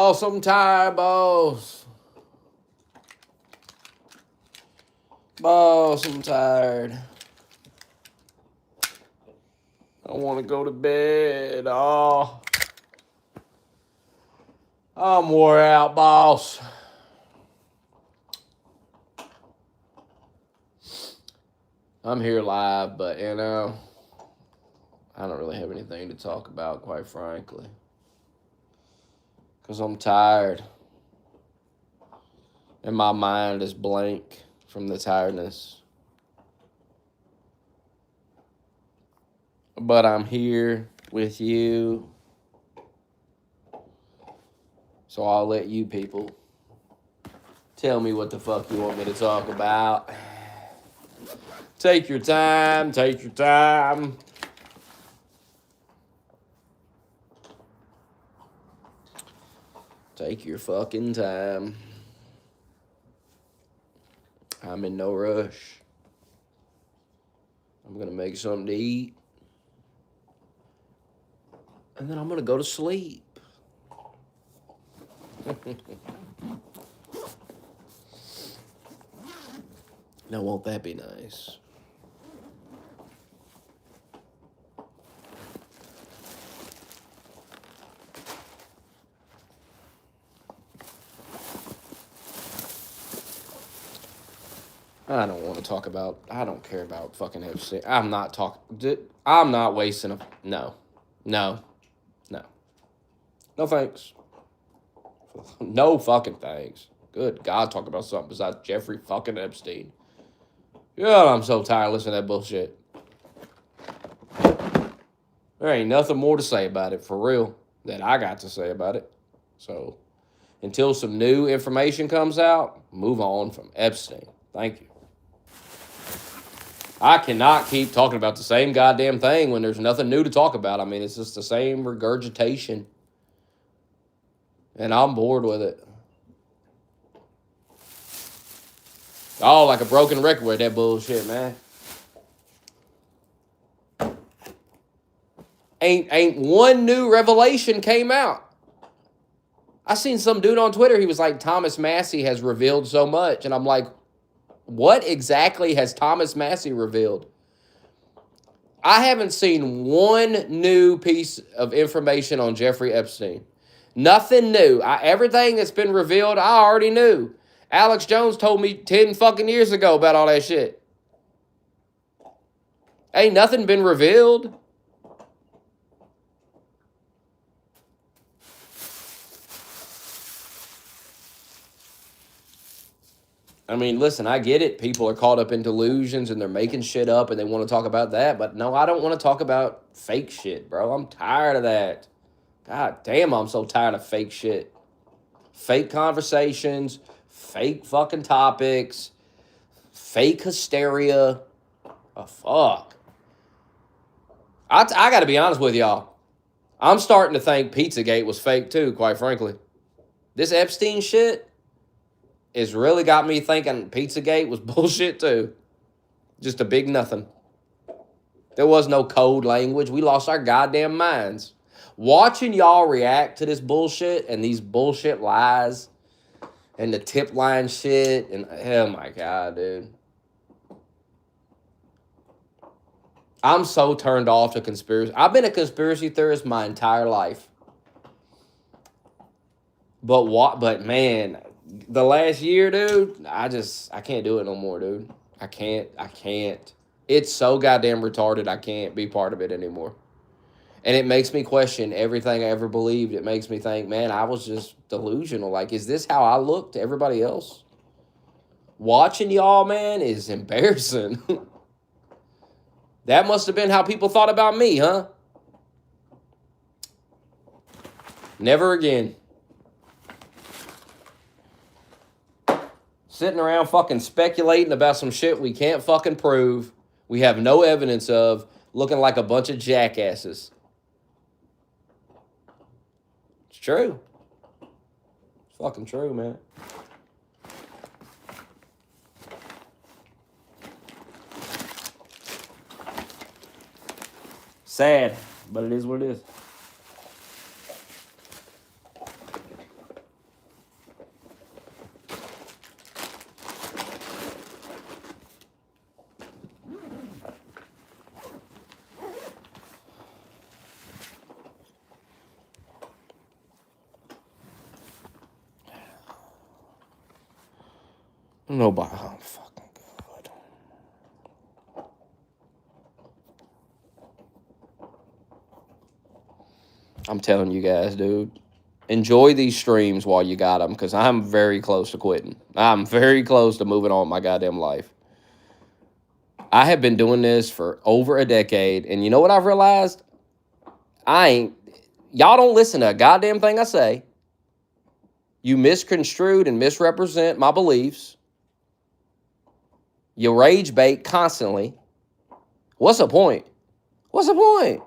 I'm tired, boss. Boss, I'm tired. I want to go to bed. Oh, I'm wore out, boss. I'm here live, but I don't really have anything to talk about, quite frankly. Because I'm tired. And my mind is blank from the tiredness. But I'm here with you. So I'll let you people tell me what the fuck you want me to talk about. Take your time. Take your time. Take your fucking time. I'm in no rush. I'm going to make something to eat. And then I'm going to go to sleep. Now, won't that be nice? I don't want to talk about, I don't care about fucking Epstein. I'm not wasting no. No. No thanks. No fucking thanks. Good God, talk about something besides Jeffrey fucking Epstein. Yeah, I'm so tired of listening to that bullshit. There ain't nothing more to say about it, for real, that I got to say about it. So, until some new information comes out, move on from Epstein. Thank you. I cannot keep talking about the same goddamn thing when there's nothing new to talk about. I mean, it's just the same regurgitation. And I'm bored with it. Oh, like a broken record with that bullshit, man. Ain't one new revelation came out. I seen some dude on Twitter, he was like, Thomas Massey has revealed so much. And I'm like, what exactly has Thomas Massey revealed? I haven't seen one new piece of information on Jeffrey Epstein. Nothing new. Everything that's been revealed, I already knew. Alex Jones told me 10 fucking years ago about all that shit. Ain't nothing been revealed. I mean, listen, I get it. People are caught up in delusions and they're making shit up and they want to talk about that. But no, I don't want to talk about fake shit, bro. I'm tired of that. God damn, I'm so tired of fake shit. Fake conversations, fake fucking topics, fake hysteria. Oh, fuck. I got to be honest with y'all. I'm starting to think Pizzagate was fake too, quite frankly. This Epstein shit has really got me thinking Pizzagate was bullshit too. Just a big nothing. There was no code language. We lost our goddamn minds. Watching y'all react to this bullshit and these bullshit lies and the tip line shit and oh my God, dude. I'm so turned off to conspiracy. I've been a conspiracy theorist my entire life. But man, the last year, dude, I can't do it no more, dude. I can't. It's so goddamn retarded, I can't be part of it anymore. And it makes me question everything I ever believed. It makes me think, man, I was just delusional. Like, is this how I look to everybody else? Watching y'all, man, is embarrassing. That must have been how people thought about me, huh? Never again. Sitting around fucking speculating about some shit we can't fucking prove, we have no evidence of, looking like a bunch of jackasses. It's true. It's fucking true, man. Sad, but it is what it is. Nobody. Oh, fucking God. I'm telling you guys, dude. Enjoy these streams while you got them, because I'm very close to quitting. I'm very close to moving on with my goddamn life. I have been doing this for over a decade, and you know what I've realized? Y'all don't listen to a goddamn thing I say. You misconstrued and misrepresent my beliefs. You rage bait constantly. What's the point? What's the point?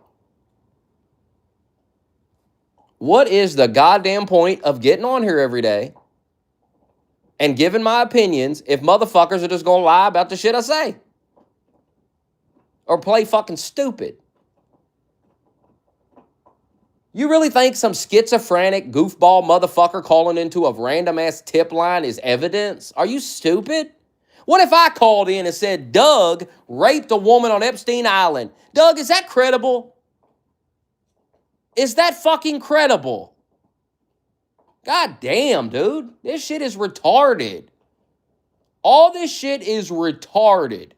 What is the goddamn point of getting on here every day and giving my opinions if motherfuckers are just gonna lie about the shit I say? Or play fucking stupid? You really think some schizophrenic goofball motherfucker calling into a random ass tip line is evidence? Are you stupid? What if I called in and said Doug raped a woman on Epstein Island? Doug, is that credible? Is that fucking credible? God damn, dude. This shit is retarded. All this shit is retarded.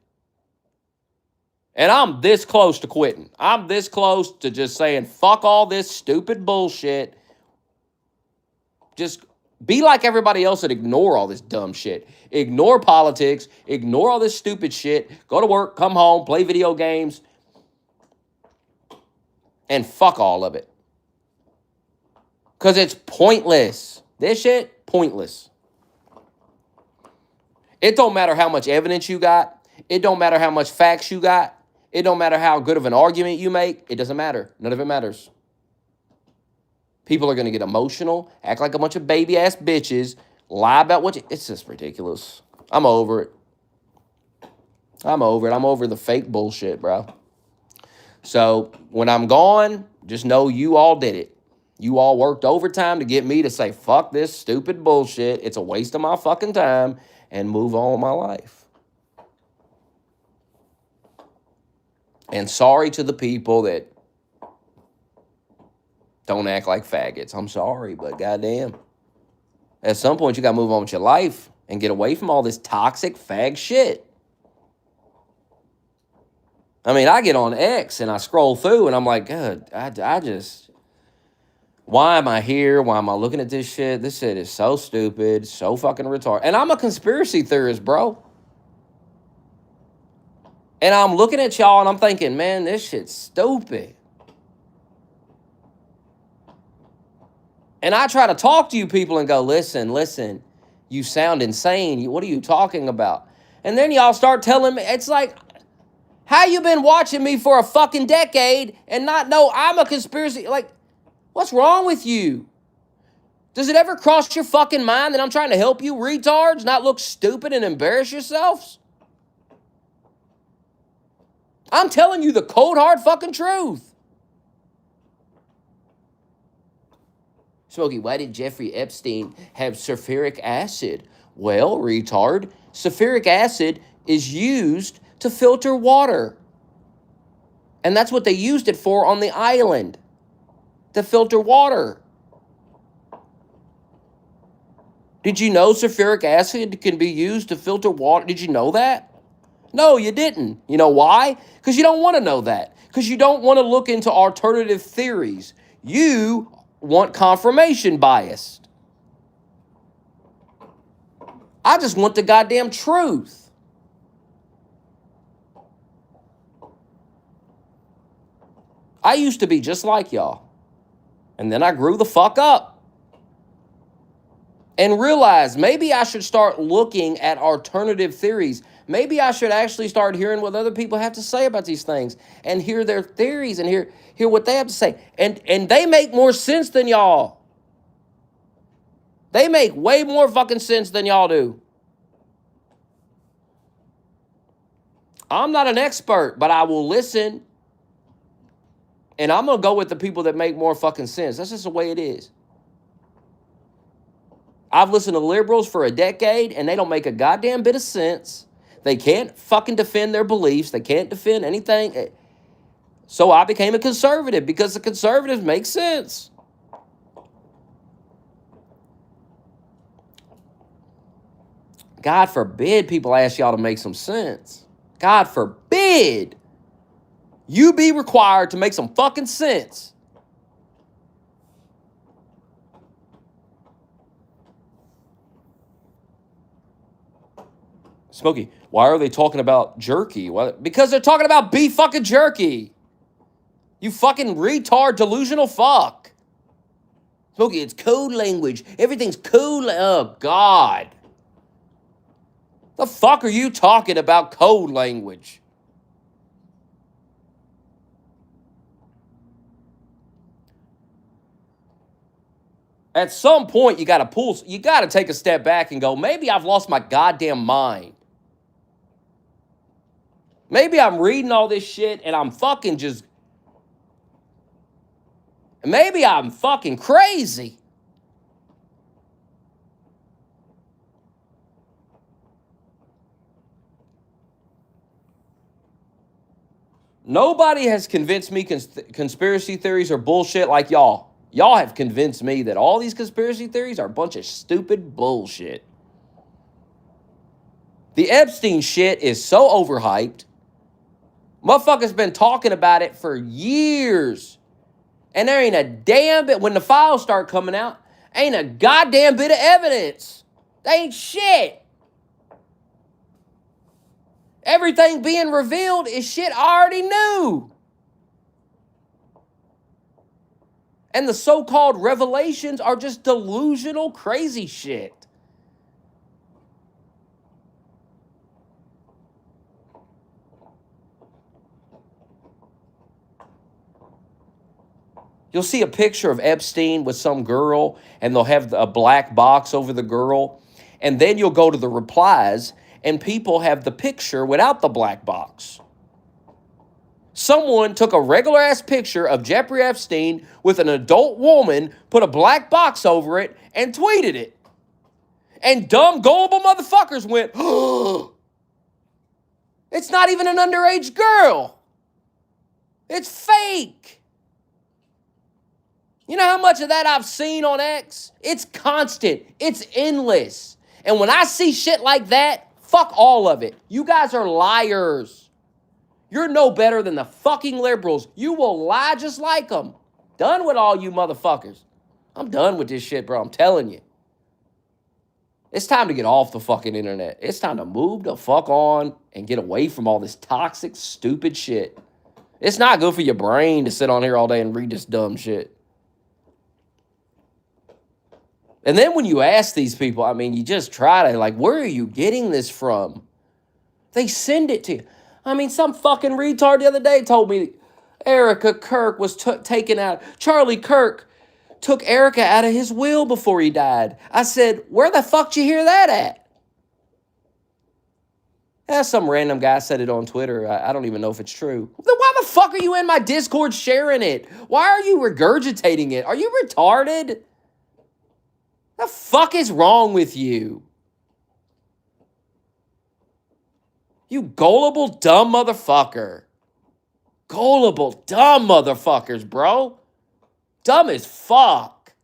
And I'm this close to quitting. I'm this close to just saying, fuck all this stupid bullshit. Just be like everybody else and ignore all this dumb shit. Ignore politics. Ignore all this stupid shit. Go to work, come home, play video games. And fuck all of it. Because it's pointless. This shit, pointless. It don't matter how much evidence you got. It don't matter how much facts you got. It don't matter how good of an argument you make. It doesn't matter. None of it matters. People are going to get emotional, act like a bunch of baby-ass bitches, lie about what you... It's just ridiculous. I'm over it. I'm over it. I'm over the fake bullshit, bro. So when I'm gone, just know you all did it. You all worked overtime to get me to say, fuck this stupid bullshit. It's a waste of my fucking time, and move on with my life. And sorry to the people that don't act like faggots. I'm sorry, but goddamn. At some point, you got to move on with your life and get away from all this toxic fag shit. I mean, I get on X and I scroll through and I'm like, God, I just... Why am I here? Why am I looking at this shit? This shit is so stupid, so fucking retarded. And I'm a conspiracy theorist, bro. And I'm looking at y'all and I'm thinking, man, this shit's stupid. And I try to talk to you people and go, listen, you sound insane. What are you talking about? And then y'all start telling me, it's like, how you been watching me for a fucking decade and not know I'm a conspiracy? Like, what's wrong with you? Does it ever cross your fucking mind that I'm trying to help you retards not look stupid and embarrass yourselves? I'm telling you the cold, hard fucking truth. Smokey, why did Jeffrey Epstein have sulfuric acid? Well, retard, sulfuric acid is used to filter water. And that's what they used it for on the island, to filter water. Did you know sulfuric acid can be used to filter water? Did you know that? No, you didn't. You know why? Because you don't want to know that. Because you don't want to look into alternative theories. You want confirmation bias. I just want the goddamn truth. I used to be just like y'all. And then I grew the fuck up. And realized maybe I should start looking at alternative theories. Maybe I should actually start hearing what other people have to say about these things and hear their theories and hear what they have to say. And they make more sense than y'all. They make way more fucking sense than y'all do. I'm not an expert, but I will listen. And I'm going to go with the people that make more fucking sense. That's just the way it is. I've listened to liberals for a decade, and they don't make a goddamn bit of sense. They can't fucking defend their beliefs. They can't defend anything. So I became a conservative because the conservatives make sense. God forbid people ask y'all to make some sense. God forbid you be required to make some fucking sense. Smokey, why are they talking about jerky? Why? Because they're talking about beef fucking jerky. You fucking retard, delusional fuck. Smokey, it's code language. Everything's code. Oh, God. The fuck are you talking about code language? At some point, you got to take a step back and go, maybe I've lost my goddamn mind. Maybe I'm reading all this shit and I'm fucking just, maybe I'm fucking crazy. Nobody has convinced me conspiracy theories are bullshit like y'all. Y'all have convinced me that all these conspiracy theories are a bunch of stupid bullshit. The Epstein shit is so overhyped. Motherfuckers been talking about it for years. And there ain't a damn bit, when the files start coming out, ain't a goddamn bit of evidence. They ain't shit. Everything being revealed is shit I already knew. And the so-called revelations are just delusional, crazy shit. You'll see a picture of Epstein with some girl, and they'll have a black box over the girl. And then you'll go to the replies, and people have the picture without the black box. Someone took a regular-ass picture of Jeffrey Epstein with an adult woman, put a black box over it, and tweeted it. And dumb, gullible motherfuckers went, oh, it's not even an underage girl. It's fake. You know how much of that I've seen on X? It's constant. It's endless. And when I see shit like that, fuck all of it. You guys are liars. You're no better than the fucking liberals. You will lie just like them. Done with all you motherfuckers. I'm done with this shit, bro. I'm telling you. It's time to get off the fucking internet. It's time to move the fuck on and get away from all this toxic, stupid shit. It's not good for your brain to sit on here all day and read this dumb shit. And then when you ask these people, I mean, you just try to, like, where are you getting this from? They send it to you. I mean, some fucking retard the other day told me Erica Kirk was taken out. Charlie Kirk took Erica out of his will before he died. I said, where the fuck did you hear that at? Yeah, some random guy said it on Twitter. I don't even know if it's true. Then why the fuck are you in my Discord sharing it? Why are you regurgitating it? Are you retarded? The fuck is wrong with you? You gullible, dumb motherfucker. Gullible, dumb motherfuckers, bro. Dumb as fuck.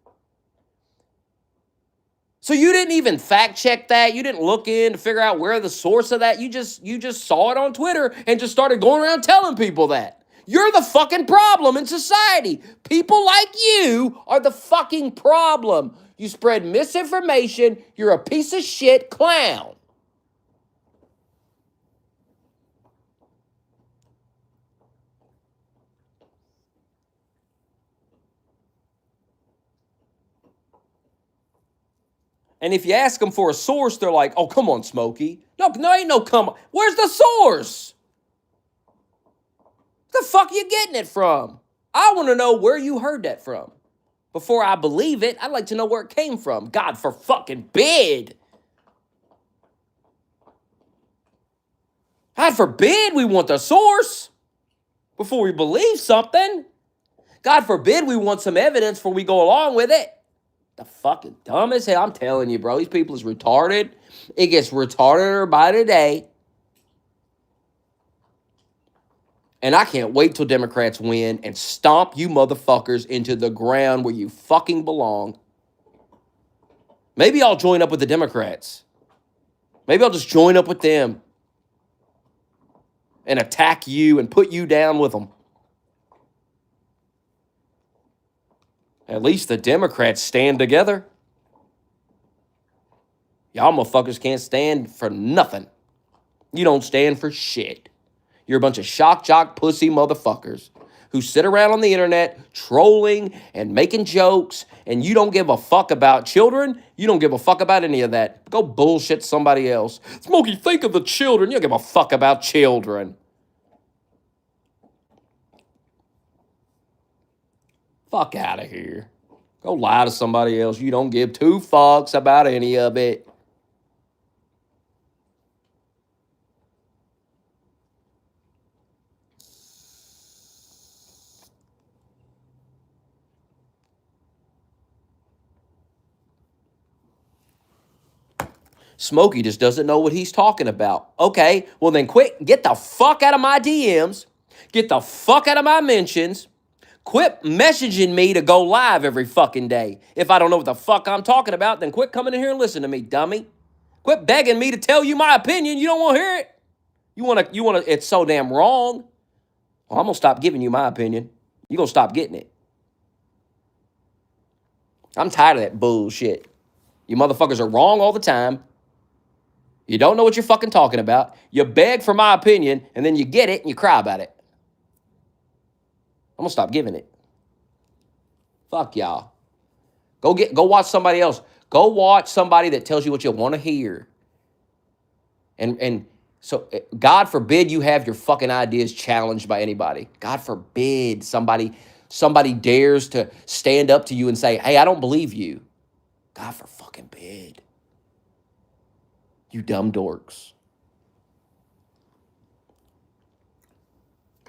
So you didn't even fact check that? You didn't look in to figure out where the source of that? You just saw it on Twitter and just started going around telling people that. You're the fucking problem in society. People like you are the fucking problem. You spread misinformation. You're a piece of shit clown. And if you ask them for a source, they're like, oh, come on, Smokey. No, ain't no come on. Where's the source? The fuck are you getting it from? I want to know where you heard that from. Before I believe it, I'd like to know where it came from. God for fucking bid. God forbid we want the source before we believe something. God forbid we want some evidence before we go along with it. The fucking dumb as hell. I'm telling you, bro. These people is retarded. It gets retarder by the day. And I can't wait till Democrats win and stomp you motherfuckers into the ground where you fucking belong. Maybe I'll join up with the Democrats. Maybe I'll just join up with them and attack you and put you down with them. At least the Democrats stand together. Y'all motherfuckers can't stand for nothing. You don't stand for shit. You're a bunch of shock jock pussy motherfuckers who sit around on the internet trolling and making jokes, and you don't give a fuck about children. You don't give a fuck about any of that. Go bullshit somebody else. Smokey, think of the children. You don't give a fuck about children. Fuck out of here. Go lie to somebody else. You don't give two fucks about any of it. Smokey just doesn't know what he's talking about. Okay, well then get the fuck out of my DMs. Get the fuck out of my mentions. Quit messaging me to go live every fucking day. If I don't know what the fuck I'm talking about, then quit coming in here and listen to me, dummy. Quit begging me to tell you my opinion. You don't want to hear it. You want to, it's so damn wrong. Well, I'm going to stop giving you my opinion. You're going to stop getting it. I'm tired of that bullshit. You motherfuckers are wrong all the time. You don't know what you're fucking talking about. You beg for my opinion, and then you get it, and you cry about it. I'm going to stop giving it. Fuck y'all. Go watch somebody else. Go watch somebody that tells you what you want to hear. And so, God forbid you have your fucking ideas challenged by anybody. God forbid somebody dares to stand up to you and say, hey, I don't believe you. God for fucking bid. You dumb dorks.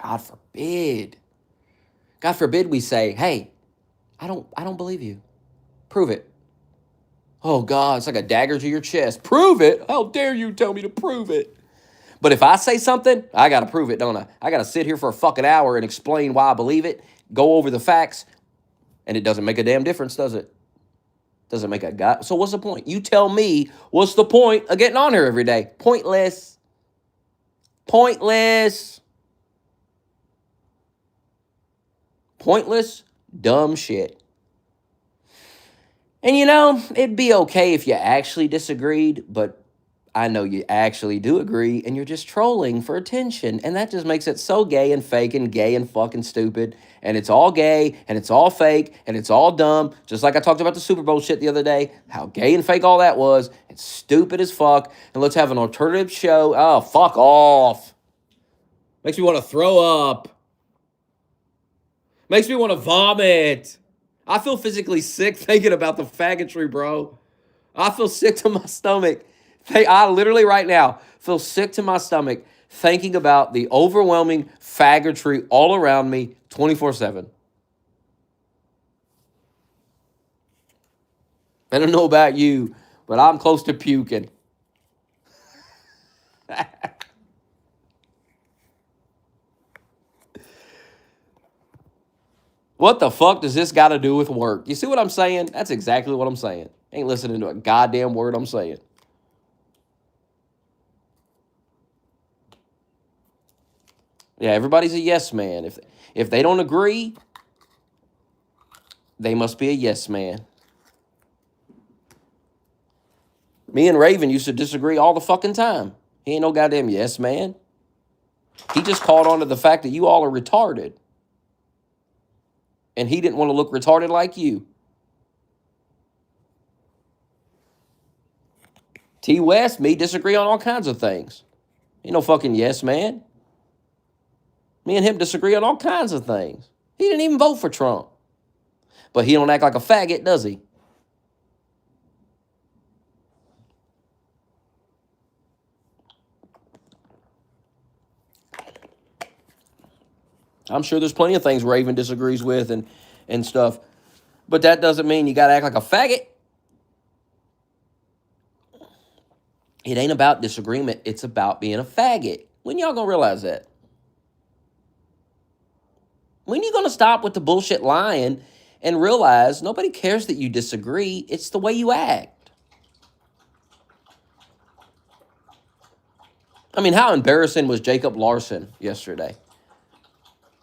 God forbid. God forbid we say, hey, I don't believe you. Prove it. Oh God, it's like a dagger to your chest. Prove it. How dare you tell me to prove it? But if I say something, I got to prove it, don't I? I got to sit here for a fucking hour and explain why I believe it, go over the facts, and it doesn't make a damn difference, does it? Doesn't make a god. So what's the point? You tell me what's the point of getting on here every day? Pointless. Pointless. Pointless, dumb shit. And you know, it'd be okay if you actually disagreed, but I know you actually do agree, and you're just trolling for attention. And that just makes it so gay and fake and gay and fucking stupid. And it's all gay, and it's all fake, and it's all dumb. Just like I talked about the Super Bowl shit the other day, how gay and fake all that was. It's stupid as fuck. And let's have an alternative show. Oh, fuck off. Makes me want to throw up. Makes me want to vomit. I feel physically sick thinking about the faggotry, bro. I feel sick to my stomach. I literally right now feel sick to my stomach thinking about the overwhelming faggotry all around me 24/7. I don't know about you, but I'm close to puking. What the fuck does this got to do with work? You see what I'm saying? That's exactly what I'm saying. Ain't listening to a goddamn word I'm saying. Yeah, everybody's a yes man. If they don't agree, they must be a yes man. Me and Raven used to disagree all the fucking time. He ain't no goddamn yes man. He just caught on to the fact that you all are retarded. And he didn't want to look retarded like you. T West, me disagree on all kinds of things. Ain't no fucking yes man. Me and him disagree on all kinds of things. He didn't even vote for Trump. But he don't act like a faggot, does he? I'm sure there's plenty of things Raven disagrees with and stuff. But that doesn't mean you got to act like a faggot. It ain't about disagreement. It's about being a faggot. When y'all gonna realize that? When you gonna stop with the bullshit lying and realize nobody cares that you disagree? It's the way you act. I mean, how embarrassing was Jacob Larson yesterday?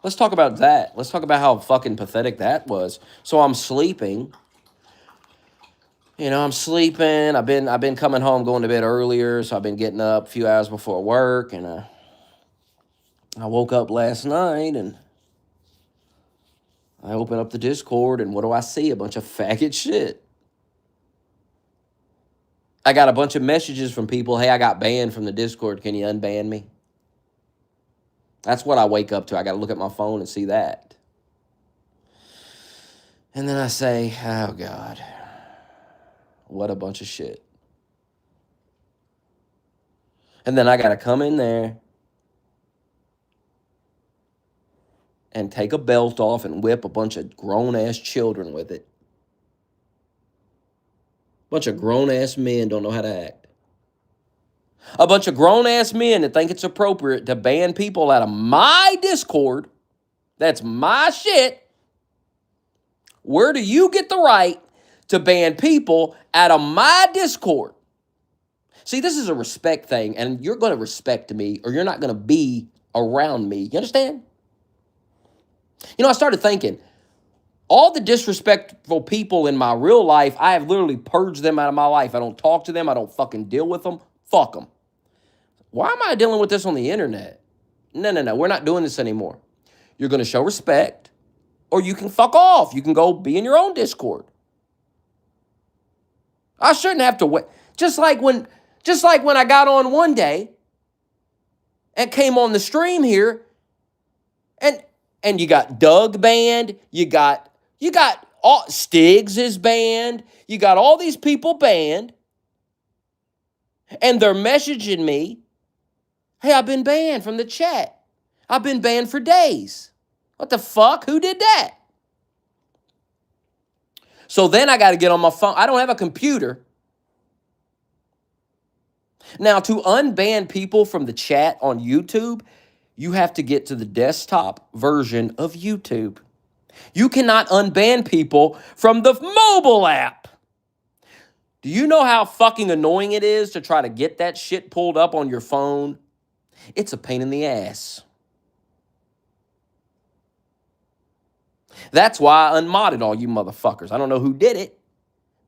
Let's talk about that. Let's talk about how fucking pathetic that was. So I'm sleeping. I'm sleeping. I've been coming home, going to bed earlier, so I've been getting up a few hours before work, and I woke up last night and I open up the Discord, and what do I see? A bunch of faggot shit. I got a bunch of messages from people. Hey, I got banned from the Discord. Can you unban me? That's what I wake up to. I got to look at my phone and see that. And then I say, oh, God, what a bunch of shit. And then I got to come in there and take a belt off and whip a bunch of grown-ass children with it. A bunch of grown-ass men don't know how to act. A bunch of grown-ass men that think it's appropriate to ban people out of my Discord. That's my shit. Where do you get the right to ban people out of my Discord? See, this is a respect thing, and you're going to respect me or you're not going to be around me. You understand? I started thinking, all the disrespectful people in my real life, I have literally purged them out of my life. I don't talk to them. I don't fucking deal with them. Fuck them. Why am I dealing with this on the internet? No. We're not doing this anymore. You're going to show respect, or you can fuck off. You can go be in your own Discord. I shouldn't have to wait. Just like when I got on one day and came on the stream here, and you got Doug banned, you got all Stiggs is banned, you got all these people banned, and they're messaging me, hey, I've been banned from the chat. I've been banned for days. What the fuck? Who did that? So then I got to get on my phone. I don't have a computer. Now, to unban people from the chat on YouTube, you have to get to the desktop version of YouTube. You cannot unban people from the mobile app. Do you know how fucking annoying it is to try to get that shit pulled up on your phone? It's a pain in the ass. That's why I unmodded all you motherfuckers. I don't know who did it,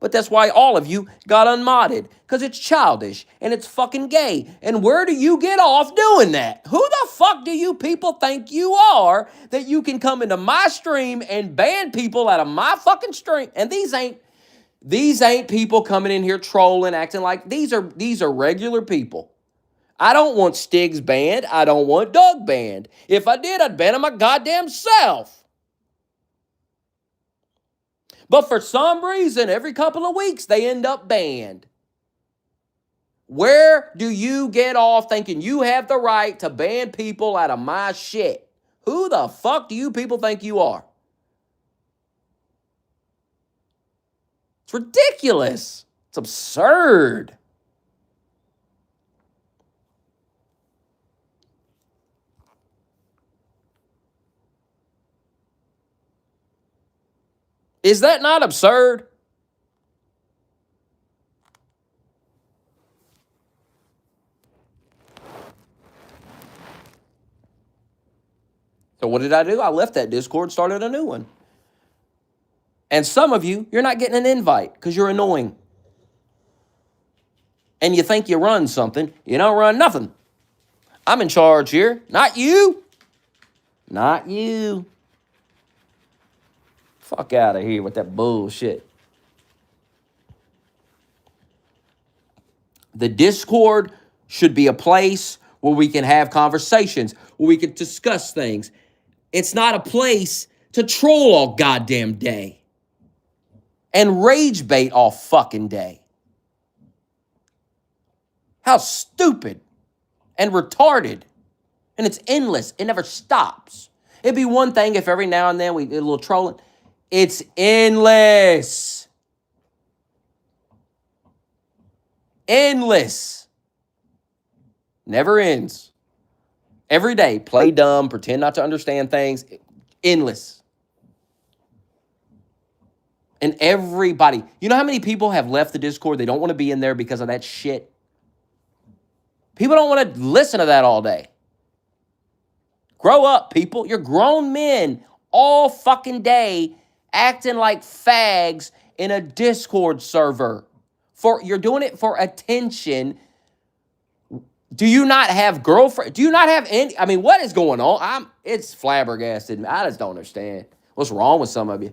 but that's why all of you got unmodded, because it's childish and it's fucking gay. And where do you get off doing that? Who the fuck do you people think you are that you can come into my stream and ban people out of my fucking stream? And these ain't people coming in here trolling, acting like these are regular people. I don't want Stiggs banned. I don't want Doug banned. If I did, I'd ban him my goddamn self. But for some reason, every couple of weeks, they end up banned. Where do you get off thinking you have the right to ban people out of my shit? Who the fuck do you people think you are? It's ridiculous. It's absurd. Is that not absurd? So what did I do? I left that Discord, started a new one. And some of you, you're not getting an invite because you're annoying. And you think you run something. You don't run nothing. I'm in charge here, not you. Not you. Fuck out of here with that bullshit. The Discord should be a place where we can have conversations, where we can discuss things. It's not a place to troll all goddamn day and rage bait all fucking day. How stupid and retarded. And it's endless. It never stops. It'd be one thing if every now and then we did a little trolling. It's endless. Endless. Never ends. Every day, play dumb, pretend not to understand things. Endless. And everybody, you know how many people have left the Discord? They don't want to be in there because of that shit. People don't want to listen to that all day. Grow up, people. You're grown men all fucking day acting like fags in a Discord server. You're doing it for attention. Do you not have girlfriend? Do you not have any? I mean, what is going on? It's flabbergasted. I just don't understand. What's wrong with some of you?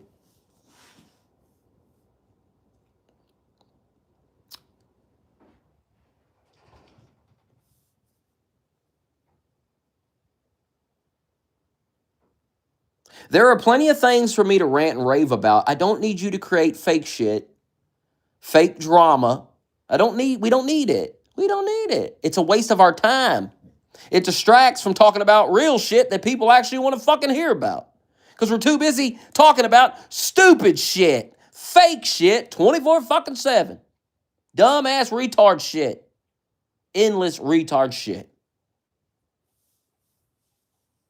There are plenty of things for me to rant and rave about. I don't need you to create fake shit, fake drama. We don't need it. We don't need it. It's a waste of our time. It distracts from talking about real shit that people actually want to fucking hear about. Because we're too busy talking about stupid shit, fake shit, 24 fucking 7. Dumbass retard shit. Endless retard shit.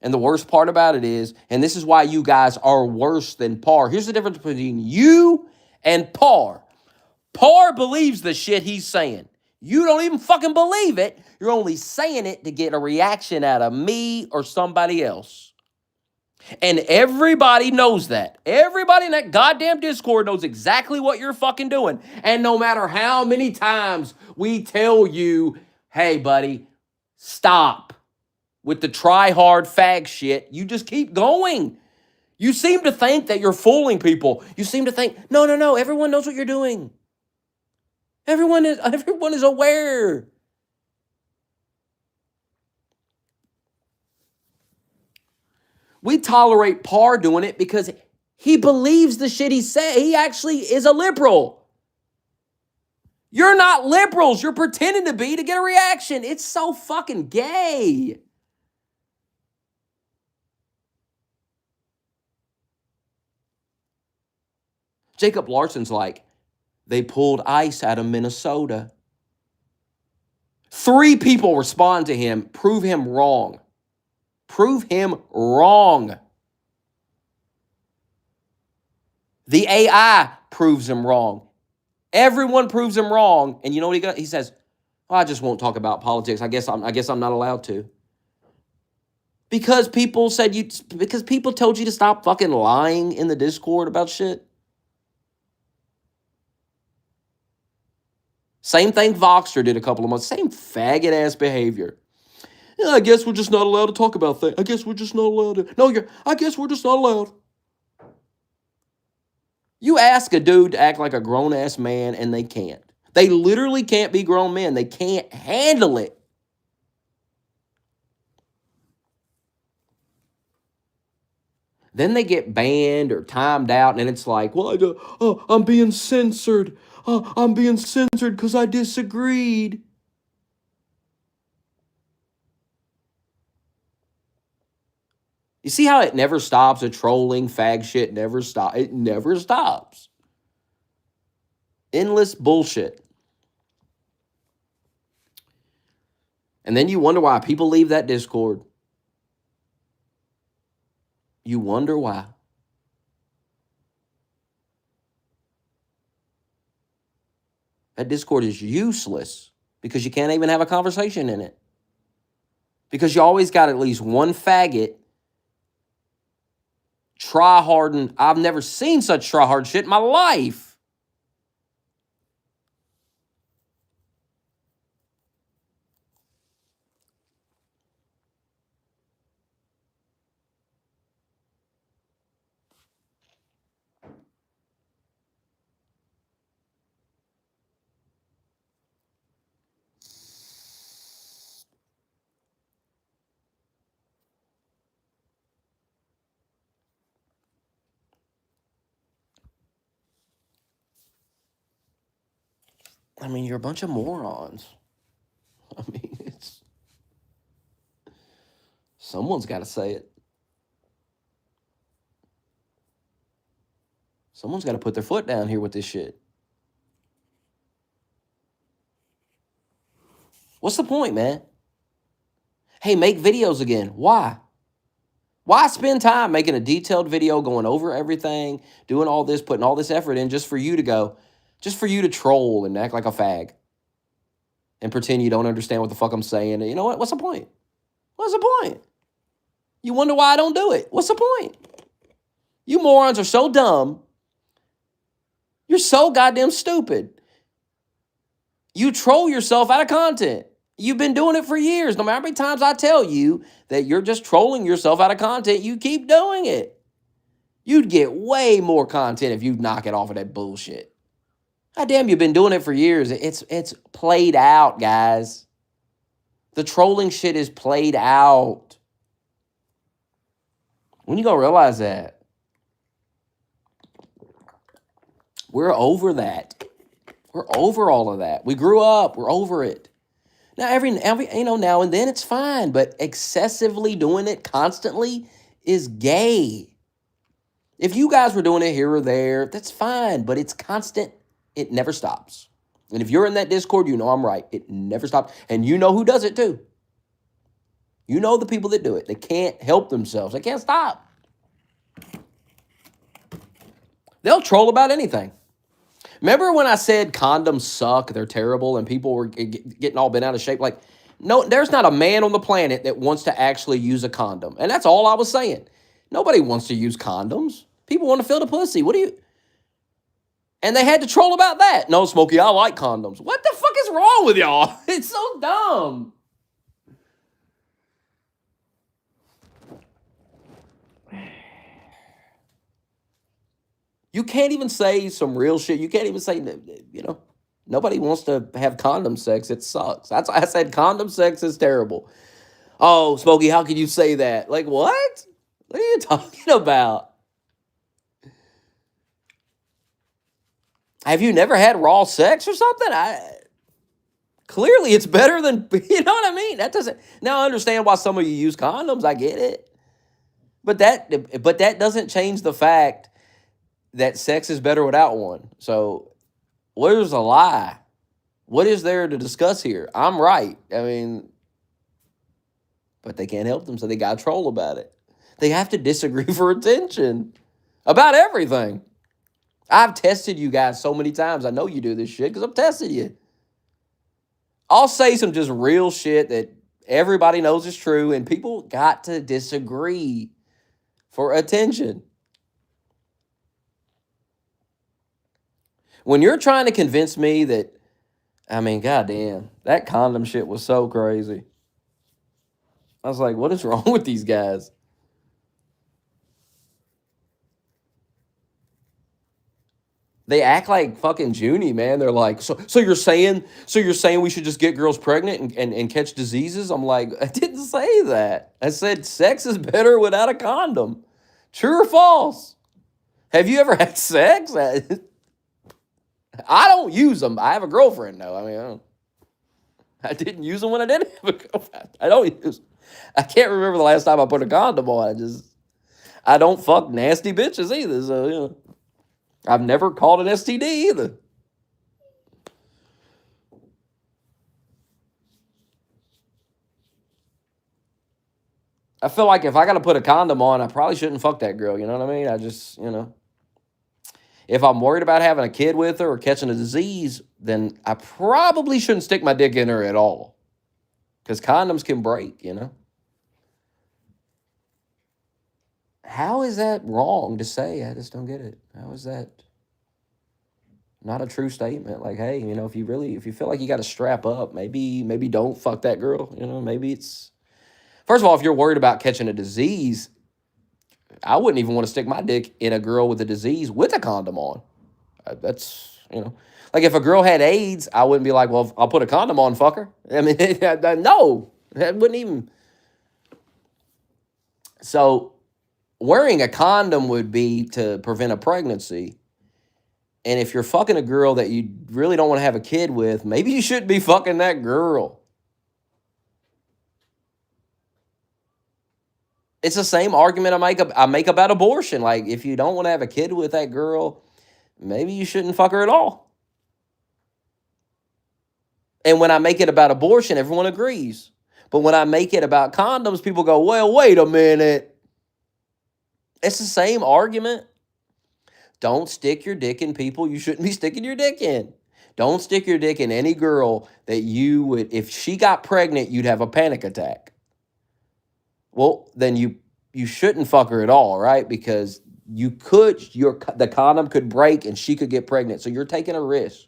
And the worst part about it is, and this is why you guys are worse than Par. Here's the difference between you and Par. Par believes the shit he's saying. You don't even fucking believe it. You're only saying it to get a reaction out of me or somebody else. And everybody knows that. Everybody in that goddamn Discord knows exactly what you're fucking doing. And no matter how many times we tell you, hey, buddy, stop with the try-hard fag shit, you just keep going. You seem to think that you're fooling people. You seem to think, no, everyone knows what you're doing. Everyone is aware. We tolerate Par doing it because he believes the shit he said. He actually is a liberal. You're not liberals. You're pretending to be to get a reaction. It's so fucking gay. Jacob Larson's like, they pulled ICE out of Minnesota. 3 people respond to him, prove him wrong. Prove him wrong. The AI proves him wrong. Everyone proves him wrong. And you know what he says? I just won't talk about politics. I guess I'm not allowed to. Because people told you to stop fucking lying in the Discord about shit. Same thing Voxer did a couple of months. Same faggot ass behavior. Yeah, I guess we're just not allowed to talk about things. I guess we're just not allowed to. I guess we're just not allowed. You ask a dude to act like a grown ass man and they can't. They literally can't be grown men. They can't handle it. Then they get banned or timed out, and it's like, well, I'm being censored. I'm being censored because I disagreed. You see how it never stops? A trolling fag shit never stops. It never stops. Endless bullshit. And then you wonder why people leave that Discord. You wonder why. That Discord is useless because you can't even have a conversation in it. Because you always got at least one faggot try hard, and I've never seen such try hard shit in my life. I mean, you're a bunch of morons. I mean, someone's got to say it. Someone's got to put their foot down here with this shit. What's the point, man? Hey, make videos again. Why? Why spend time making a detailed video, going over everything, doing all this, putting all this effort in just for you to troll and act like a fag? and pretend you don't understand what the fuck I'm saying. And you know what? What's the point? What's the point? You wonder why I don't do it. What's the point? You morons are so dumb. You're so goddamn stupid. You troll yourself out of content. You've been doing it for years. No matter how many times I tell you that you're just trolling yourself out of content, you keep doing it. You'd get way more content if you knock it off of that bullshit. God damn, you've been doing it for years. It's played out, guys. The trolling shit is played out. When you gonna realize that? We're over that. We're over all of that. We grew up. We're over it. Now, every now and then it's fine, but excessively doing it constantly is gay. If you guys were doing it here or there, that's fine, but it's constant. It never stops. And if you're in that Discord, you know I'm right. It never stops. And you know who does it too. You know the people that do it. They can't help themselves. They can't stop. They'll troll about anything. Remember when I said condoms suck, they're terrible, and people were getting all bent out of shape? Like, no, there's not a man on the planet that wants to actually use a condom. And that's all I was saying. Nobody wants to use condoms. People want to feel the pussy. What do you... And they had to troll about that. No, Smokey, I like condoms. What the fuck is wrong with y'all? It's so dumb. You can't even say some real shit. You can't even say, nobody wants to have condom sex. It sucks. That's why I said condom sex is terrible. Oh, Smokey, how can you say that? Like, what? What are you talking about? Have you never had raw sex or something? Clearly it's better than, you know what I mean? Now I understand why some of you use condoms. I get it. But that doesn't change the fact that sex is better without one. So where's the lie? What is there to discuss here? I'm right. I mean, but they can't help them, so they got to troll about it. They have to disagree for attention about everything. I've tested you guys so many times. I know you do this shit because I've tested you. I'll say some just real shit that everybody knows is true, and people got to disagree for attention. When you're trying to convince me that, goddamn, that condom shit was so crazy. I was like, what is wrong with these guys? They act like fucking Junie, man. They're like, so you're saying we should just get girls pregnant and catch diseases? I'm like, I didn't say that. I said sex is better without a condom. True or false? Have you ever had sex? I don't use them. I have a girlfriend, though. I didn't use them when I didn't have a girlfriend. I don't use them. I can't remember the last time I put a condom on. I don't fuck nasty bitches either. So, I've never caught an STD either. I feel like if I got to put a condom on, I probably shouldn't fuck that girl. You know what I mean? If I'm worried about having a kid with her or catching a disease, then I probably shouldn't stick my dick in her at all. Because condoms can break, How is that wrong to say? I just don't get it. How is that not a true statement? Like, hey, if you feel like you got to strap up, maybe don't fuck that girl. Maybe it's... First of all, if you're worried about catching a disease, I wouldn't even want to stick my dick in a girl with a disease with a condom on. That's, like if a girl had AIDS, I wouldn't be like, well, I'll put a condom on, fucker. No, that wouldn't even. So wearing a condom would be to prevent a pregnancy. And if you're fucking a girl that you really don't want to have a kid with, maybe you shouldn't be fucking that girl. It's the same argument I make about abortion. Like, if you don't want to have a kid with that girl, maybe you shouldn't fuck her at all. And when I make it about abortion, everyone agrees. But when I make it about condoms, people go, well, wait a minute. It's the same argument. Don't stick your dick in people you shouldn't be sticking your dick in. Don't stick your dick in any girl that you would, if she got pregnant, you'd have a panic attack. Well, then you shouldn't fuck her at all, right? Because the condom could break and she could get pregnant. So you're taking a risk.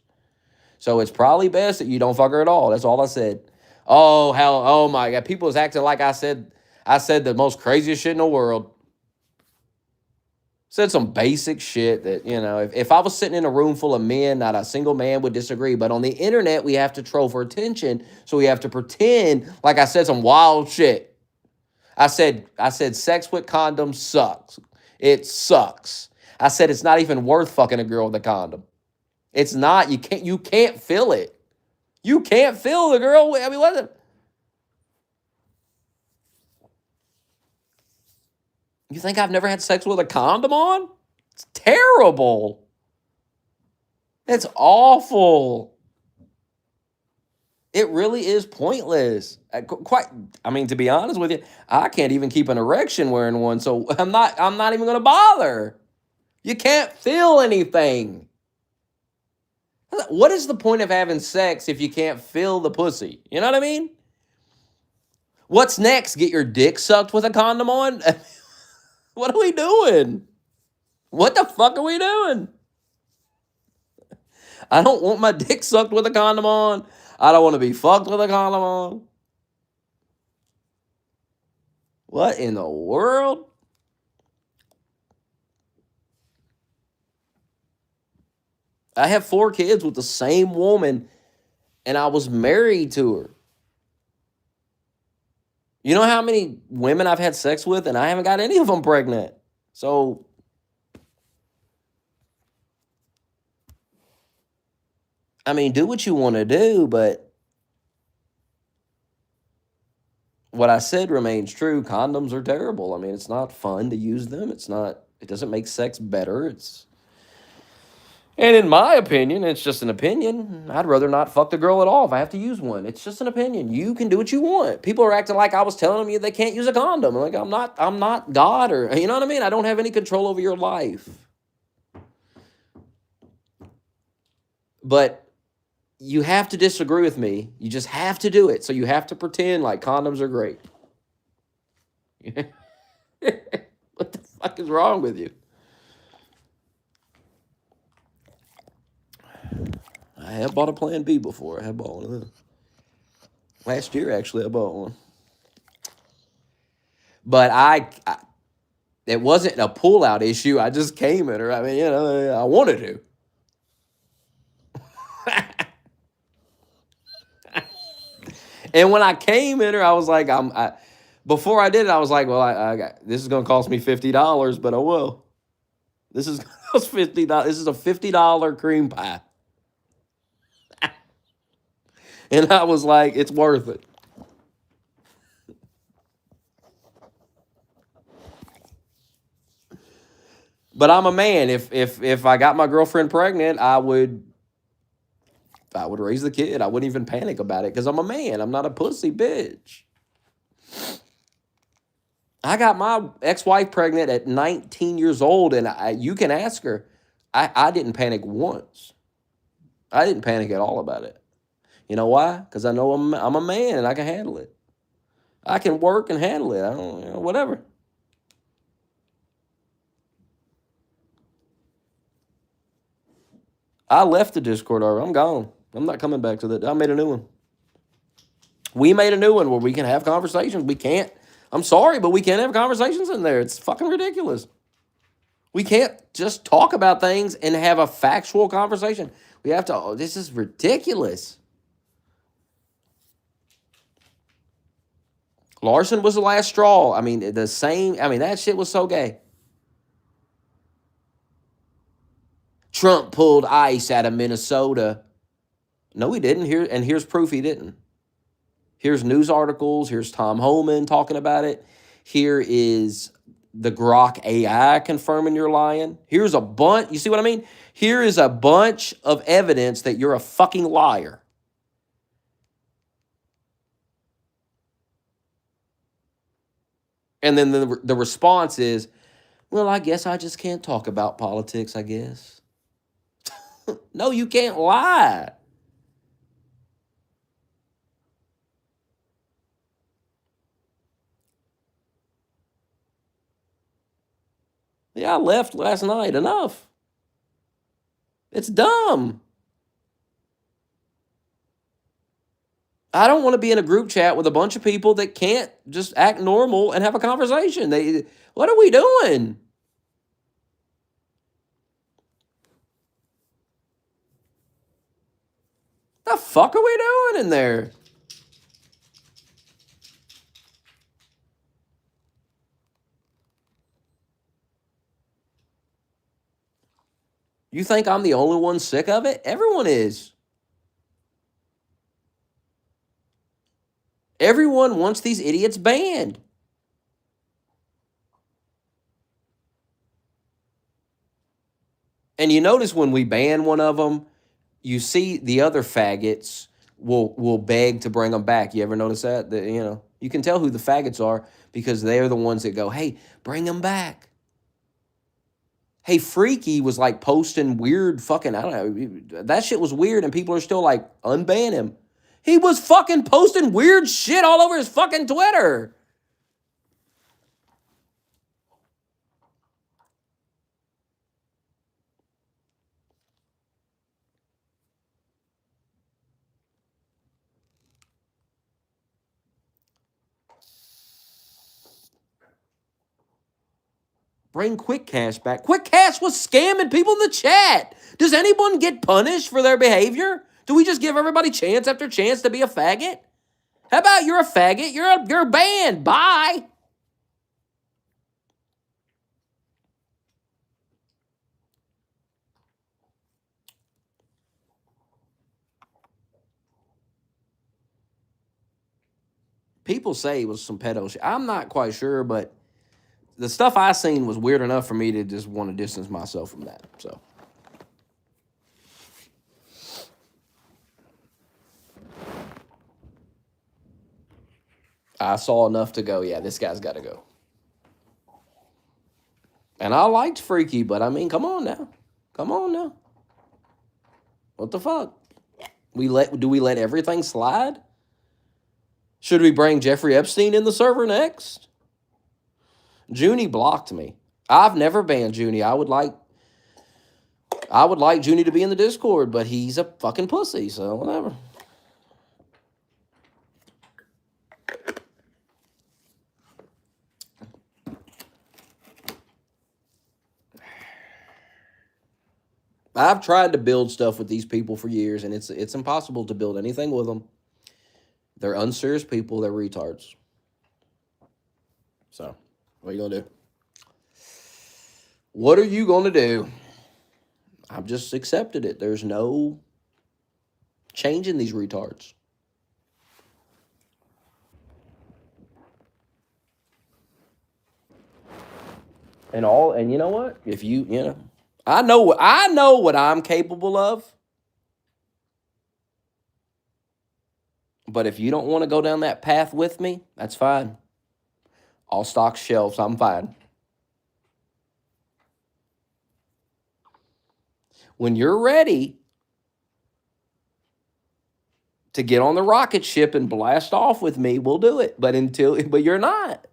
So it's probably best that you don't fuck her at all. That's all I said. Oh, hell, oh my God. People is acting like I said the most craziest shit in the world. Said some basic shit that, if I was sitting in a room full of men, not a single man would disagree. But on the internet, we have to troll for attention. So we have to pretend like I said some wild shit. I said sex with condoms sucks. It sucks. I said it's not even worth fucking a girl with a condom. It's not. You can't feel it. You can't feel the girl. I mean, what? You think I've never had sex with a condom on? It's terrible. It's awful. It really is pointless. To be honest with you, I can't even keep an erection wearing one, so I'm not even going to bother. You can't feel anything. What is the point of having sex if you can't feel the pussy? You know what I mean? What's next? Get your dick sucked with a condom on? What are we doing? What the fuck are we doing? I don't want my dick sucked with a condom on. I don't want to be fucked with a condom on. What in the world? I have 4 kids with the same woman, and I was married to her. You know how many women I've had sex with, and I haven't got any of them pregnant. So, do what you want to do, but what I said remains true. Condoms are terrible. It's not fun to use them. It doesn't make sex better. And in my opinion, it's just an opinion. I'd rather not fuck the girl at all if I have to use one. It's just an opinion. You can do what you want. People are acting like I was telling them they can't use a condom. Like I'm not God, or you know what I mean? I don't have any control over your life. But you have to disagree with me. You just have to do it. So you have to pretend like condoms are great. What the fuck is wrong with you? I have bought a Plan B before. I have bought one. Last year, actually, I bought one. But it wasn't a pull-out issue. I just came at her. I wanted to. And when I came in her, I was like, before I did it, I was like, well, this is going to cost me $50, but oh well. This is going to cost $50. This is a $50 cream pie. And I was like, it's worth it. But I'm a man. If I got my girlfriend pregnant, I would raise the kid. I wouldn't even panic about it because I'm a man. I'm not a pussy bitch. I got my ex-wife pregnant at 19 years old, and you can ask her. I didn't panic once. I didn't panic at all about it. You know why? Because I know I'm a man and I can handle it. I can work and handle it. I don't, whatever. I left the Discord already. I'm gone. I'm not coming back to that. I made a new one. We made a new one where we can have conversations. We can't. I'm sorry, but we can't have conversations in there. It's fucking ridiculous. We can't just talk about things and have a factual conversation. We have to. This is ridiculous. Larson was the last straw. That shit was so gay. Trump pulled ICE out of Minnesota. No, he didn't. Here's proof he didn't. Here's news articles. Here's Tom Homan talking about it. Here is the Grok AI confirming you're lying. Here's a bunch. You see what I mean? Here is a bunch of evidence that you're a fucking liar. And then the response is, well, I guess I just can't talk about politics, I guess. No, you can't lie. Yeah, I left last night. Enough. It's dumb. I don't want to be in a group chat with a bunch of people that can't just act normal and have a conversation. What are we doing? The fuck are we doing in there? You think I'm the only one sick of it? Everyone is. Everyone wants these idiots banned. And you notice when we ban one of them, you see the other faggots will beg to bring them back. You ever notice that? You can tell who the faggots are because they're the ones that go, "Hey, bring them back." Hey, Freaky was like posting weird fucking, I don't know, that shit was weird, and people are still like, unban him. He was fucking posting weird shit all over his fucking Twitter. Bring Quick Cash back. Quick Cash was scamming people in the chat. Does anyone get punished for their behavior? Do we just give everybody chance after chance to be a faggot? How about you're a faggot? You're banned. Bye. People say it was some pedo shit. I'm not quite sure, but the stuff I seen was weird enough for me to just want to distance myself from that. So I saw enough to go, yeah, this guy's got to go. And I liked Freaky, but I mean, come on now. Come on now. What the fuck? Do we let everything slide? Should we bring Jeffrey Epstein in the server next? Junie blocked me. I've never banned Junie. I would like Junie to be in the Discord, but he's a fucking pussy, so whatever. I've tried to build stuff with these people for years, and it's impossible to build anything with them. They're unserious people. They're retards. So, what are you gonna do? What are you gonna do? I've just accepted it. There's no changing these retards. And you know what? If I know what I'm capable of. But if you don't want to go down that path with me, that's fine. I'll stock shelves. I'm fine. When you're ready to get on the rocket ship and blast off with me, we'll do it. But you're not.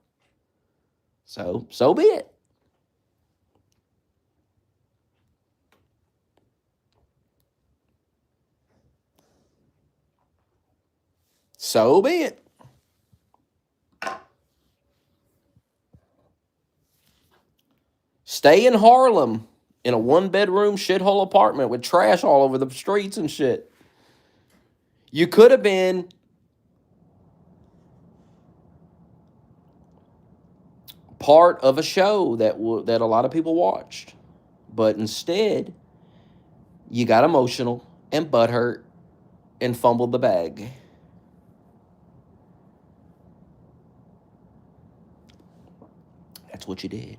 So be it. So be it. Stay in Harlem in a 1-bedroom shithole apartment with trash all over the streets and shit. You could have been part of a show that a lot of people watched, but instead you got emotional and butthurt and fumbled the bag. That's what you did.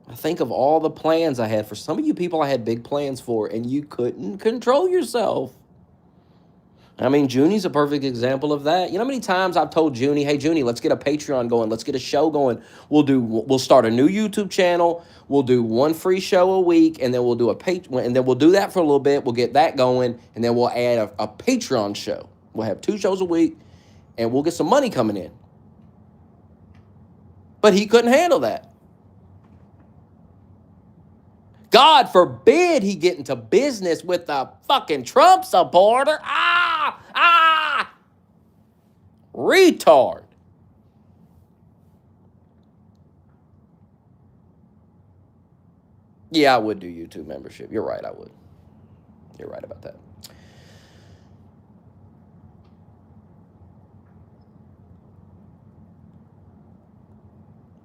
I think of all the plans I had for some of you people. I had big plans for, and you couldn't control yourself. I mean, Junie's a perfect example of that. You know how many times I've told Junie, "Hey, Junie, let's get a Patreon going. Let's get a show going. We'll start a new YouTube channel. We'll do one free show a week, and then we'll do and then we'll do that for a little bit. We'll get that going, and then we'll add a Patreon show. We'll have 2 shows a week, and we'll get some money coming in." But he couldn't handle that. God forbid he get into business with a fucking Trump supporter. Retard. Yeah, I would do YouTube membership. You're right, I would. You're right about that.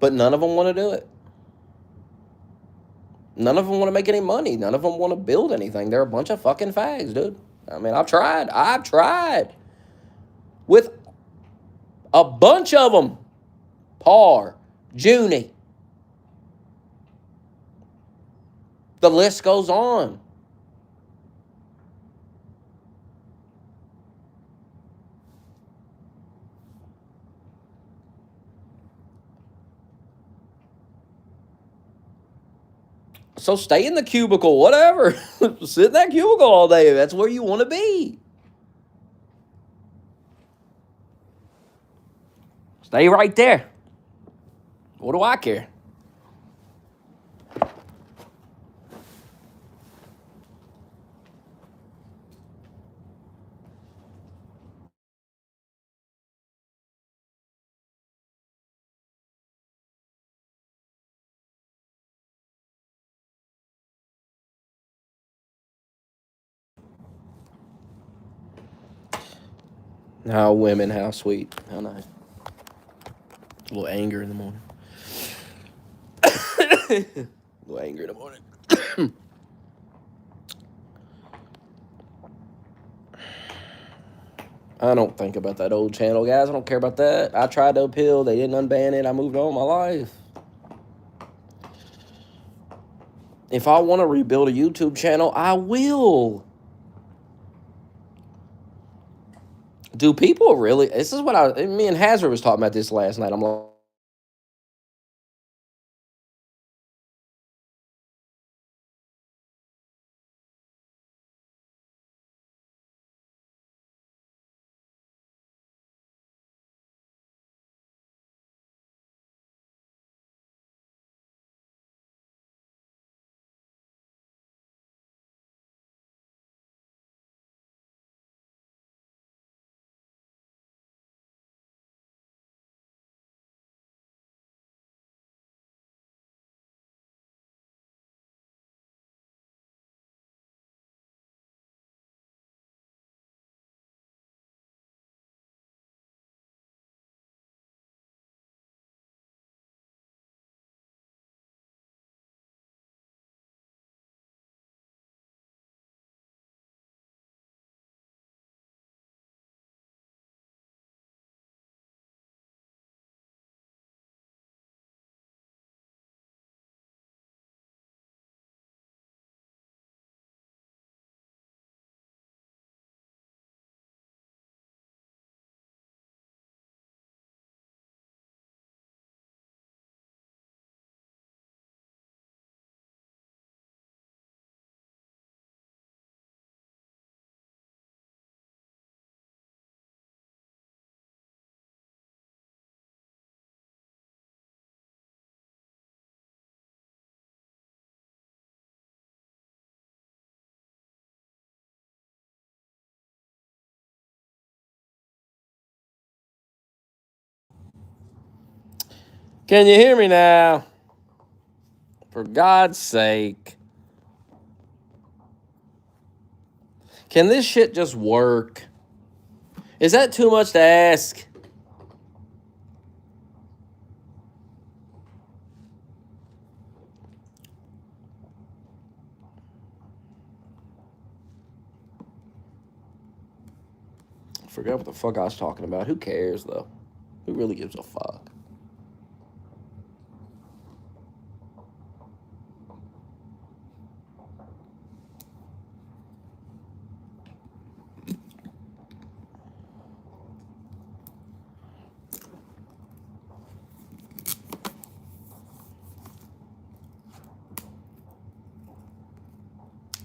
But none of them want to do it. None of them want to make any money. None of them want to build anything. They're a bunch of fucking fags, dude. I mean, I've tried. With a bunch of them. Par, Junie. The list goes on. So stay in the cubicle, whatever. Sit in that cubicle all day. That's where you want to be. Stay right there. What do I care? How women, how sweet. How nice. A little anger in the morning. A little anger in the morning. I don't think about that old channel, guys. I don't care about that. I tried to appeal. They didn't unban it. I moved on with my life. If I want to rebuild a YouTube channel, I will. Do people really? This is what me and Hazard was talking about this last night. I'm like, can you hear me now? For God's sake. Can this shit just work? Is that too much to ask? I forgot what the fuck I was talking about. Who cares, though? Who really gives a fuck?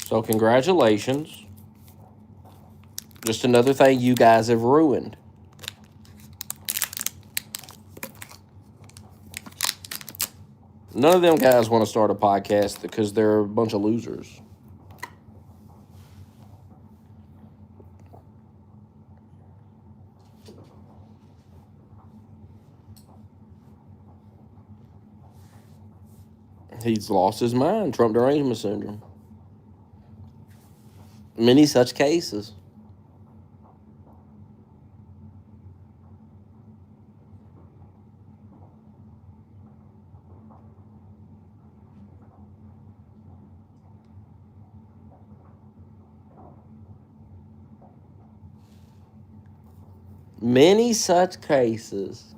So, congratulations. Just another thing you guys have ruined. None of them guys want to start a podcast because they're a bunch of losers. He's lost his mind. Trump derangement syndrome. Many such cases. Many such cases.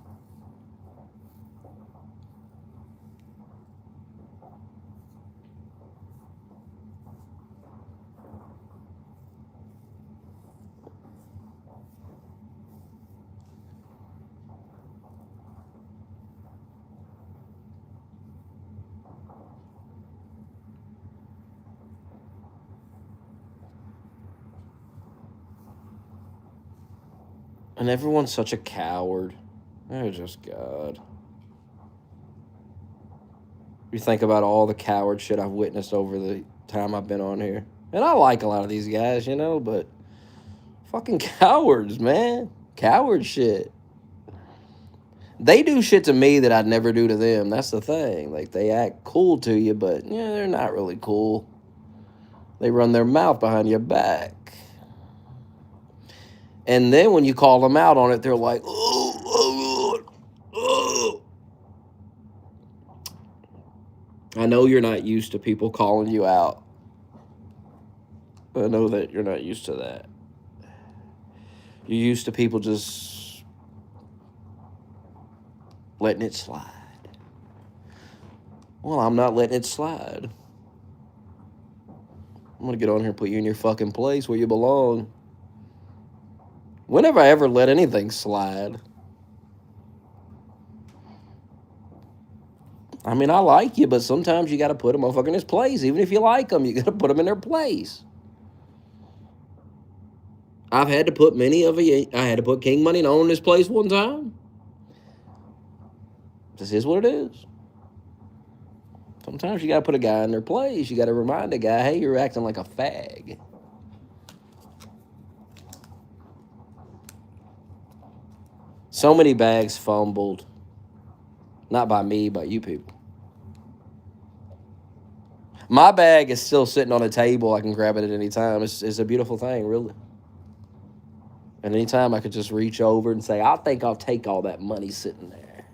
And everyone's such a coward. Oh, just God. You think about all the coward shit I've witnessed over the time I've been on here. And I like a lot of these guys, you know, but fucking cowards, man. Coward shit. They do shit to me that I'd never do to them. That's the thing. Like, they act cool to you, but, yeah, they're not really cool. They run their mouth behind your back. And then when you call them out on it, they're like, oh. I know you're not used to people calling you out. I know that you're not used to that. You're used to people just letting it slide. Well, I'm not letting it slide. I'm going to get on here and put you in your fucking place where you belong. Whenever I ever let anything slide? I mean, I like you, but sometimes you got to put a motherfucker in his place. Even if you like them, you got to put them in their place. I've had to put many of you. I had to put King Money in his place one time. This is what it is. Sometimes you got to put a guy in their place. You got to remind a guy, hey, you're acting like a fag. So many bags fumbled. Not by me, by you people. My bag is still sitting on a table. I can grab it at any time. It's a beautiful thing, really. And anytime I could just reach over and say, I think I'll take all that money sitting there.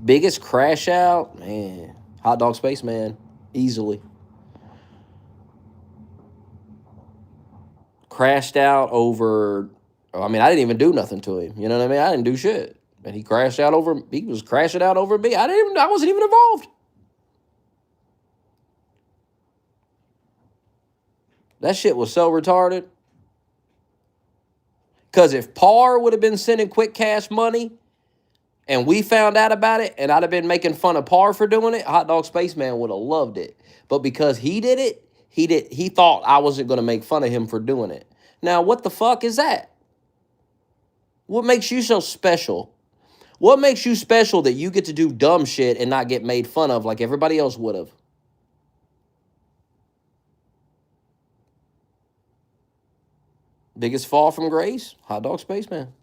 Biggest crash out? Man. Hot Dog Spaceman. Easily. Crashed out over... I mean, I didn't even do nothing to him. You know what I mean? I didn't do shit. And he crashed out over... He was crashing out over me. I wasn't even involved. That shit was so retarded. Because if Par would have been sending quick cash money and we found out about it and I'd have been making fun of Par for doing it, Hot Dog Spaceman would have loved it. But because he did it, he thought I wasn't going to make fun of him for doing it. Now, what the fuck is that? What makes you so special? What makes you special that you get to do dumb shit and not get made fun of like everybody else would have? Biggest fall from grace? Hot Dog Spaceman.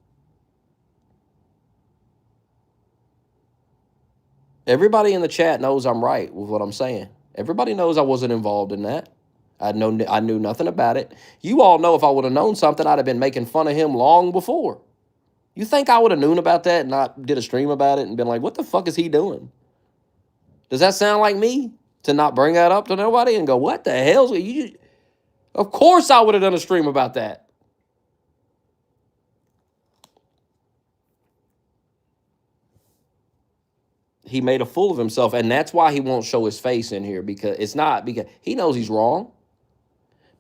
Everybody in the chat knows I'm right with what I'm saying. Everybody knows I wasn't involved in that. I knew nothing about it. You all know if I would have known something, I'd have been making fun of him long before. You think I would have known about that and not did a stream about it and been like, what the fuck is he doing? Does that sound like me? To not bring that up to nobody and go, what the hell? Of course I would have done a stream about that. He made a fool of himself, and that's why he won't show his face in here, because he knows he's wrong,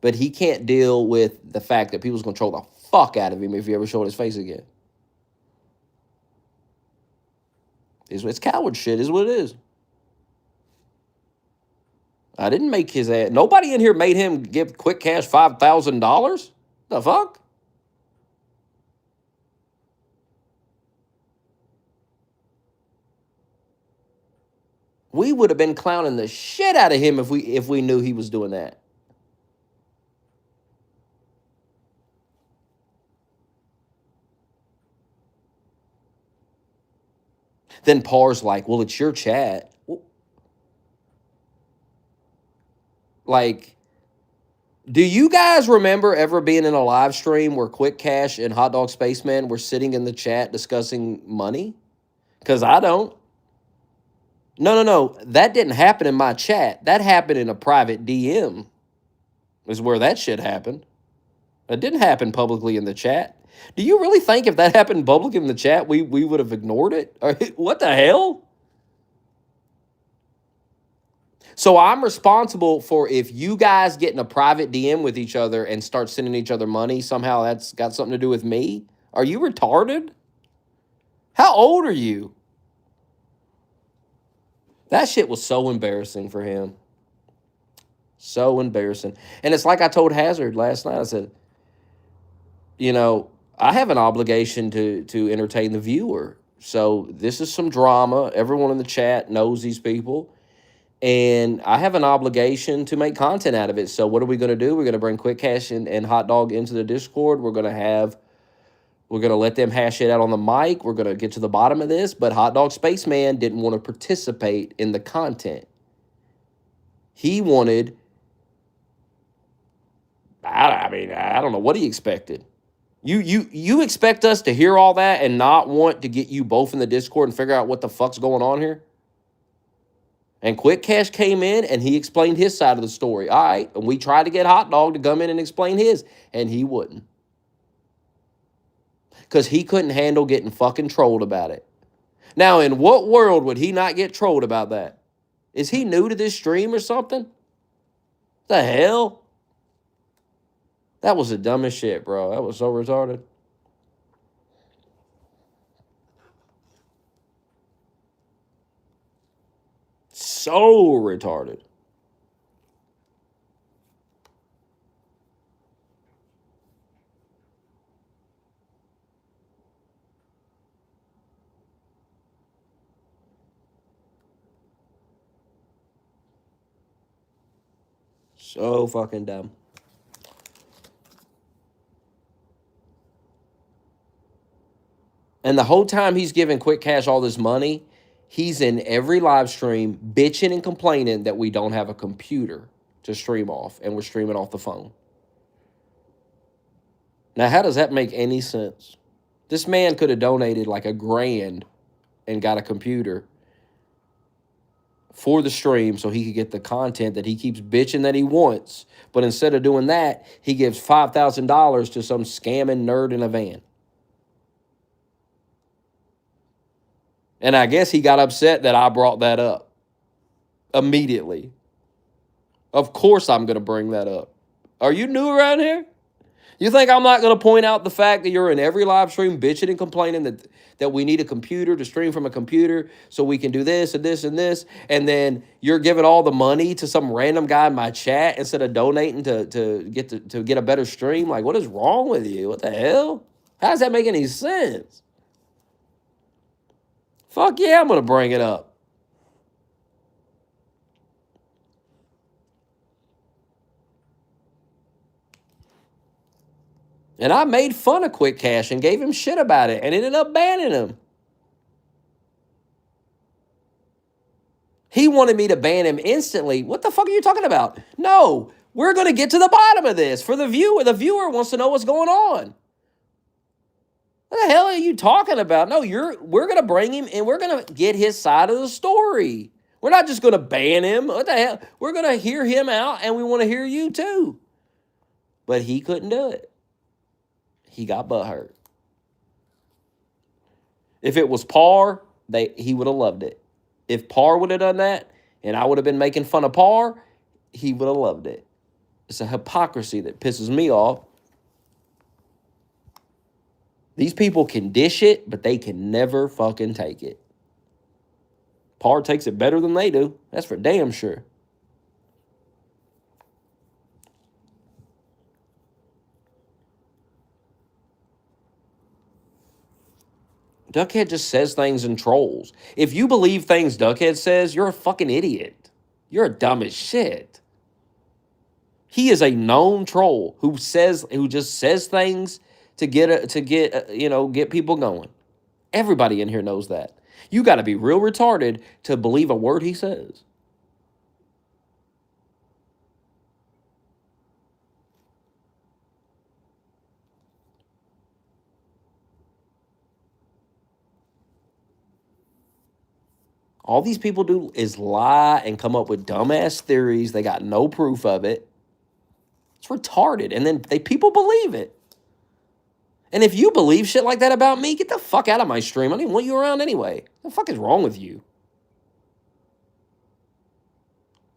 but he can't deal with the fact that people's going to troll the fuck out of him if he ever showed his face again. It's coward shit, is what it is. I didn't make his ass. Nobody in here made him give quick cash $5,000. The fuck? We would have been clowning the shit out of him if we knew he was doing that. Then Parr's like, well, it's your chat. Like, do you guys remember ever being in a live stream where Quick Cash and Hot Dog Spaceman were sitting in the chat discussing money? Because I don't. No. That didn't happen in my chat. That happened in a private DM, is where that shit happened. It didn't happen publicly in the chat. Do you really think if that happened public in the chat, we would have ignored it? What the hell? So I'm responsible for if you guys get in a private DM with each other and start sending each other money, somehow that's got something to do with me? Are you retarded? How old are you? That shit was so embarrassing for him. So embarrassing. And it's like I told Hazard last night. I said, I have an obligation to entertain the viewer. So this is some drama. Everyone in the chat knows these people. And I have an obligation to make content out of it. So what are we going to do? We're going to bring Quick Cash and Hot Dog into the Discord. We're going to let them hash it out on the mic. We're going to get to the bottom of this. But Hot Dog Spaceman didn't want to participate in the content. He wanted, I don't know what he expected. You expect us to hear all that and not want to get you both in the Discord and figure out what the fuck's going on here? And Quick Cash came in and he explained his side of the story. All right. And we tried to get Hot Dog to come in and explain his, and he wouldn't. Because he couldn't handle getting fucking trolled about it. Now, in what world would he not get trolled about that? Is he new to this stream or something? The hell? That was the dumbest shit, bro. That was so retarded. So retarded. So fucking dumb. And the whole time he's giving Quick Cash all this money, he's in every live stream bitching and complaining that we don't have a computer to stream off and we're streaming off the phone. Now, how does that make any sense? This man could have donated like $1,000 and got a computer for the stream so he could get the content that he keeps bitching that he wants. But instead of doing that, he gives $5,000 to some scamming nerd in a van. And I guess he got upset that I brought that up immediately. Of course I'm going to bring that up. Are you new around here? You think I'm not going to point out the fact that you're in every live stream bitching and complaining that we need a computer to stream from a computer so we can do this and this and this, and then you're giving all the money to some random guy in my chat instead of donating to get a better stream? Like, what is wrong with you? What the hell? How does that make any sense? Fuck yeah, I'm going to bring it up. And I made fun of Quick Cash and gave him shit about it and ended up banning him. He wanted me to ban him instantly. What the fuck are you talking about? No, we're going to get to the bottom of this for the viewer. The viewer wants to know what's going on. What the hell are you talking about? No, we're going to bring him and we're going to get his side of the story. We're not just going to ban him. What the hell? We're going to hear him out and we want to hear you too. But he couldn't do it. He got butthurt. If it was Parr, he would have loved it. If Parr would have done that and I would have been making fun of Parr, he would have loved it. It's a hypocrisy that pisses me off. These people can dish it, but they can never fucking take it. Parr takes it better than they do. That's for damn sure. Duckhead just says things and trolls. If you believe things Duckhead says, you're a fucking idiot. You're dumb as shit. He is a known troll who just says things to get people going. Everybody in here knows that. You got to be real retarded to believe a word he says. All these people do is lie and come up with dumbass theories. They got no proof of it. It's retarded. And then people believe it. And if you believe shit like that about me, get the fuck out of my stream. I don't even want you around anyway. What the fuck is wrong with you?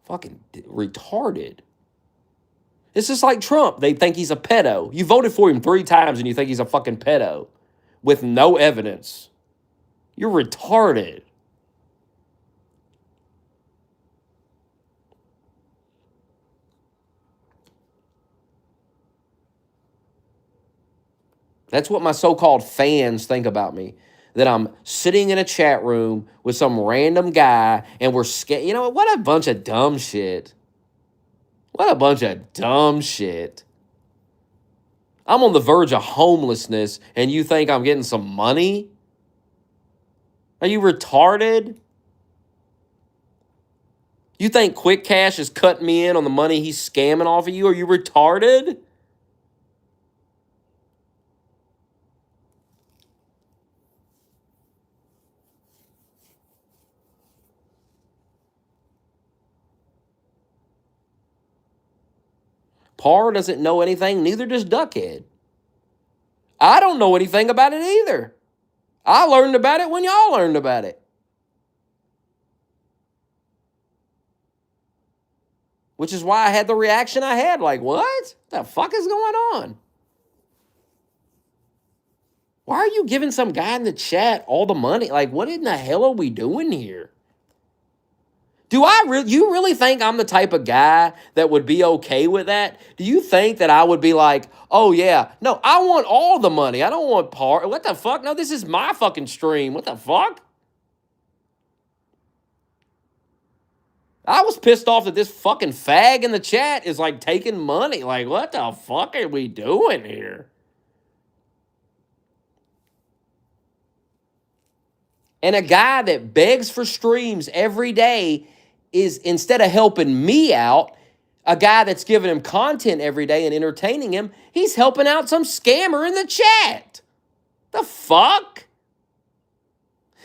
Fucking retarded. It's just like Trump. They think he's a pedo. You voted for him 3 times and you think he's a fucking pedo with no evidence. You're retarded. That's what my so-called fans think about me. That I'm sitting in a chat room with some random guy and we're scared. You know what a bunch of dumb shit. What a bunch of dumb shit. I'm on the verge of homelessness and you think I'm getting some money? Are you retarded? You think Quick Cash is cutting me in on the money he's scamming off of you? Are you retarded? Parr doesn't know anything, neither does Duckhead. I don't know anything about it either. I learned about it when y'all learned about it. Which is why I had the reaction I had. Like, what? The fuck is going on? Why are you giving some guy in the chat all the money? Like, what in the hell are we doing here? You really think I'm the type of guy that would be okay with that? Do you think that I would be like, oh yeah, no, I want all the money. I don't want part. What the fuck? No, this is my fucking stream. What the fuck? I was pissed off that this fucking fag in the chat is like taking money. Like, what the fuck are we doing here? And a guy that begs for streams every day is, instead of helping me out, a guy that's giving him content every day and entertaining him, he's helping out some scammer in the chat. The fuck?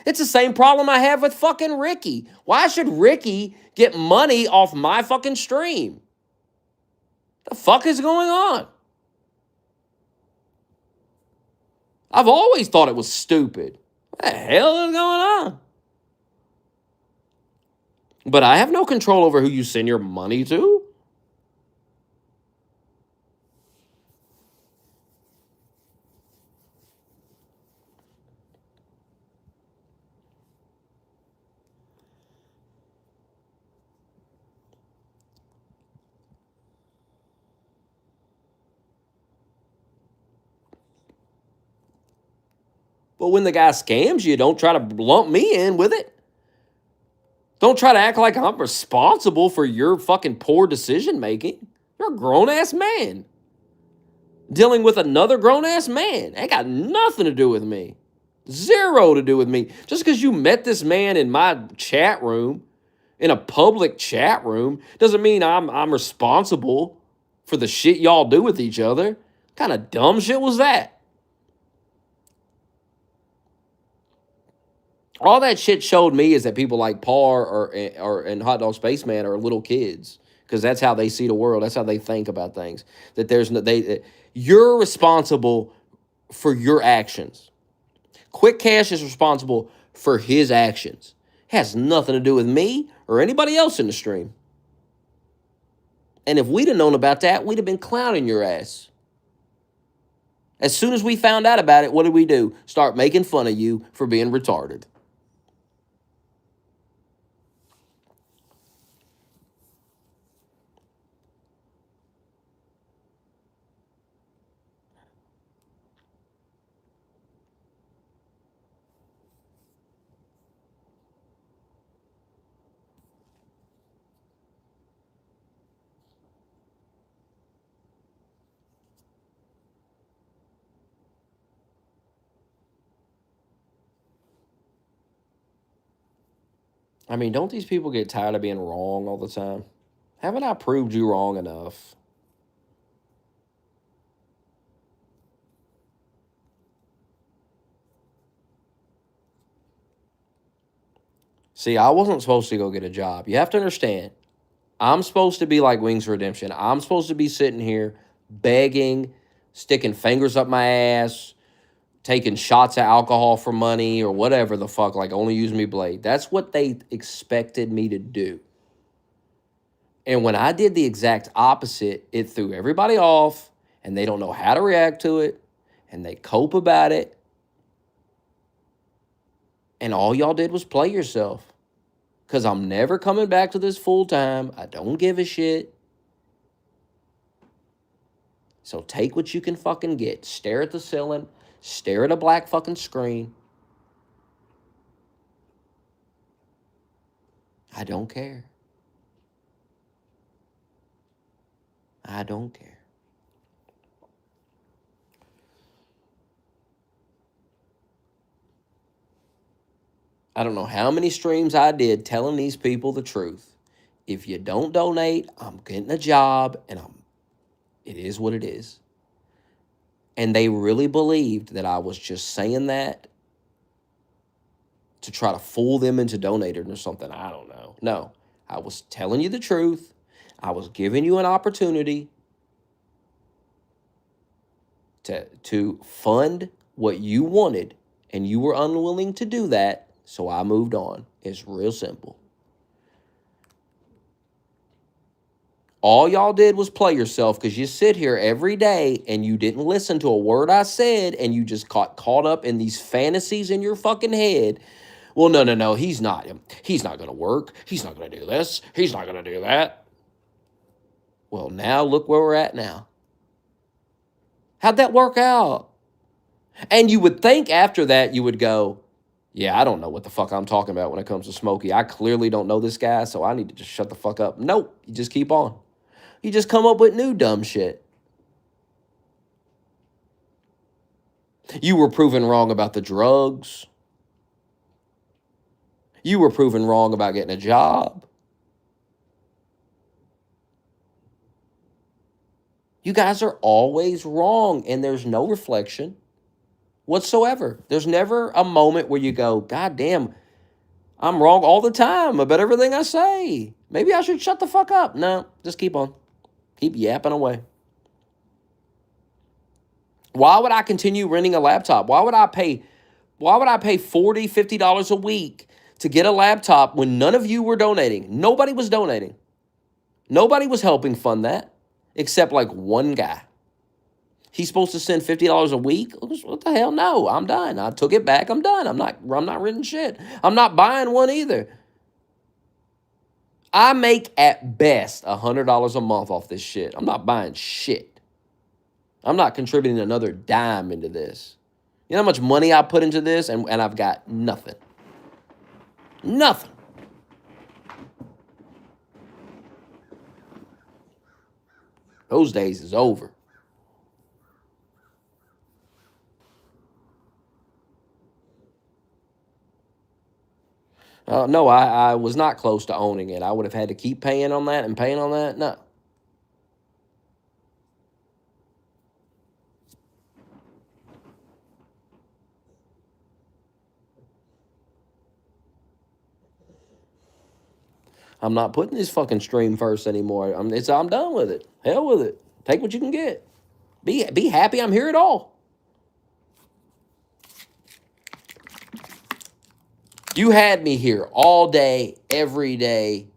It's the same problem I have with fucking Ricky. Why should Ricky get money off my fucking stream? The fuck is going on? I've always thought it was stupid. What the hell is going on? But I have no control over who you send your money to. But when the guy scams you, don't try to lump me in with it. Don't try to act like I'm responsible for your fucking poor decision making. You're a grown-ass man dealing with another grown-ass man. Ain't got nothing to do with me. Zero to do with me. Just because you met this man in my chat room, in a public chat room, doesn't mean I'm responsible for the shit y'all do with each other. What kind of dumb shit was that? All that shit showed me is that people like Parr and Hot Dog Spaceman are little kids, because that's how they see the world. That's how they think about things. That you're responsible for your actions. Quick Cash is responsible for his actions. It has nothing to do with me or anybody else in the stream. And if we'd have known about that, we'd have been clowning your ass. As soon as we found out about it, what did we do? Start making fun of you for being retarded. I mean, don't these people get tired of being wrong all the time? Haven't I proved you wrong enough? See, I wasn't supposed to go get a job. You have to understand, I'm supposed to be like Wings Redemption. I'm supposed to be sitting here begging, sticking fingers up my ass, taking shots of alcohol for money or whatever the fuck, like only use me blade. That's what they expected me to do. And when I did the exact opposite, it threw everybody off and they don't know how to react to it and they cope about it. And all y'all did was play yourself. Because I'm never coming back to this full time. I don't give a shit. So take what you can fucking get. Stare at the ceiling. Stare at a black fucking screen. I don't care. I don't care. I don't know how many streams I did telling these people the truth. If you don't donate, I'm getting a job and it is what it is. And they really believed that I was just saying that to try to fool them into donating or something. I don't know. No, I was telling you the truth. I was giving you an opportunity to fund what you wanted, and you were unwilling to do that, so I moved on. It's real simple. All y'all did was play yourself because you sit here every day and you didn't listen to a word I said and you just caught up in these fantasies in your fucking head. Well, no, he's not going to work. He's not going to do this. He's not going to do that. Well, now look where we're at now. How'd that work out? And you would think after that you would go, yeah, I don't know what the fuck I'm talking about when it comes to Smokey. I clearly don't know this guy, so I need to just shut the fuck up. Nope, you just keep on. You just come up with new dumb shit. You were proven wrong about the drugs. You were proven wrong about getting a job. You guys are always wrong, and there's no reflection whatsoever. There's never a moment where you go, God damn, I'm wrong all the time about everything I say. Maybe I should shut the fuck up. No, just keep on. Keep yapping away. Why would I continue renting a laptop? Why would I pay $40, $50 a week to get a laptop when none of you were donating? Nobody was donating. Nobody was helping fund that except like one guy. He's supposed to send $50 a week? What the hell? No, I'm done. I took it back. I'm done. I'm not renting shit. I'm not buying one either. I make at best $100 a month off this shit. I'm not buying shit. I'm not contributing another dime into this. You know how much money I put into this and I've got nothing. Nothing. Those days is over. No, I was not close to owning it. I would have had to keep paying on that and paying on that. No. I'm not putting this fucking stream first anymore. I'm done with it. Hell with it. Take what you can get. Be happy I'm here at all. You had me here all day, every day.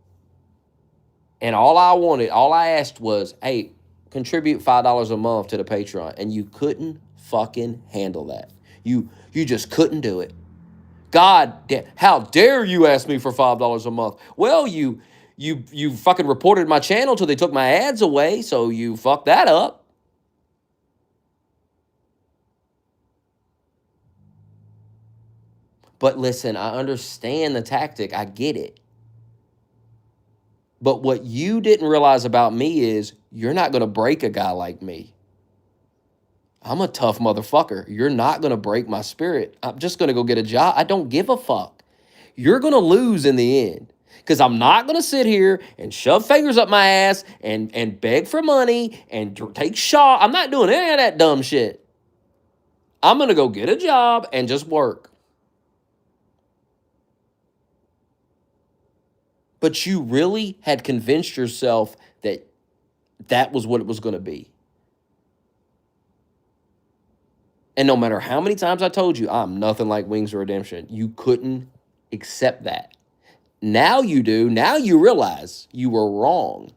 And all I asked was, hey, contribute $5 a month to the Patreon. And you couldn't fucking handle that. You just couldn't do it. God damn, how dare you ask me for $5 a month? Well, you fucking reported my channel till they took my ads away, so you fucked that up. But listen, I understand the tactic. I get it. But what you didn't realize about me is you're not going to break a guy like me. I'm a tough motherfucker. You're not going to break my spirit. I'm just going to go get a job. I don't give a fuck. you're going to lose in the end. Because I'm not going to sit here and shove fingers up my ass and beg for money and take shot. I'm not doing any of that dumb shit. I'm going to go get a job and just work. But you really had convinced yourself that that was what it was going to be. And no matter how many times I told you I'm nothing like Wings of Redemption, you couldn't accept that. Now you do. Now you realize you were wrong.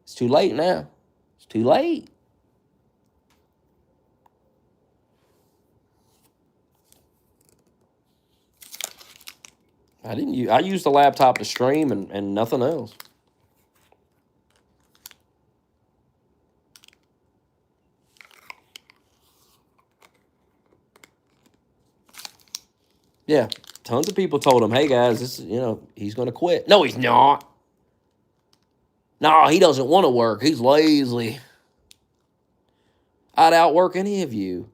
It's too late now. It's too late. I used the laptop to stream and nothing else. Yeah. Tons of people told him, hey guys, this is, he's gonna quit. No, he's not. No, he doesn't want to work. He's lazy. I'd outwork any of you.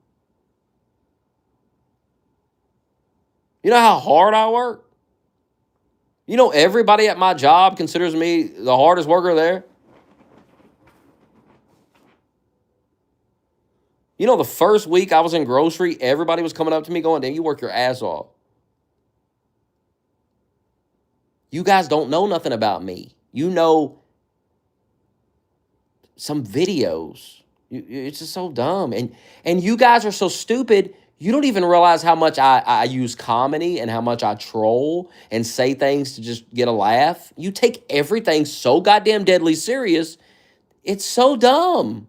You know how hard I work? You know everybody at my job considers me the hardest worker there? You know, the first week I was in grocery, everybody was coming up to me going, damn, you work your ass off. You guys don't know nothing about me. You know some videos. It's just so dumb. And you guys are so stupid, you don't even realize how much I use comedy and how much I troll and say things to just get a laugh. You take everything so goddamn deadly serious. It's so dumb.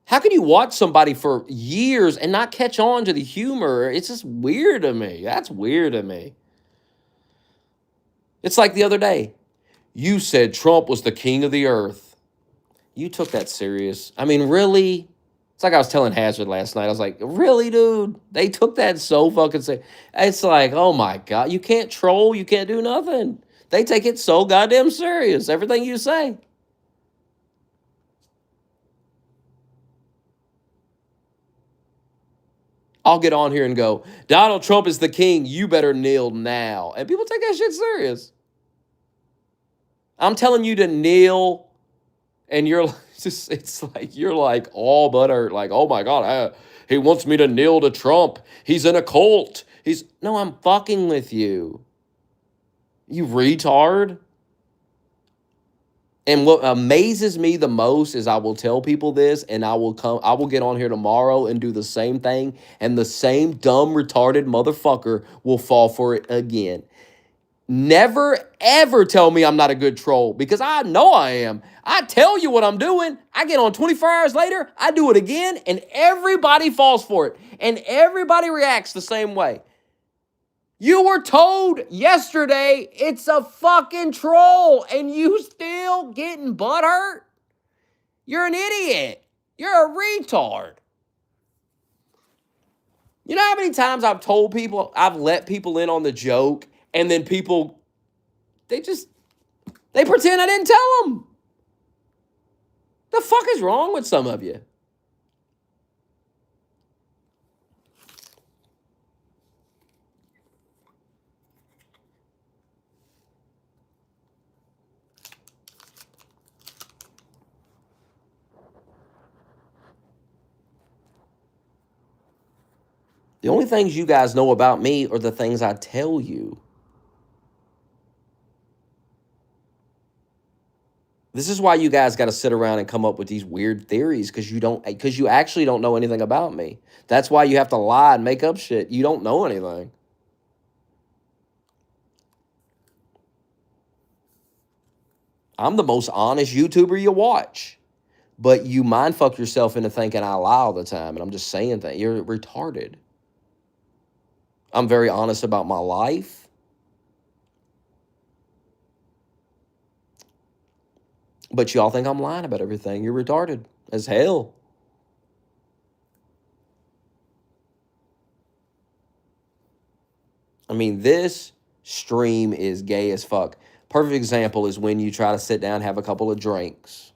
How can you watch somebody for years and not catch on to the humor? It's just weird to me. That's weird to me. It's like the other day. You said Trump was the king of the earth. You took that serious. I mean, really? It's like I was telling Hazard last night. I was like, really, dude? They took that so fucking serious. It's like, oh my God. You can't troll. You can't do nothing. They take it so goddamn serious. Everything you say. I'll get on here and go, Donald Trump is the king. You better kneel now. And people take that shit serious. I'm telling you to kneel, and you're just, it's like, you're like all but hurt. Like, oh my God, he wants me to kneel to Trump. He's in a cult. No, I'm fucking with you. You retard. And what amazes me the most is I will tell people this, and I will get on here tomorrow and do the same thing, and the same dumb, retarded motherfucker will fall for it again. Never, ever tell me I'm not a good troll, because I know I am. I tell you what I'm doing. I get on 24 hours later, I do it again, and everybody falls for it, and everybody reacts the same way. You were told yesterday it's a fucking troll, and you still getting butthurt? You're an idiot. You're a retard. You know how many times I've told people, I've let people in on the joke, and then people, they pretend I didn't tell them. The fuck is wrong with some of you? The only things you guys know about me are the things I tell you. This is why you guys got to sit around and come up with these weird theories, because you actually don't know anything about me. That's why you have to lie and make up shit. You don't know anything. I'm the most honest YouTuber you watch, but you mindfuck yourself into thinking I lie all the time, and I'm just saying that. You're retarded. I'm very honest about my life. But y'all think I'm lying about everything. You're retarded as hell. I mean, this stream is gay as fuck. Perfect example is when you try to sit down, have a couple of drinks,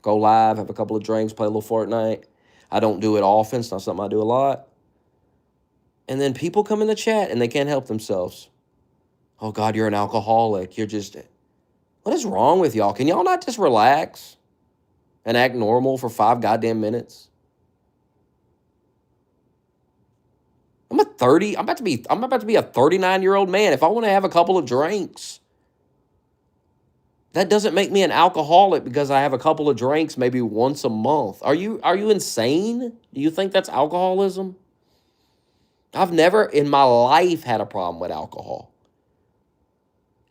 go live, have a couple of drinks, play a little Fortnite. I don't do it often. It's not something I do a lot. And then people come in the chat and they can't help themselves. Oh, God, you're an alcoholic. You're just, what is wrong with y'all? Can y'all not just relax and act normal for 5 goddamn minutes? I'm about to be a 39-year-old man. If I want to have a couple of drinks, that doesn't make me an alcoholic because I have a couple of drinks maybe once a month. Are you insane? Do you think that's alcoholism? I've never in my life had a problem with alcohol.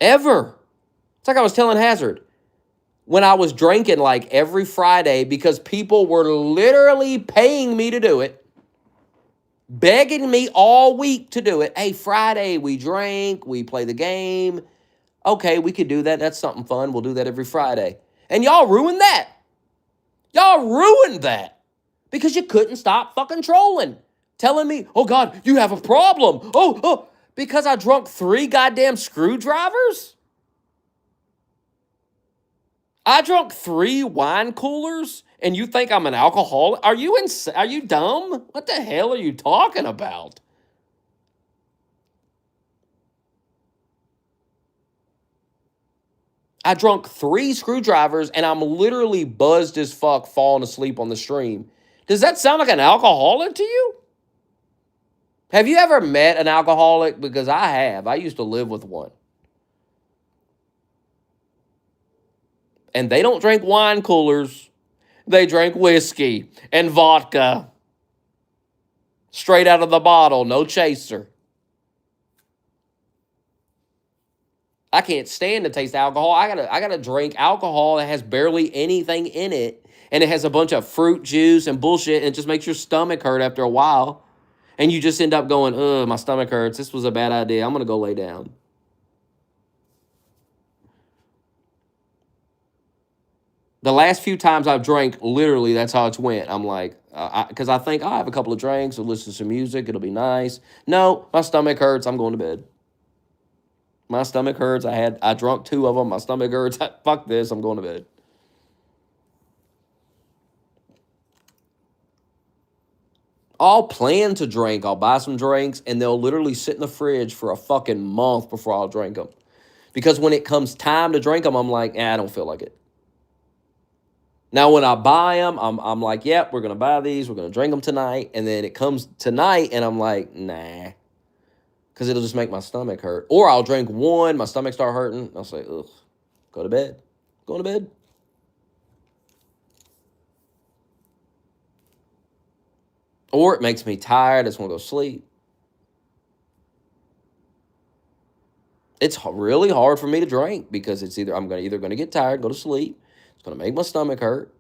Ever. It's like I was telling Hazard when I was drinking like every Friday because people were literally paying me to do it, begging me all week to do it. Hey, Friday we drink, we play the game. Okay, we could do that. That's something fun. We'll do that every Friday. And y'all ruined that. Y'all ruined that because you couldn't stop fucking trolling. Telling me, oh God, you have a problem. Oh, because I drunk 3 goddamn screwdrivers? I drunk 3 wine coolers and you think I'm an alcoholic? Are you Are you dumb? What the hell are you talking about? I drunk 3 screwdrivers and I'm literally buzzed as fuck falling asleep on the stream. Does that sound like an alcoholic to you? Have you ever met an alcoholic? Because I have. I used to live with one. And they don't drink wine coolers. They drink whiskey and vodka. Straight out of the bottle, no chaser. I can't stand to taste alcohol. I gotta drink alcohol that has barely anything in it. And it has a bunch of fruit juice and bullshit. And it just makes your stomach hurt after a while. And you just end up going, ugh, my stomach hurts. This was a bad idea. I'm going to go lay down. The last few times I've drank, literally, that's how it's went. I'm like, because I think I'll have a couple of drinks, I'll listen to some music, it'll be nice. No, my stomach hurts. I'm going to bed. My stomach hurts. I drunk 2 of them. My stomach hurts. Fuck this. I'm going to bed. I'll plan to drink. I'll buy some drinks, and they'll literally sit in the fridge for a fucking month before I'll drink them. Because when it comes time to drink them, I'm like, I don't feel like it. Now, when I buy them, I'm like, yep, we're going to buy these. We're going to drink them tonight. And then it comes tonight, and I'm like, nah. Because it'll just make my stomach hurt. Or I'll drink one, my stomach start hurting. I'll say, ugh, go to bed. Go to bed. Or it makes me tired. I just want to go sleep. It's really hard for me to drink because it's either I'm either going to get tired, go to sleep. It's going to make my stomach hurt.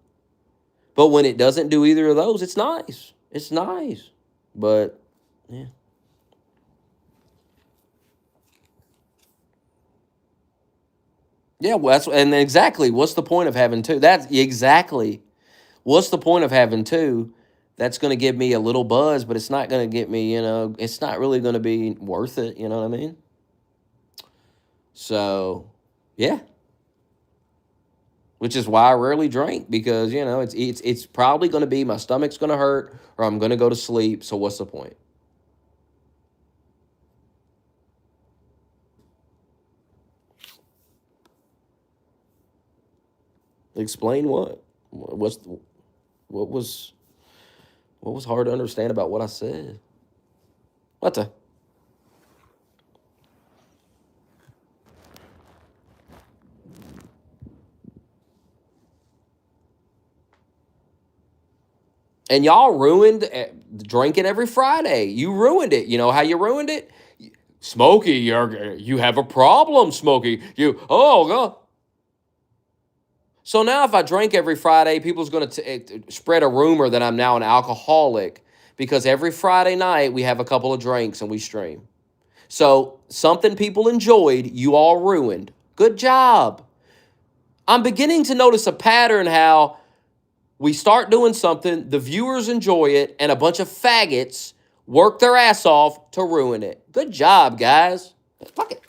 But when it doesn't do either of those, it's nice. It's nice. But, yeah. Yeah, well, and exactly, what's the point of having 2? That's exactly. What's the point of having 2? That's going to give me a little buzz, but it's not going to get me, it's not really going to be worth it, you know what I mean? So, yeah. Which is why I rarely drink because, it's probably going to be my stomach's going to hurt or I'm going to go to sleep. So what's the point? Explain what? What was hard to understand about what I said? What the? And y'all ruined drinking every Friday. You ruined it. You know how you ruined it? Smokey, you have a problem, Smokey. Oh, God. So now if I drink every Friday, people's going to spread a rumor that I'm now an alcoholic because every Friday night we have a couple of drinks and we stream. So something people enjoyed, you all ruined. Good job. I'm beginning to notice a pattern how we start doing something, the viewers enjoy it, and a bunch of faggots work their ass off to ruin it. Good job, guys. Fuck it.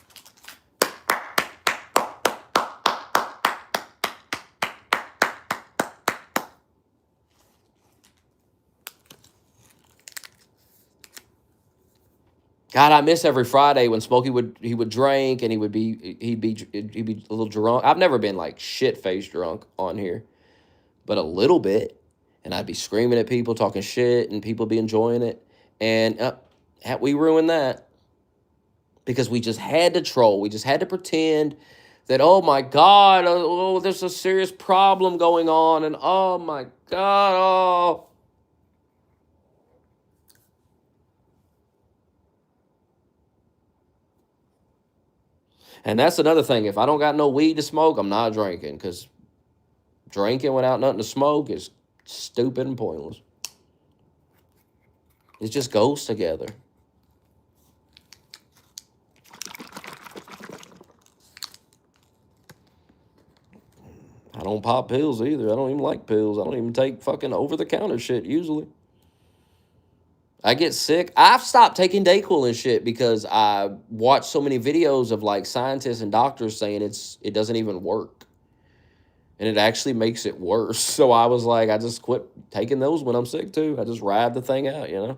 God, I miss every Friday when Smokey would drink and he'd be a little drunk. I've never been like shit faced drunk on here, but a little bit, and I'd be screaming at people, talking shit, and people be enjoying it, and we ruined that because we just had to troll. We just had to pretend that, oh my God, oh, there's a serious problem going on, and oh my God, oh. And that's another thing. If I don't got no weed to smoke, I'm not drinking, because drinking without nothing to smoke is stupid and pointless. It just goes together. I don't pop pills either. I don't even like pills. I don't even take fucking over the counter shit usually. I get sick. I've stopped taking Dayquil and shit because I watched so many videos of like scientists and doctors saying it doesn't even work. And it actually makes it worse. So I was like, I just quit taking those when I'm sick too. I just ride the thing out, you know?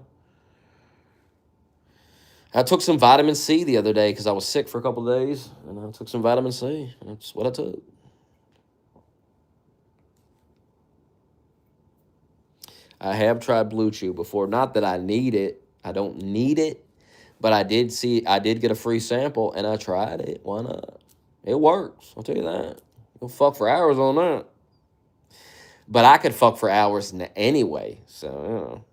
I took some vitamin C the other day because I was sick for a couple of days. And I took some vitamin C. And that's what I took. I have tried Blue Chew before. Not that I need it. I don't need it. But I did get a free sample and I tried it. Why not? It works. I'll tell you that. You'll fuck for hours on that. But I could fuck for hours anyway. So, you know.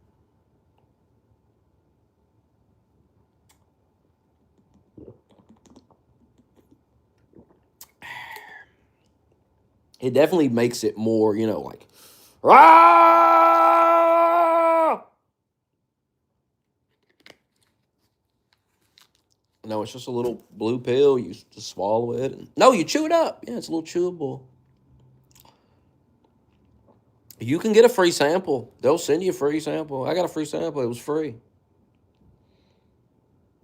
It definitely makes it more, you know, like, Rah! No, it's just a little blue pill. You just swallow it. No, you chew it up. Yeah, it's a little chewable. You can get a free sample. They'll send you a free sample. I got a free sample. It was free.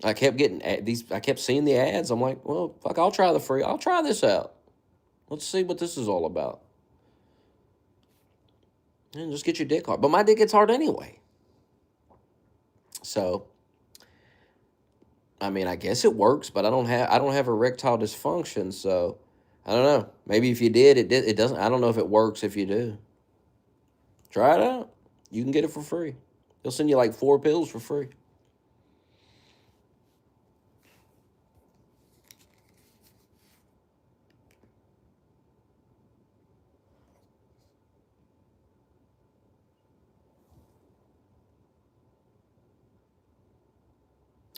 I kept getting these. I kept seeing the ads. I'm like, well, fuck, I'll try the free. I'll try this out. Let's see what this is all about. And just get your dick hard. But my dick gets hard anyway. So, I mean, I guess it works, but I don't have erectile dysfunction, so I don't know. Maybe if you did, it doesn't. I don't know if it works if you do. Try it out. You can get it for free. They'll send you like 4 pills for free.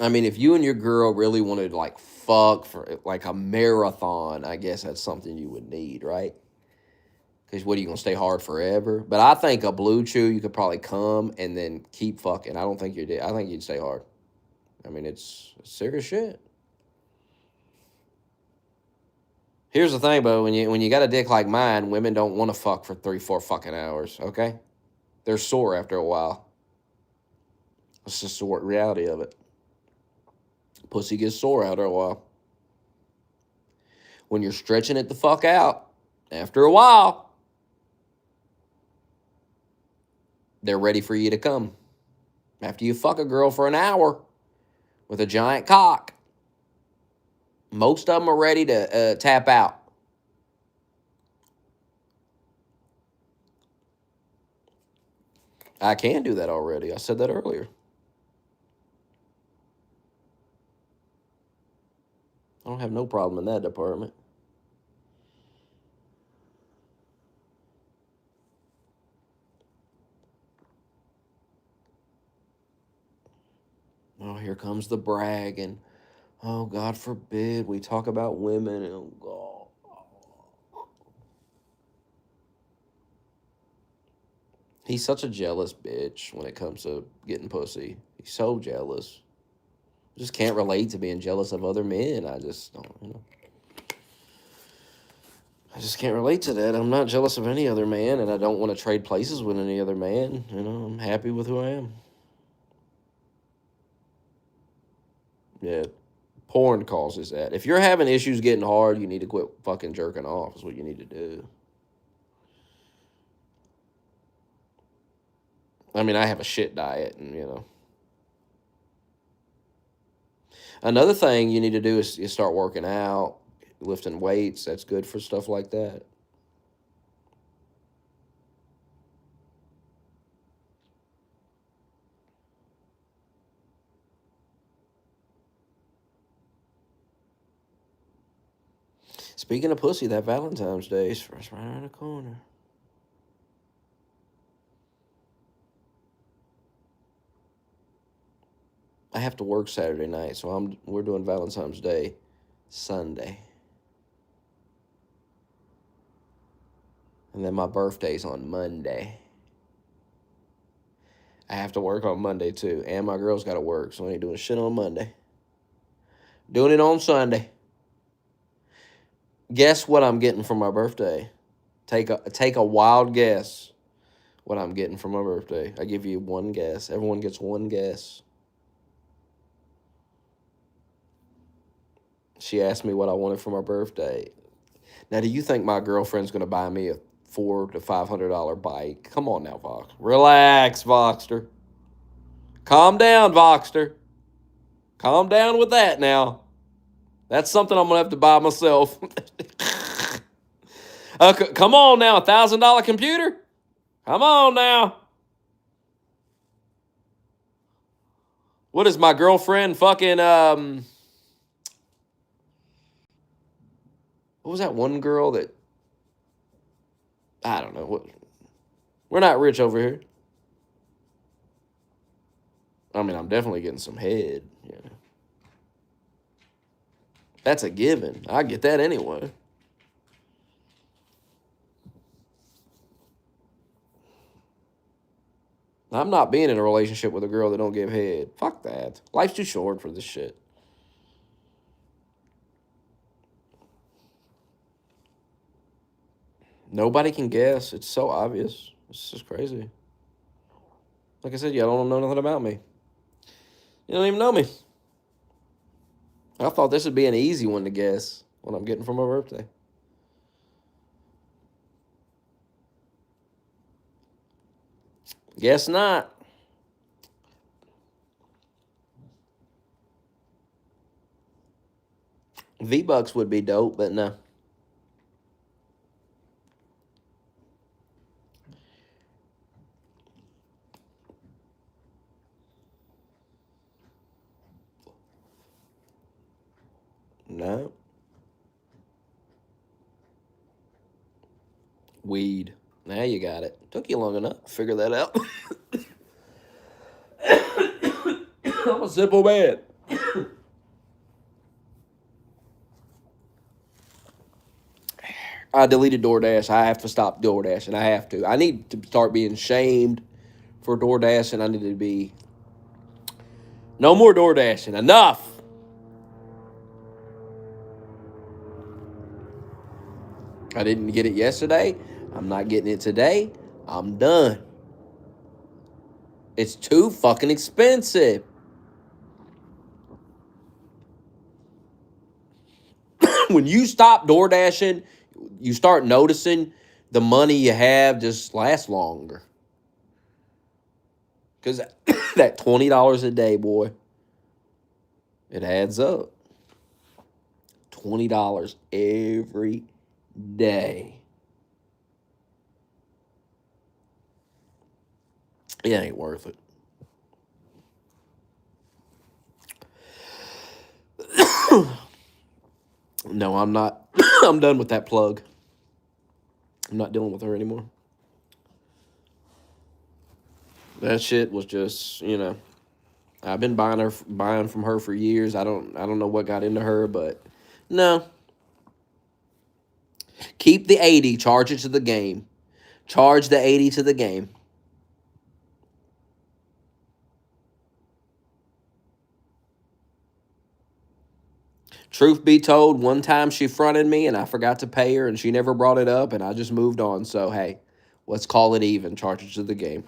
I mean, if you and your girl really wanted to like fuck for like a marathon, I guess that's something you would need, right? Because what are you gonna stay hard forever? But I think a Blue Chew, you could probably come and then keep fucking. I don't think you did. I think you'd stay hard. I mean, it's serious shit. Here's the thing, Bo. When you got a dick like mine, women don't want to fuck for 3, 4 fucking hours. Okay, they're sore after a while. It's just the reality of it. Pussy gets sore after a while. When you're stretching it the fuck out, after a while, they're ready for you to come. After you fuck a girl for an hour with a giant cock, most of them are ready to tap out. I can do that already. I said that earlier. I don't have no problem in that department. Oh, here comes the bragging. Oh, God forbid we talk about women. Oh, God. He's such a jealous bitch when it comes to getting pussy. He's so jealous. I just can't relate to being jealous of other men. I just don't, you know. I just can't relate to that. I'm not jealous of any other man, and I don't want to trade places with any other man. You know, I'm happy with who I am. Yeah. Porn causes that. If you're having issues getting hard, you need to quit fucking jerking off, is what you need to do. I mean, I have a shit diet, and, you know. Another thing you need to do is start working out, lifting weights. That's good for stuff like that. Speaking of pussy, that Valentine's Day is right around the corner. I have to work Saturday night, so we're doing Valentine's Day Sunday. And then my birthday's on Monday. I have to work on Monday too. And my girl's gotta work, so I ain't doing shit on Monday. Doing it on Sunday. Guess what I'm getting for my birthday? Take a wild guess what I'm getting for my birthday. I give you one guess. Everyone gets one guess. She asked me what I wanted for my birthday. Now, do you think my girlfriend's gonna buy me a $400 to $500 bike? Come on now, Vox. Relax, Voxter. Calm down, Voxter. Calm down with that now. That's something I'm gonna have to buy myself. Come on now, $1,000 computer. Come on now. What is my girlfriend fucking what was that one girl that I don't know what? We're not rich over here. I mean, I'm definitely getting some head. Yeah, that's a given. I get that anyway. I'm not being in a relationship with a girl that don't give head. Fuck that. Life's too short for this shit. Nobody can guess. It's so obvious. It's just crazy. Like I said, y'all don't know nothing about me. You don't even know me. I thought this would be an easy one to guess what I'm getting for my birthday. Guess not. V-Bucks would be dope, but no. No. Weed. Now you got it. Took you long enough to figure that out. I'm a simple man. I deleted DoorDash. I have to stop DoorDash, and I have to. I need to start being shamed for DoorDash, and I need to be no more DoorDashing. Enough. I didn't get it yesterday. I'm not getting it today. I'm done. It's too fucking expensive. When you stop door dashing, you start noticing the money you have just lasts longer. Because that $20 a day, boy, it adds up. $20 every day. It ain't worth it. No, I'm not. I'm done with that plug. I'm not dealing with her anymore. That shit was just, I've been buying from her for years. I don't know what got into her, but no. Keep the 80, charge it to the game. Charge the 80 to the game. Truth be told, one time she fronted me and I forgot to pay her and she never brought it up and I just moved on. So, hey, let's call it even. Charge it to the game.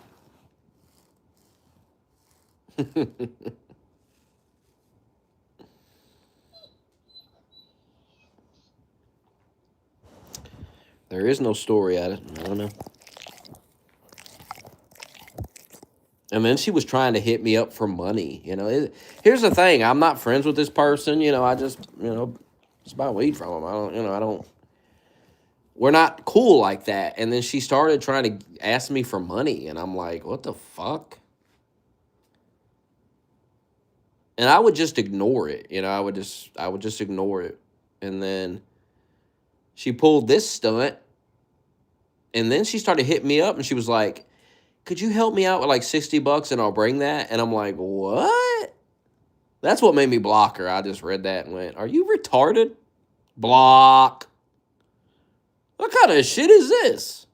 There is no story at it. I don't know. And then she was trying to hit me up for money. Here's the thing. I'm not friends with this person. I just, just buy weed from them. I don't, we're not cool like that. And then she started trying to ask me for money. And I'm like, what the fuck? And I would just ignore it. I would just ignore it. And then she pulled this stunt. And then she started hitting me up and she was like, could you help me out with like $60 and I'll bring that? And I'm like, what? That's what made me block her. I just read that and went, are you retarded? Block. What kind of shit is this?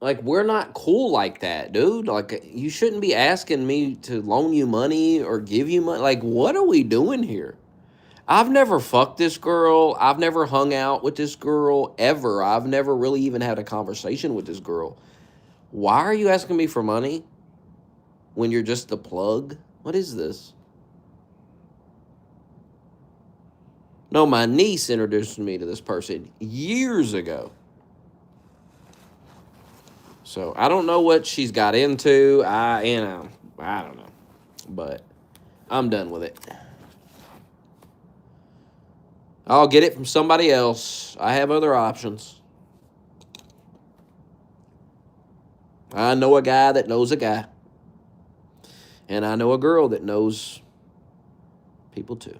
Like, we're not cool like that, dude. Like, you shouldn't be asking me to loan you money or give you money. Like, what are we doing here? I've never fucked this girl. I've never hung out with this girl ever. I've never really even had a conversation with this girl. Why are you asking me for money when you're just the plug? What is this? No, my niece introduced me to this person years ago. So I don't know what she's got into. I don't know. But I'm done with it. I'll get it from somebody else. I have other options. I know a guy that knows a guy. And I know a girl that knows people too.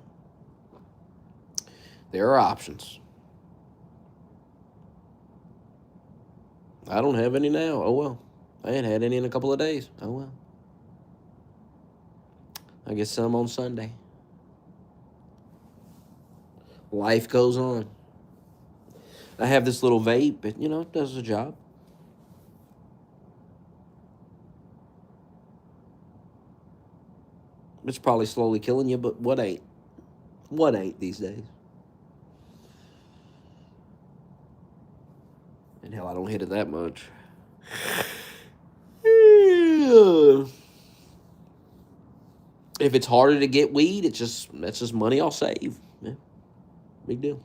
There are options. I don't have any now. Oh well. I ain't had any in a couple of days. Oh well. I get some on Sunday. Life goes on. I have this little vape. It does the job. It's probably slowly killing you, but what ain't? What ain't these days? And hell, I don't hit it that much. If it's harder to get weed, that's just money I'll save. Yeah, big deal.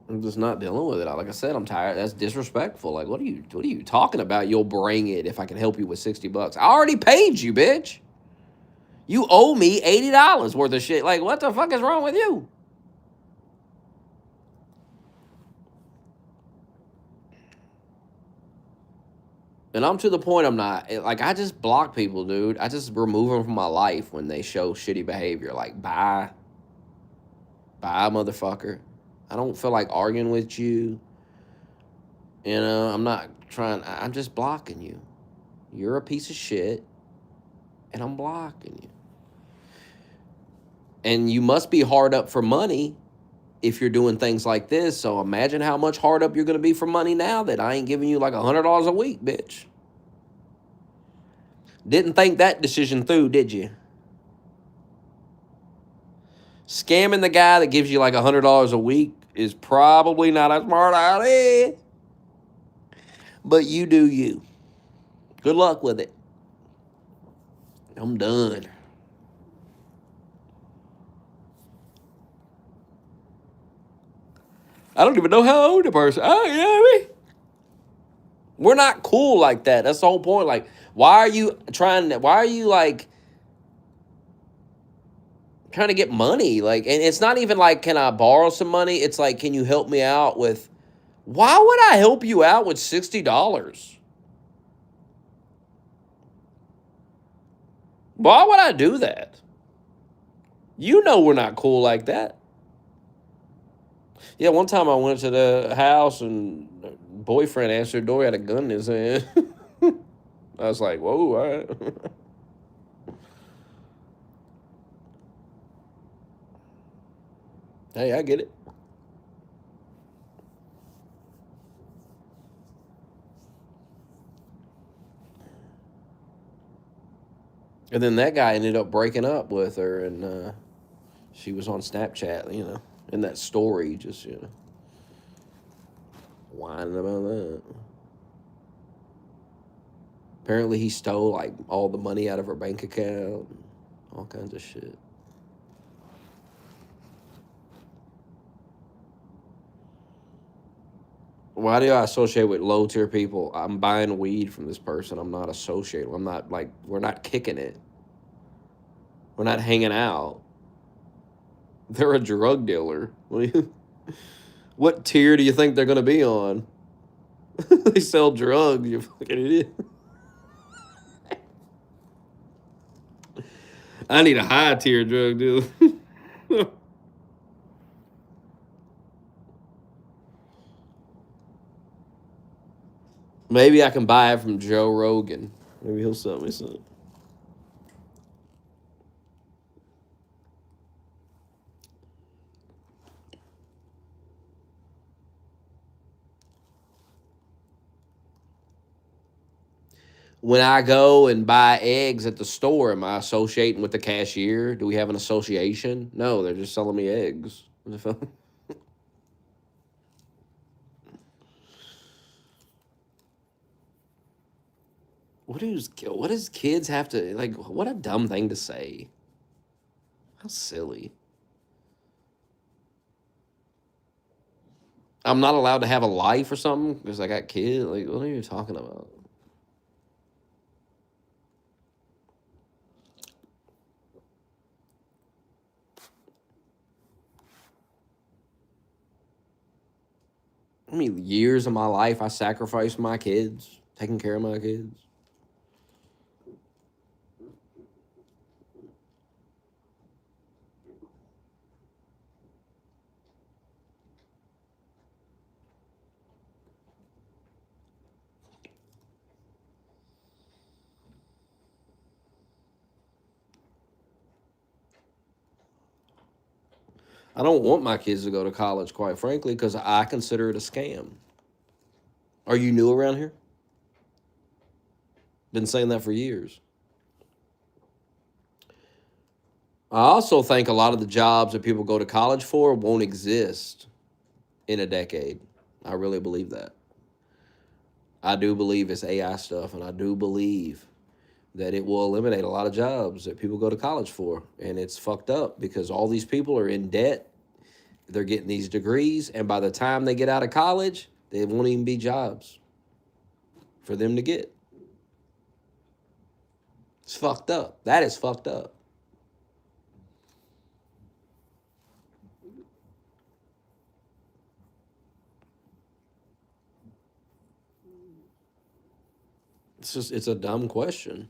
I'm just not dealing with it. Like I said, I'm tired. That's disrespectful. Like, what are you talking about? You'll bring it if I can help you with $60. I already paid you, bitch. You owe me $80 worth of shit. Like, what the fuck is wrong with you? And I'm to the point I'm not. Like, I just block people, dude. I just remove them from my life when they show shitty behavior. Like, bye. Bye, motherfucker. I don't feel like arguing with you. I'm not trying. I'm just blocking you. You're a piece of shit. And I'm blocking you. And you must be hard up for money if you're doing things like this. So imagine how much hard up you're going to be for money now that I ain't giving you like $100 a week, bitch. Didn't think that decision through, did you? Scamming the guy that gives you like $100 a week is probably not a smart idea. But you do you. Good luck with it. I'm done. I don't even know how old the person. Oh, you know what I mean? We're not cool like that. That's the whole point. Like, why are you like trying to get money? Like, and it's not even like, can I borrow some money? It's like, can you help me out with, why would I help you out with $60? Why would I do that? You know we're not cool like that. Yeah, one time I went to the house and boyfriend answered the door, had a gun in his hand. I was like, whoa, all right. Hey, I get it. And then that guy ended up breaking up with her, and she was on Snapchat, in that story, just, whining about that. Apparently, he stole like all the money out of her bank account, all kinds of shit. Why do I associate with low tier people? I'm buying weed from this person. I'm not associating. I'm not like we're not kicking it. We're not hanging out. They're a drug dealer. What tier do you think they're gonna be on? They sell drugs. You fucking idiot. I need a high tier drug dealer. Maybe I can buy it from Joe Rogan. Maybe he'll sell me some. When I go and buy eggs at the store, am I associating with the cashier? Do we have an association? No, they're just selling me eggs. What does kids have to like? What a dumb thing to say. How silly. I'm not allowed to have a life or something because I got kids. Like, what are you talking about? I mean, years of my life I sacrificed my kids, taking care of my kids. I don't want my kids to go to college, quite frankly, because I consider it a scam. Are you new around here? Been saying that for years. I also think a lot of the jobs that people go to college for won't exist in a decade. I really believe that. I do believe it's AI stuff, and I do believe that it will eliminate a lot of jobs that people go to college for. And it's fucked up because all these people are in debt. They're getting these degrees, and by the time they get out of college, there won't even be jobs for them to get. It's fucked up. That is fucked up. It's a dumb question.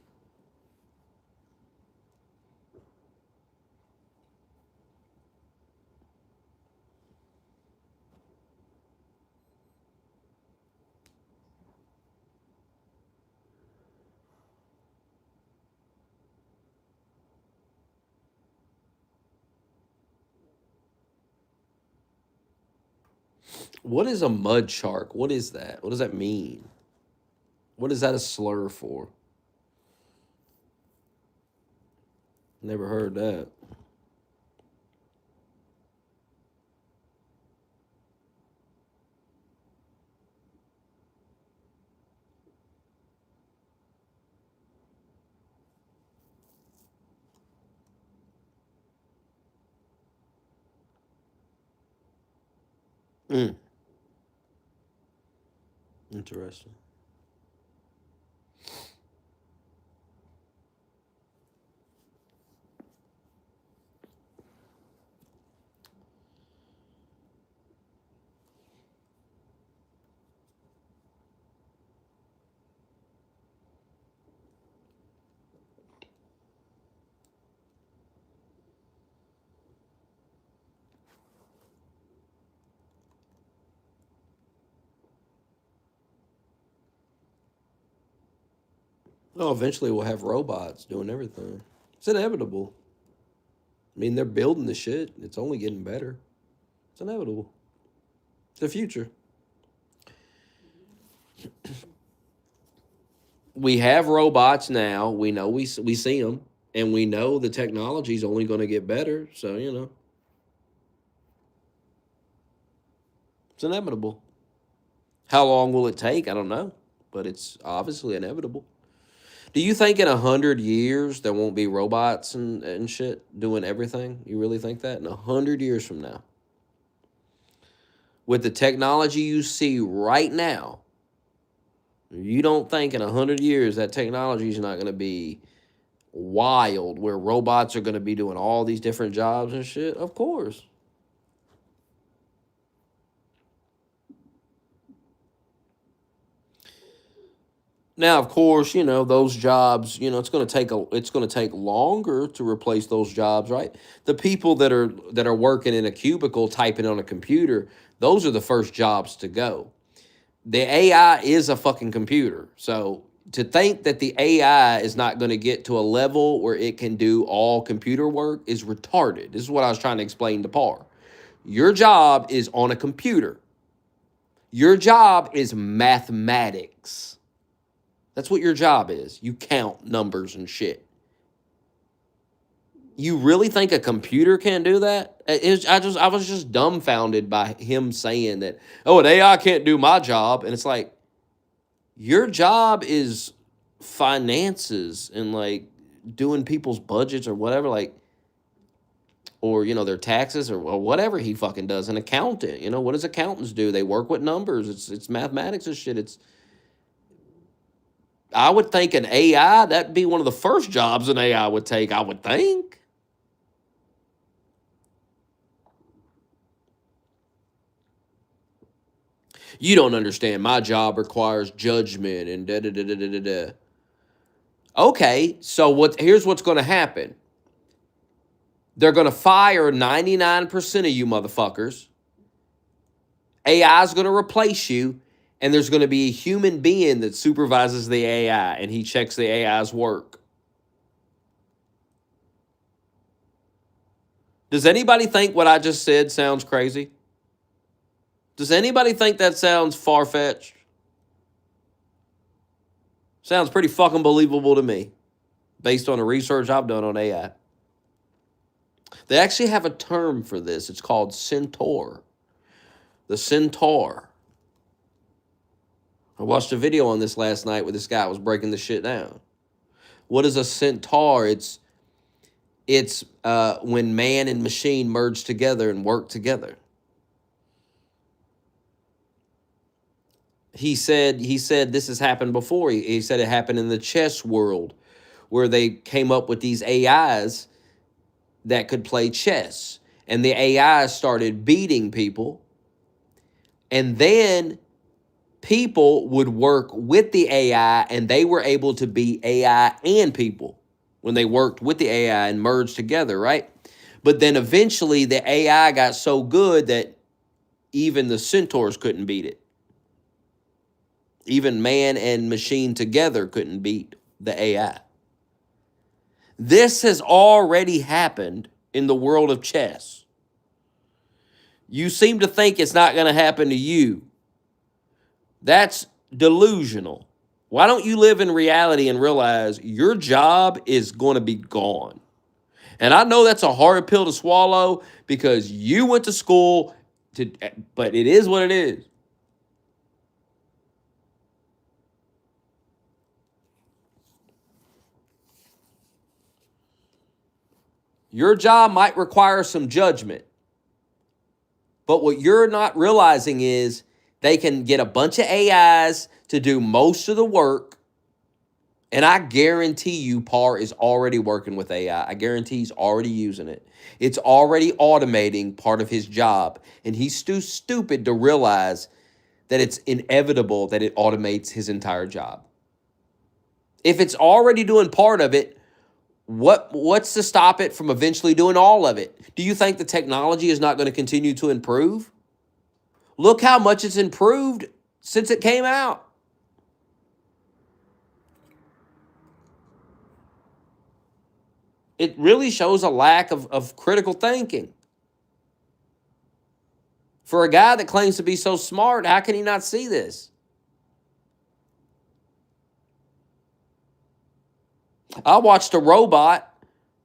What is a mud shark? What is that? What does that mean? What is that a slur for? Never heard that. Mm, interesting. No, eventually we'll have robots doing everything. It's inevitable. I mean, they're building the shit. It's only getting better. It's inevitable. It's the future. We have robots now. We know we see them, and we know the technology is only going to get better. So it's inevitable. How long will it take? I don't know, but it's obviously inevitable. Do you think in 100 years there won't be robots and shit doing everything? You really think that? In 100 years from now, with the technology you see right now, you don't think in 100 years that technology is not going to be wild, where robots are going to be doing all these different jobs and shit? Of course. Now, of course, those jobs. It's going to take longer to replace those jobs, right? The people that are working in a cubicle typing on a computer, those are the first jobs to go. The AI is a fucking computer. So to think that the AI is not going to get to a level where it can do all computer work is retarded. This is what I was trying to explain to Par. Your job is on a computer. Your job is mathematics. That's what your job is. You count numbers and shit. You really think a computer can do that? I was just dumbfounded by him saying that, oh, an AI can't do my job. And it's like, your job is finances and like doing people's budgets or whatever, like, or their taxes or whatever he fucking does. An accountant, what does accountants do? They work with numbers. It's mathematics and shit. I would think an AI, that'd be one of the first jobs an AI would take, I would think. You don't understand. My job requires judgment and da da da da da da. Okay, so here's what's going to happen. They're going to fire 99% of you motherfuckers. AI is going to replace you, and there's going to be a human being that supervises the AI, and he checks the AI's work. Does anybody think what I just said sounds crazy? Does anybody think that sounds far-fetched? Sounds pretty fucking believable to me, based on the research I've done on AI. They actually have a term for this. It's called centaur. The centaur. I watched a video on this last night where this guy was breaking the shit down. What is a centaur? It's when man and machine merge together and work together. He said this has happened before. He said it happened in the chess world, where they came up with these AIs that could play chess. And the AIs started beating people. And then people would work with the AI, and they were able to beat AI and people when they worked with the AI and merged together, right? But then eventually the AI got so good that even the centaurs couldn't beat it. Even man and machine together couldn't beat the AI. This has already happened in the world of chess. You seem to think it's not going to happen to you. That's delusional. Why don't you live in reality and realize your job is going to be gone? And I know that's a hard pill to swallow because you went to school, but it is what it is. Your job might require some judgment. But what you're not realizing is they can get a bunch of AIs to do most of the work. And I guarantee you Par is already working with AI. I guarantee he's already using it. It's already automating part of his job. And he's too stupid to realize that it's inevitable that it automates his entire job. If it's already doing part of it, what's to stop it from eventually doing all of it? Do you think the technology is not going to continue to improve? Look how much it's improved since it came out. It really shows a lack of critical thinking. For a guy that claims to be so smart, how can he not see this? I watched a robot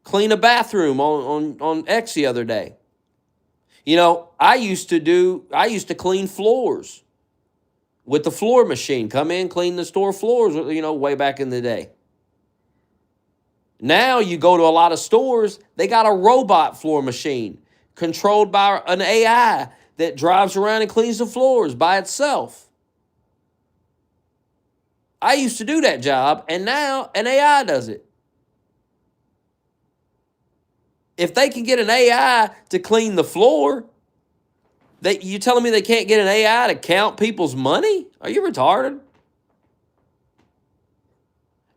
clean a bathroom on X the other day. I used to clean floors with the floor machine. Come in, clean the store floors, way back in the day. Now you go to a lot of stores, they got a robot floor machine controlled by an AI that drives around and cleans the floors by itself. I used to do that job, and now an AI does it. If they can get an AI to clean the floor, you telling me they can't get an AI to count people's money? Are you retarded?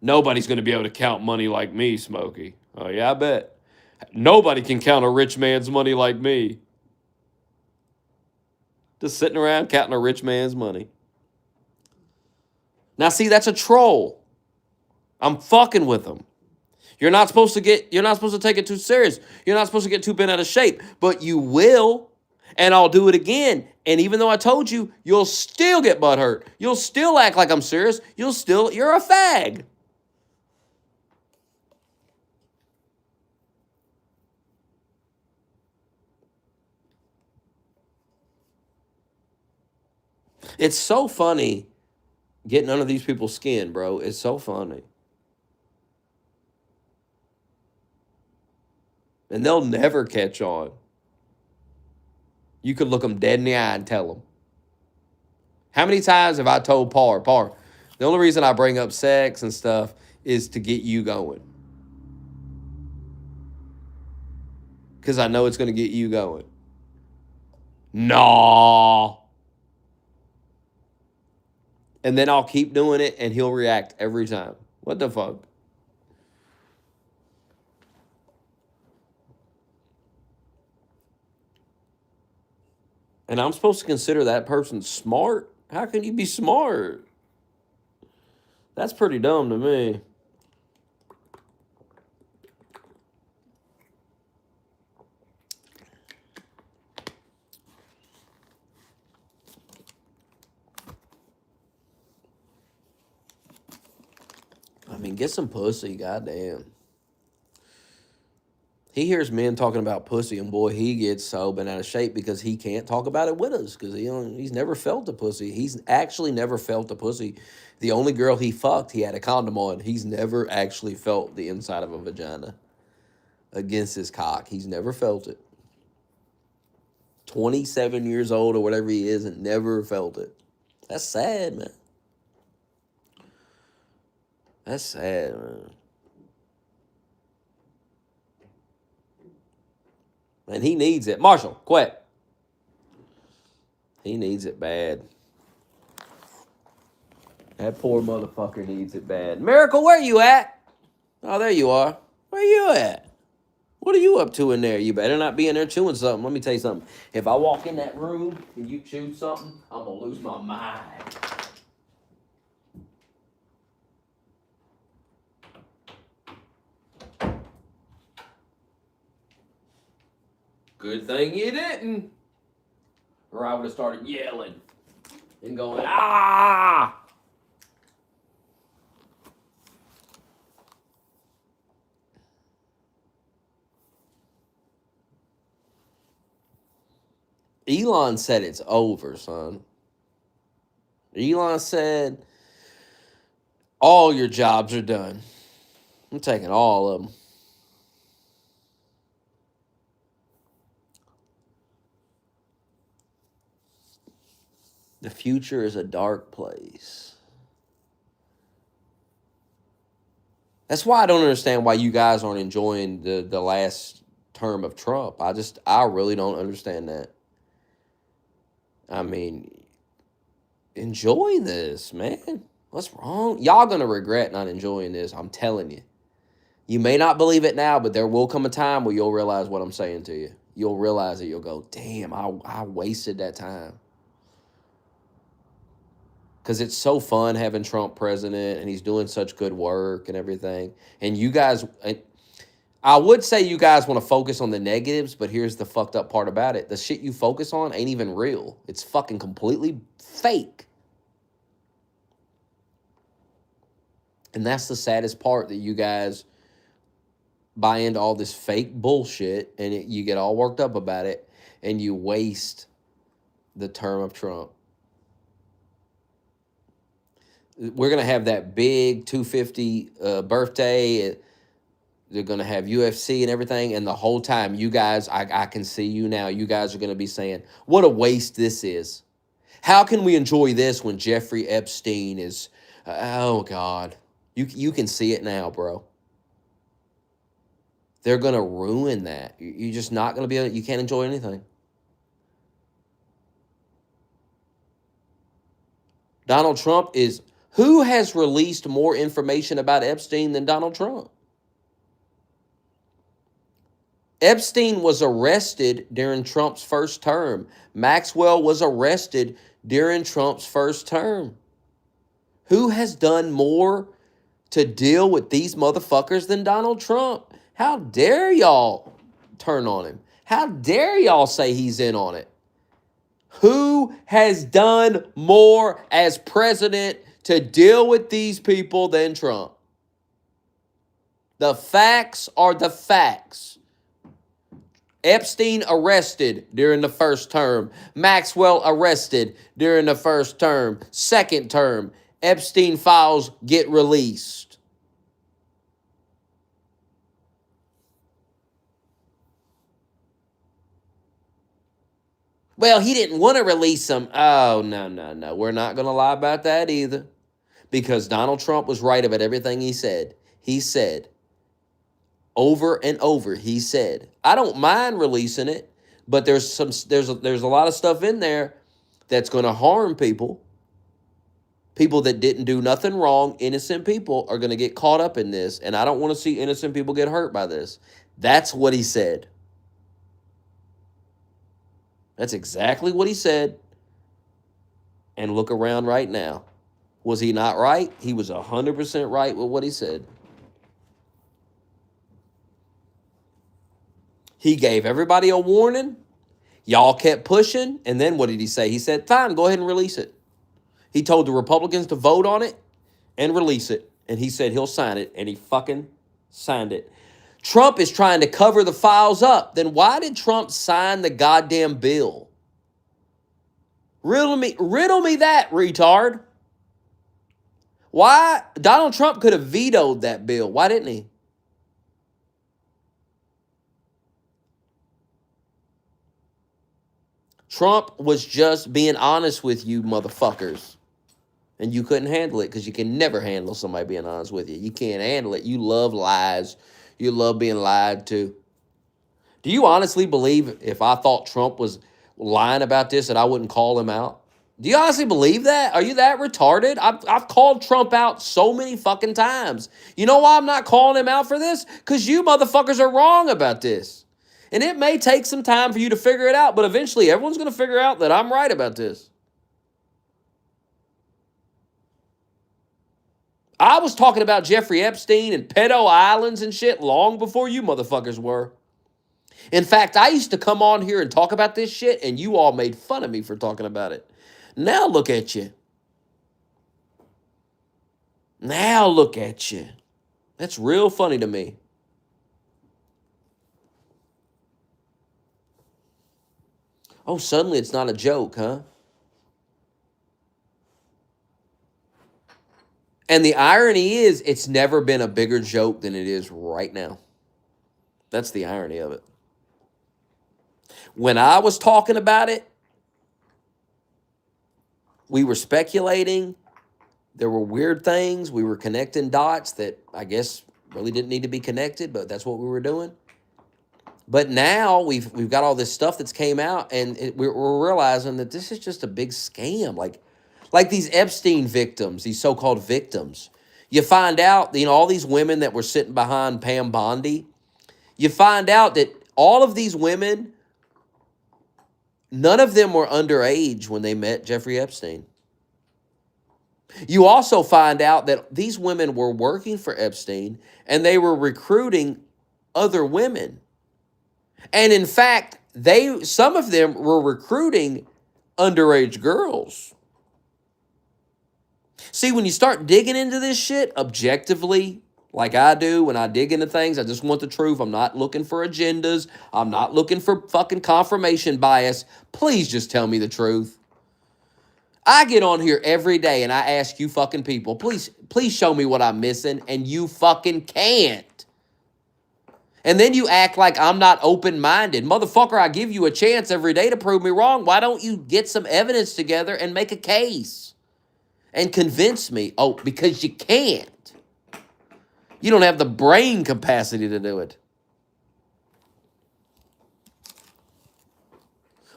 Nobody's going to be able to count money like me, Smokey. Oh, yeah, I bet. Nobody can count a rich man's money like me. Just sitting around counting a rich man's money. Now, see, that's a troll. I'm fucking with them. You're not supposed to take it too serious. You're not supposed to get too bent out of shape, but you will. And I'll do it again. And even though I told you, you'll still get butthurt. You'll still act like I'm serious. You're a fag. It's so funny getting under these people's skin, bro. It's so funny. And they'll never catch on. You could look them dead in the eye and tell them. How many times have I told Par, the only reason I bring up sex and stuff is to get you going. Because I know it's going to get you going. Nah. And then I'll keep doing it and he'll react every time. What the fuck? And I'm supposed to consider that person smart? How can you be smart? That's pretty dumb to me. I mean, get some pussy, goddamn. He hears men talking about pussy, and boy, he gets so bent out of shape because he can't talk about it with us because he's never felt a pussy. He's actually never felt a pussy. The only girl he fucked, he had a condom on. He's never actually felt the inside of a vagina against his cock. He's never felt it. 27 years old or whatever he is and never felt it. That's sad, man. That's sad, man. And he needs it. Marshall, quit. He needs it bad. That poor motherfucker needs it bad. Miracle, where you at? Oh, there you are. Where you at? What are you up to in there? You better not be in there chewing something. Let me tell you something. If I walk in that room and you chew something, I'm going to lose my mind. Good thing you didn't. Or I would have started yelling and going, ah! Elon said it's over, son. Elon said all your jobs are done. I'm taking all of them. The future is a dark place. That's why I don't understand why you guys aren't enjoying the last term of Trump. I really don't understand that. I mean, enjoy this, man. What's wrong? Y'all gonna regret not enjoying this. I'm telling you. You may not believe it now, but there will come a time where you'll realize what I'm saying to you. You'll realize it. You'll go, damn, I wasted that time. Because it's so fun having Trump president and he's doing such good work and everything. And you guys, I would say you guys want to focus on the negatives, but here's the fucked up part about it. The shit you focus on ain't even real. It's fucking completely fake. And that's the saddest part, that you guys buy into all this fake bullshit and you get all worked up about it and you waste the term of Trump. We're going to have that big 250 birthday. They're going to have UFC and everything. And the whole time, you guys, I can see you now. You guys are going to be saying, what a waste this is. How can we enjoy this when Jeffrey Epstein is, oh, God. You can see it now, bro. They're going to ruin that. You're just not going to be able, you can't enjoy anything. Donald Trump is, who has released more information about Epstein than Donald Trump? Epstein was arrested during Trump's first term. Maxwell was arrested during Trump's first term. Who has done more to deal with these motherfuckers than Donald Trump? How dare y'all turn on him? How dare y'all say he's in on it? Who has done more as president to deal with these people than Trump? The facts are the facts. Epstein arrested during the first term. Maxwell arrested during the first term. Second term, Epstein files get released. Well, he didn't want to release them. Oh, no. We're not going to lie about that either. Because Donald Trump was right about everything he said. He said, over and over, he said, I don't mind releasing it, but there's a lot of stuff in there that's going to harm people. People that didn't do nothing wrong, innocent people, are going to get caught up in this, and I don't want to see innocent people get hurt by this. That's what he said. That's exactly what he said. And look around right now. Was he not right? He was 100% right with what he said. He gave everybody a warning. Y'all kept pushing. And then what did he say? He said, fine, go ahead and release it. He told the Republicans to vote on it and release it. And he said he'll sign it. And he fucking signed it. Trump is trying to cover the files up. Then why did Trump sign the goddamn bill? Riddle me that, retard. Why? Donald Trump could have vetoed that bill. Why didn't he? Trump was just being honest with you motherfuckers. And you couldn't handle it because you can never handle somebody being honest with you. You can't handle it. You love lies. You love being lied to. Do you honestly believe if I thought Trump was lying about this that I wouldn't call him out? Do you honestly believe that? Are you that retarded? I've called Trump out so many fucking times. You know why I'm not calling him out for this? Because you motherfuckers are wrong about this. And it may take some time for you to figure it out, but eventually everyone's going to figure out that I'm right about this. I was talking about Jeffrey Epstein and pedo islands and shit long before you motherfuckers were. In fact, I used to come on here and talk about this shit, and you all made fun of me for talking about it. Now look at you. Now look at you. That's real funny to me. Oh, suddenly it's not a joke, huh? And the irony is, it's never been a bigger joke than it is right now. That's the irony of it. When I was talking about it, we were speculating. There were weird things. We were connecting dots that I guess really didn't need to be connected, but that's what we were doing. But now we've got all this stuff that's came out, and we're realizing that this is just a big scam. Like these Epstein victims, these so-called victims. You find out, all these women that were sitting behind Pam Bondi, you find out that all of these women, none of them were underage when they met Jeffrey Epstein. You also find out that these women were working for Epstein, and they were recruiting other women. And in fact, some of them were recruiting underage girls. See, when you start digging into this shit objectively, like I do when I dig into things, I just want the truth. I'm not looking for agendas. I'm not looking for fucking confirmation bias. Please just tell me the truth. I get on here every day and I ask you fucking people, please show me what I'm missing, and you fucking can't. And then you act like I'm not open-minded. Motherfucker, I give you a chance every day to prove me wrong. Why don't you get some evidence together and make a case and convince me? Oh, because you can't. You don't have the brain capacity to do it.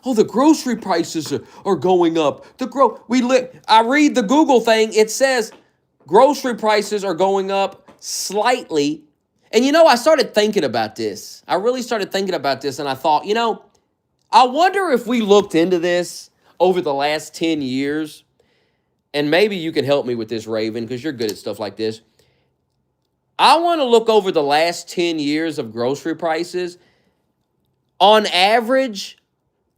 Oh, the grocery prices are going up. I read the Google thing. It says grocery prices are going up slightly. And I started thinking about this. I really started thinking about this, and I thought, I wonder if we looked into this over the last 10 years, and maybe you can help me with this, Raven, because you're good at stuff like this. I want to look over the last 10 years of grocery prices. On average,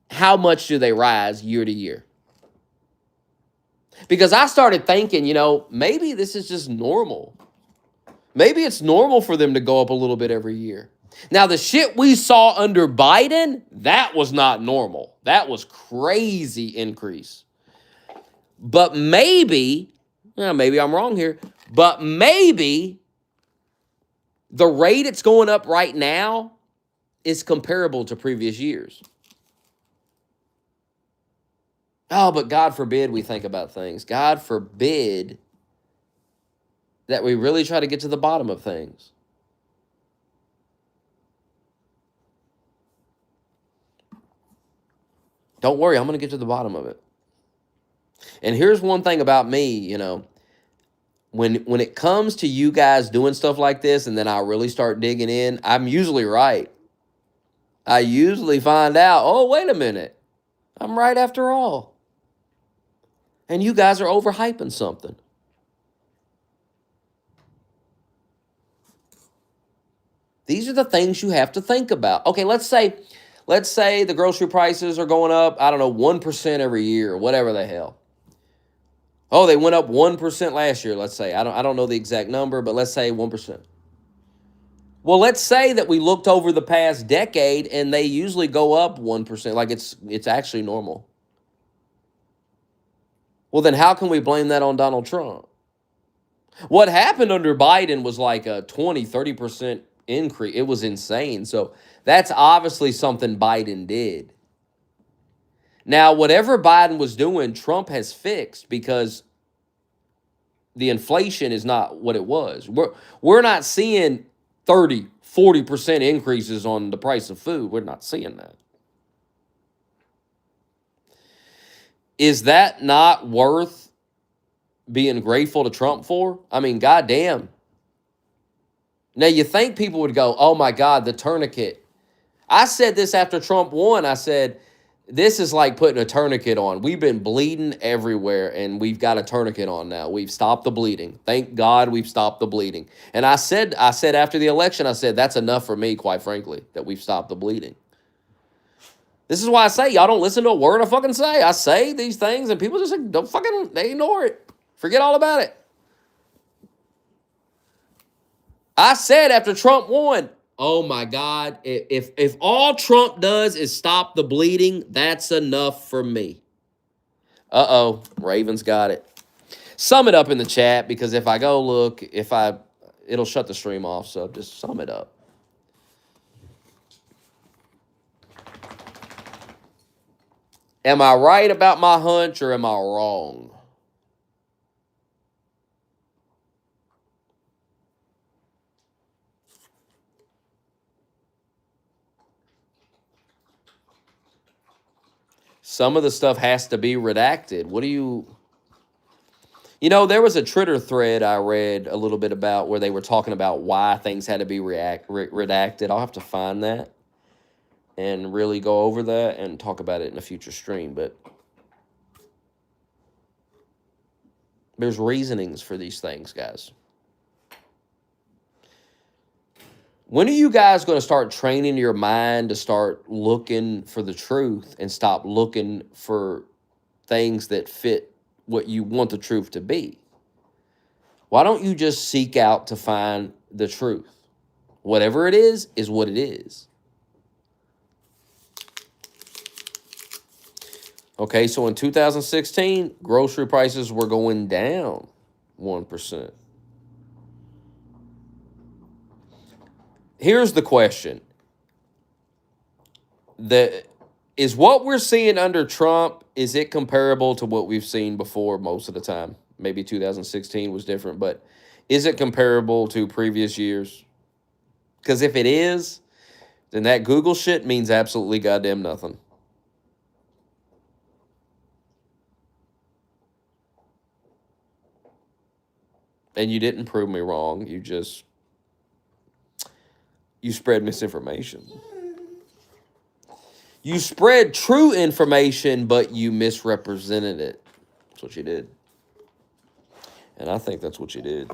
how much do they rise year to year? Because I started thinking, maybe this is just normal. Maybe it's normal for them to go up a little bit every year. Now, the shit we saw under Biden, that was not normal. That was crazy increase. But maybe I'm wrong here, but maybe the rate it's going up right now is comparable to previous years. Oh, but God forbid we think about things. God forbid that we really try to get to the bottom of things. Don't worry, I'm going to get to the bottom of it. And here's one thing about me, when it comes to you guys doing stuff like this and then I really start digging in, I'm usually right. I usually find out, oh, wait a minute, I'm right after all. And you guys are overhyping something. These are the things you have to think about. Okay, let's say the grocery prices are going up, 1% every year or whatever the hell. Oh, they went up 1% last year, let's say. I don't know the exact number, but let's say 1%. Well, let's say that we looked over the past decade and they usually go up 1%, like it's actually normal. Well, then how can we blame that on Donald Trump? What happened under Biden was like a 20, 30% increase. It was insane. So that's obviously something Biden did. Now, whatever Biden was doing, Trump has fixed because the inflation is not what it was. We're not seeing 30, 40% increases on the price of food. We're not seeing that. Is that not worth being grateful to Trump for? I mean, goddamn. Now, you think people would go, oh my God, the tourniquet. I said this after Trump won. I said, this is like putting a tourniquet on. We've been bleeding everywhere, and we've got a tourniquet on now. We've stopped the bleeding. Thank God we've stopped the bleeding. And I said after the election, I said, that's enough for me, quite frankly, that we've stopped the bleeding. This is why I say, y'all don't listen to a word I fucking say. I say these things, and people just they ignore it. Forget all about it. I said after Trump won, oh my God, if all Trump does is stop the bleeding, that's enough for me. Uh-oh, Raven's got it. Sum it up in the chat, because if I go look, it'll shut the stream off, so just sum it up. Am I right about my hunch, or am I wrong? Some of the stuff has to be redacted. What do you... there was a Twitter thread I read a little bit about where they were talking about why things had to be redacted. I'll have to find that and really go over that and talk about it in a future stream. But there's reasonings for these things, guys. When are you guys going to start training your mind to start looking for the truth and stop looking for things that fit what you want the truth to be? Why don't you just seek out to find the truth? Whatever it is what it is. Okay, so in 2016, grocery prices were going down 1%. Here's the question. Is what we're seeing under Trump, is it comparable to what we've seen before most of the time? Maybe 2016 was different, but is it comparable to previous years? Because if it is, then that Google shit means absolutely goddamn nothing. And you didn't prove me wrong. You spread misinformation. You spread true information, but you misrepresented it. That's what you did. And I think that's what you did.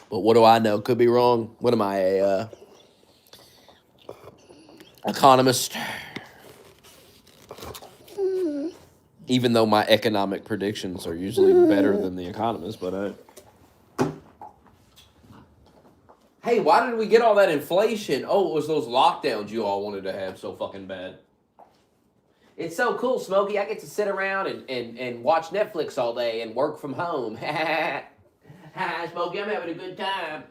But what do I know? Could be wrong. What am I, a economist? Even though my economic predictions are usually better than the economist, but hey, why did we get all that inflation? Oh, it was those lockdowns you all wanted to have so fucking bad. It's so cool, Smokey. I get to sit around and watch Netflix all day and work from home. Hi, Smokey, I'm having a good time.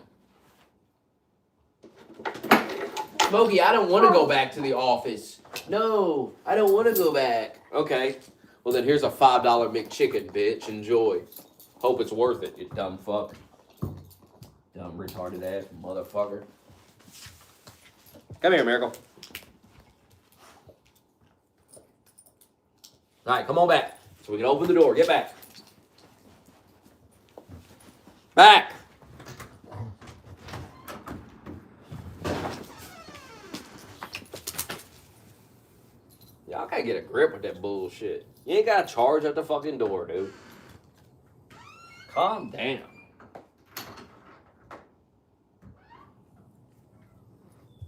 Smokey, I don't want to go back to the office. No, I don't want to go back. Okay. Well, then here's a $5 McChicken, bitch. Enjoy. Hope it's worth it, you dumb fuck. Dumb retarded ass motherfucker. Come here, Miracle. All right, come on back so we can open the door. Get back. Back. Y'all gotta get a grip with that bullshit. You ain't gotta charge at the fucking door, dude. Calm down.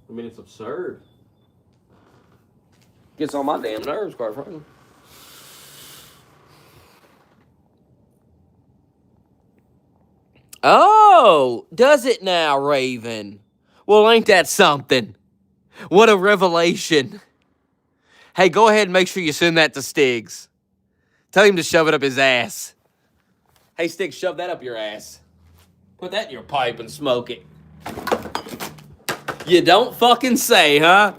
I mean, it's absurd. Gets on my damn nerves, quite frankly. Oh, does it now, Raven? Well, ain't that something? What a revelation. Hey, go ahead and make sure you send that to Stiggs. Tell him to shove it up his ass. Hey, Stiggs, shove that up your ass. Put that in your pipe and smoke it. You don't fucking say, huh?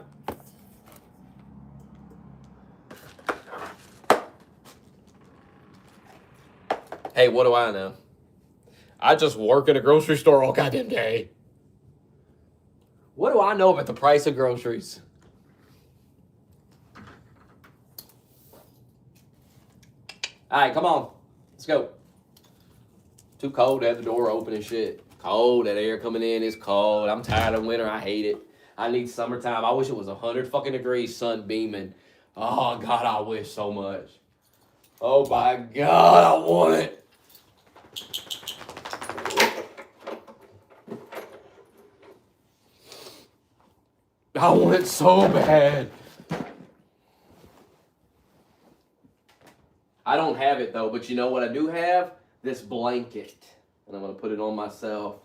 Hey, what do I know? I just work at a grocery store all goddamn day. What do I know about the price of groceries? All right, come on. Let's go. Too cold to have the door open and shit. Cold, that air coming in is cold. I'm tired of winter. I hate it. I need summertime. I wish it was 100 fucking degrees, sun beaming. Oh, God, I wish so much. Oh, my God, I want it. I want it so bad. I don't have it, though, but you know what I do have? This blanket. And I'm going to put it on myself.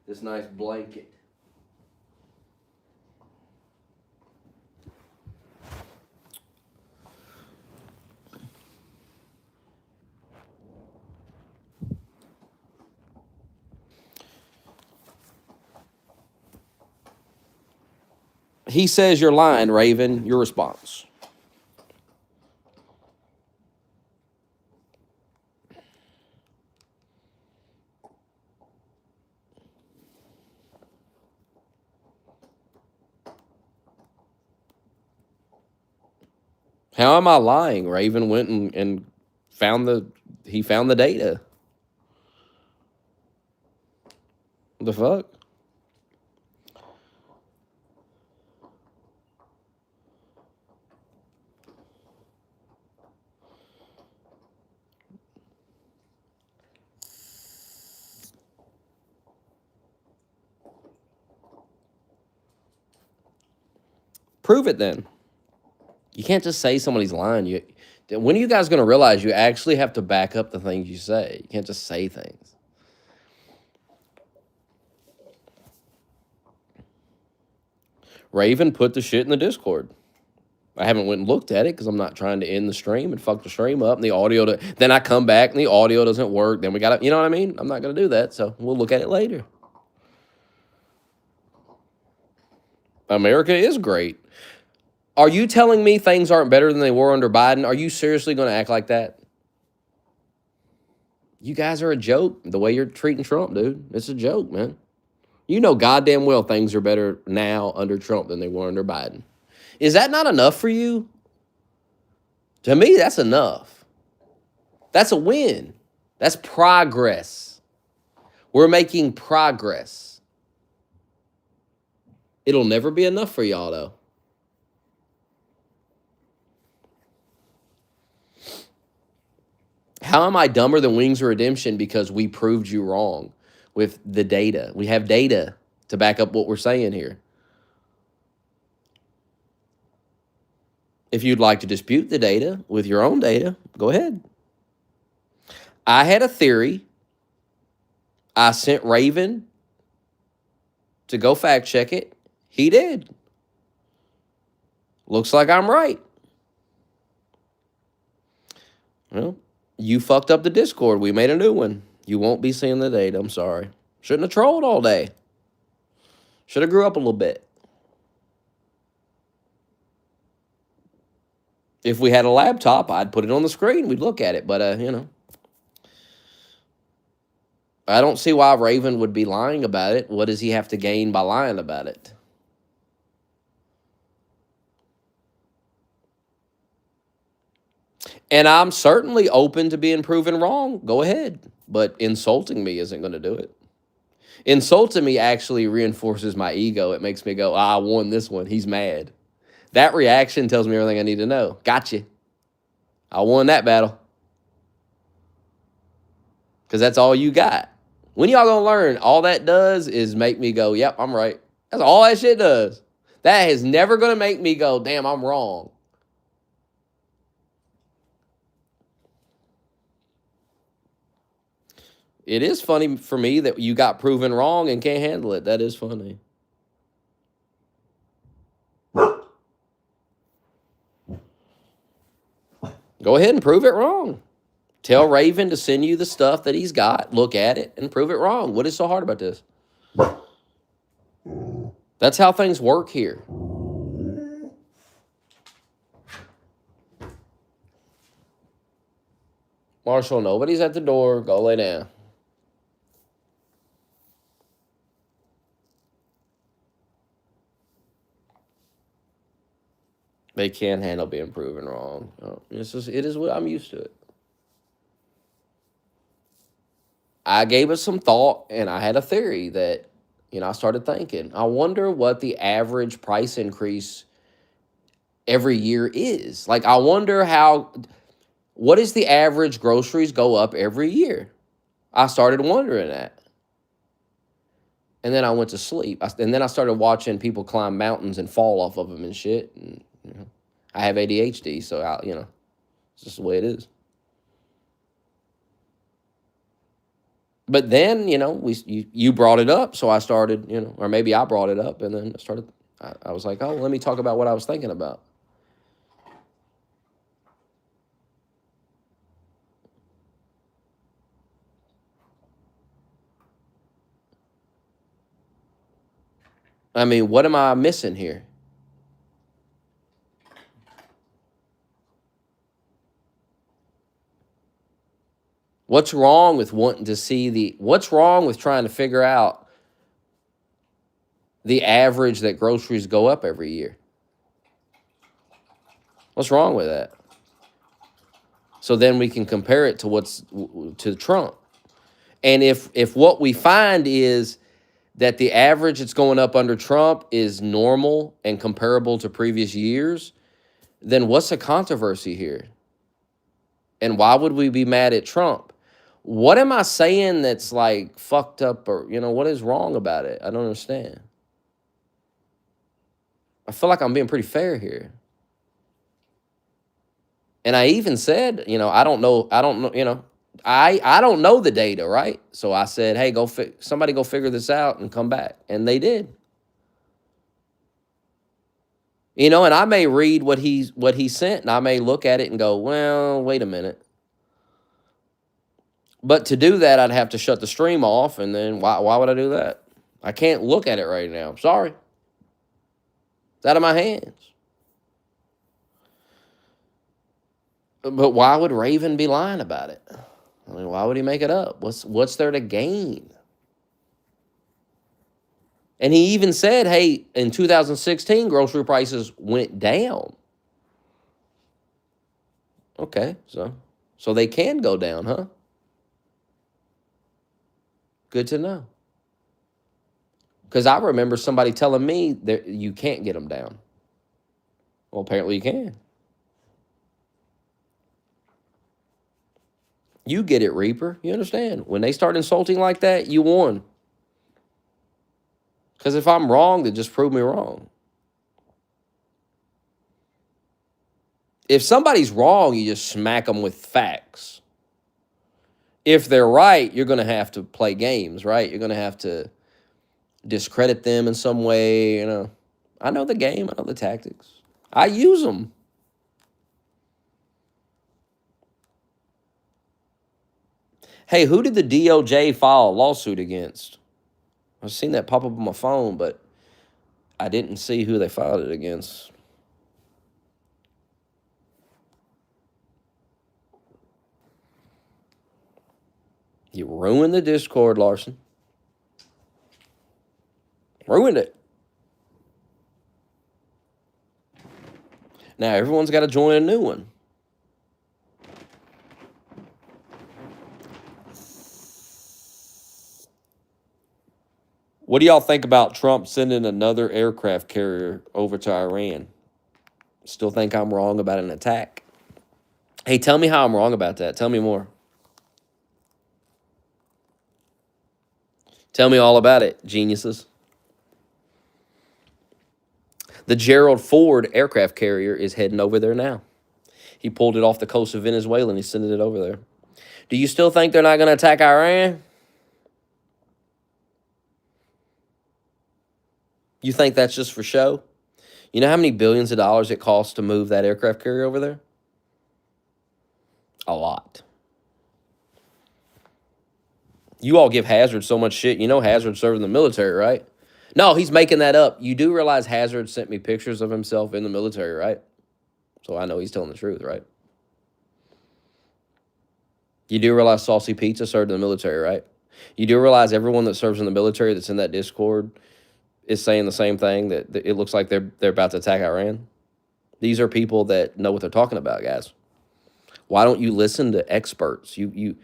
This nice blanket. He says you're lying, Raven. Your response. How am I lying? Raven went and found the data. The fuck? Prove it then. You can't just say somebody's lying. When are you guys going to realize you actually have to back up the things you say? You can't just say things. Raven put the shit in the Discord. I haven't went and looked at it because I'm not trying to end the stream and fuck the stream up and the audio. Then I come back and the audio doesn't work. Then we got to, you know what I mean? I'm not going to do that. So we'll look at it later. America is great. Are you telling me things aren't better than they were under Biden? Are you seriously going to act like that? You guys are a joke the way you're treating Trump, dude. It's a joke, man. You know goddamn well things are better now under Trump than they were under Biden. Is that not enough for you? To me, that's enough. That's a win. That's progress. We're making progress. It'll never be enough for y'all, though. How am I dumber than Wings of Redemption because we proved you wrong with the data? We have data to back up what we're saying here. If you'd like to dispute the data with your own data, go ahead. I had a theory. I sent Raven to go fact check it. He did. Looks like I'm right. Well, you fucked up the Discord. We made a new one. You won't be seeing the date. I'm sorry. Shouldn't have trolled all day. Should have grew up a little bit. If we had a laptop, I'd put it on the screen. We'd look at it. But, you know. I don't see why Raven would be lying about it. What does he have to gain by lying about it? And I'm certainly open to being proven wrong. Go ahead. But insulting me isn't going to do it. Insulting me actually reinforces my ego. It makes me go, I won this one. He's mad. That reaction tells me everything I need to know. Gotcha. I won that battle. Because that's all you got. When y'all going to learn? All that does is make me go, yep, I'm right. That's all that shit does. That is never going to make me go, damn, I'm wrong. It is funny for me that you got proven wrong and can't handle it. That is funny. Go ahead and prove it wrong. Tell Raven to send you the stuff that he's got. Look at it and prove it wrong. What is so hard about this? That's how things work here. Marshall, nobody's at the door. Go lay down. They can't handle being proven wrong. It is what I'm used to it. I gave it some thought, and I had a theory that, I started thinking, I wonder what the average price increase every year is. Like, I wonder what is the average groceries go up every year? I started wondering that. And then I went to sleep. And then I started watching people climb mountains and fall off of them and shit. And, I have ADHD, so, it's just the way it is. But then, you brought it up, so I started, or maybe I brought it up, and then I was like, oh, let me talk about what I was thinking about. I mean, what am I missing here? What's wrong with wanting to see what's wrong with trying to figure out the average that groceries go up every year? What's wrong with that? So then we can compare it to Trump. And if what we find is that the average that's going up under Trump is normal and comparable to previous years, then what's the controversy here? And why would we be mad at Trump? What am I saying that's like fucked up, or, what is wrong about it? I don't understand. I feel like I'm being pretty fair here. And I even said, I don't know, I don't know the data, right? So I said, hey, somebody go figure this out and come back. And they did. You know, and I may read what he sent, and I may look at it and go, well, wait a minute. But to do that, I'd have to shut the stream off, and then why would I do that? I can't look at it right now. Sorry. It's out of my hands. But why would Raven be lying about it? I mean, why would he make it up? What's there to gain? And he even said, hey, in 2016, grocery prices went down. Okay, so they can go down, huh? Good to know. Because I remember somebody telling me that you can't get them down. Well, apparently you can. You get it, Reaper. You understand? When they start insulting like that, you won. Because if I'm wrong, then just prove me wrong. If somebody's wrong, you just smack them with facts. If they're right, you're going to have to play games, right? You're going to have to discredit them in some way, you know. I know the game. I know the tactics. I use them. Hey, who did the DOJ file a lawsuit against? I've seen that pop up on my phone, but I didn't see who they filed it against. You ruined the Discord, Larson. Ruined it. Now everyone's got to join a new one. What do y'all think about Trump sending another aircraft carrier over to Iran? Still think I'm wrong about an attack? Hey, tell me how I'm wrong about that. Tell me more. Tell me all about it, geniuses. The Gerald Ford aircraft carrier is heading over there now. He pulled it off the coast of Venezuela and he's sending it over there. Do you still think they're not going to attack Iran? You think that's just for show? You know how many billions of dollars it costs to move that aircraft carrier over there? A lot. You all give Hazard so much shit. You know Hazard served in the military, right? No, he's making that up. You do realize Hazard sent me pictures of himself in the military, right? So I know he's telling the truth, right? You do realize Saucy Pizza served in the military, right? You do realize everyone that serves in the military that's in that Discord is saying the same thing, that it looks like they're about to attack Iran. These are people that know what they're talking about, guys. Why don't you listen to experts? And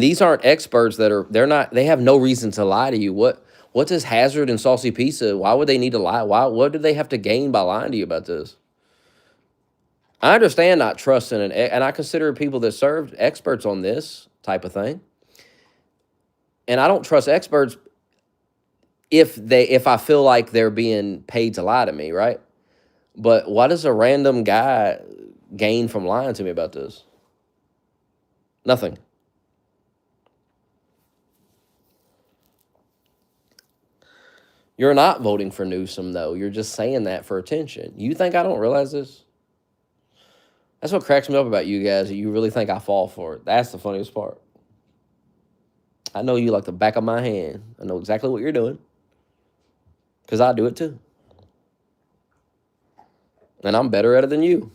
these aren't experts they have no reason to lie to you. What does Hazard and Saucy Pizza, why would they need to lie? What do they have to gain by lying to you about this? I understand not trusting, and I consider people that served experts on this type of thing. And I don't trust experts if I feel like they're being paid to lie to me, right? But what does a random guy gain from lying to me about this? Nothing. You're not voting for Newsom, though. You're just saying that for attention. You think I don't realize this? That's what cracks me up about you guys. You really think I fall for it. That's the funniest part. I know you like the back of my hand. I know exactly what you're doing. Because I do it too. And I'm better at it than you.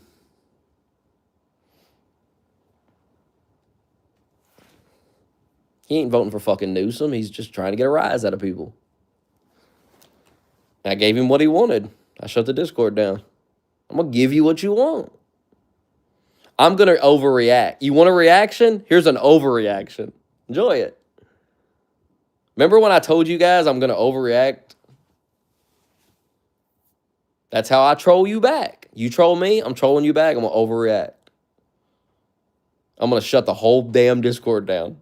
He ain't voting for fucking Newsom. He's just trying to get a rise out of people. I gave him what he wanted. I shut the Discord down. I'm going to give you what you want. I'm going to overreact. You want a reaction? Here's an overreaction. Enjoy it. Remember when I told you guys I'm going to overreact? That's how I troll you back. You troll me, I'm trolling you back. I'm going to overreact. I'm going to shut the whole damn Discord down.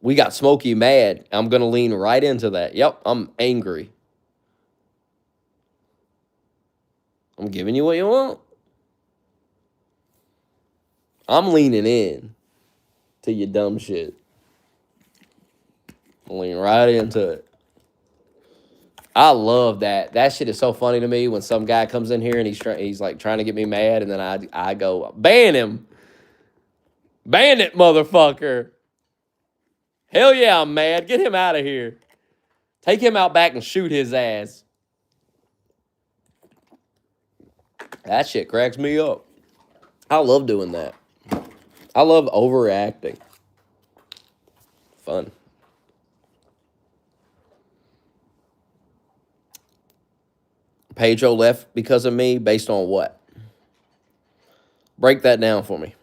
We got Smokey mad. I'm going to lean right into that. Yep, I'm angry. I'm giving you what you want. I'm leaning in to your dumb shit. I'm leaning right into it. I love that. That shit is so funny to me when some guy comes in here and he's like trying to get me mad, and then I go ban him, ban it, motherfucker. Hell yeah, I'm mad. Get him out of here. Take him out back and shoot his ass. That shit cracks me up. I love doing that. I love overreacting. Fun. Pedro left because of me based on what? Break that down for me.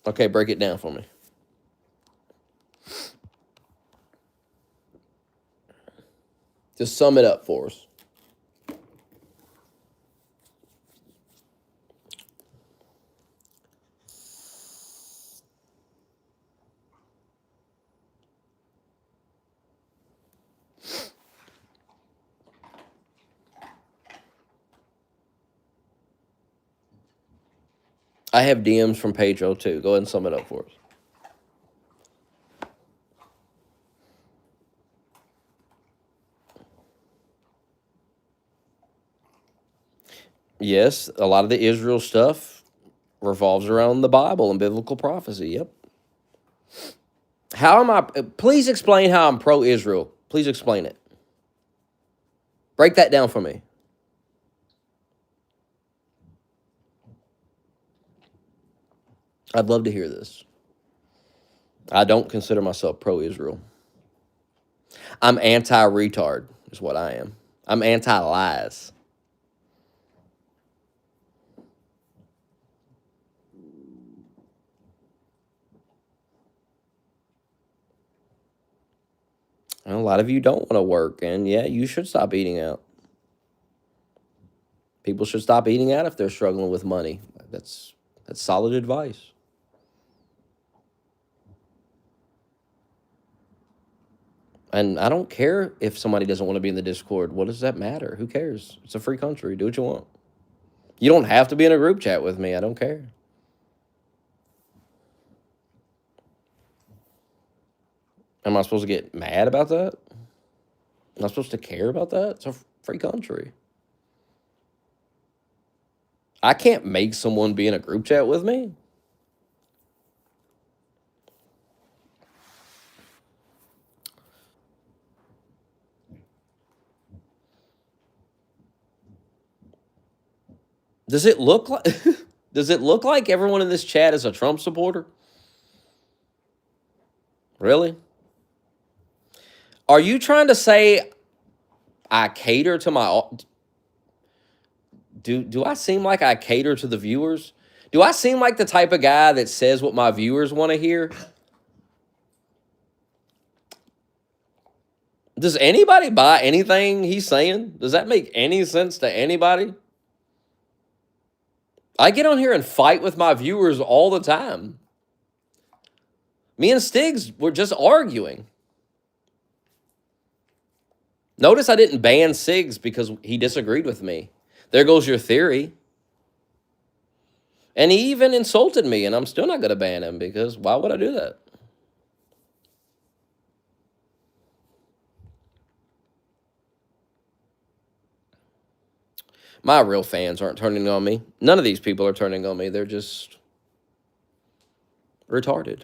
Okay, break it down for me. Just sum it up for us. I have DMs from Pedro too. Go ahead and sum it up for us. Yes, a lot of the Israel stuff revolves around the Bible and biblical prophecy. Yep. How am I? Please explain how I'm pro-Israel. Please explain it. Break that down for me. I'd love to hear this. I don't consider myself pro-Israel. I'm anti-retard is what I am. I'm anti-lies. And a lot of you don't want to work, and yeah, you should stop eating out. People should stop eating out if they're struggling with money. That's solid advice. And I don't care if somebody doesn't want to be in the Discord. What does that matter? Who cares? It's a free country. Do what you want. You don't have to be in a group chat with me. I don't care. Am I supposed to get mad about that? Am I supposed to care about that? It's a free country. I can't make someone be in a group chat with me. Does it look like does it look like everyone in this chat is a Trump supporter? Really? Are you trying to say I cater to my do I seem like I cater to the viewers? Do I seem like the type of guy that says what my viewers want to hear? Does anybody buy anything he's saying? Does that make any sense to anybody? I get on here and fight with my viewers all the time. Me and Stiggs were just arguing. Notice I didn't ban Siggs because he disagreed with me. There goes your theory. And he even insulted me, and I'm still not going to ban him because why would I do that? My real fans aren't turning on me. None of these people are turning on me. They're just retarded.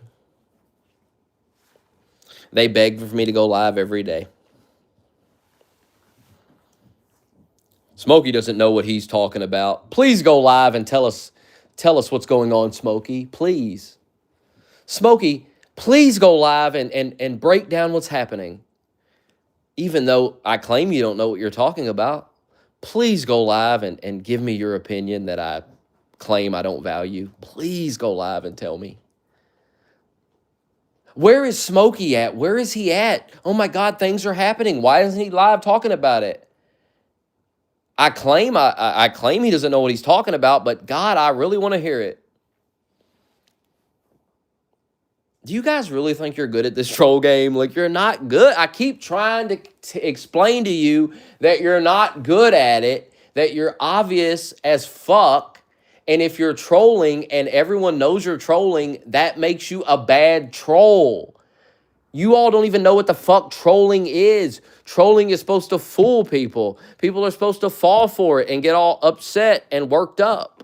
They beg for me to go live every day. Smokey doesn't know what he's talking about. Please go live and tell us what's going on, Smokey. Please. Smokey, please go live and break down what's happening. Even though I claim you don't know what you're talking about, please go live and give me your opinion that I claim I don't value. Please go live and tell me. Where is Smokey at? Where is he at? Oh my God, things are happening. Why isn't he live talking about it? I claim he doesn't know what he's talking about, but God, I really want to hear it. Do you guys really think you're good at this troll game? Like, you're not good. I keep trying to explain to you that you're not good at it, that you're obvious as fuck, And if you're trolling and everyone knows you're trolling, that makes you a bad troll. You all don't even know what the fuck trolling is. Trolling is supposed to fool people. People are supposed to fall for it and get all upset and worked up.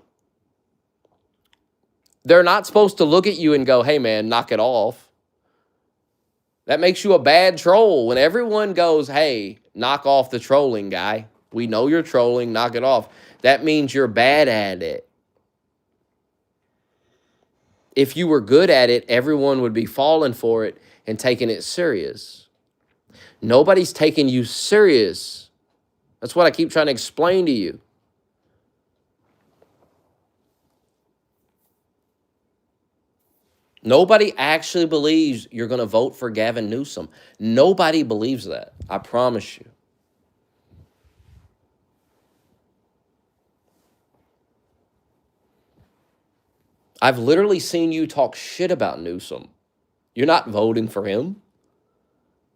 They're not supposed to look at you and go, hey man, knock it off. That makes you a bad troll. When everyone goes, hey, knock off the trolling, guy. We know you're trolling, knock it off. That means you're bad at it. If you were good at it, everyone would be falling for it and taking it serious. Nobody's taking you serious. That's what I keep trying to explain to you. Nobody actually believes you're going to vote for Gavin Newsom. Nobody believes that. I promise you. I've literally seen you talk shit about Newsom. You're not voting for him.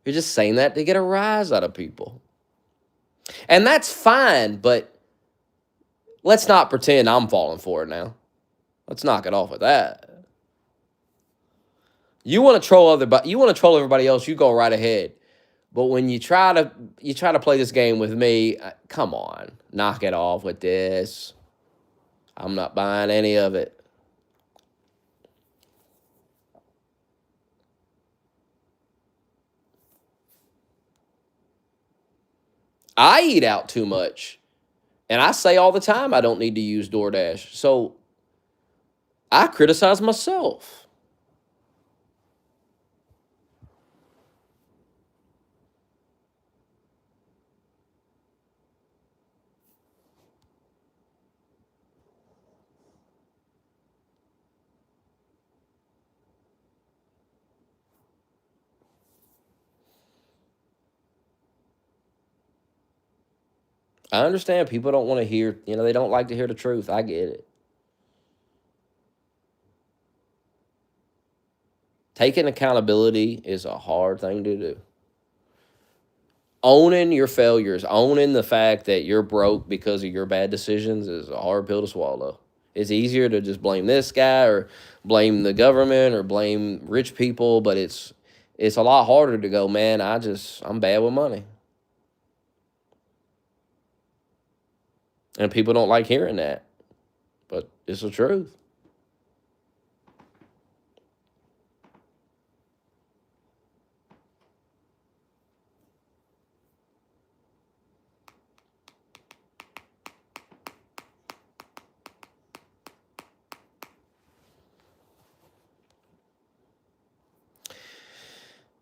You're just saying that to get a rise out of people. And that's fine, but let's not pretend I'm falling for it now. Let's knock it off with that. You want to troll everybody else, you go right ahead. But when you try to play this game with me, come on, knock it off with this. I'm not buying any of it. I eat out too much. And I say all the time I don't need to use DoorDash. So I criticize myself. I understand people don't want to hear, they don't like to hear the truth. I get it. Taking accountability is a hard thing to do. Owning your failures, owning the fact that you're broke because of your bad decisions is a hard pill to swallow. It's easier to just blame this guy or blame the government or blame rich people, but it's a lot harder to go, man, I'm bad with money. And people don't like hearing that, but it's the truth.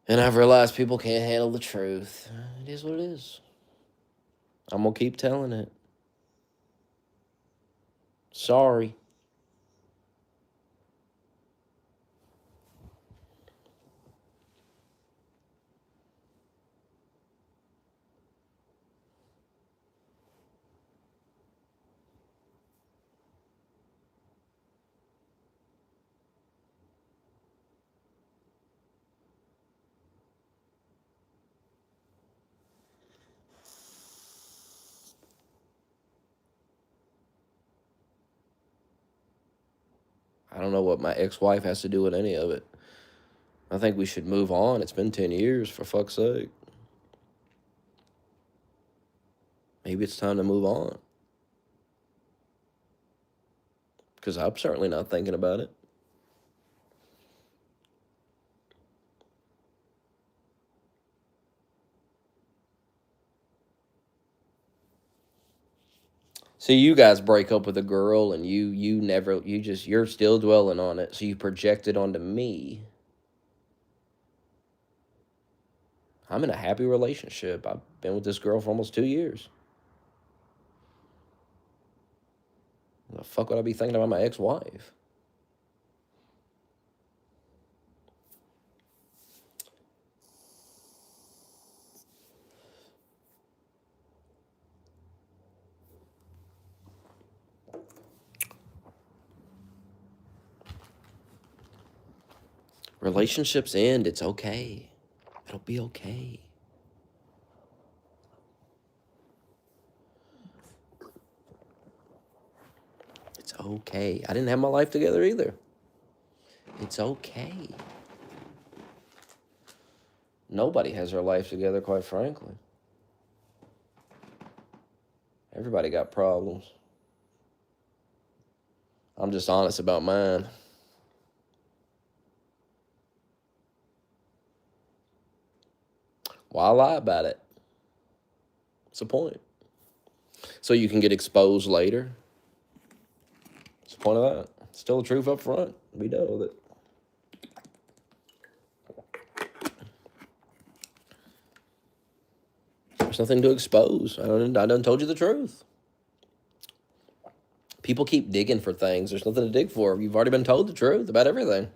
And I've realized people can't handle the truth. It is what it is. I'm going to keep telling it. Sorry. I don't know what my ex-wife has to do with any of it. I think we should move on. It's been 10 years, for fuck's sake. Maybe it's time to move on. Because I'm certainly not thinking about it. So you guys break up with a girl and you're still dwelling on it. So you project it onto me. I'm in a happy relationship. I've been with this girl for almost 2 years. What the fuck would I be thinking about my ex-wife? Relationships end. It's okay. It'll be okay. It's It's okay. I didn't have my life together either. It's okay. Nobody has their life together, quite frankly. Everybody got problems. I'm just honest about mine. Why lie about it? What's the point? So you can get exposed later? What's the point of that? Still the truth up front. Be done with it. There's nothing to expose. I done told you the truth. People keep digging for things. There's nothing to dig for. You've already been told the truth about everything.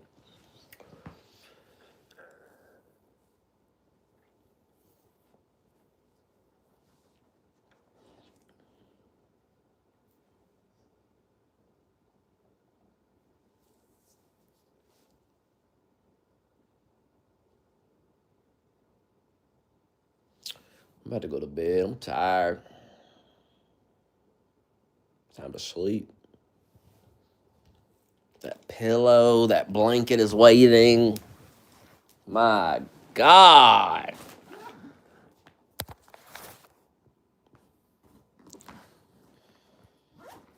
I'm about to go to bed. I'm tired. Time to sleep. That pillow, that blanket is waiting. My God.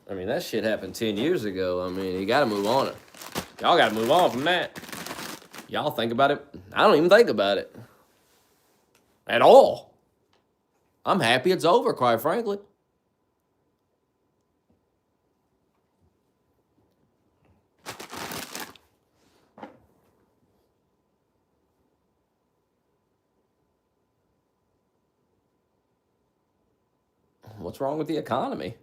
I mean, that shit happened 10 years ago. I mean, you got to move on it. Y'all got to move on from that. Y'all think about it. I don't even think about it. At all. I'm happy it's over, quite frankly. What's wrong with the economy?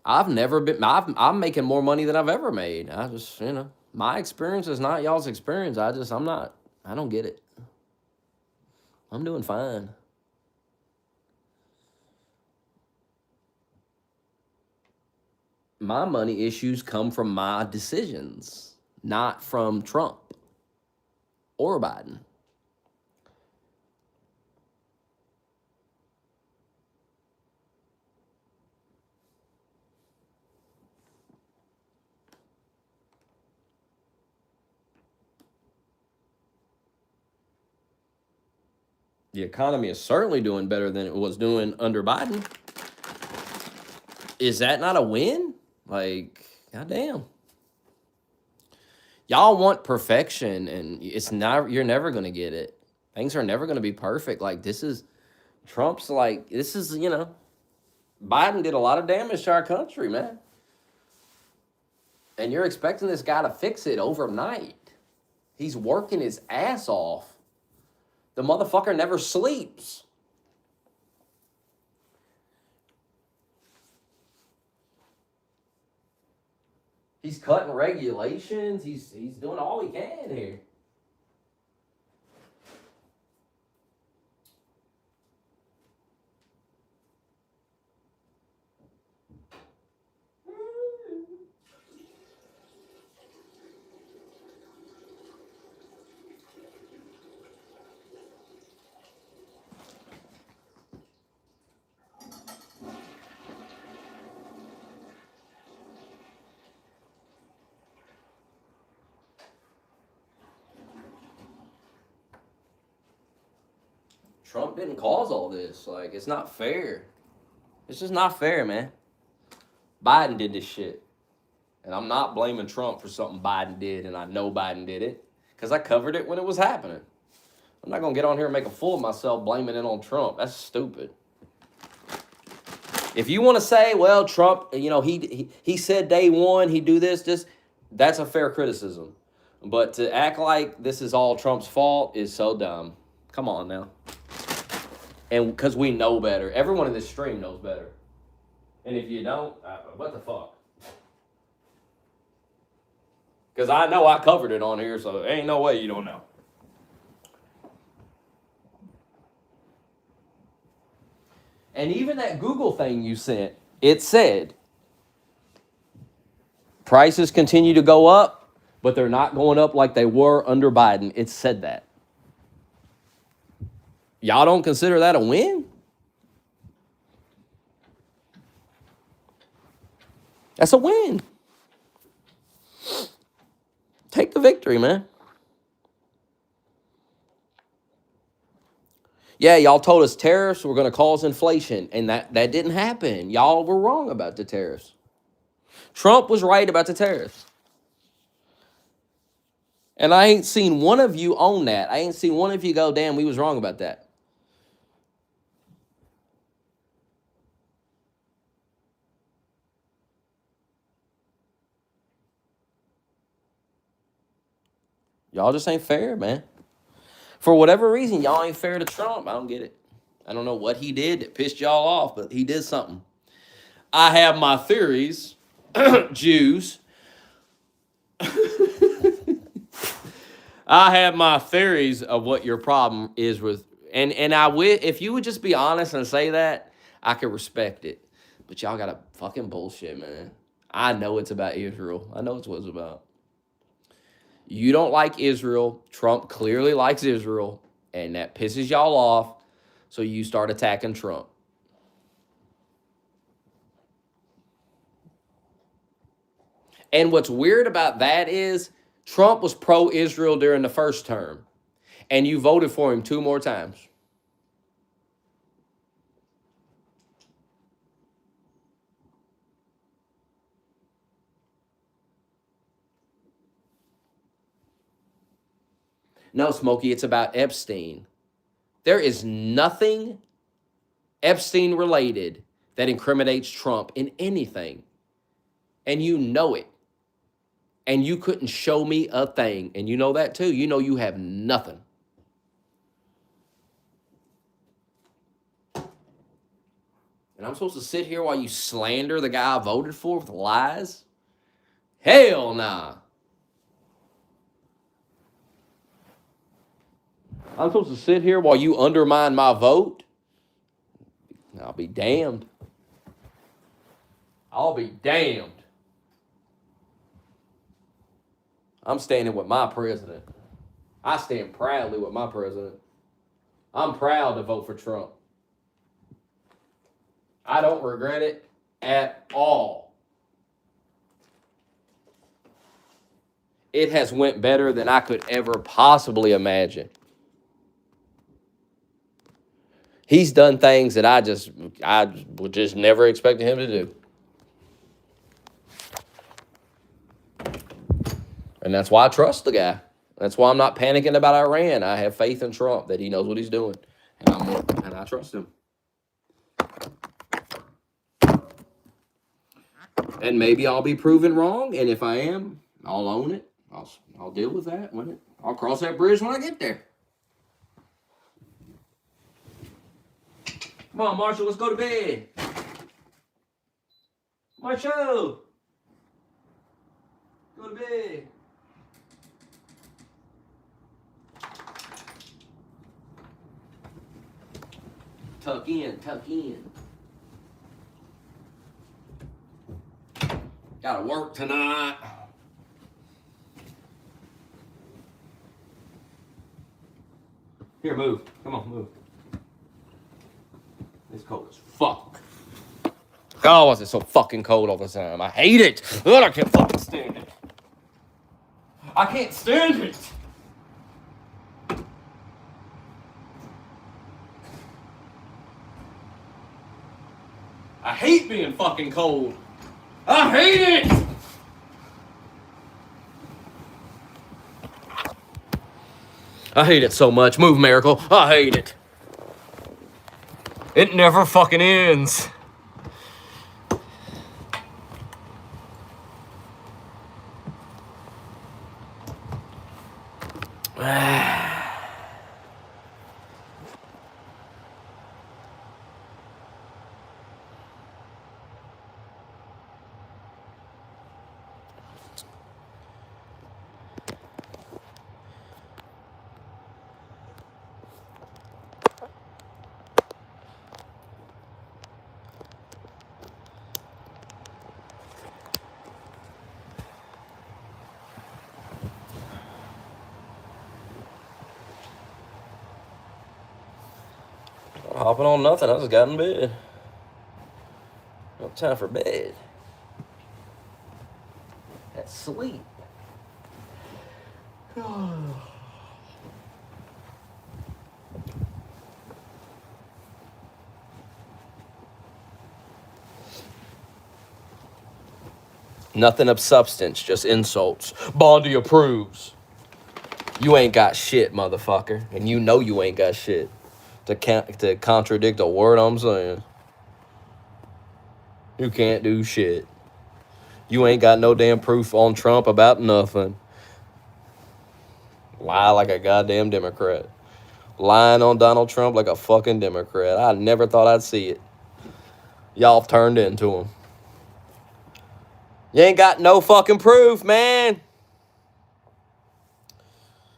I'm making more money than I've ever made. I just, my experience is not y'all's experience. I don't get it. I'm doing fine. My money issues come from my decisions, not from Trump or Biden. The economy is certainly doing better than it was doing under Biden. Is that not a win? Like, goddamn. Y'all want perfection, and you're never going to get it. Things are never going to be perfect. Like, Trump's like, Biden did a lot of damage to our country, man. And you're expecting this guy to fix it overnight. He's working his ass off. The motherfucker never sleeps. He's cutting regulations. He's doing all he can here. Trump didn't cause all this. Like, it's not fair. It's just not fair, man. Biden did this shit. And I'm not blaming Trump for something Biden did, and I know Biden did it, because I covered it when it was happening. I'm not going to get on here and make a fool of myself blaming it on Trump. That's stupid. If you want to say, well, Trump, he said day one he'd do this, that's a fair criticism. But to act like this is all Trump's fault is so dumb. Come on now. And because we know better. Everyone in this stream knows better. And if you don't, what the fuck? Because I know I covered it on here, so there ain't no way you don't know. And even that Google thing you sent, it said, prices continue to go up, but they're not going up like they were under Biden. It said that. Y'all don't consider that a win? That's a win. Take the victory, man. Yeah, y'all told us tariffs were going to cause inflation, and that didn't happen. Y'all were wrong about the tariffs. Trump was right about the tariffs. And I ain't seen one of you own that. I ain't seen one of you go, damn, we was wrong about that. Y'all just ain't fair, man. For whatever reason, y'all ain't fair to Trump. I don't get it. I don't know what he did that pissed y'all off, but he did something. I have my theories, Jews. I have my theories of what your problem is with, and I would, if you would just be honest and say that, I could respect it. But y'all got a fucking bullshit, man. I know it's about Israel. I know it's what it's about. You don't like Israel. Trump clearly likes Israel, and that pisses y'all off. So you start attacking Trump. And what's weird about that is Trump was pro-Israel during the first term, and you voted for him 2 more times. No, Smokey, it's about Epstein. There is nothing Epstein related that incriminates Trump in anything. And you know it. And you couldn't show me a thing. And you know that too. You know you have nothing. And I'm supposed to sit here while you slander the guy I voted for with lies? Hell nah. I'm supposed to sit here while you undermine my vote? I'll be damned. I'll be damned. I'm standing with my president. I stand proudly with my president. I'm proud to vote for Trump. I don't regret it at all. It has went better than I could ever possibly imagine. He's done things that I would just never expect him to do. And that's why I trust the guy. That's why I'm not panicking about Iran. I have faith in Trump that he knows what he's doing. And I trust him. And maybe I'll be proven wrong. And if I am, I'll own it. I'll deal with that. I'll cross that bridge when I get there. Come on, Marshall, let's go to bed. Marshall! Go to bed. Tuck in, tuck in. Gotta work tonight. Here, move. Come on, move. It's cold as fuck. God, why is it so fucking cold all the time? I hate it. Ugh, I can't fucking stand it. I can't stand it. I hate being fucking cold. I hate it. I hate it so much. Move, Miracle. I hate it. It never fucking ends. Hopping on nothing. I just got in bed. No time for bed. sleep. Nothing of substance, just insults. Bondi approves. You ain't got shit, motherfucker. And you know you ain't got shit to contradict a word I'm saying. You can't do shit. You ain't got no damn proof on Trump about nothing. Lie like a goddamn Democrat. Lying on Donald Trump like a fucking Democrat. I never thought I'd see it. Y'all turned into him. You ain't got no fucking proof, man.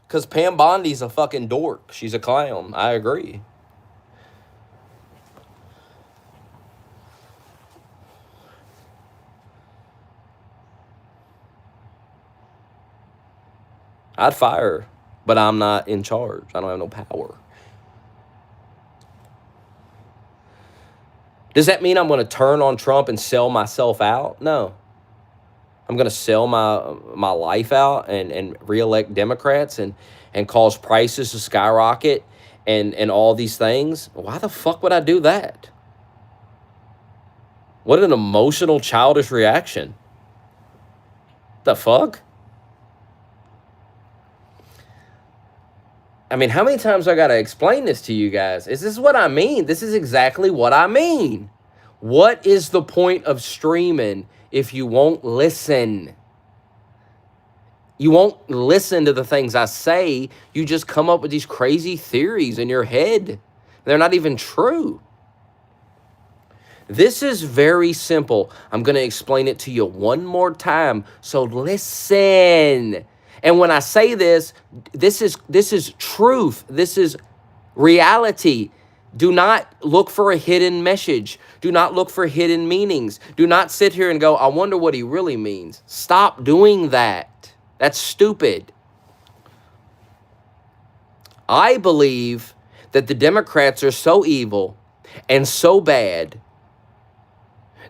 Because Pam Bondi's a fucking dork. She's a clown. I agree. I'd fire her, but I'm not in charge. I don't have no power. Does that mean I'm going to turn on Trump and sell myself out? No. I'm going to sell my life out and reelect Democrats and cause prices to skyrocket and all these things. Why the fuck would I do that? What an emotional, childish reaction. The fuck? I mean, how many times I got to explain this to you guys? Is this what I mean? This is exactly what I mean. What is the point of streaming if you won't listen? You won't listen to the things I say. You just come up with these crazy theories in your head. They're not even true. This is very simple. I'm going to explain it to you one more time. So listen. And when I say this, this is truth. This is reality. Do not look for a hidden message. Do not look for hidden meanings. Do not sit here and go, I wonder what he really means. Stop doing that. That's stupid. I believe that the Democrats are so evil and so bad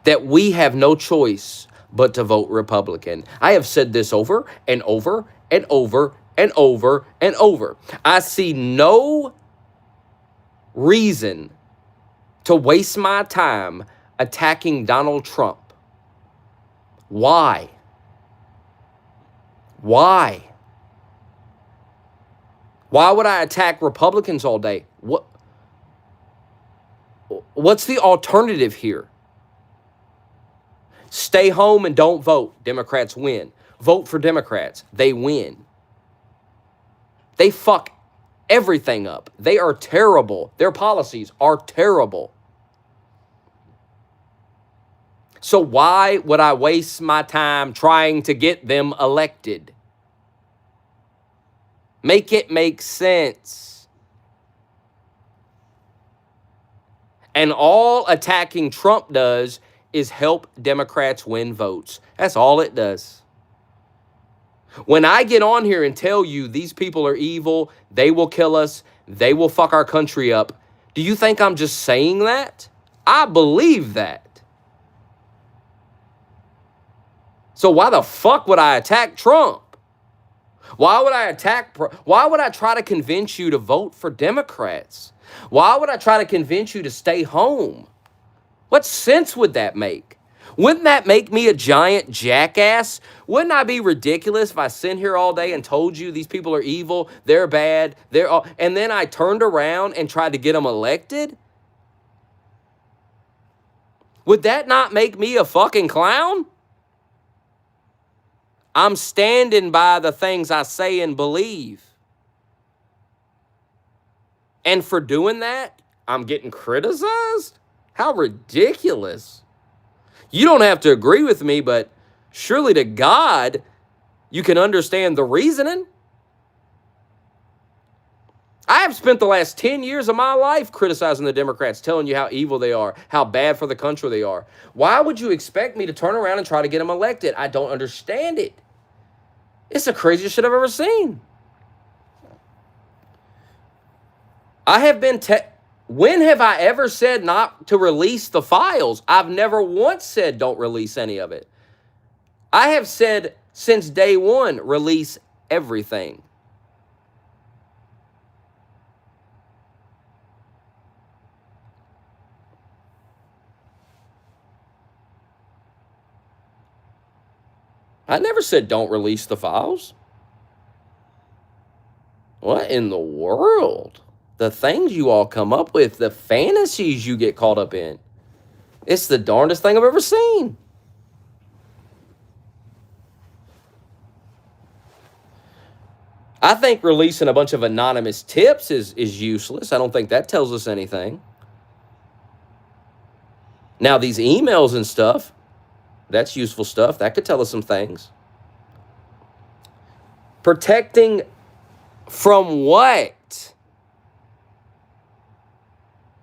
that we have no choice but to vote Republican. I have said this over and over and over and over and over. I see no reason to waste my time attacking Donald Trump. Why? Why? Why would I attack Republicans all day? What's the alternative here? Stay home and don't vote. Democrats win. Vote for Democrats. They win. They fuck everything up. They are terrible. Their policies are terrible. So why would I waste my time trying to get them elected? Make it make sense. And all attacking Trump does is help Democrats win votes. That's all it does. When I get on here and tell you these people are evil, they will kill us, they will fuck our country up, do you think I'm just saying that? I believe that. So why the fuck would I attack Trump? Why would I try to convince you to vote for Democrats? Why would I try to convince you to stay home? What sense would that make? Wouldn't that make me a giant jackass? Wouldn't I be ridiculous if I sit here all day and told you these people are evil, they're bad, and then I turned around and tried to get them elected? Would that not make me a fucking clown? I'm standing by the things I say and believe. And for doing that, I'm getting criticized? How ridiculous. You don't have to agree with me, but surely to God, you can understand the reasoning. I have spent the last 10 years of my life criticizing the Democrats, telling you how evil they are, how bad for the country they are. Why would you expect me to turn around and try to get them elected? I don't understand it. It's the craziest shit I've ever seen. When have I ever said not to release the files? I've never once said don't release any of it. I have said since day one, release everything. I never said don't release the files. What in the world? The things you all come up with, the fantasies you get caught up in. It's the darndest thing I've ever seen. I think releasing a bunch of anonymous tips is useless. I don't think that tells us anything. Now, these emails and stuff, that's useful stuff. That could tell us some things. Protecting from what?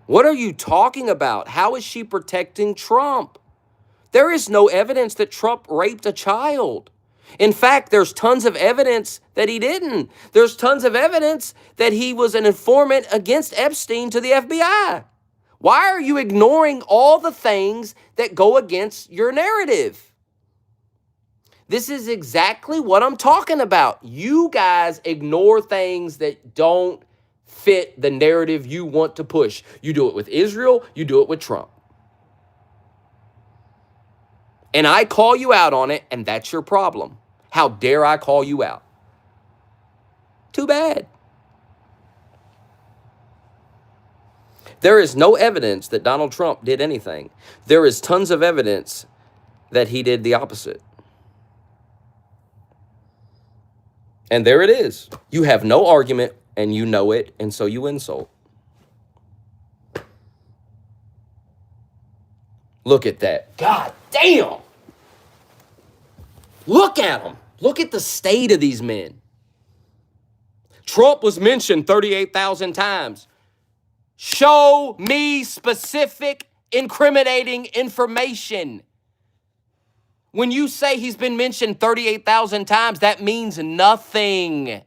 What are you talking about? How is she protecting Trump? There is no evidence that Trump raped a child. In fact, there's tons of evidence that he didn't. There's tons of evidence that he was an informant against Epstein to the FBI. Why are you ignoring all the things that go against your narrative? This is exactly what I'm talking about. You guys ignore things that don't fit the narrative you want to push. You do it with Israel, you do it with Trump. And I call you out on it, and that's your problem. How dare I call you out? Too bad. There is no evidence that Donald Trump did anything. There is tons of evidence that he did the opposite. And there it is. You have no argument, and you know it, and so you insult. Look at that. God damn. Look at them. Look at the state of these men. Trump was mentioned 38,000 times. Show me specific incriminating information. When you say he's been mentioned 38,000 times, that means nothing.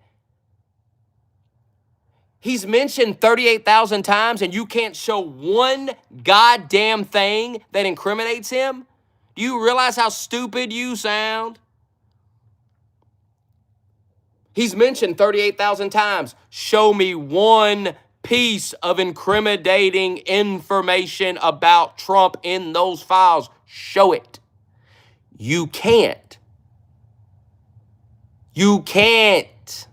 He's mentioned 38,000 times and you can't show one goddamn thing that incriminates him? Do you realize how stupid you sound? He's mentioned 38,000 times. Show me one piece of incriminating information about Trump in those files. Show it. You can't. You can't.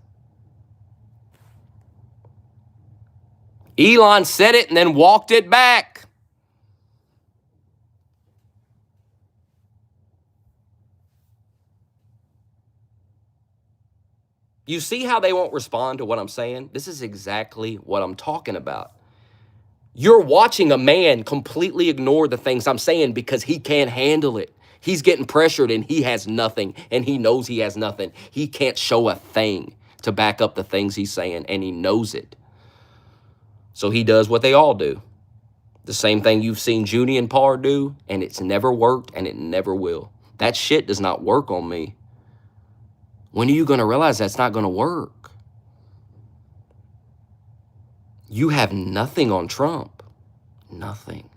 Elon said it and then walked it back. You see how they won't respond to what I'm saying? This is exactly what I'm talking about. You're watching a man completely ignore the things I'm saying because he can't handle it. He's getting pressured and he has nothing, and he knows he has nothing. He can't show a thing to back up the things he's saying, and he knows it. So he does what they all do. The same thing you've seen Junie and Parr do, and it's never worked, and it never will. That shit does not work on me. When are you going to realize that's not going to work? You have nothing on Trump. Nothing.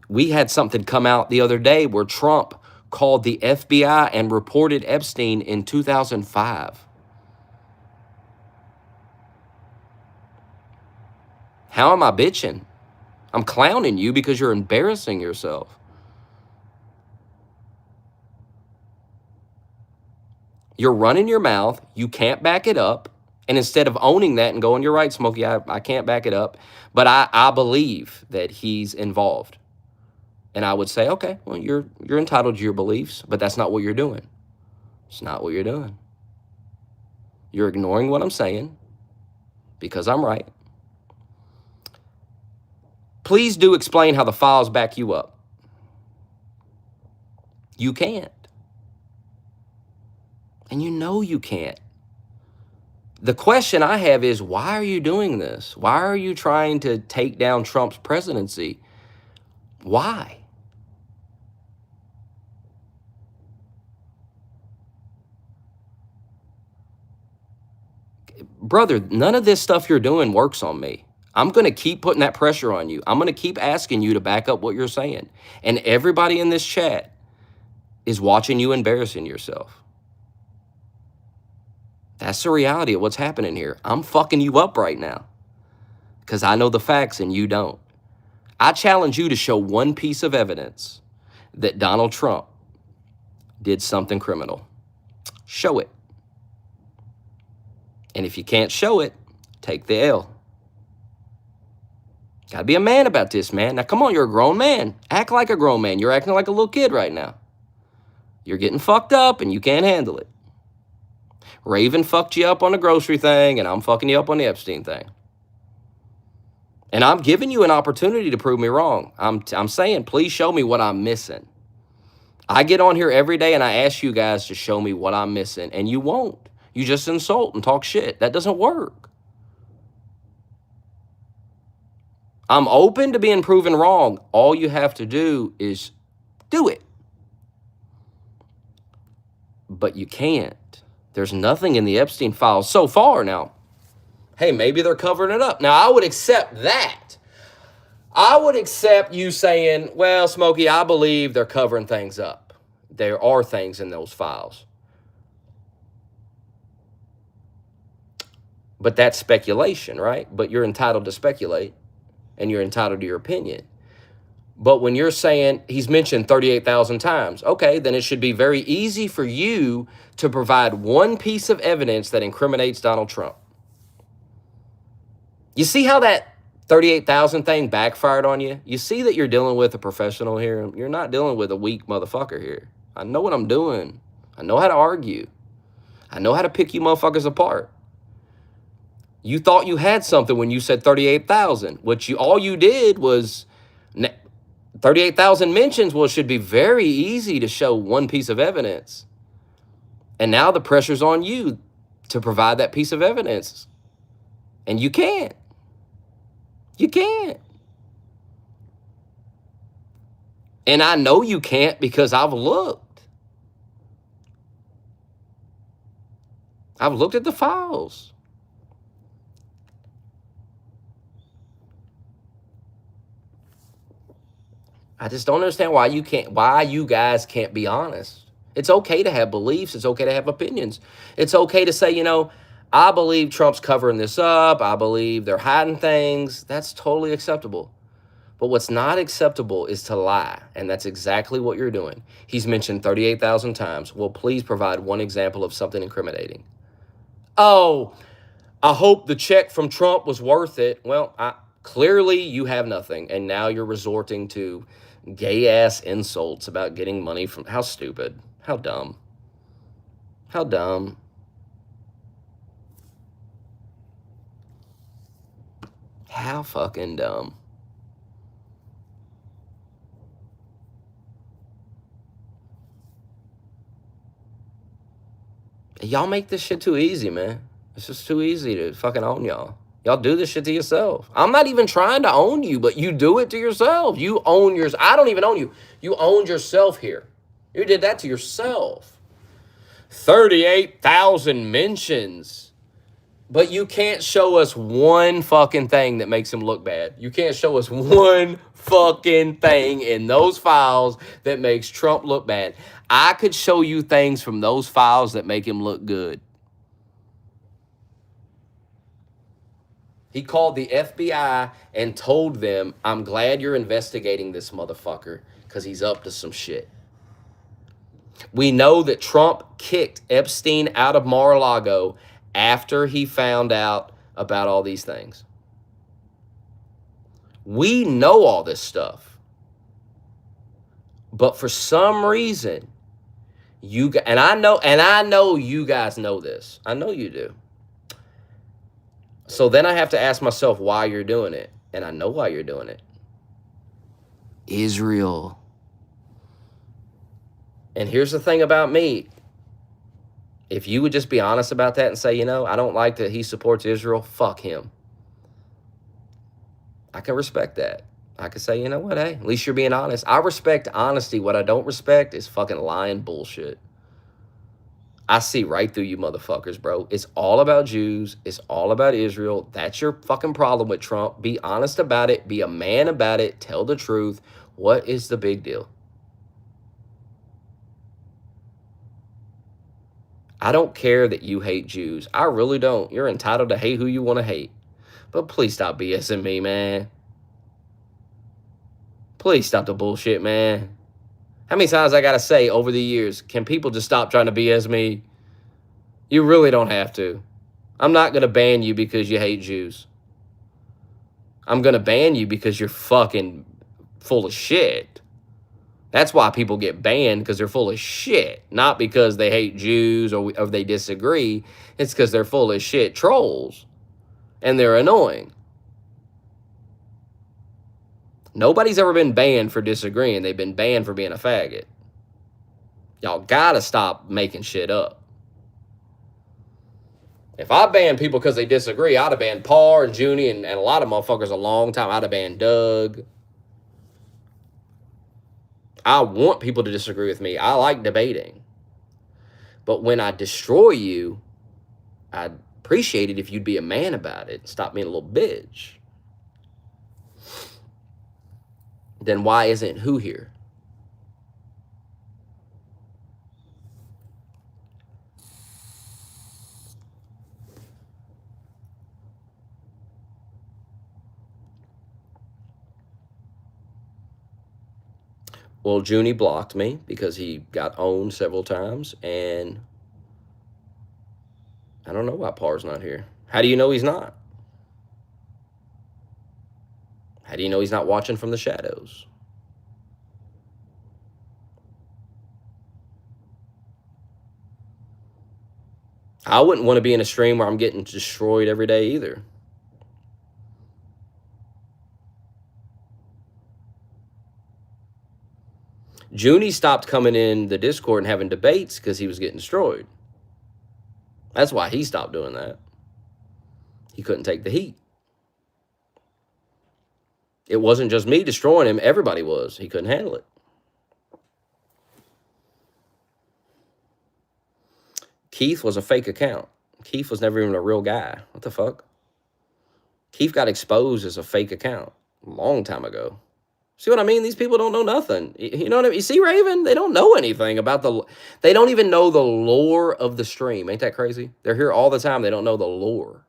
We had something come out the other day where Trump called the FBI and reported Epstein in 2005. How am I bitching? I'm clowning you because you're embarrassing yourself. You're running your mouth. You can't back it up. And instead of owning that and going, you're right, Smokey, I can't back it up, but I believe that he's involved. And I would say, okay, well, you're entitled to your beliefs, but that's not what you're doing. It's not what you're doing. You're ignoring what I'm saying because I'm right. Please do explain how the files back you up. You can't. And you know you can't. The question I have is, why are you doing this? Why are you trying to take down Trump's presidency? Why? Brother, none of this stuff you're doing works on me. I'm going to keep putting that pressure on you. I'm going to keep asking you to back up what you're saying. And everybody in this chat, is watching you embarrassing yourself. That's the reality of what's happening here. I'm fucking you up right now because I know the facts and you don't. I challenge you to show one piece of evidence that Donald Trump did something criminal. Show it. And if you can't show it, take the L. Gotta be a man about this, man. Now, come on, you're a grown man. Act like a grown man. You're acting like a little kid right now. You're getting fucked up and you can't handle it. Raven fucked you up on the grocery thing, and I'm fucking you up on the Epstein thing. And I'm giving you an opportunity to prove me wrong. I'm saying, please show me what I'm missing. I get on here every day and I ask you guys to show me what I'm missing, and you won't. You just insult and talk shit. That doesn't work. I'm open to being proven wrong. All you have to do is do it. But you can't. There's nothing in the Epstein files so far now. Hey, maybe they're covering it up. Now, I would accept that. I would accept you saying, well, Smokey, I believe they're covering things up. There are things in those files. But that's speculation, right? But you're entitled to speculate, and you're entitled to your opinion. But when you're saying he's mentioned 38,000 times, okay, then it should be very easy for you to provide one piece of evidence that incriminates Donald Trump. You see how that 38,000 thing backfired on you? You see that you're dealing with a professional here. You're not dealing with a weak motherfucker here. I know what I'm doing. I know how to argue. I know how to pick you motherfuckers apart. You thought you had something when you said 38,000. All you did was 38,000 mentions. Well, it should be very easy to show one piece of evidence. And now the pressure's on you to provide that piece of evidence. And you can't. You can't. And I know you can't because I've looked. I've looked at the files. I just don't understand why you guys can't be honest. It's okay to have beliefs. It's okay to have opinions. It's okay to say, I believe Trump's covering this up. I believe they're hiding things. That's totally acceptable. But what's not acceptable is to lie. And that's exactly what you're doing. He's mentioned 38,000 times. Well, please provide one example of something incriminating. Oh, I hope the check from Trump was worth it. Well, clearly you have nothing. And now you're resorting to gay-ass insults about getting money from... How stupid. How dumb. How dumb. How fucking dumb. Y'all make this shit too easy, man. It's just too easy to fucking own y'all. Y'all do this shit to yourself. I'm not even trying to own you, but you do it to yourself. You own yours. I don't even own you. You owned yourself here. You did that to yourself. 38,000 mentions. But you can't show us one fucking thing that makes him look bad. You can't show us one fucking thing in those files that makes Trump look bad. I could show you things from those files that make him look good. He called the FBI and told them, I'm glad you're investigating this motherfucker because he's up to some shit. We know that Trump kicked Epstein out of Mar-a-Lago after he found out about all these things. We know all this stuff. But for some reason, I know you guys know this. I know you do. So then I have to ask myself why you're doing it. And I know why you're doing it. Israel. And here's the thing about me. If you would just be honest about that and say, I don't like that he supports Israel, fuck him. I can respect that. I can say, what, hey, at least you're being honest. I respect honesty. What I don't respect is fucking lying bullshit. I see right through you motherfuckers, bro. It's all about Jews. It's all about Israel. That's your fucking problem with Trump. Be honest about it. Be a man about it. Tell the truth. What is the big deal? I don't care that you hate Jews. I really don't. You're entitled to hate who you want to hate. But please stop BSing me, man. Please stop the bullshit, man. How many times I got to say over the years, can people just stop trying to BS me? You really don't have to. I'm not going to ban you because you hate Jews. I'm going to ban you because you're fucking full of shit. That's why people get banned, because they're full of shit. Not because they hate Jews or they disagree. It's because they're full of shit trolls. And they're annoying. Nobody's ever been banned for disagreeing. They've been banned for being a faggot. Y'all gotta stop making shit up. If I banned people because they disagree, I'd have banned Par and Junie and a lot of motherfuckers a long time. I'd have banned Doug. I want people to disagree with me. I like debating. But when I destroy you, I'd appreciate it if you'd be a man about it and stop being a little bitch. Then why isn't who here? Well, Junie blocked me because he got owned several times, and I don't know why Par's not here. How do you know he's not? How do you know he's not watching from the shadows? I wouldn't want to be in a stream where I'm getting destroyed every day either. Junie stopped coming in the Discord and having debates because he was getting destroyed. That's why he stopped doing that. He couldn't take the heat. It wasn't just me destroying him. Everybody was. He couldn't handle it. Keith was a fake account. Keith was never even a real guy. What the fuck? Keith got exposed as a fake account a long time ago. See what I mean? These people don't know nothing. You know what I mean? You see, Raven? They don't know anything about they don't even know the lore of the stream. Ain't that crazy? They're here all the time. They don't know the lore.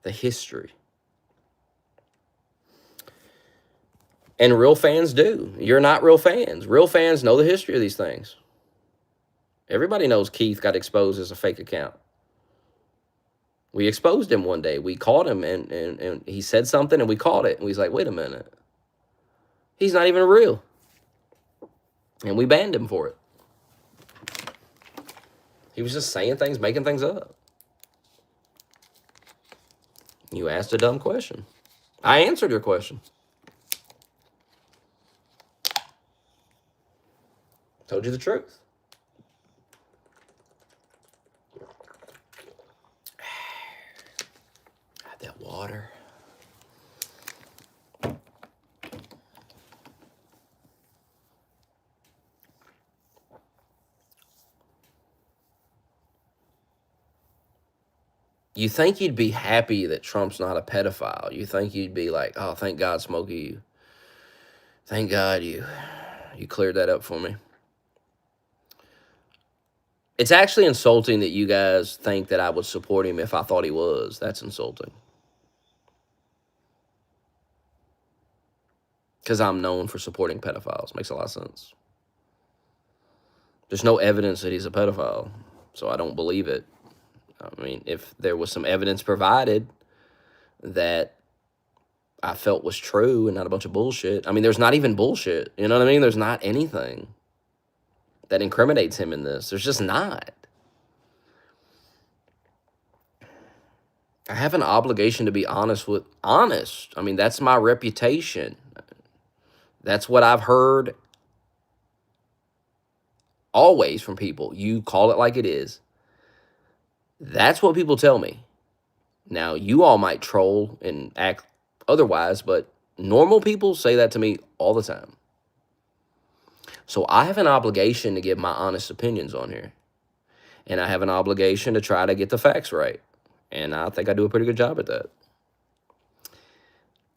The history. And real fans do. You're not real fans. Real fans know the history of these things. Everybody knows Keith got exposed as a fake account. We exposed him one day. We caught him, and he said something, and we caught it. And we was like, wait a minute. He's not even real. And we banned him for it. He was just saying things, making things up. You asked a dumb question. I answered your question. Told you the truth. That water. You think you'd be happy that Trump's not a pedophile. You think you'd be like, oh, thank God, Smokey. Thank God you cleared that up for me. It's actually insulting that you guys think that I would support him if I thought he was. That's insulting. Because I'm known for supporting pedophiles. Makes a lot of sense. There's no evidence that he's a pedophile, so I don't believe it. I mean, if there was some evidence provided that I felt was true and not a bunch of bullshit. I mean, there's not even bullshit. You know what I mean? There's not anything that incriminates him in this. There's just not. I have an obligation to be honest. I mean, that's my reputation. That's what I've heard always from people. You call it like it is. That's what people tell me. Now, you all might troll and act otherwise, but normal people say that to me all the time. So I have an obligation to give my honest opinions on here. And I have an obligation to try to get the facts right. And I think I do a pretty good job at that.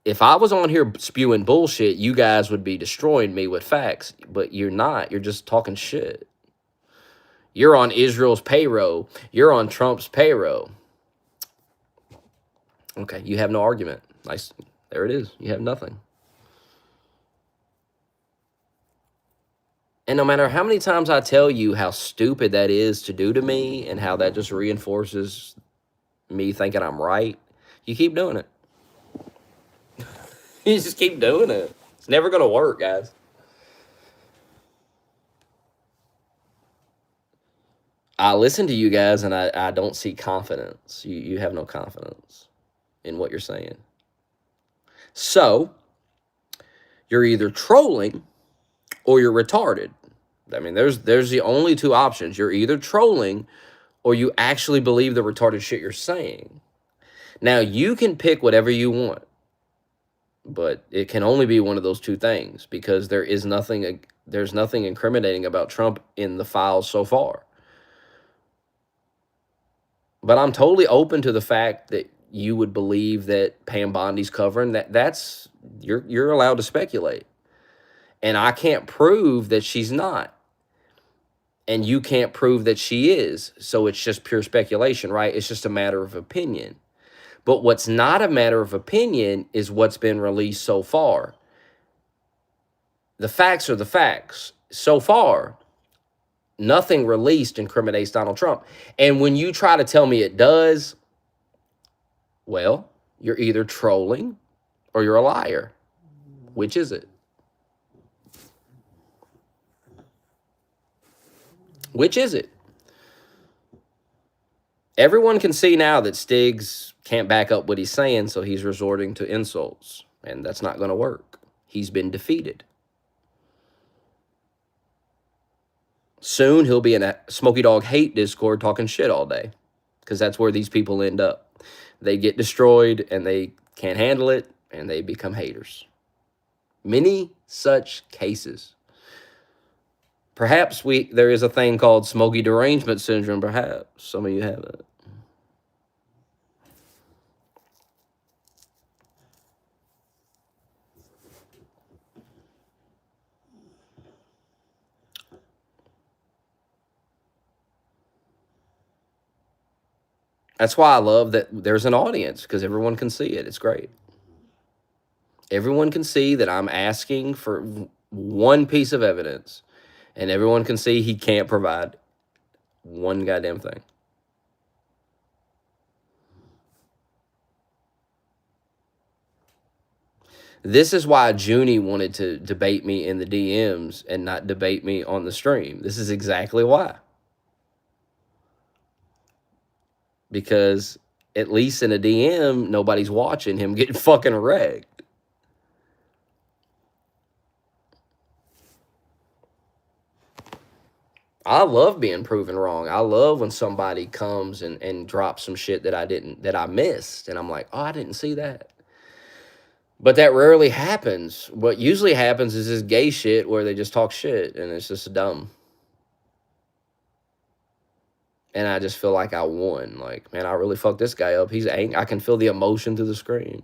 If I was on here spewing bullshit, you guys would be destroying me with facts. But you're not. You're just talking shit. You're on Israel's payroll. You're on Trump's payroll. Okay, you have no argument. Nice. There it is. You have nothing. And no matter how many times I tell you how stupid that is to do to me and how that just reinforces me thinking I'm right, you keep doing it. You just keep doing it. It's never going to work, guys. I listen to you guys and I don't see confidence. You have no confidence in what you're saying. So, you're either trolling or you're retarded. I mean, there's the only two options. You're either trolling or you actually believe the retarded shit you're saying. Now, you can pick whatever you want, but it can only be one of those two things because there's nothing incriminating about Trump in the files so far. But I'm totally open to the fact that you would believe that Pam Bondi's covering that's you're allowed to speculate. And I can't prove that she's not. And you can't prove that she is. So it's just pure speculation, right? It's just a matter of opinion. But what's not a matter of opinion is what's been released so far. The facts are the facts. So far, nothing released incriminates Donald Trump. And when you try to tell me it does, well, you're either trolling or you're a liar. Which is it? Which is it? Everyone can see now that Stiggs can't back up what he's saying, so he's resorting to insults. And that's not going to work. He's been defeated. Soon he'll be in a Smokeydogg hate Discord talking shit all day. Because that's where these people end up. They get destroyed and they can't handle it and they become haters. Many such cases. Perhaps there is a thing called Smokey derangement syndrome, perhaps. Some of you have it. That's why I love that there's an audience, because everyone can see it. It's great. Everyone can see that I'm asking for one piece of evidence, and everyone can see he can't provide one goddamn thing. This is why Junie wanted to debate me in the DMs and not debate me on the stream. This is exactly why. Because at least in a DM, nobody's watching him getting fucking wrecked. I love being proven wrong. I love when somebody comes and drops some shit that I missed. And I'm like, oh, I didn't see that. But that rarely happens. What usually happens is this gay shit where they just talk shit and it's just dumb. And I just feel like I won. Like, man, I really fucked this guy up. He's angry. I can feel the emotion through the screen.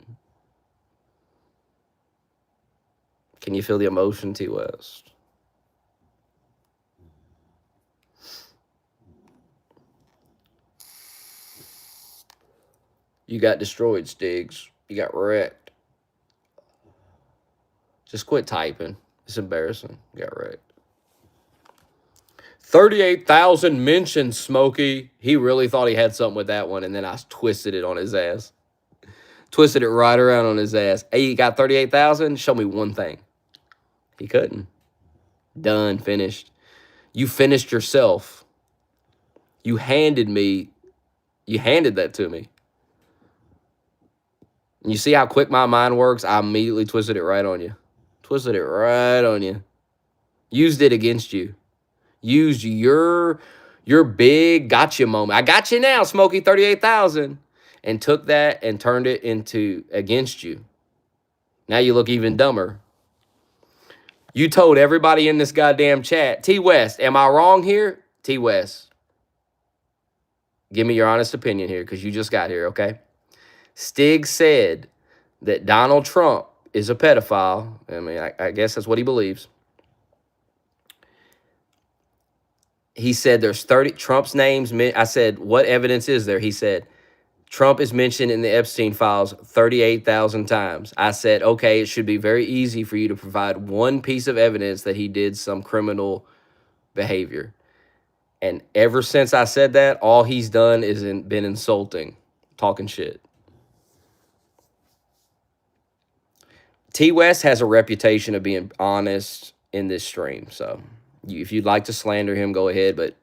Can you feel the emotion, T West? You got destroyed, Stiggs. You got wrecked. Just quit typing. It's embarrassing. You got wrecked. 38,000 mentions, Smokey. He really thought he had something with that one, and then I twisted it on his ass. Twisted it right around on his ass. Hey, you got 38,000? Show me one thing. He couldn't. Done. Finished. You finished yourself. You handed that to me. And you see how quick my mind works? I immediately twisted it right on you. Twisted it right on you. Used it against you. Used your big gotcha moment. I got you now, Smokey, 38,000. And took that and turned it into against you. Now you look even dumber. You told everybody in this goddamn chat, T West, am I wrong here? T West, give me your honest opinion here because you just got here, okay? Stig said that Donald Trump is a pedophile. I mean, I guess that's what he believes. He said there's 30 Trump's names. I said, what evidence is there? He said, Trump is mentioned in the Epstein files 38,000 times. I said, okay, it should be very easy for you to provide one piece of evidence that he did some criminal behavior. And ever since I said that, all he's done is been insulting, talking shit. T West has a reputation of being honest in this stream. So if you'd like to slander him, go ahead. But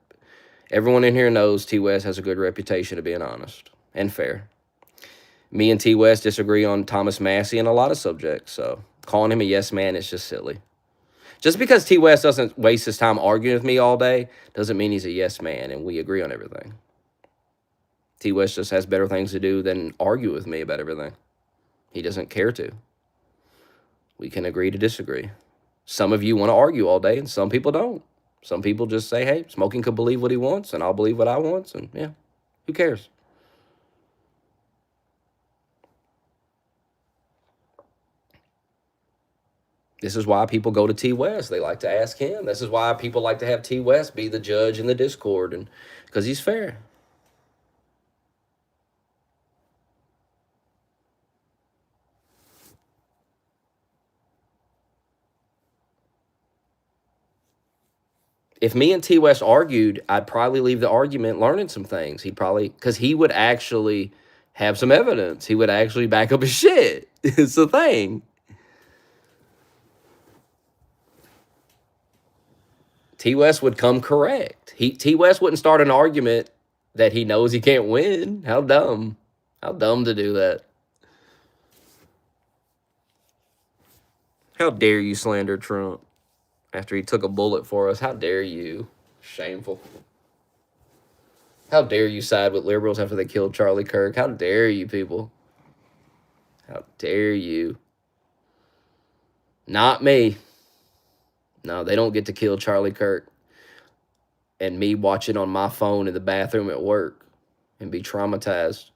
everyone in here knows T West has a good reputation of being honest and fair. Me and T West disagree on Thomas Massey and a lot of subjects. So calling him a yes man is just silly. Just because T West doesn't waste his time arguing with me all day doesn't mean he's a yes man and we agree on everything. T West just has better things to do than argue with me about everything. He doesn't care to. We can agree to disagree. Some of you want to argue all day and some people don't. Some people just say, hey, Smoking could believe what he wants and I'll believe what I want. And yeah, who cares? This is why people go to T West. They like to ask him. This is why people like to have T West be the judge in the Discord, and because he's fair. If me and T West argued, I'd probably leave the argument learning some things. He'd probably, because he would actually have some evidence. He would actually back up his shit. It's the thing. T West would come correct. T West wouldn't start an argument that he knows he can't win. How dumb. How dumb to do that. How dare you slander Trump after he took a bullet for us? How dare you? Shameful. How dare you side with liberals after they killed Charlie Kirk? How dare you, people? How dare you? Not me. No, they don't get to kill Charlie Kirk and me watch it on my phone in the bathroom at work and be traumatized.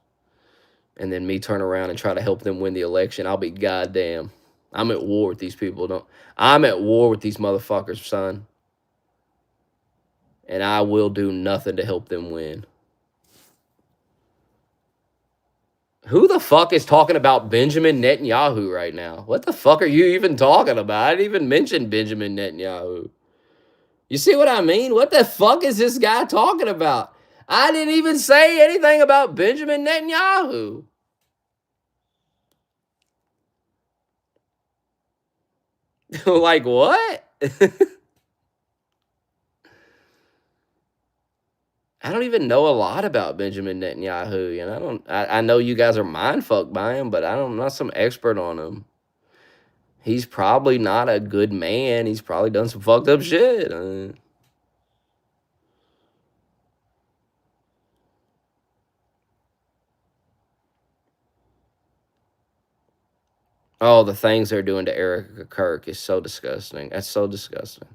And then me turn around and try to help them win the election. I'll be goddamn. I'm at war with these people. I'm at war with these motherfuckers, son. And I will do nothing to help them win. Who the fuck is talking about Benjamin Netanyahu right now? What the fuck are you even talking about? I didn't even mention Benjamin Netanyahu. You see what I mean? What the fuck is this guy talking about? I didn't even say anything about Benjamin Netanyahu. Like what? I don't even know a lot about Benjamin Netanyahu, and I know you guys are mind fucked by him, but I'm not some expert on him. He's probably not a good man. He's probably done some fucked up shit. Oh, the things they're doing to Erica Kirk is so disgusting. That's so disgusting.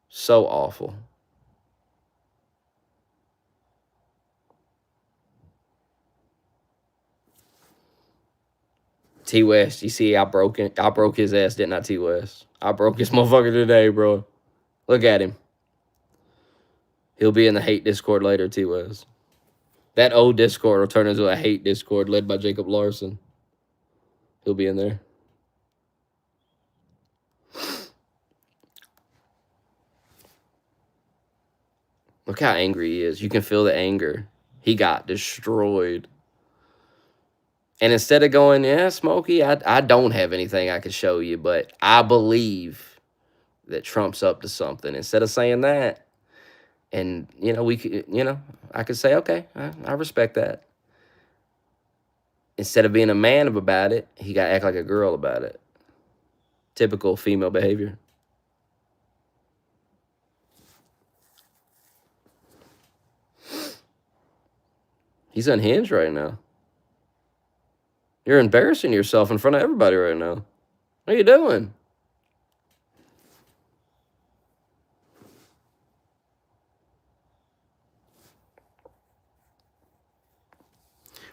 So awful. T West, you see, I broke his ass, didn't I, T West? I broke this motherfucker today, bro. Look at him. He'll be in the hate Discord later, T West. That old Discord will turn into a hate Discord led by Jacob Larson. He'll be in there. Look how angry he is. You can feel the anger. He got destroyed. And instead of going, yeah, Smokey, I don't have anything I can show you, but I believe that Trump's up to something. Instead of saying that, and, I could say, okay, I respect that. Instead of being a man about it, he got to act like a girl about it. Typical female behavior. He's unhinged right now. You're embarrassing yourself in front of everybody right now. What are you doing?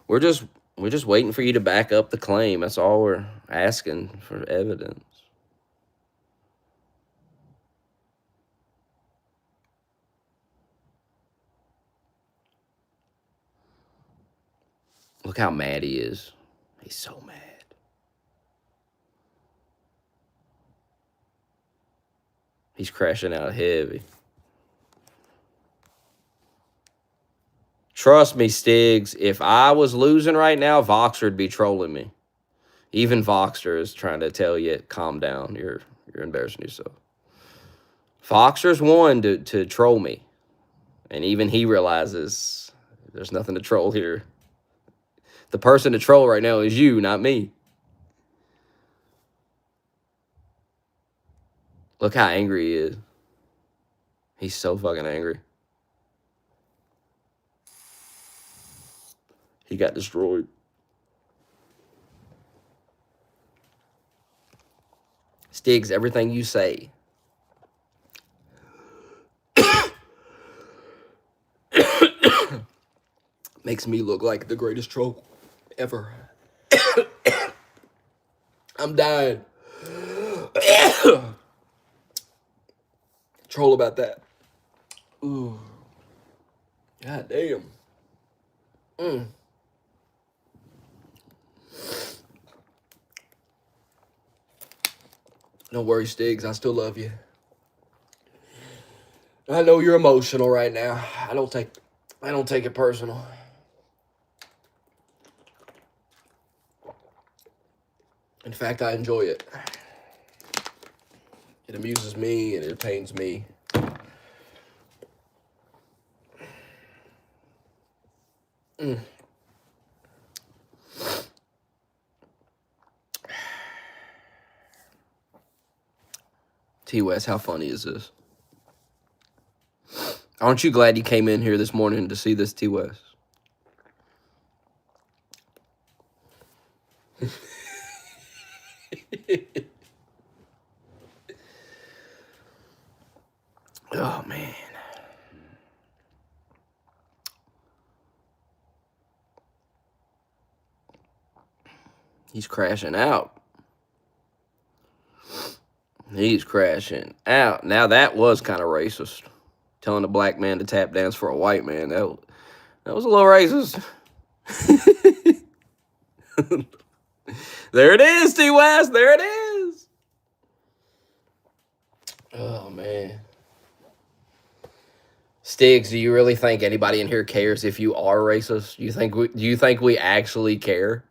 We're just waiting for you to back up the claim. That's all we're asking for, evidence. Look how mad he is. He's so mad. He's crashing out heavy. Trust me, Stiggs, if I was losing right now, Voxer'd be trolling me. Even Voxer is trying to tell you, calm down. You're embarrassing yourself. Voxer's one to troll me. And even he realizes there's nothing to troll here. The person to troll right now is you, not me. Look how angry he is. He's so fucking angry. He got destroyed. Stiggs, everything you say. Makes me look like the greatest troll ever. I'm dying. Troll about that. Ooh. God damn. Don't worry, Stiggs. I still love you. I know you're emotional right now. I don't take it personal. In fact, I enjoy it. It amuses me and it pains me. T West, how funny is this? Aren't you glad you came in here this morning to see this, T West? Oh, man. He's crashing out. He's crashing out. Now, that was kind of racist. Telling a black man to tap dance for a white man. That was a little racist. There it is, T West. There it is. Oh, man. Stiggs, do you really think anybody in here cares if you are racist? Do you think we actually care?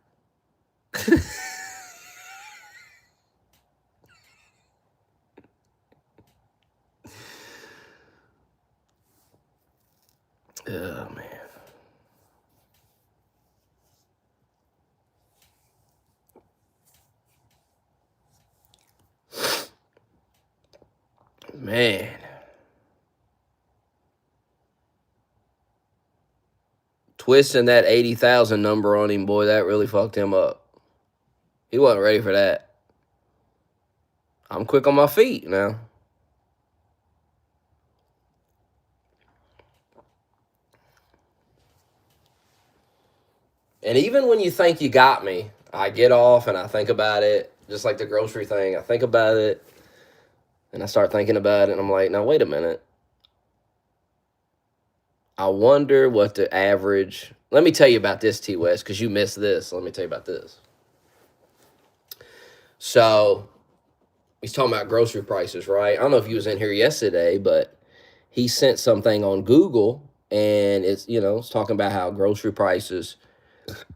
Oh, man. Man. Twisting that 80,000 number on him, boy, that really fucked him up. He wasn't ready for that. I'm quick on my feet now. And even when you think you got me, I get off and I think about it, just like the grocery thing. I think about it, and I start thinking about it, and I'm like, now, wait a minute. I wonder what the average... Let me tell you about this, T West, because you missed this. Let me tell you about this. So, he's talking about grocery prices, right? I don't know if he was in here yesterday, but he sent something on Google, and it's, it's talking about how grocery prices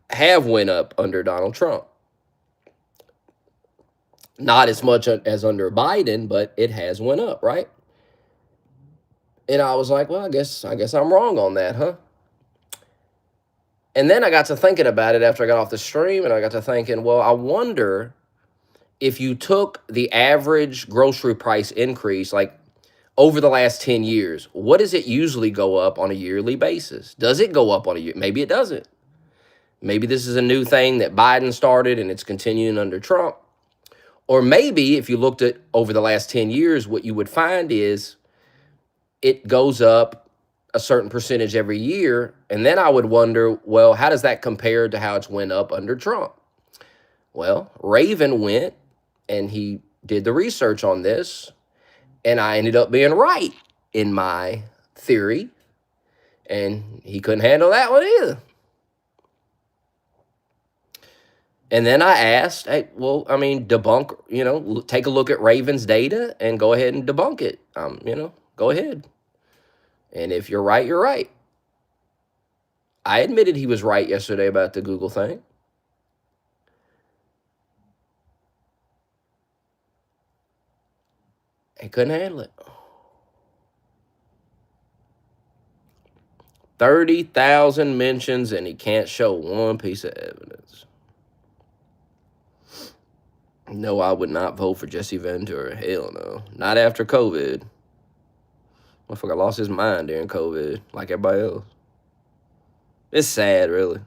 have went up under Donald Trump. Not as much as under Biden, but it has went up, right? And I was like, well, I guess I'm wrong on that, huh? And then I got to thinking about it after I got off the stream, and I got to thinking, well, I wonder if you took the average grocery price increase, like over the last 10 years, what does it usually go up on a yearly basis? Does it go up on a year? Maybe it doesn't. Maybe this is a new thing that Biden started and it's continuing under Trump. Or maybe if you looked at over the last 10 years, what you would find is it goes up a certain percentage every year. And then I would wonder, well, how does that compare to how it's went up under Trump? Well, Raven went and he did the research on this, and I ended up being right in my theory, and he couldn't handle that one either. And then I asked, hey, well, I mean, debunk, take a look at Ravens data and go ahead and debunk it. Go ahead. And if you're right, you're right. I admitted he was right yesterday about the Google thing. He couldn't handle it. 30,000 mentions and he can't show one piece of evidence. No, I would not vote for Jesse Ventura. Hell no. Not after COVID. Motherfucker lost his mind during COVID, like everybody else. It's sad, really.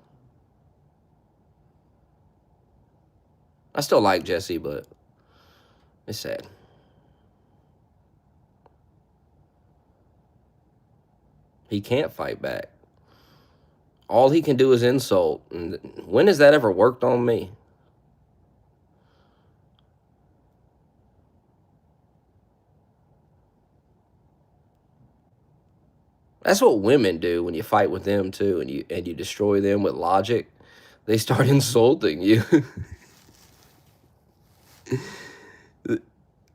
I still like Jesse, but it's sad. He can't fight back. All he can do is insult. And when has that ever worked on me? That's what women do when you fight with them too, and you destroy them with logic. They start insulting you.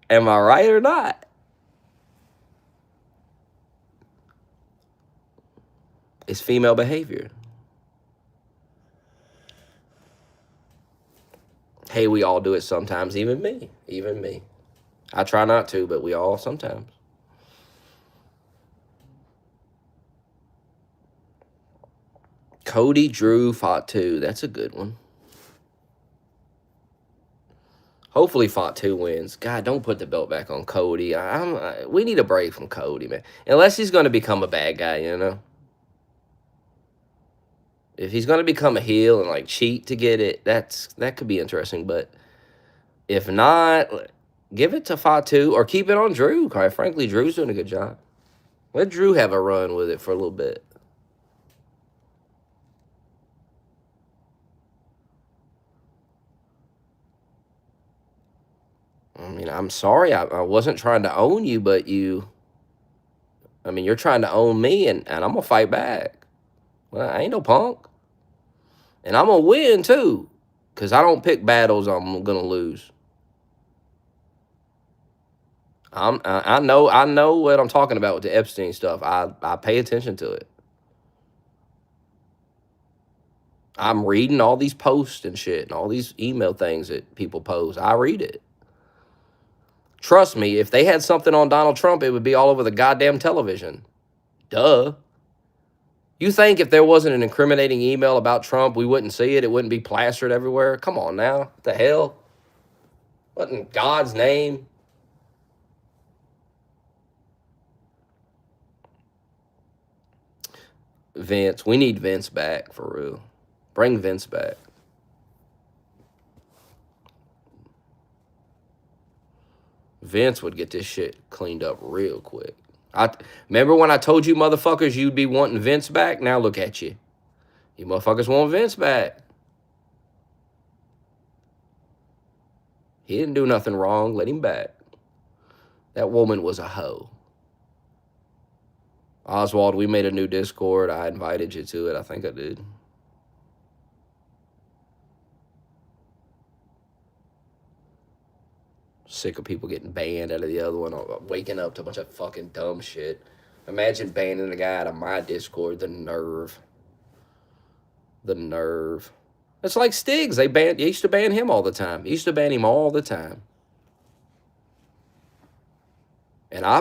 Am I right or not? It's female behavior. Hey, we all do it sometimes, even me. Even me. I try not to, but we all sometimes. Cody Drew Fatu. That's a good one. Hopefully Fatu wins. God, don't put the belt back on Cody. We need a break from Cody, man. Unless he's going to become a bad guy, If he's going to become a heel and like cheat to get it, that could be interesting. But if not, give it to Fatu or keep it on Drew. Quite frankly, Drew's doing a good job. Let Drew have a run with it for a little bit. I mean, I'm sorry. I wasn't trying to own you, but you're trying to own me, and I'm going to fight back. Well, I ain't no punk. And I'm going to win, too, because I don't pick battles I'm going to lose. I know what I'm talking about with the Epstein stuff. I pay attention to it. I'm reading all these posts and shit and all these email things that people post. I read it. Trust me, if they had something on Donald Trump, it would be all over the goddamn television. Duh. You think if there wasn't an incriminating email about Trump, we wouldn't see it? It wouldn't be plastered everywhere? Come on now. What the hell? What in God's name? Vince. We need Vince back, for real. Bring Vince back. Vince would get this shit cleaned up real quick. Remember when I told you motherfuckers you'd be wanting Vince back? Now look at you. You motherfuckers want Vince back. He didn't do nothing wrong. Let him back. That woman was a hoe. Oswald, we made a new Discord. I invited you to it. I think I did. Sick of people getting banned out of the other one, waking up to a bunch of fucking dumb shit. Imagine banning a guy out of my Discord. The nerve. The nerve. It's like Stiggs. They used to ban him all the time. Used to ban him all the time. And I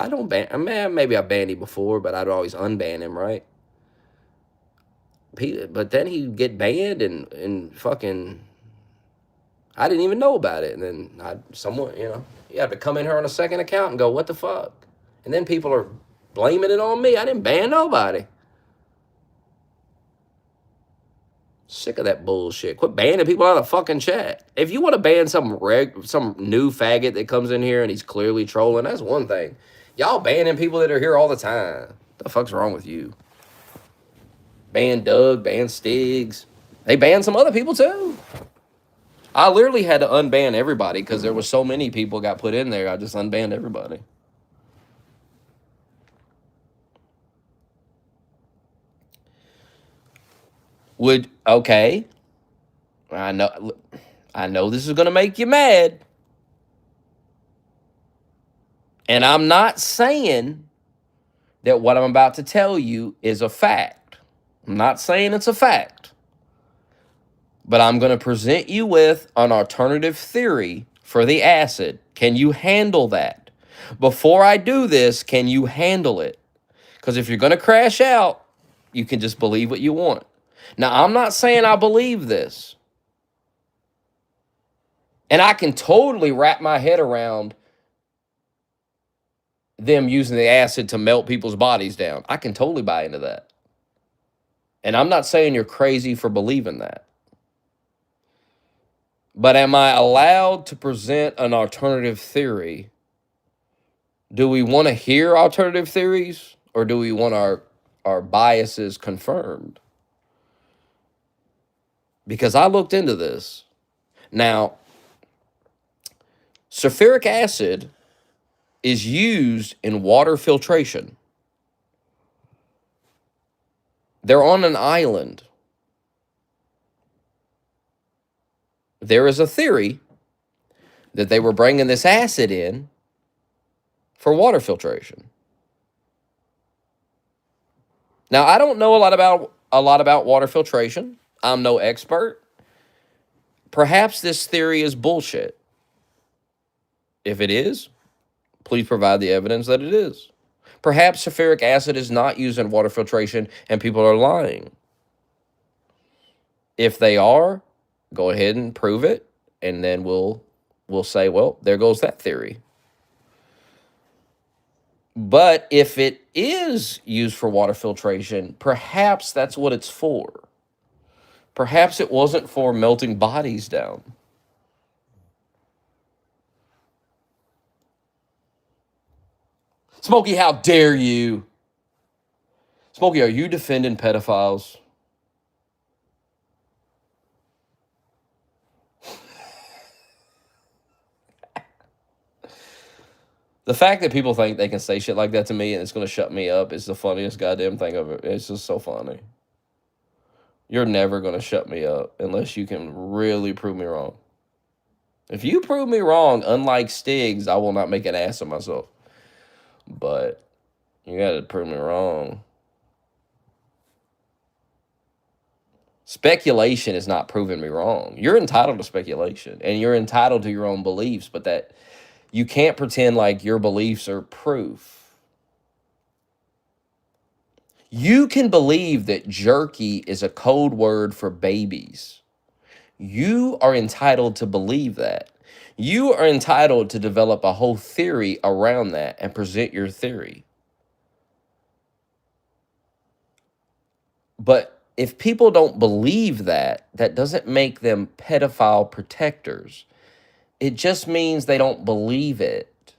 don't ban, man, maybe I banned him before, but I'd always unban him, right? But then he'd get banned and fucking, I didn't even know about it. And then you have to come in here on a second account and go, what the fuck? And then people are blaming it on me. I didn't ban nobody. Sick of that bullshit. Quit banning people out of the fucking chat. If you want to ban some new faggot that comes in here and he's clearly trolling, that's one thing. Y'all banning people that are here all the time. What the fuck's wrong with you? Ban Doug, ban Stiggs. They banned some other people too. I literally had to unban everybody because there was so many people got put in there. I just unbanned everybody. Okay. I know this is going to make you mad. And I'm not saying that what I'm about to tell you is a fact. I'm not saying it's a fact. But I'm going to present you with an alternative theory for the acid. Can you handle that? Before I do this, can you handle it? Because if you're going to crash out, you can just believe what you want. Now, I'm not saying I believe this. And I can totally wrap my head around them using the acid to melt people's bodies down. I can totally buy into that. And I'm not saying you're crazy for believing that. But am I allowed to present an alternative theory? Do we want to hear alternative theories, or do we want our biases confirmed? Because I looked into this. Now, sulfuric acid is used in water filtration. They're on an island. There is a theory that they were bringing this acid in for water filtration. Now, I don't know a lot about water filtration. I'm no expert. Perhaps this theory is bullshit. If it is, please provide the evidence that it is. Perhaps sulfuric acid is not used in water filtration and people are lying. If they are, go ahead and prove it, and then we'll say, well, there goes that theory. But if it is used for water filtration, perhaps that's what it's for. Perhaps it wasn't for melting bodies down. Smokey, how dare you? Smokey, are you defending pedophiles? The fact that people think they can say shit like that to me and it's going to shut me up is the funniest goddamn thing of it. It's just so funny. You're never going to shut me up unless you can really prove me wrong. If you prove me wrong, unlike Stiggs, I will not make an ass of myself. But you got to prove me wrong. Speculation is not proving me wrong. You're entitled to speculation and you're entitled to your own beliefs, but that you can't pretend like your beliefs are proof. You can believe that jerky is a code word for babies. You are entitled to believe that. You are entitled to develop a whole theory around that and present your theory. But if people don't believe that, that doesn't make them pedophile protectors. It just means they don't believe it.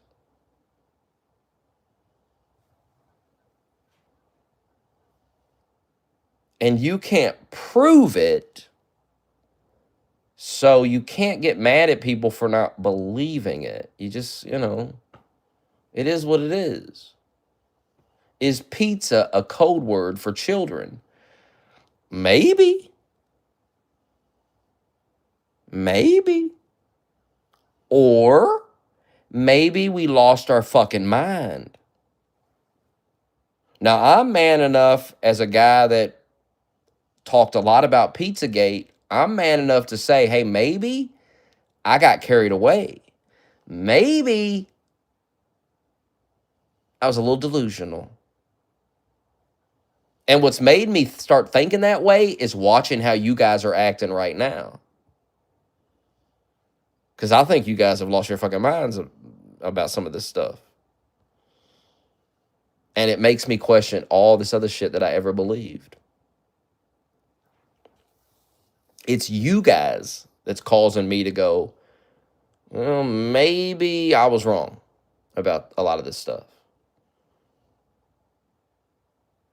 And you can't prove it, so you can't get mad at people for not believing it. You just, it is what it is. Is pizza a code word for children? Maybe. Maybe. Or maybe we lost our fucking mind. Now, I'm man enough as a guy that talked a lot about Pizzagate. I'm man enough to say, hey, maybe I got carried away. Maybe I was a little delusional. And what's made me start thinking that way is watching how you guys are acting right now. Because I think you guys have lost your fucking minds about some of this stuff. And it makes me question all this other shit that I ever believed. It's you guys that's causing me to go, well, maybe I was wrong about a lot of this stuff.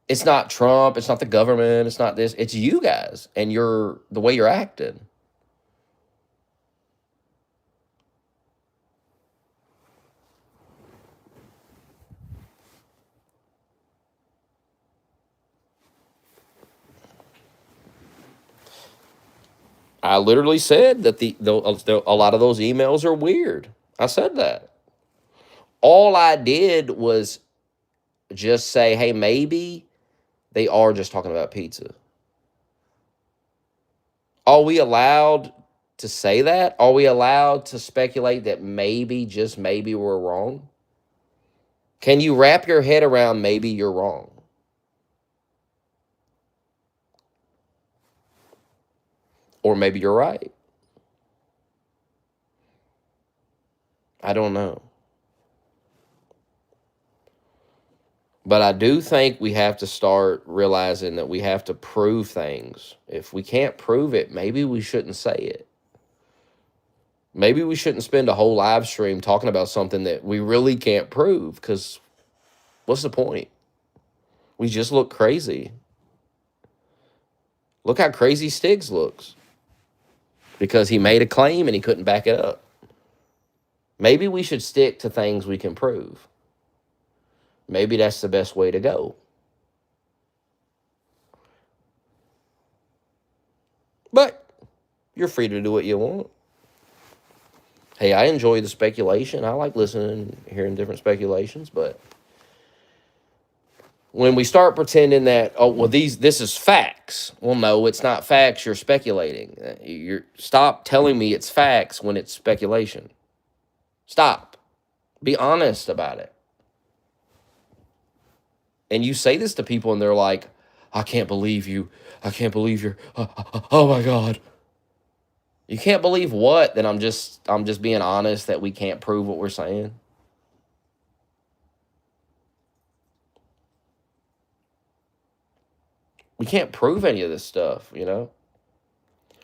It's not Trump. It's not the government. It's not this. It's you guys and the way you're acting. I literally said that a lot of those emails are weird. I said that. All I did was just say, hey, maybe they are just talking about pizza. Are we allowed to say that? Are we allowed to speculate that maybe, just maybe, we're wrong? Can you wrap your head around maybe you're wrong? Or maybe you're right? I don't know. But I do think we have to start realizing that we have to prove things. If we can't prove it, maybe we shouldn't say it. Maybe we shouldn't spend a whole live stream talking about something that we really can't prove, because what's the point? We just look crazy. Look how crazy Stiggs looks because he made a claim and he couldn't back it up. Maybe we should stick to things we can prove. Maybe that's the best way to go. But you're free to do what you want. Hey, I enjoy the speculation. I like listening and hearing different speculations, but when we start pretending that, oh, well, this is facts. Well, no, it's not facts. You're speculating. Stop telling me it's facts when it's speculation. Stop. Be honest about it. And you say this to people and they're like, I can't believe you. I can't believe you're, oh my God. You can't believe what? Then I'm just being honest that we can't prove what we're saying. We can't prove any of this stuff, you know?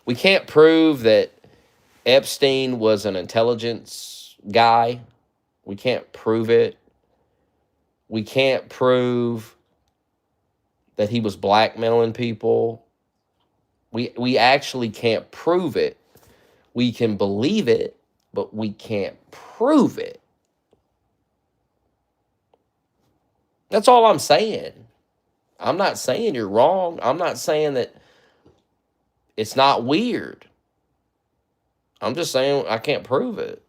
We can't prove that Epstein was an intelligence guy. We can't prove it. We can't prove that he was blackmailing people. We actually can't prove it. We can believe it, but we can't prove it. That's all I'm saying. I'm not saying you're wrong. I'm not saying that it's not weird. I'm just saying I can't prove it.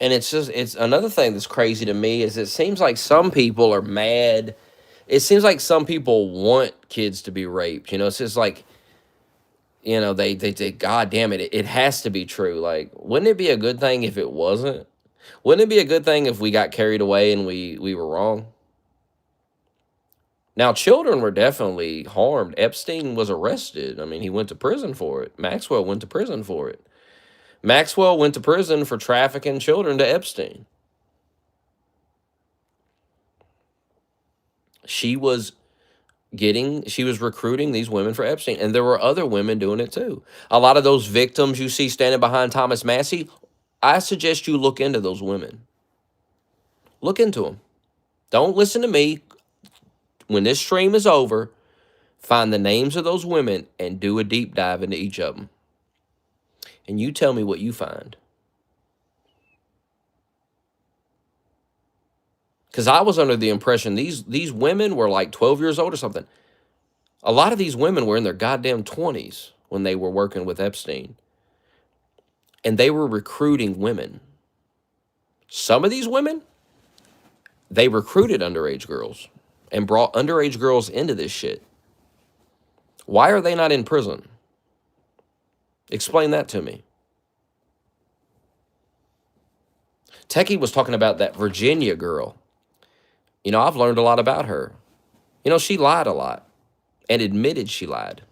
And it's another thing that's crazy to me is it seems like some people are mad. It seems like some people want kids to be raped. You know, it's just like, you know, they God damn it, it has to be true. Like, wouldn't it be a good thing if it wasn't? Wouldn't it be a good thing if we got carried away and we were wrong? Now, children were definitely harmed. Epstein was arrested. I mean, he went to prison for it. Maxwell went to prison for it. Maxwell went to prison for trafficking children to Epstein. She was recruiting these women for Epstein, and there were other women doing it too. A lot of those victims you see standing behind Thomas Massey, I suggest you look into those women. Look into them. Don't listen to me. When this stream is over, find the names of those women and do a deep dive into each of them. And you tell me what you find. Because I was under the impression these women were like 12 years old or something. A lot of these women were in their goddamn 20s when they were working with Epstein. And they were recruiting women. Some of these women, they recruited underage girls and brought underage girls into this shit. Why are they not in prison? Explain that to me. Techie was talking about that Virginia girl. You know, I've learned a lot about her. You know, she lied a lot and admitted she lied.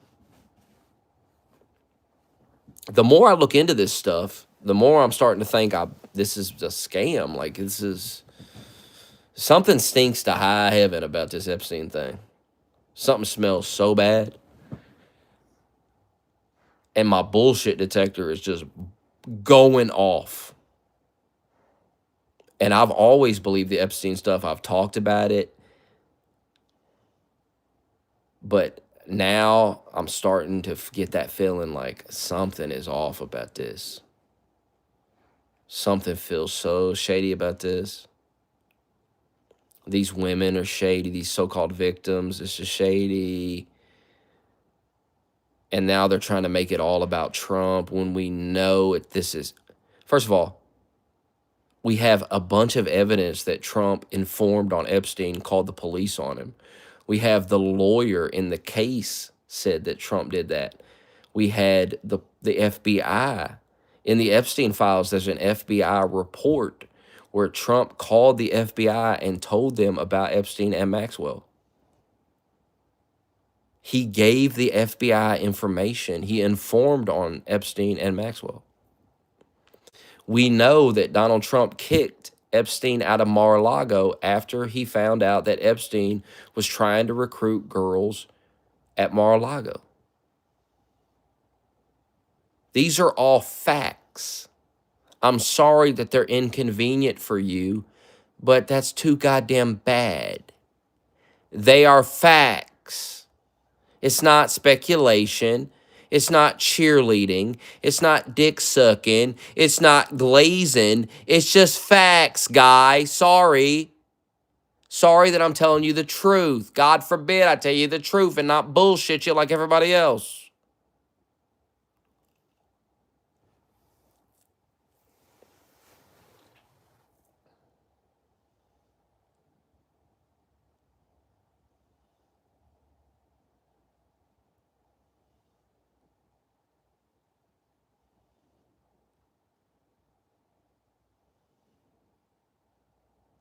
The more I look into this stuff, the more I'm starting to think this is a scam. Like, this is... Something stinks to high heaven about this Epstein thing. Something smells so bad. And my bullshit detector is just going off. And I've always believed the Epstein stuff. I've talked about it. But now I'm starting to get that feeling like something is off about this. Something feels so shady about this. These women are shady. These so-called victims, it's just shady. And now they're trying to make it all about Trump when we know this is, first of all, we have a bunch of evidence that Trump informed on Epstein, called the police on him. We have the lawyer in the case said that Trump did that. We had the FBI. In the Epstein files, there's an FBI report where Trump called the FBI and told them about Epstein and Maxwell. He gave the FBI information. He informed on Epstein and Maxwell. We know that Donald Trump kicked Epstein out of Mar-a-Lago after he found out that Epstein was trying to recruit girls at Mar-a-Lago. These are all facts. I'm sorry that they're inconvenient for you, but that's too goddamn bad. They are facts. It's not speculation. It's not cheerleading. It's not dick sucking. It's not glazing. It's just facts, guy. Sorry. Sorry that I'm telling you the truth. God forbid I tell you the truth and not bullshit you like everybody else.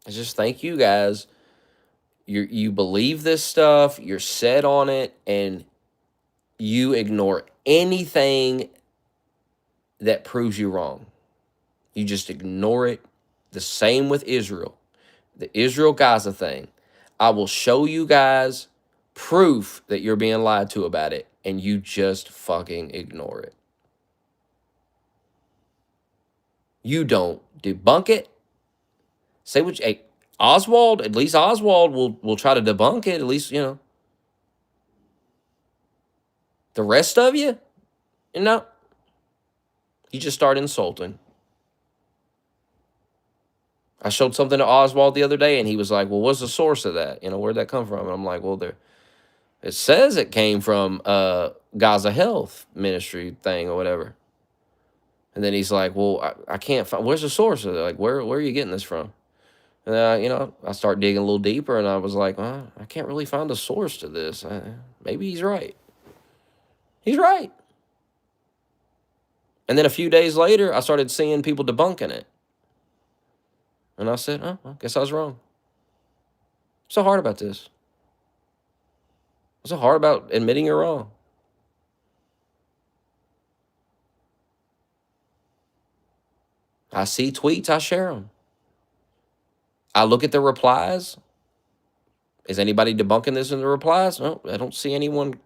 I just thank you guys. You believe this stuff, you're set on it, and you ignore anything that proves you wrong. You just ignore it. The same with Israel. The Israel-Gaza thing. I will show you guys proof that you're being lied to about it, and you just fucking ignore it. You don't debunk it. Say what you, hey, Oswald, at least Oswald will try to debunk it. At least, you know. The rest of you, you just start insulting. I showed something to Oswald the other day, and he was like, well, what's the source of that? Where'd that come from? And I'm like, well, it says it came from Gaza Health Ministry thing or whatever. And then he's like, well, I can't find, where's the source of it? Like, where are you getting this from? And, I start digging a little deeper, and I was like, well, I can't really find a source to this. Maybe he's right. He's right. And then a few days later, I started seeing people debunking it. And I said, oh, I guess I was wrong. What's so hard about this? What's so hard about admitting you're wrong? I see tweets, I share them. I look at the replies. Is anybody debunking this in the replies? No, I don't see anyone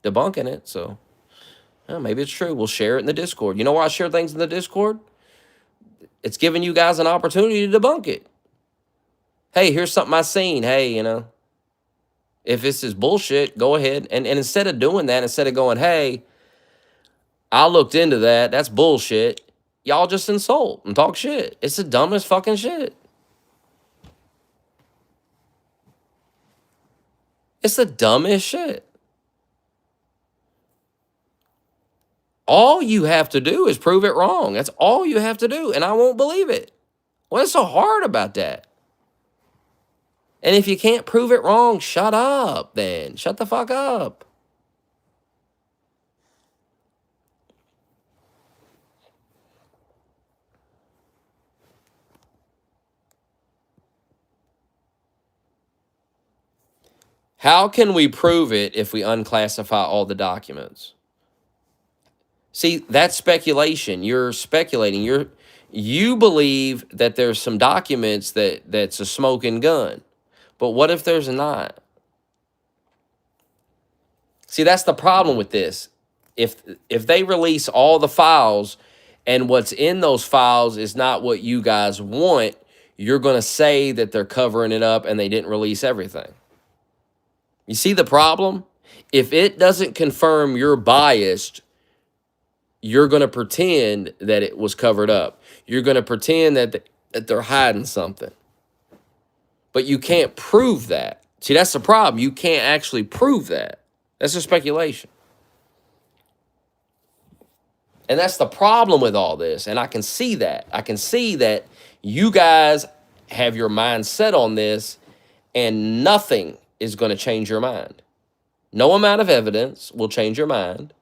debunking it, so maybe it's true. We'll share it in the Discord. You know why I share things in the Discord? It's giving you guys an opportunity to debunk it. Hey, here's something I seen. Hey, if this is bullshit, go ahead. And instead of doing that, instead of going, hey, I looked into that, that's bullshit, y'all just insult and talk shit. It's the dumbest fucking shit. It's the dumbest shit. All you have to do is prove it wrong. That's all you have to do, and I won't believe it. What's so hard about that? And if you can't prove it wrong, shut up then. Shut the fuck up. How can we prove it if we unclassify all the documents? See, that's speculation. You're speculating. You believe that there's some documents that's a smoking gun. But what if there's not? See, that's the problem with this. If they release all the files and what's in those files is not what you guys want, you're going to say that they're covering it up and they didn't release everything. You see the problem? If it doesn't confirm you're biased, you're going to pretend that it was covered up. You're going to pretend that they're hiding something. But you can't prove that. See, that's the problem. You can't actually prove that. That's a speculation. And that's the problem with all this. And I can see that. I can see that you guys have your mind set on this, and nothing is going to change your mind. No amount of evidence will change your mind.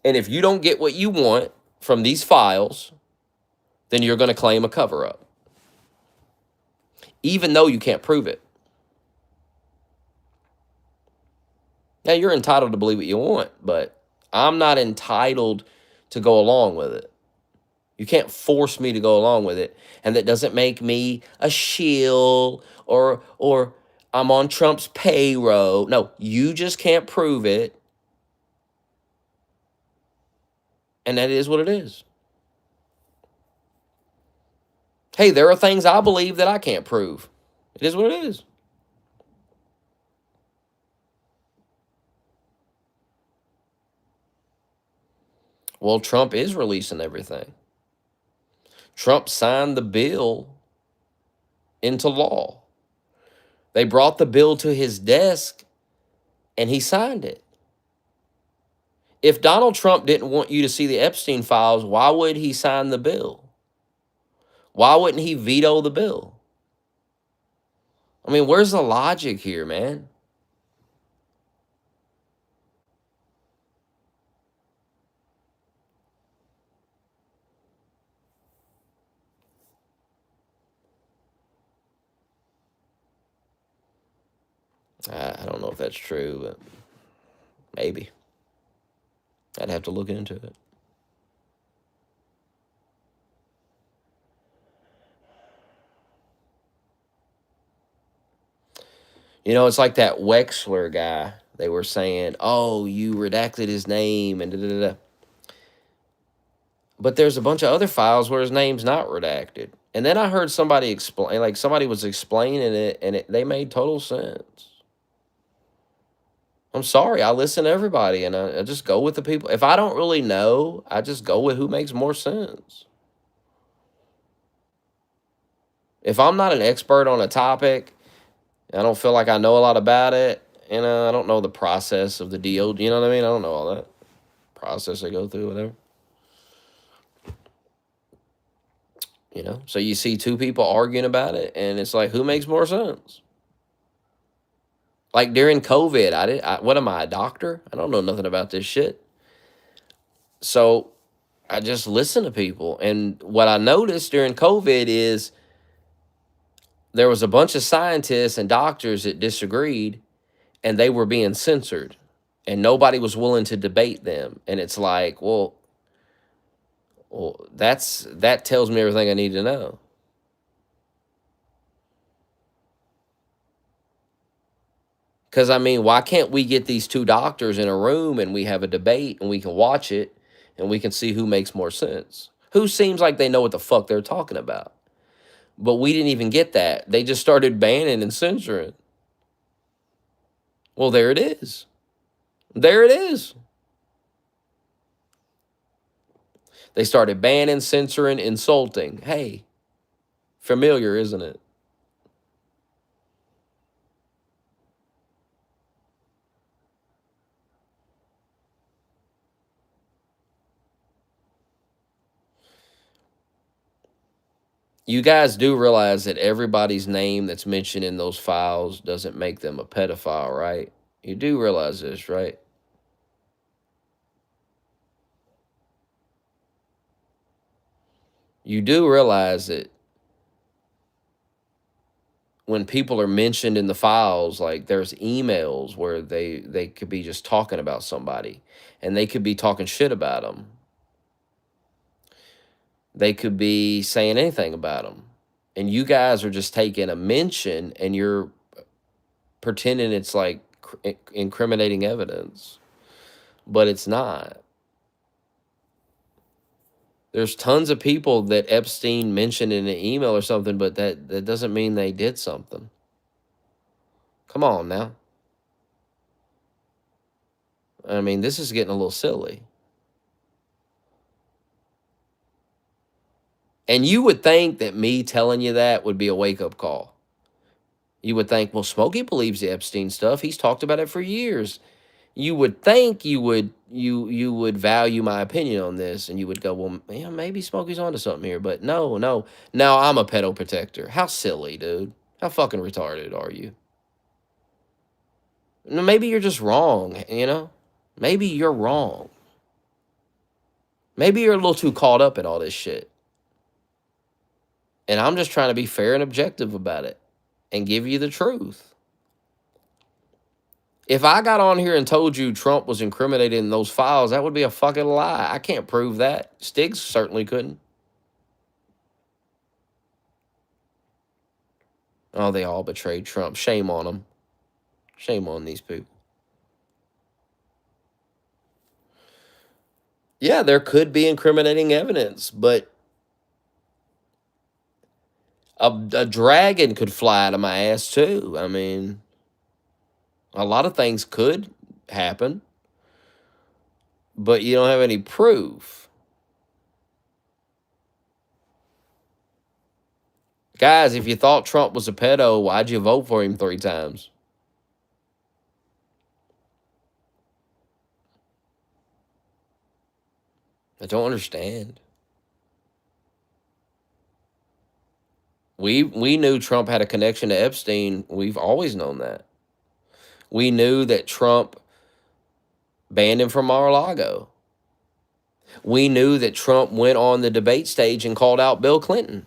And if you don't get what you want from these files, then you're going to claim a cover-up, even though you can't prove it. Now, you're entitled to believe what you want, but I'm not entitled to go along with it. You can't force me to go along with it. And that doesn't make me a shill or I'm on Trump's payroll. No, you just can't prove it. And that is what it is. Hey, there are things I believe that I can't prove. It is what it is. Well, Trump is releasing everything. Trump signed the bill into law. They brought the bill to his desk and he signed it. If Donald Trump didn't want you to see the Epstein files, why would he sign the bill? Why wouldn't he veto the bill? I mean, where's the logic here, man? I don't know if that's true, but maybe. I'd have to look into it. You know, it's like that Wexler guy. They were saying, oh, you redacted his name and da-da-da-da. But there's a bunch of other files where his name's not redacted. And then I heard somebody explain, like somebody was explaining it, and they made total sense. I'm sorry, I listen to everybody, and I just go with the people. If I don't really know, I just go with who makes more sense. If I'm not an expert on a topic, I don't feel like I know a lot about it, and I don't know the process of the deal. You know what I mean? I don't know all that process they go through, whatever. You know, so you see two people arguing about it, and it's like, who makes more sense? Like during COVID, what am I, a doctor? I don't know nothing about this shit. So I just listen to people. And what I noticed during COVID is there was a bunch of scientists and doctors that disagreed, and they were being censored, and nobody was willing to debate them. And it's like, well, that tells me everything I need to know. Because, I mean, why can't we get these two doctors in a room and we have a debate and we can watch it and we can see who makes more sense? Who seems like they know what the fuck they're talking about? But we didn't even get that. They just started banning and censoring. Well, there it is. There it is. They started banning, censoring, insulting. Hey, familiar, isn't it? You guys do realize that everybody's name that's mentioned in those files doesn't make them a pedophile, right? You do realize this, right? You do realize that when people are mentioned in the files, like there's emails where they could be just talking about somebody, and they could be talking shit about them. They could be saying anything about them. And you guys are just taking a mention and you're pretending it's like incriminating evidence, but it's not. There's tons of people that Epstein mentioned in an email or something, but that doesn't mean they did something. Come on now. I mean, this is getting a little silly. And you would think that me telling you that would be a wake-up call. You would think, well, Smokey believes the Epstein stuff. He's talked about it for years. You would think you would value my opinion on this, and you would go, well, yeah, maybe Smokey's onto something here. But no. Now I'm a pedo protector. How silly, dude. How fucking retarded are you? Maybe you're just wrong, you know? Maybe you're wrong. Maybe you're a little too caught up in all this shit. And I'm just trying to be fair and objective about it and give you the truth. If I got on here and told you Trump was incriminated in those files, that would be a fucking lie. I can't prove that. Stiggs certainly couldn't. Oh, they all betrayed Trump. Shame on them. Shame on these people. Yeah, there could be incriminating evidence, but a dragon could fly out of my ass too. I mean, a lot of things could happen, but you don't have any proof. Guys, if you thought Trump was a pedo, why'd you vote for him 3 times? I don't understand. We knew Trump had a connection to Epstein. We've always known that. We knew that Trump banned him from Mar-a-Lago. We knew that Trump went on the debate stage and called out Bill Clinton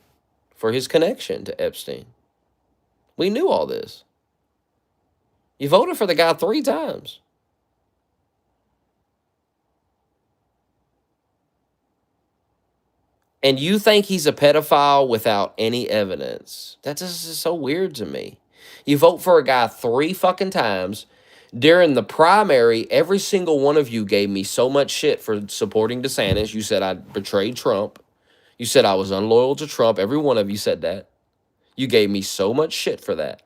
for his connection to Epstein. We knew all this. You voted for the guy 3 times. And you think he's a pedophile without any evidence. That just is so weird to me. You vote for a guy 3 fucking times. During the primary, every single one of you gave me so much shit for supporting DeSantis. You said I betrayed Trump. You said I was unloyal to Trump. Every one of you said that. You gave me so much shit for that.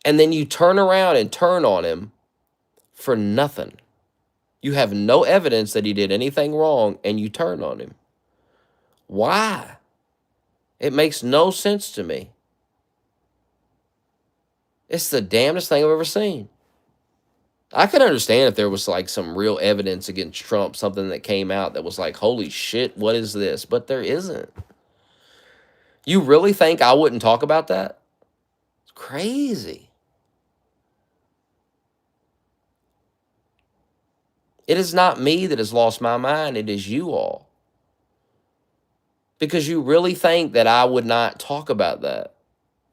And then you turn around and turn on him for nothing. You have no evidence that he did anything wrong, and you turn on him. Why? It makes no sense to me. It's the damnedest thing I've ever seen. I could understand if there was like some real evidence against Trump, something that came out that was like, holy shit, what is this? But there isn't. You really think I wouldn't talk about that? It's crazy. It is not me that has lost my mind. It is you all. Because you really think that I would not talk about that.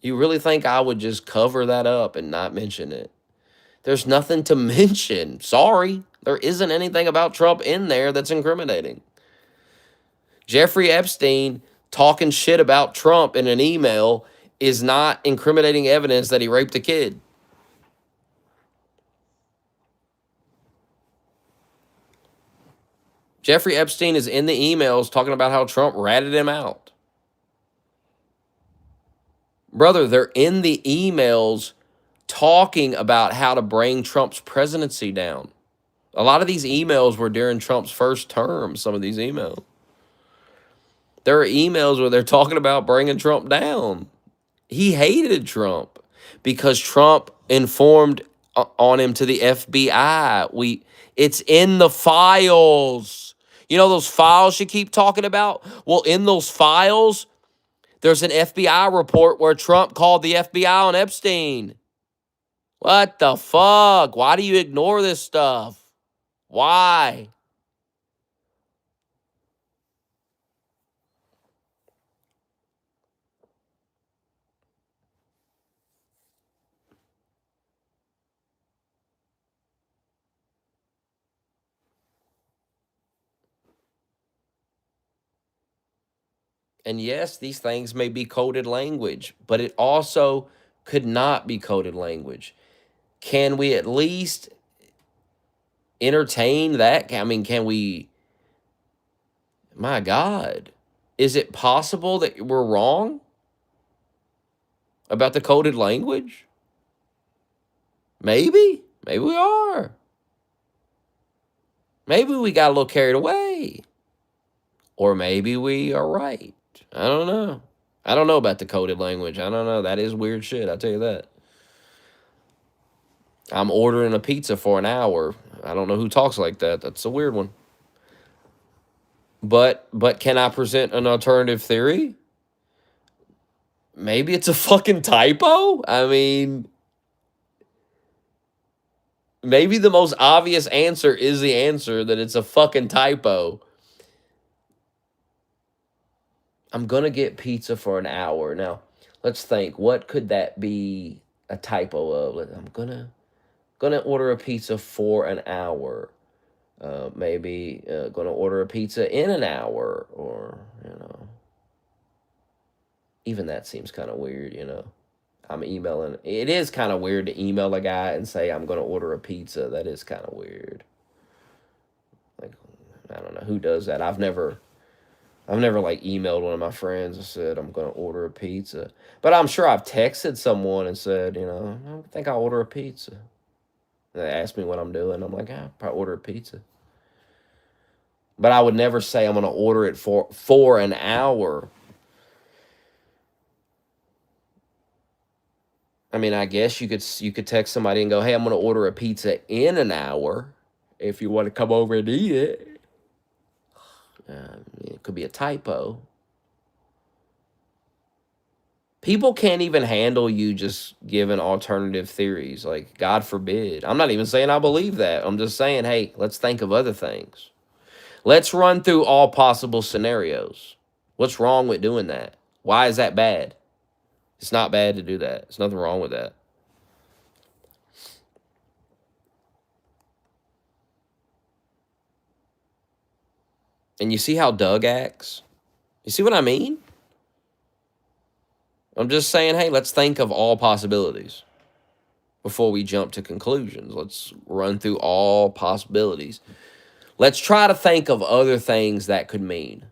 You really think I would just cover that up and not mention it. There's nothing to mention. Sorry. There isn't anything about Trump in there that's incriminating. Jeffrey Epstein talking shit about Trump in an email is not incriminating evidence that he raped a kid. Jeffrey Epstein is in the emails talking about how Trump ratted him out. Brother, they're in the emails talking about how to bring Trump's presidency down. A lot of these emails were during Trump's first term, some of these emails. There are emails where they're talking about bringing Trump down. He hated Trump because Trump informed on him to the FBI. It's in the files. You know those files you keep talking about? Well, in those files, there's an FBI report where Trump called the FBI on Epstein. What the fuck? Why do you ignore this stuff? Why? And yes, these things may be coded language, but it also could not be coded language. Can we at least entertain that? I mean, can we? My God. Is it possible that we're wrong about the coded language? Maybe. Maybe we are. Maybe we got a little carried away. Or maybe we are right. I don't know. I don't know about the coded language. I don't know. That is weird shit. I'll tell you that. I'm ordering a pizza for an hour. I don't know who talks like that. That's a weird one. But can I present an alternative theory? Maybe it's a fucking typo? I mean, maybe the most obvious answer is the answer that it's a fucking typo. I'm going to get pizza for an hour. Now, let's think. What could that be a typo of? I'm gonna order a pizza for an hour. Maybe gonna order a pizza in an hour, or even that seems kind of weird. I'm emailing. It is kind of weird to email a guy and say I'm gonna order a pizza. That is kind of weird. Like, I don't know who does that. I've never like emailed one of my friends and said I'm gonna order a pizza. But I'm sure I've texted someone and said, I think I'll order a pizza. And they ask me what I'm doing. I'm like, I'll probably order a pizza. But I would never say I'm gonna order it for an hour. I mean, I guess you could text somebody and go, hey, I'm gonna order a pizza in an hour if you want to come over and eat it. It could be a typo. People can't even handle you just giving alternative theories. Like, God forbid. I'm not even saying I believe that. I'm just saying, hey, let's think of other things. Let's run through all possible scenarios. What's wrong with doing that? Why is that bad? It's not bad to do that. There's nothing wrong with that. And you see how Doug acts? You see what I mean? I'm just saying, hey, let's think of all possibilities before we jump to conclusions. Let's run through all possibilities. Let's try to think of other things that could mean.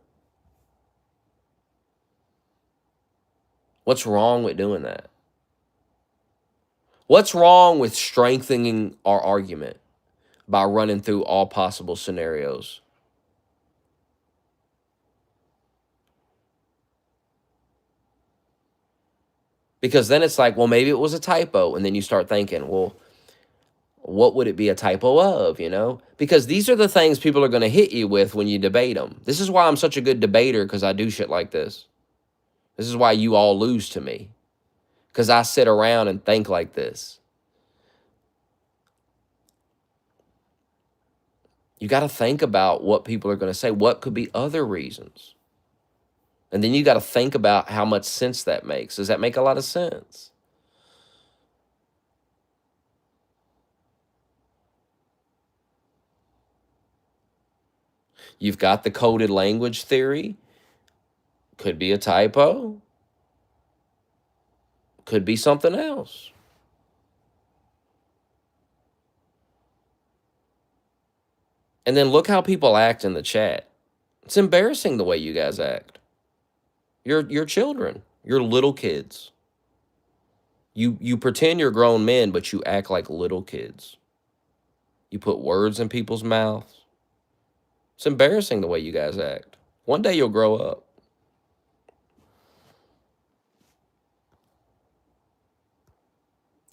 What's wrong with doing that? What's wrong with strengthening our argument by running through all possible scenarios? Because then it's like, well, maybe it was a typo. And then you start thinking, well, what would it be a typo of? Because these are the things people are going to hit you with when you debate them. This is why I'm such a good debater, because I do shit like this. This is why you all lose to me, because I sit around and think like this. You got to think about what people are going to say. What could be other reasons? And then you got to think about how much sense that makes. Does that make a lot of sense? You've got the coded language theory. Could be a typo. Could be something else. And then look how people act in the chat. It's embarrassing the way you guys act. You're children. You're little kids. You pretend you're grown men, but you act like little kids. You put words in people's mouths. It's embarrassing the way you guys act. One day you'll grow up.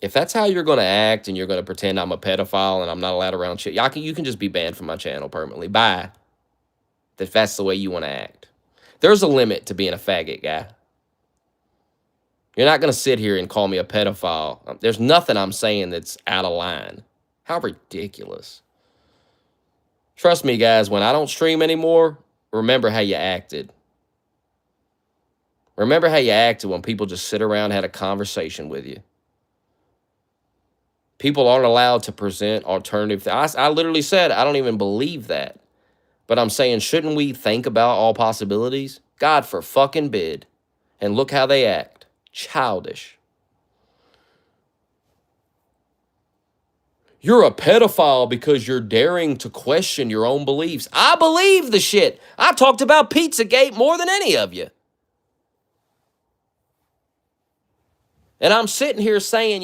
If that's how you're going to act and you're going to pretend I'm a pedophile and I'm not allowed around shit, you can just be banned from my channel permanently. Bye. If that's the way you want to act. There's a limit to being a faggot, guy. You're not going to sit here and call me a pedophile. There's nothing I'm saying that's out of line. How ridiculous. Trust me, guys, when I don't stream anymore, remember how you acted. Remember how you acted when people just sit around and had a conversation with you. People aren't allowed to present alternative. I literally said I don't even believe that. But I'm saying, shouldn't we think about all possibilities? God for fucking bid. And look how they act. Childish. You're a pedophile because you're daring to question your own beliefs. I believe the shit. I talked about Pizzagate more than any of you. And I'm sitting here saying,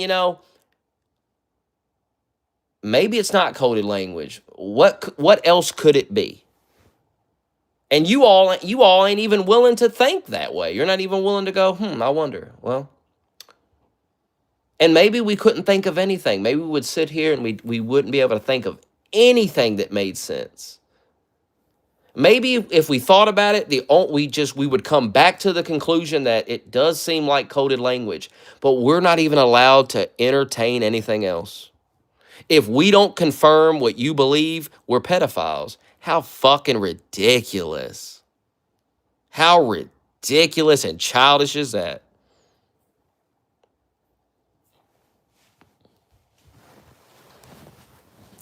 maybe it's not coded language. What else could it be? And you all ain't even willing to think that way. You're not even willing to go, I wonder. Well, and maybe we couldn't think of anything. Maybe we would sit here and we wouldn't be able to think of anything that made sense. Maybe if we thought about it, we would come back to the conclusion that it does seem like coded language, but we're not even allowed to entertain anything else. If we don't confirm what you believe, we're pedophiles. How fucking ridiculous. How ridiculous and childish is that?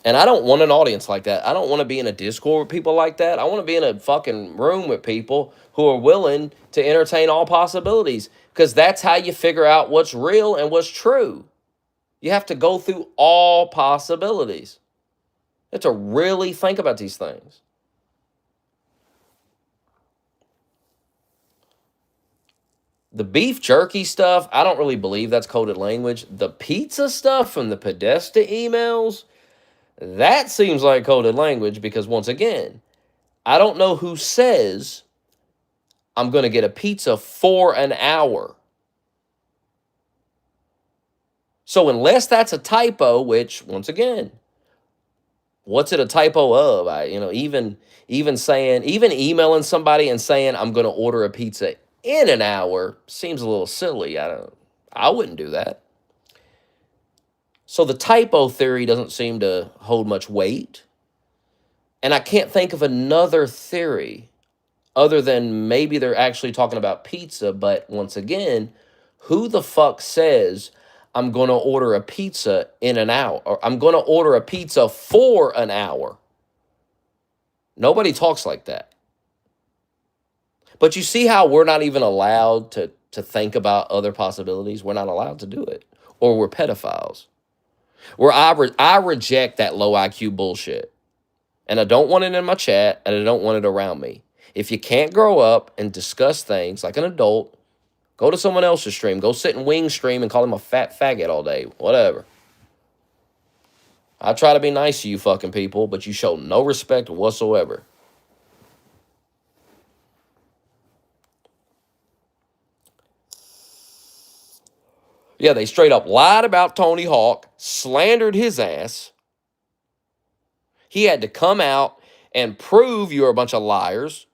And I don't want an audience like that. I don't want to be in a Discord with people like that. I want to be in a fucking room with people who are willing to entertain all possibilities, because that's how you figure out what's real and what's true. You have to go through all possibilities. You have to really think about these things. The beef jerky stuff, I don't really believe that's coded language. The pizza stuff from the Podesta emails, that seems like coded language, because once again, I don't know who says I'm going to get a pizza for an hour. So unless that's a typo, which once again, what's it a typo of? Even emailing somebody and saying I'm going to order a pizza in an hour seems a little silly. I wouldn't do that. So the typo theory doesn't seem to hold much weight. And I can't think of another theory other than maybe they're actually talking about pizza. But once again, who the fuck says I'm going to order a pizza in an hour, or I'm going to order a pizza for an hour? Nobody talks like that. But you see how we're not even allowed to think about other possibilities? We're not allowed to do it. Or we're pedophiles. I reject that low IQ bullshit. And I don't want it in my chat, and I don't want it around me. If you can't grow up and discuss things like an adult, go to someone else's stream. Go sit in Wing's stream and call him a fat faggot all day. Whatever. I try to be nice to you fucking people, but you show no respect whatsoever. Yeah, they straight up lied about Tony Hawk, slandered his ass. He had to come out and prove you're a bunch of liars.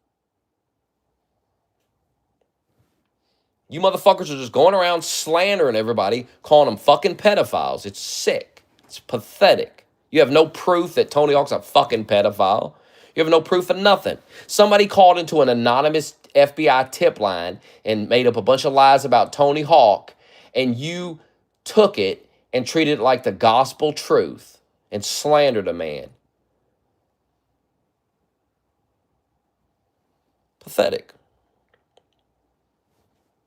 You motherfuckers are just going around slandering everybody, calling them fucking pedophiles. It's sick. It's pathetic. You have no proof that Tony Hawk's a fucking pedophile. You have no proof of nothing. Somebody called into an anonymous FBI tip line and made up a bunch of lies about Tony Hawk, and you took it and treated it like the gospel truth and slandered a man. Pathetic.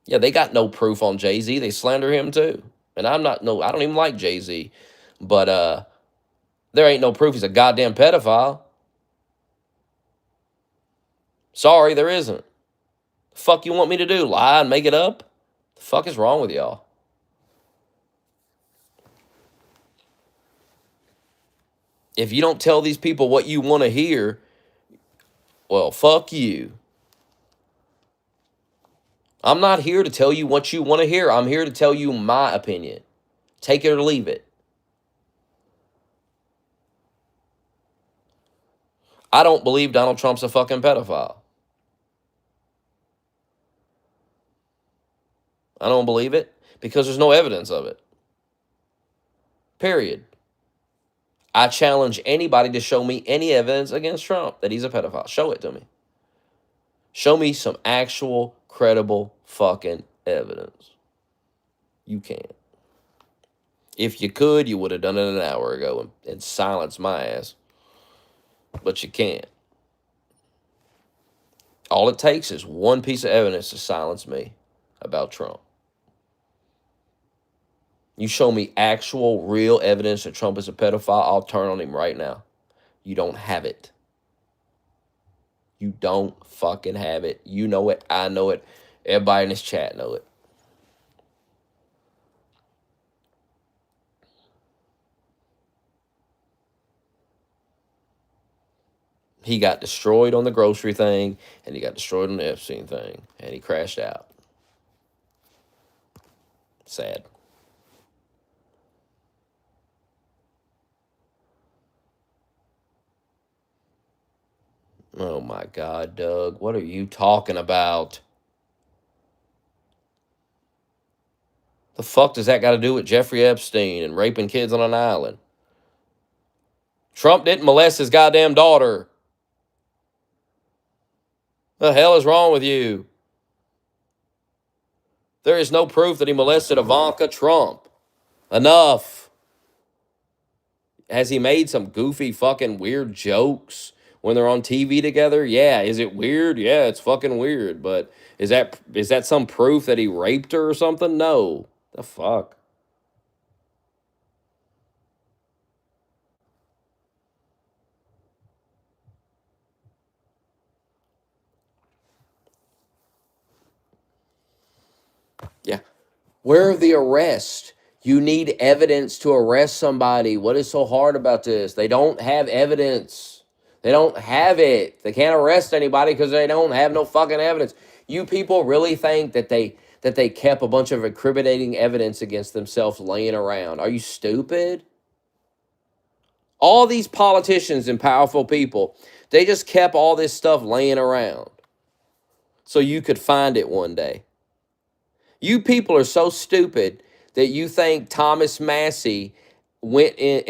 Yeah, they got no proof on Jay-Z. They slander him too. And I don't even like Jay-Z. But there ain't no proof he's a goddamn pedophile. Sorry, there isn't. The fuck you want me to do? Lie and make it up? The fuck is wrong with y'all? If you don't tell these people what you want to hear, well, fuck you. I'm not here to tell you what you want to hear. I'm here to tell you my opinion. Take it or leave it. I don't believe Donald Trump's a fucking pedophile. I don't believe it because there's no evidence of it. Period. I challenge anybody to show me any evidence against Trump that he's a pedophile. Show it to me. Show me some actual, credible fucking evidence. You can't. If you could, you would have done it an hour ago and silenced my ass. But you can't. All it takes is one piece of evidence to silence me about Trump. You show me actual, real evidence that Trump is a pedophile, I'll turn on him right now. You don't have it. You don't fucking have it. You know it. I know it. Everybody in this chat know it. He got destroyed on the grocery thing, and he got destroyed on the Epstein thing, and he crashed out. Sad. Oh my God, Doug, what are you talking about? The fuck does that got to do with Jeffrey Epstein and raping kids on an island? Trump didn't molest his goddamn daughter. The hell is wrong with you? There is no proof that he molested Ivanka Trump. Enough. Has he made some goofy fucking weird jokes when they're on TV together? Yeah. Is it weird? Yeah, it's fucking weird. But is that some proof that he raped her or something? No. The fuck? Yeah. Where are the arrests? You need evidence to arrest somebody. What is so hard about this? They don't have evidence. They don't have it. They can't arrest anybody because they don't have no fucking evidence. You people really think that they kept a bunch of incriminating evidence against themselves laying around. Are you stupid? All these politicians and powerful people, they just kept all this stuff laying around so you could find it one day. You people are so stupid that you think Thomas Massey went in.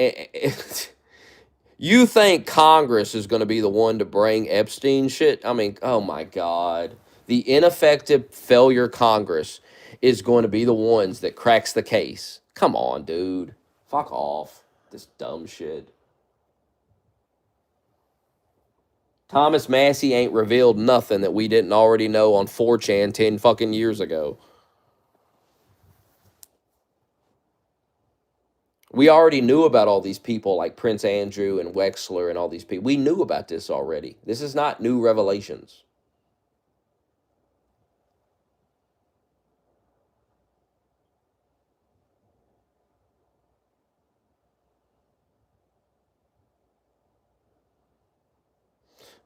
You think Congress is going to be the one to bring Epstein shit? I mean, oh my God. The ineffective failure Congress is going to be the ones that cracks the case. Come on, dude. Fuck off. This dumb shit. Thomas Massey ain't revealed nothing that we didn't already know on 4chan 10 fucking years ago. We already knew about all these people like Prince Andrew and Wexler and all these people. We knew about this already. This is not new revelations.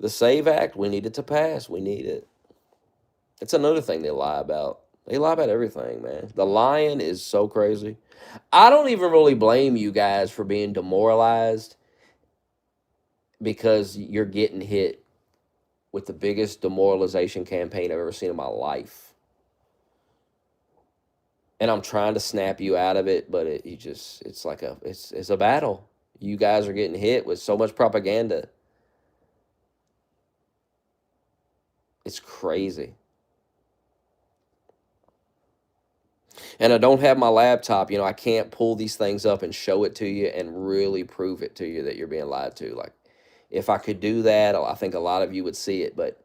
The SAVE Act, we need it to pass. We need it. It's another thing they lie about. They lie about everything, man. The lying is so crazy. I don't even really blame you guys for being demoralized because you're getting hit with the biggest demoralization campaign I've ever seen in my life. And I'm trying to snap you out of it, but it's like it's a battle. You guys are getting hit with so much propaganda. It's crazy. And I don't have my laptop, I can't pull these things up and show it to you and really prove it to you that you're being lied to. Like, if I could do that, I think a lot of you would see it, but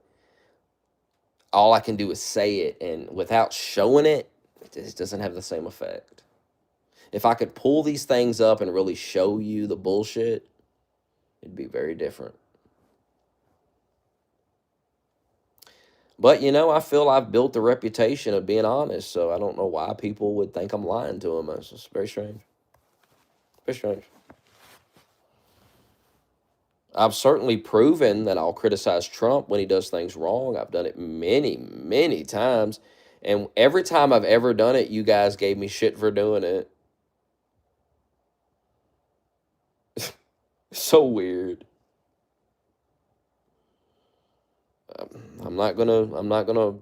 all I can do is say it, and without showing it, it just doesn't have the same effect. If I could pull these things up and really show you the bullshit, it'd be very different. But, I feel I've built the reputation of being honest, so I don't know why people would think I'm lying to them. It's just very strange. Very strange. I've certainly proven that I'll criticize Trump when he does things wrong. I've done it many, many times. And every time I've ever done it, you guys gave me shit for doing it. So weird. I'm not gonna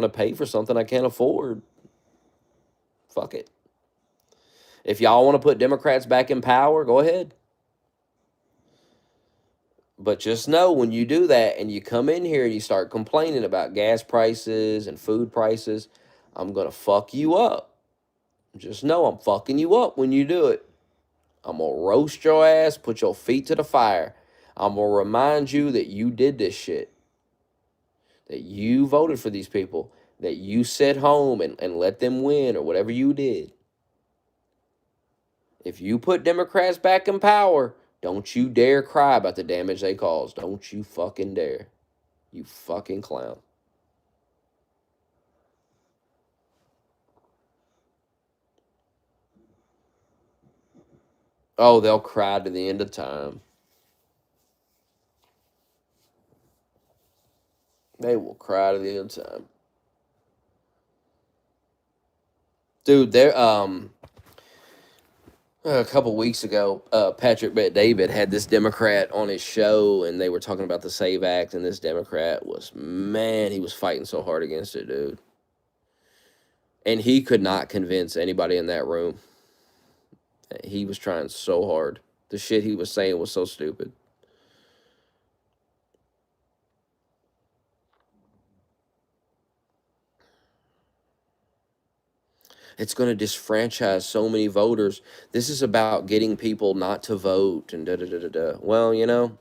pay for something I can't afford. Fuck it. If y'all want to put Democrats back in power, go ahead. But just know when you do that and you come in here and you start complaining about gas prices and food prices, I'm going to fuck you up. Just know I'm fucking you up when you do it. I'm going to roast your ass, put your feet to the fire. I'm going to remind you that you did this shit, that you voted for these people, that you sat home and let them win or whatever you did. If you put Democrats back in power, don't you dare cry about the damage they caused. Don't you fucking dare. You fucking clown. Oh, they'll cry to the end of time. They will cry to the end time. Dude, there a couple weeks ago, Patrick Bet David had this Democrat on his show, and they were talking about the Save Act, and this Democrat was, man, he was fighting so hard against it, dude. And he could not convince anybody in that room. He was trying so hard. The shit he was saying was so stupid. It's going to disfranchise so many voters. This is about getting people not to vote and da da da da da. Well, you know,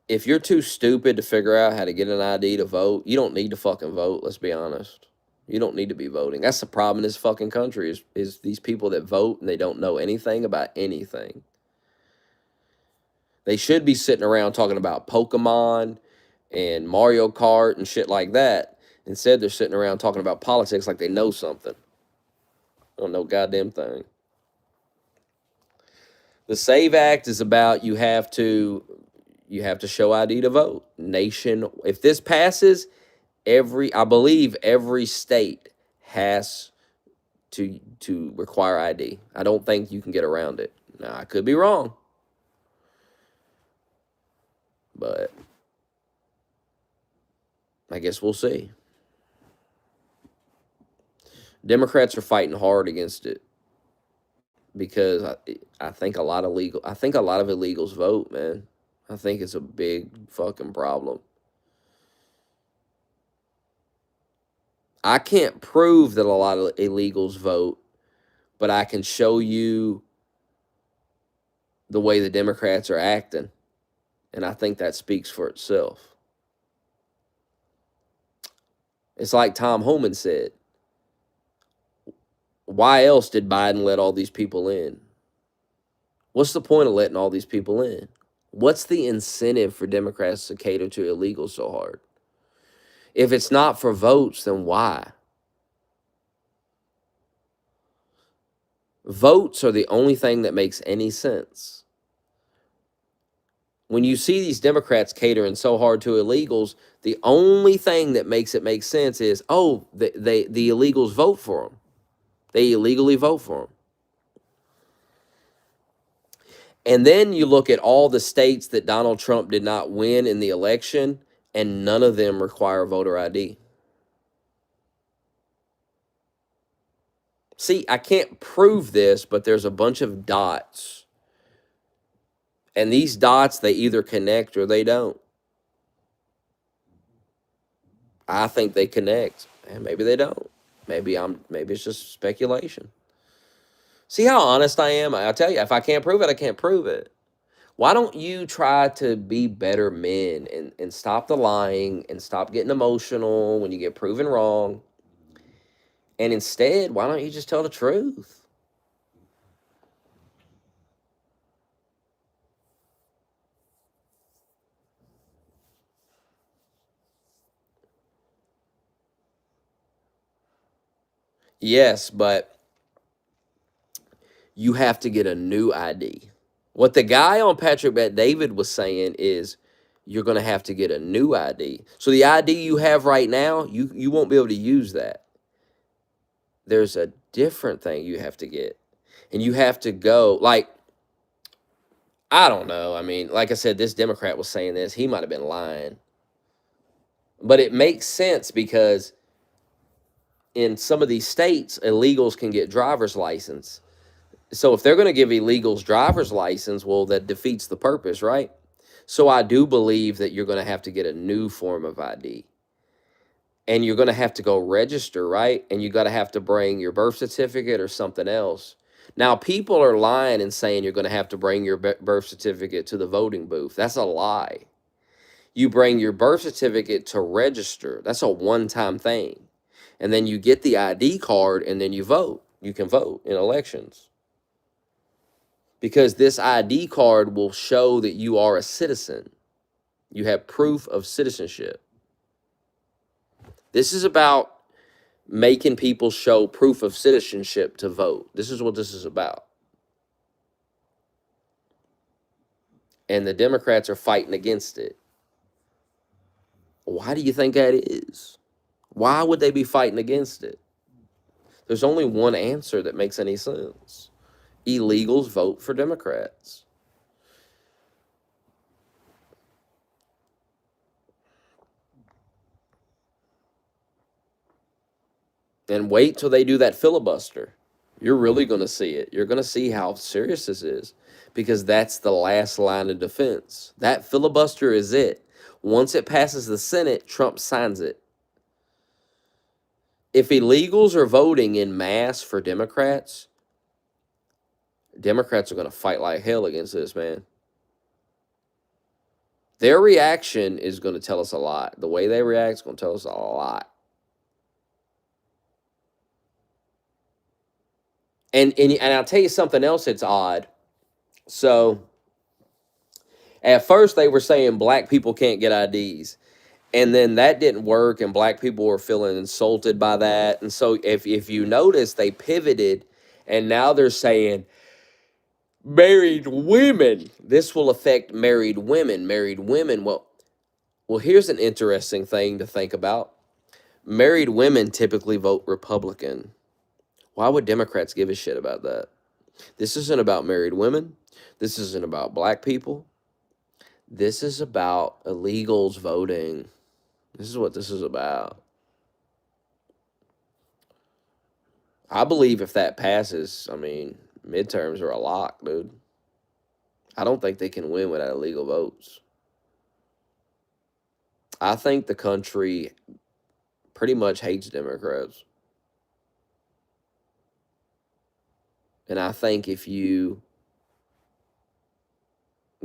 if you're too stupid to figure out how to get an ID to vote, you don't need to fucking vote. Let's be honest. You don't need to be voting. That's the problem in this fucking country is these people that vote and they don't know anything about anything. They should be sitting around talking about Pokemon and Mario Kart and shit like that. Instead, they're sitting around talking about politics like they know something. They don't know goddamn thing. The SAVE Act is about you have to show ID to vote. If this passes, I believe every state has to require ID. I don't think you can get around it. Now, I could be wrong, but I guess we'll see. Democrats are fighting hard against it because I think a lot of illegals vote, man. I think it's a big fucking problem. I can't prove that a lot of illegals vote, but I can show you the way the Democrats are acting, and I think that speaks for itself. It's like Tom Homan said, why else did Biden let all these people in? What's the point of letting all these people in? What's the incentive for Democrats to cater to illegals so hard? If it's not for votes, then why? Votes are the only thing that makes any sense. When you see these Democrats catering so hard to illegals, the only thing that makes it make sense is, oh, the illegals vote for them. They illegally vote for them. And then you look at all the states that Donald Trump did not win in the election, and none of them require voter ID. See, I can't prove this, but there's a bunch of dots. And these dots, they either connect or they don't. I think they connect, and maybe they don't. Maybe it's just speculation. See how honest I am? I'll tell you, if I can't prove it, I can't prove it. Why don't you try to be better men and stop the lying and stop getting emotional when you get proven wrong? And instead, why don't you just tell the truth? Yes, but you have to get a new ID. What the guy on Patrick Bet David was saying is you're going to have to get a new ID. So the ID you have right now, you won't be able to use that. There's a different thing you have to get. And you have to go, like, I don't know. I mean, like I said, this Democrat was saying this. He might have been lying. But it makes sense because in some of these states, illegals can get driver's license. So if they're going to give illegals driver's license, well, that defeats the purpose, right? So I do believe that you're going to have to get a new form of ID. And you're going to have to go register, right? And you got to have to bring your birth certificate or something else. Now, people are lying and saying you're going to have to bring your birth certificate to the voting booth. That's a lie. You bring your birth certificate to register. That's a one-time thing. And then you get the ID card and then you vote. You can vote in elections. Because this ID card will show that you are a citizen. You have proof of citizenship. This is about making people show proof of citizenship to vote. This is what this is about. and the Democrats are fighting against it. Why do you think that is? Why would they be fighting against it? There's only one answer that makes any sense. Illegals vote for Democrats. And wait till they do that filibuster. You're really going to see it. You're going to see how serious this is, because that's the last line of defense. That filibuster is it. Once it passes the Senate, Trump signs it. If illegals are voting in mass for Democrats, Democrats are going to fight like hell against this, man. Their reaction is going to tell us a lot. The way they react is going to tell us a lot. And I'll tell you something else that's odd. So at first they were saying black people can't get IDs. And then that didn't work, and black people were feeling insulted by that. And so if you notice, they pivoted, and now they're saying married women. This will affect married women. Married women. Well, here's an interesting thing to think about. Married women typically vote Republican. Why would Democrats give a shit about that? This isn't about married women. This isn't about black people. This is about illegals voting. This is what this is about. I believe if that passes, I mean, midterms are a lock, dude. I don't think they can win without illegal votes. I think the country pretty much hates Democrats. And I think if you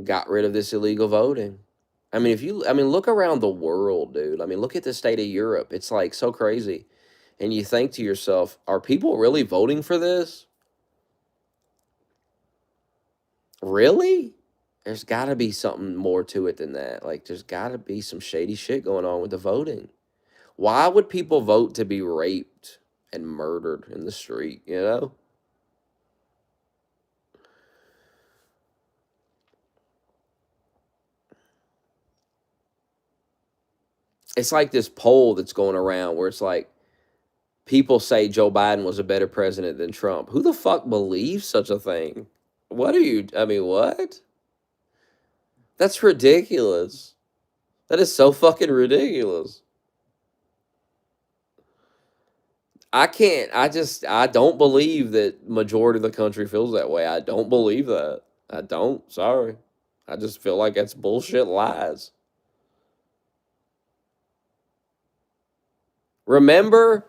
got rid of this illegal voting, I mean, look around the world, dude. I mean, look at the state of Europe. It's like so crazy. And you think to yourself, are people really voting for this? Really? There's got to be something more to it than that. Like, there's got to be some shady shit going on with the voting. Why would people vote to be raped and murdered in the street, you know? It's like this poll that's going around where it's like people say Joe Biden was a better president than Trump. Who the fuck believes such a thing? What? That's ridiculous. That is so fucking ridiculous. I don't believe that majority of the country feels that way. I don't believe that. I don't. Sorry. I just feel like that's bullshit lies. Remember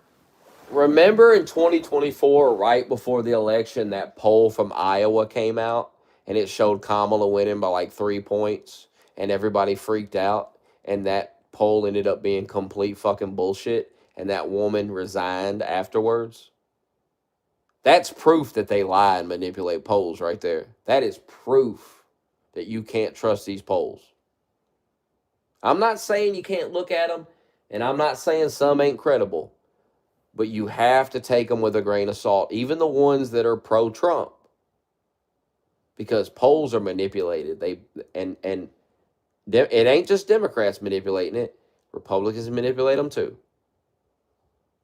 Remember in 2024, right before the election, that poll from Iowa came out and it showed Kamala winning by like 3 points and everybody freaked out. And that poll ended up being complete fucking bullshit. And that woman resigned afterwards. That's proof that they lie and manipulate polls right there. That is proof that you can't trust these polls. I'm not saying you can't look at them, and I'm not saying some ain't credible. But you have to take them with a grain of salt, even the ones that are pro-Trump, because polls are manipulated. It ain't just Democrats manipulating it; Republicans manipulate them too.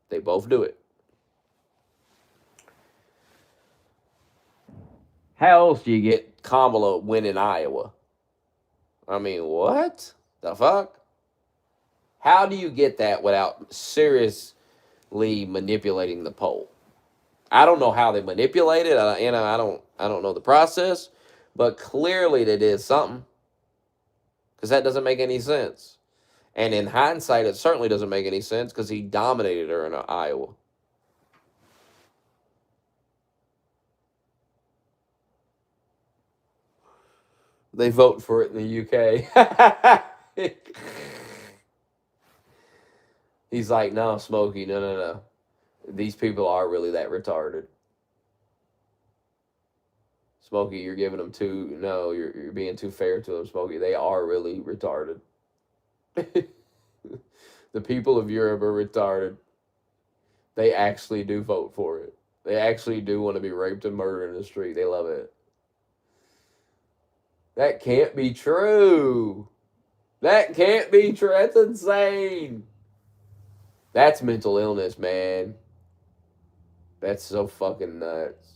They both do it. How else do you get Kamala winning Iowa? I mean, what the fuck? How do you get that without seriously manipulating the poll? I don't know how they manipulate it. I don't know the process, but clearly they did something, because that doesn't make any sense. And in hindsight, it certainly doesn't make any sense because he dominated her in Iowa. They vote for it in the UK. He's like, no, Smokey, no. These people are really that retarded. Smokey, you're giving them too. No, you're being too fair to them, Smokey. They are really retarded. The people of Europe are retarded. They actually do vote for it. They actually do want to be raped and murdered in the street. They love it. That can't be true. That can't be true. That's insane. That's mental illness, man. That's so fucking nuts.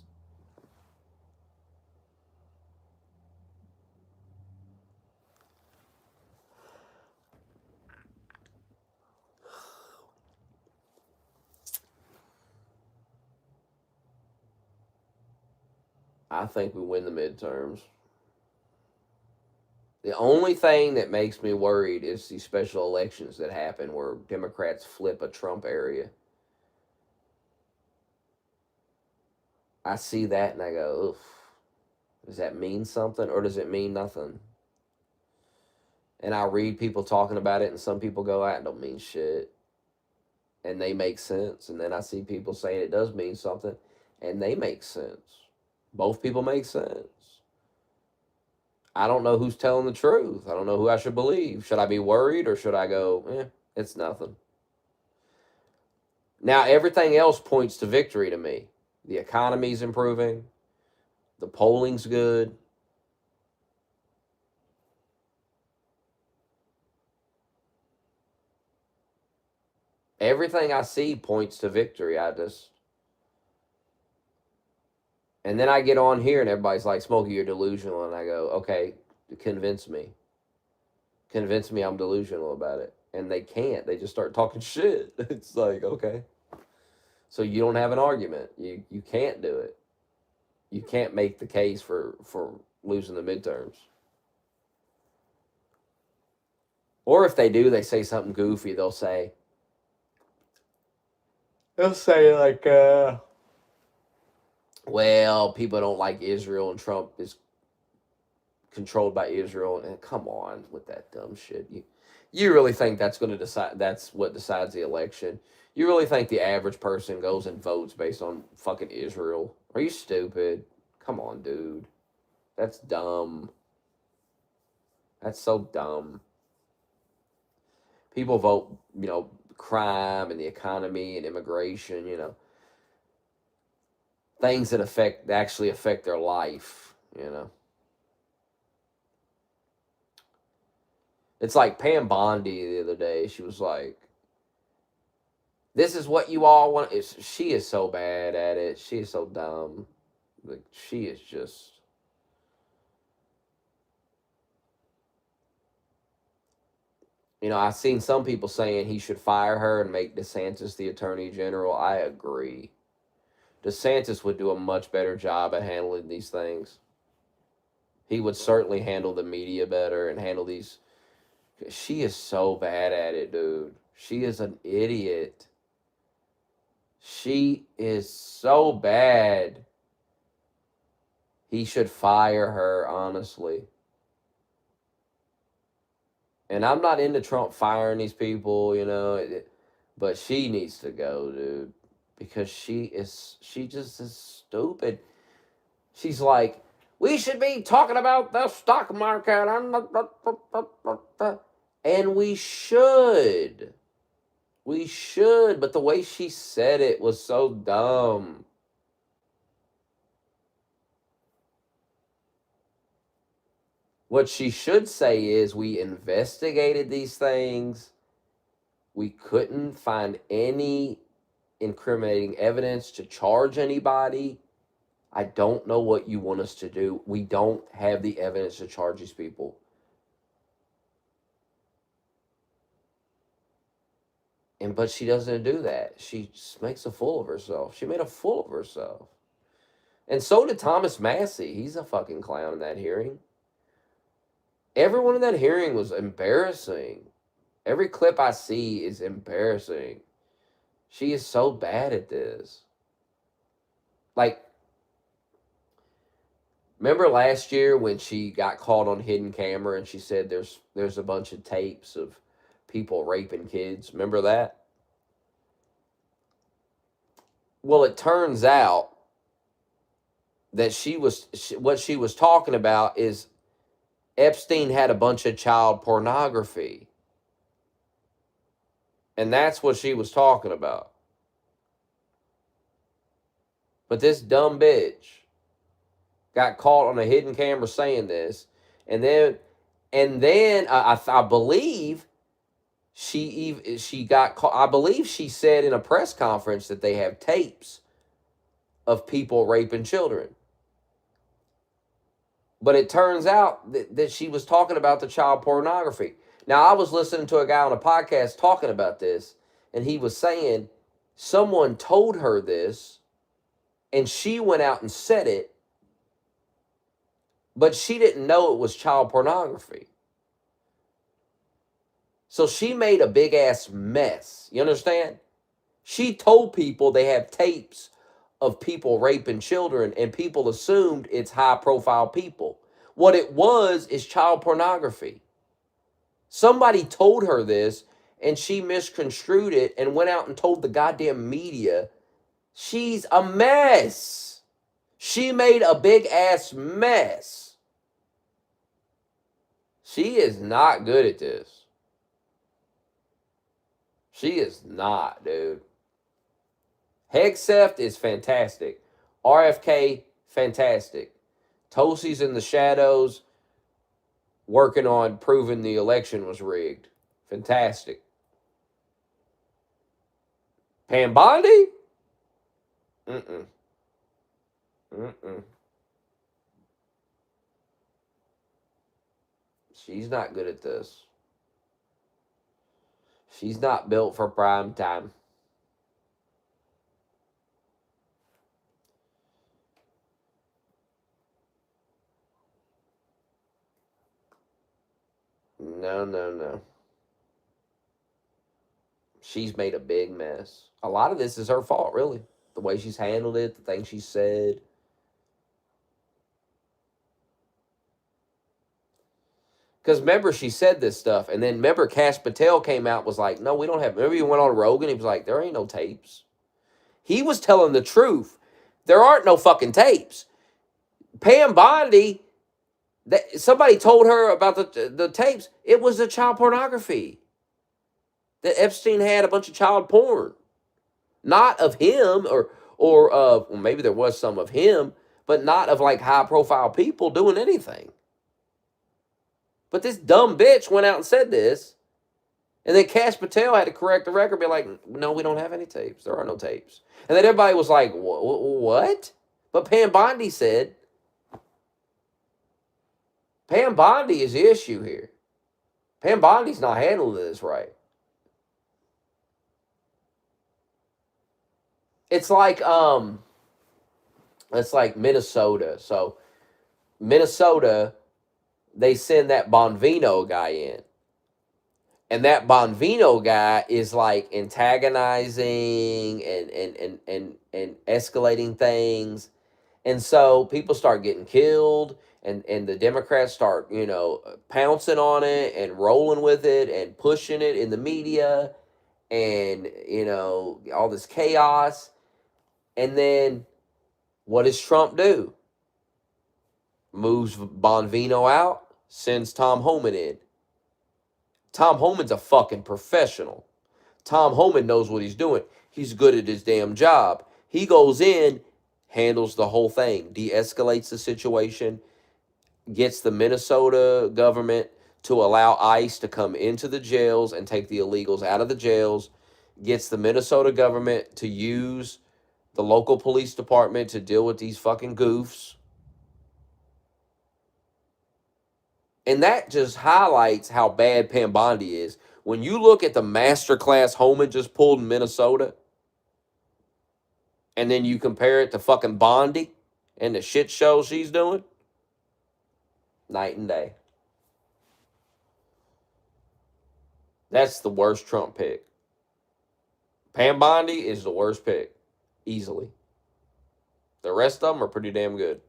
I think we win the midterms. The only thing that makes me worried is these special elections that happen where Democrats flip a Trump area. I see that and I go, oof. Does that mean something or does it mean nothing? And I read people talking about it and some people go, that don't mean shit. And they make sense. And then I see people saying it does mean something and they make sense. Both people make sense. I don't know who's telling the truth. I don't know who I should believe. Should I be worried or should I go, it's nothing? Now, everything else points to victory to me. The economy's improving. The polling's good. Everything I see points to victory. And then I get on here and everybody's like, Smokey, you're delusional. And I go, okay, convince me. Convince me I'm delusional about it. And they can't. They just start talking shit. It's like, okay. So you don't have an argument. You can't do it. You can't make the case for losing the midterms. Or if they do, they say something goofy. They'll say like, well, people don't like Israel and Trump is controlled by Israel. And come on with that dumb shit. You really think that's going to decide? That's what decides the election? You really think the average person goes and votes based on fucking Israel? Are you stupid? Come on, dude. That's dumb. That's so dumb. People vote, crime and the economy and immigration, things that actually affect their life. It's like Pam Bondi the other day. She was like, "This is what you all want." She is so bad at it. She is so dumb. Like she is just. I've seen some people saying he should fire her and make DeSantis the attorney general. I agree. DeSantis would do a much better job at handling these things. He would certainly handle the media better and handle these. She is so bad at it, dude. She is an idiot. She is so bad. He should fire her, honestly. And I'm not into Trump firing these people, but she needs to go, dude, because she just is stupid. She's like, we should be talking about the stock market, and we should. We should, but the way she said it was so dumb. What she should say is, we investigated these things. We couldn't find any incriminating evidence to charge anybody. I don't know what you want us to do. We don't have the evidence to charge these people. But she doesn't do that. She just makes a fool of herself. She made a fool of herself. And so did Thomas Massey. He's a fucking clown in that hearing. Everyone in that hearing was embarrassing. Every clip I see is embarrassing. She is so bad at this. Like, remember last year when she got caught on hidden camera and she said there's a bunch of tapes of people raping kids? Remember that? Well, it turns out that what she was talking about is Epstein had a bunch of child pornography. And that's what she was talking about. But this dumb bitch got caught on a hidden camera saying this, And then I believe she got caught. I believe she said in a press conference that they have tapes of people raping children. But it turns out that she was talking about the child pornography. Now, I was listening to a guy on a podcast talking about this, and he was saying someone told her this, and she went out and said it, but she didn't know it was child pornography. So she made a big ass mess. You understand? She told people they have tapes of people raping children, and people assumed it's high profile people. What it was is child pornography. Somebody told her this, and she misconstrued it and went out and told the goddamn media. She's a mess. She made a big ass mess. She is not good at this. She is not, dude. Hegseth is fantastic. RFK, fantastic. Tulsi's in the shadows working on proving the election was rigged. Fantastic. Pam Bondi? Mm-mm. Mm-mm. She's not good at this. She's not built for prime time. No, no, no. She's made a big mess. A lot of this is her fault, really. The way she's handled it, the things she said. Because remember, she said this stuff, and then remember, Kash Patel came out and was like, no, we don't have. Remember, he went on Rogan, he was like, there ain't no tapes. He was telling the truth. There aren't no fucking tapes. Pam Bondi, somebody told her about the tapes. It was the child pornography. That Epstein had a bunch of child porn. Not of him, or well, maybe there was some of him, but not of like high profile people doing anything. But this dumb bitch went out and said this, and then Kash Patel had to correct the record, be like, no, we don't have any tapes. There are no tapes. And then everybody was like, what? But Pam Bondi said, Pam Bondi is the issue here. Pam Bondi's not handling this right. It's like Minnesota. So Minnesota, they send that Bonvino guy in. And that Bonvino guy is like antagonizing and escalating things. And so people start getting killed, and the Democrats start, pouncing on it and rolling with it and pushing it in the media, and, all this chaos. And then what does Trump do? Moves Bonvino out, sends Tom Homan in. Tom Homan's a fucking professional. Tom Homan knows what he's doing. He's good at his damn job. He goes in, handles the whole thing, de-escalates the situation, gets the Minnesota government to allow ICE to come into the jails and take the illegals out of the jails, gets the Minnesota government to use the local police department to deal with these fucking goofs. And that just highlights how bad Pam Bondi is. When you look at the masterclass Homan just pulled in Minnesota, and then you compare it to fucking Bondi and the shit show she's doing, night and day. That's the worst Trump pick. Pam Bondi is the worst pick, easily. The rest of them are pretty damn good.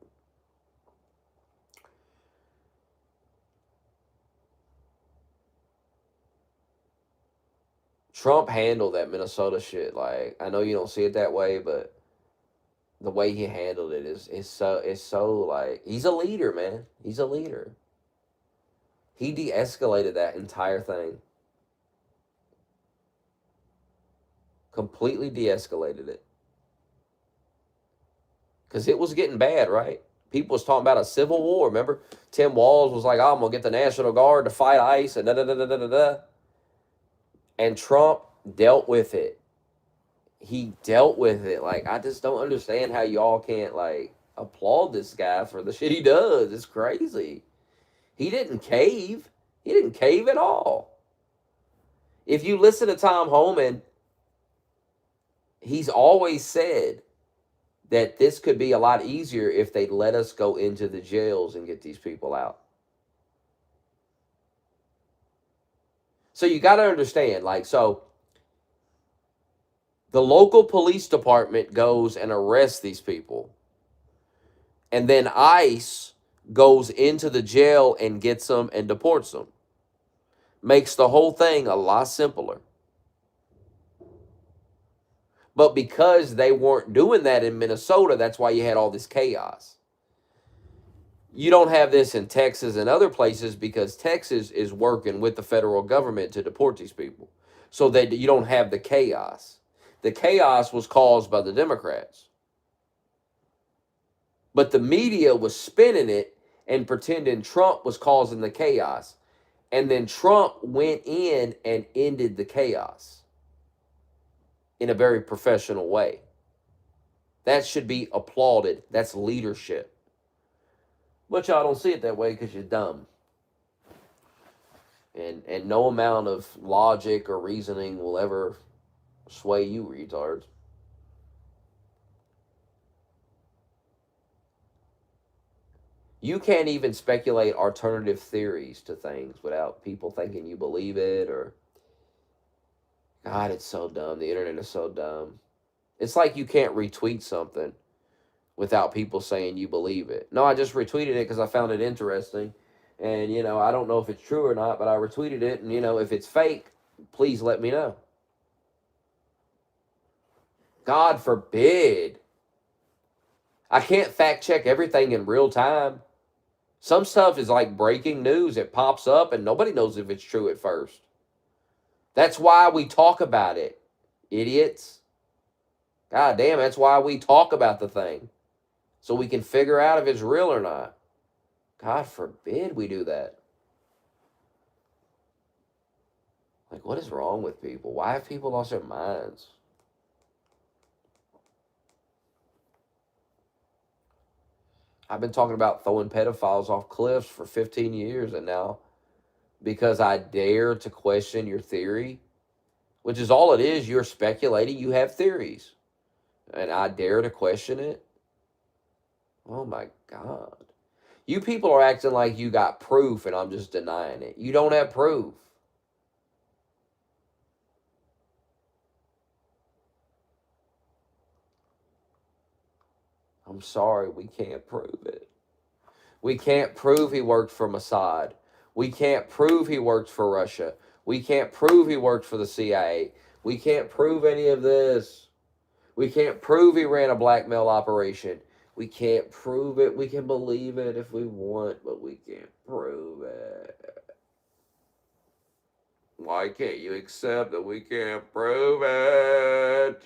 Trump handled that Minnesota shit. Like, I know you don't see it that way, but the way he handled it is so like, he's a leader, man. He's a leader. He de-escalated that entire thing. Completely de-escalated it. Because it was getting bad, right? People was talking about a civil war. Remember, Tim Walz was like, "Oh, I'm gonna get the National Guard to fight ICE," and da da da da da da. And Trump dealt with it. He dealt with it. Like, I just don't understand how y'all can't like applaud this guy for the shit he does. It's crazy. He didn't cave. He didn't cave at all. If you listen to Tom Homan, he's always said that this could be a lot easier if they let us go into the jails and get these people out. So you got to understand, like, so the local police department goes and arrests these people. And then ICE goes into the jail and gets them and deports them. Makes the whole thing a lot simpler. But because they weren't doing that in Minnesota, that's why you had all this chaos. You don't have this in Texas and other places because Texas is working with the federal government to deport these people. So that you don't have the chaos. The chaos was caused by the Democrats. But the media was spinning it and pretending Trump was causing the chaos. And then Trump went in and ended the chaos in a very professional way. That should be applauded. That's leadership. But y'all don't see it that way because you're dumb. And no amount of logic or reasoning will ever sway you retards. You can't even speculate alternative theories to things without people thinking you believe it or... God, it's so dumb. The internet is so dumb. It's like you can't retweet something without people saying you believe it. No, I just retweeted it because I found it interesting. And, I don't know if it's true or not, but I retweeted it. And, if it's fake, please let me know. God forbid. I can't fact check everything in real time. Some stuff is like breaking news. It pops up and nobody knows if it's true at first. That's why we talk about it, idiots. God damn, that's why we talk about the thing. So we can figure out if it's real or not. God forbid we do that. Like, what is wrong with people? Why have people lost their minds? I've been talking about throwing pedophiles off cliffs for 15 years, and now because I dare to question your theory, which is all it is, you're speculating, you have theories, and I dare to question it. Oh my God. You people are acting like you got proof and I'm just denying it. You don't have proof. I'm sorry, we can't prove it. We can't prove he worked for Mossad. We can't prove he worked for Russia. We can't prove he worked for the CIA. We can't prove any of this. We can't prove he ran a blackmail operation. We can't prove it. We can believe it if we want, but we can't prove it. Why can't you accept that we can't prove it?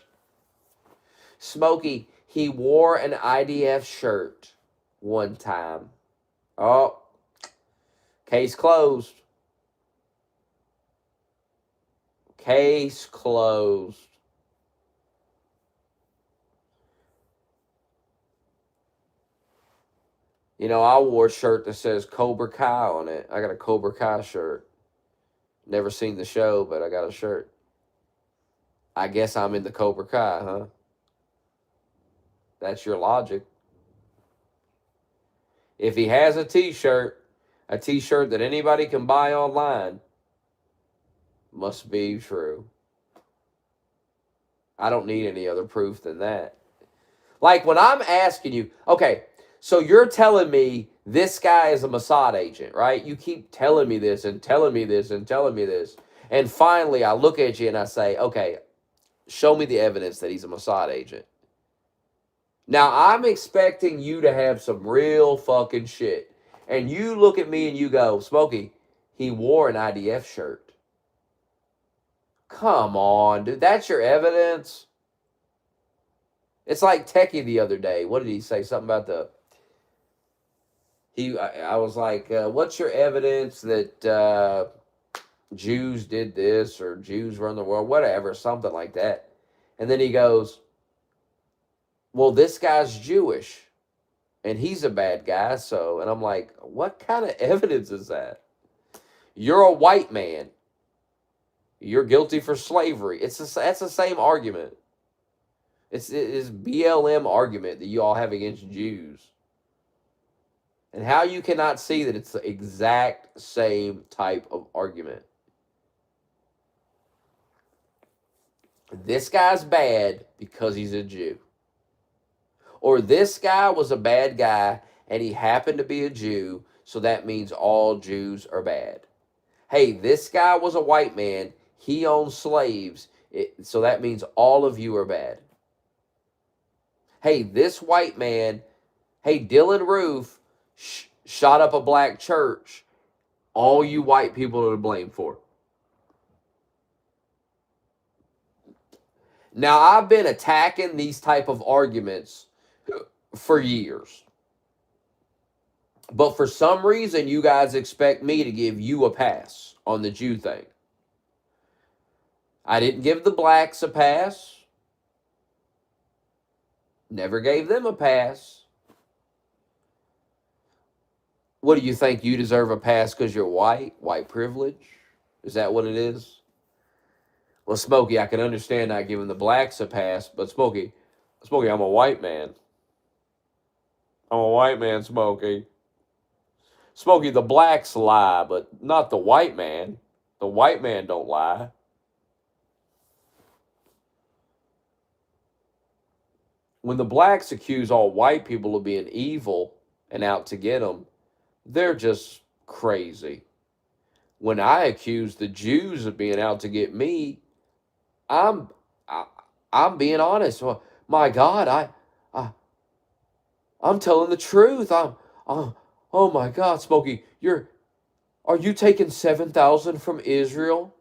Smokey, he wore an IDF shirt one time. Oh, case closed. Case closed. I wore a shirt that says Cobra Kai on it. I got a Cobra Kai shirt. Never seen the show, but I got a shirt. I guess I'm in the Cobra Kai, huh? That's your logic. If he has a t-shirt that anybody can buy online, must be true. I don't need any other proof than that. Like when I'm asking you, okay, so you're telling me this guy is a Mossad agent, right? You keep telling me this and telling me this and telling me this. And finally, I look at you and I say, okay, show me the evidence that he's a Mossad agent. Now, I'm expecting you to have some real fucking shit. And you look at me and you go, Smokey, he wore an IDF shirt. Come on, dude. That's your evidence? It's like Techie the other day. What did he say? Something about I was like, what's your evidence that Jews did this or Jews run the world, whatever, something like that. And then he goes, well, this guy's Jewish and he's a bad guy. So, and I'm like, what kind of evidence is that? You're a white man. You're guilty for slavery. That's the same argument. It's BLM argument that you all have against Jews. And how you cannot see that it's the exact same type of argument. This guy's bad because he's a Jew. Or this guy was a bad guy and he happened to be a Jew, so that means all Jews are bad. Hey, this guy was a white man, he owned slaves, so that means all of you are bad. Hey, this white man, hey, Dylan Roof shot up a black church, all you white people are to blame for. Now, I've been attacking these type of arguments for years. But for some reason, you guys expect me to give you a pass on the Jew thing. I didn't give the blacks a pass. Never gave them a pass. What do you think? You deserve a pass because you're white? White privilege? Is that what it is? Well, Smokey, I can understand not giving the blacks a pass, but Smokey, I'm a white man. I'm a white man, Smokey. Smokey, the blacks lie, but not the white man. The white man don't lie. When the blacks accuse all white people of being evil and out to get them, they're just crazy. When I accuse the Jews of being out to get me, I'm being honest. Well, my God, I'm telling the truth. Oh my God, Smokey, are you taking 7,000 from Israel?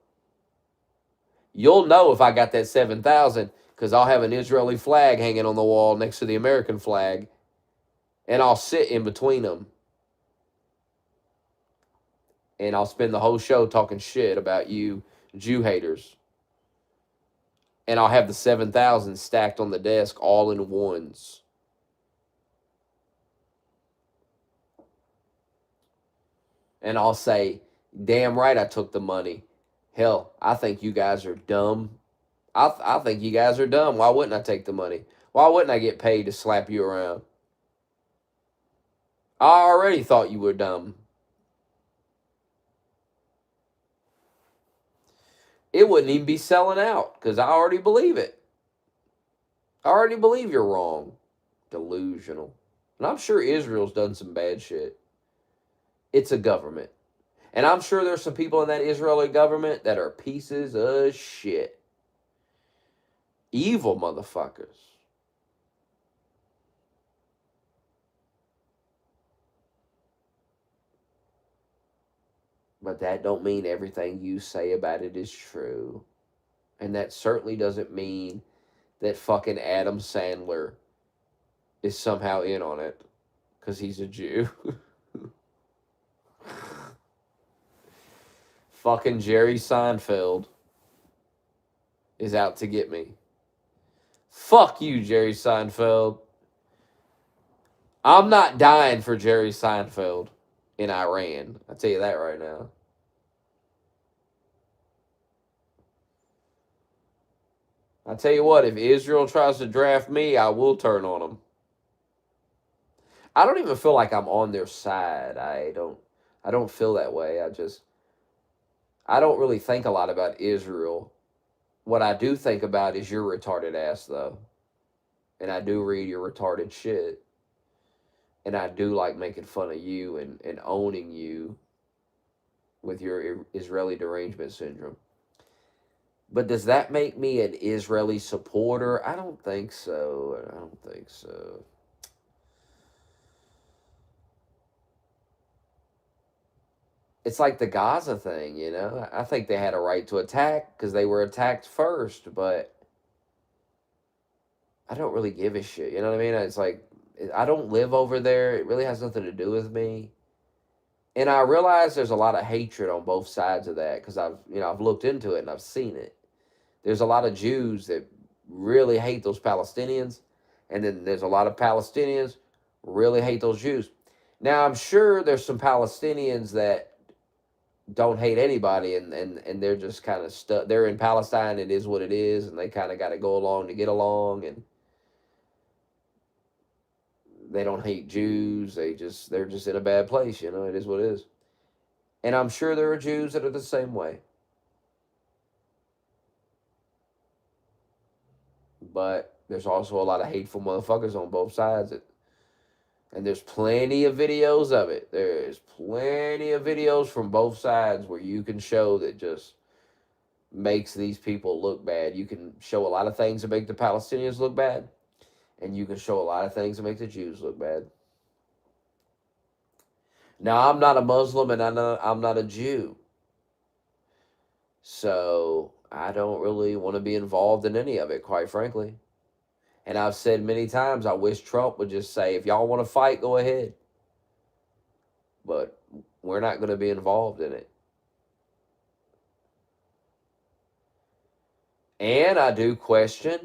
You'll know if I got that 7,000 because I'll have an Israeli flag hanging on the wall next to the American flag, and I'll sit in between them. And I'll spend the whole show talking shit about you Jew haters. And I'll have the 7,000 stacked on the desk all in ones. And I'll say, damn right I took the money. Hell, I think you guys are dumb. I think you guys are dumb. Why wouldn't I take the money? Why wouldn't I get paid to slap you around? I already thought you were dumb. It wouldn't even be selling out because I already believe it. I already believe you're wrong. Delusional. And I'm sure Israel's done some bad shit. It's a government. And I'm sure there's some people in that Israeli government that are pieces of shit. Evil motherfuckers. But that don't mean everything you say about it is true. And that certainly doesn't mean that fucking Adam Sandler is somehow in on it because he's a Jew. Fucking Jerry Seinfeld is out to get me. Fuck you, Jerry Seinfeld. I'm not dying for Jerry Seinfeld in Iran. I'll tell you that right now. I tell you what, if Israel tries to draft me, I will turn on them. I don't even feel like I'm on their side. I don't feel that way. I don't really think a lot about Israel. What I do think about is your retarded ass though. And I do read your retarded shit. And I do like making fun of you and owning you with your Israeli derangement syndrome. But does that make me an Israeli supporter? I don't think so. I don't think so. It's like the Gaza thing, you know? I think they had a right to attack because they were attacked first, but I don't really give a shit. You know what I mean? It's like I don't live over there. It really has nothing to do with me. And I realize there's a lot of hatred on both sides of that because I've looked into it and I've seen it. There's a lot of Jews that really hate those Palestinians, and then there's a lot of Palestinians really hate those Jews. Now I'm sure there's some Palestinians that don't hate anybody, and they're just kind of stuck. They're in Palestine. It is what it is, and they kind of got to go along to get along, and they don't hate Jews. They're just in a bad place. It is what it is. And I'm sure there are Jews that are the same way. But there's also a lot of hateful motherfuckers on both sides. And there's plenty of videos of it. There's plenty of videos from both sides where you can show that just makes these people look bad. You can show a lot of things that make the Palestinians look bad. And you can show a lot of things that make the Jews look bad. Now, I'm not a Muslim and I'm not a Jew. So I don't really want to be involved in any of it, quite frankly. And I've said many times, I wish Trump would just say, if y'all want to fight, go ahead. But we're not going to be involved in it. And I do question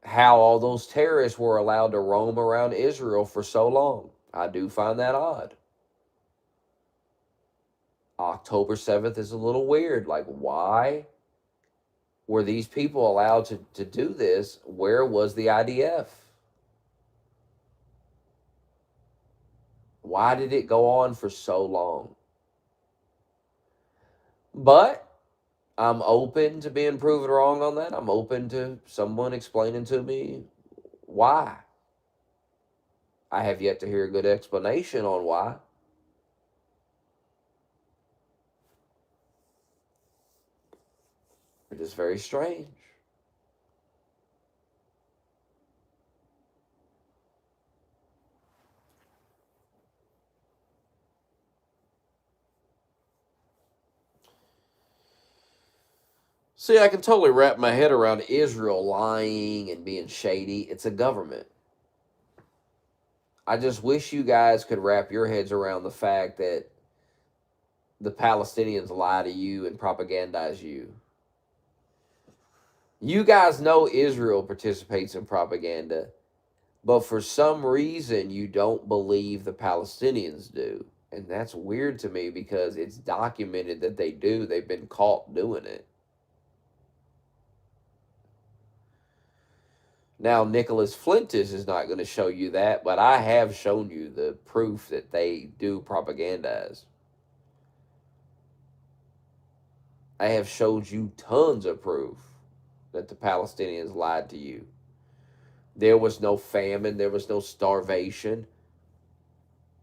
how all those terrorists were allowed to roam around Israel for so long. I do find that odd. October 7th is a little weird. Like, why were these people allowed to do this? Where was the IDF? Why did it go on for so long? But I'm open to being proven wrong on that. I'm open to someone explaining to me why. I have yet to hear a good explanation on why. It is very strange. See, I can totally wrap my head around Israel lying and being shady. It's a government. I just wish you guys could wrap your heads around the fact that the Palestinians lie to you and propagandize you. You guys know Israel participates in propaganda, but for some reason you don't believe the Palestinians do. And that's weird to me because it's documented that they do. They've been caught doing it. Now, Nicholas Flintis is not going to show you that, but I have shown you the proof that they do propagandize. I have showed you tons of proof that the Palestinians lied to you. There was no famine. There was no starvation.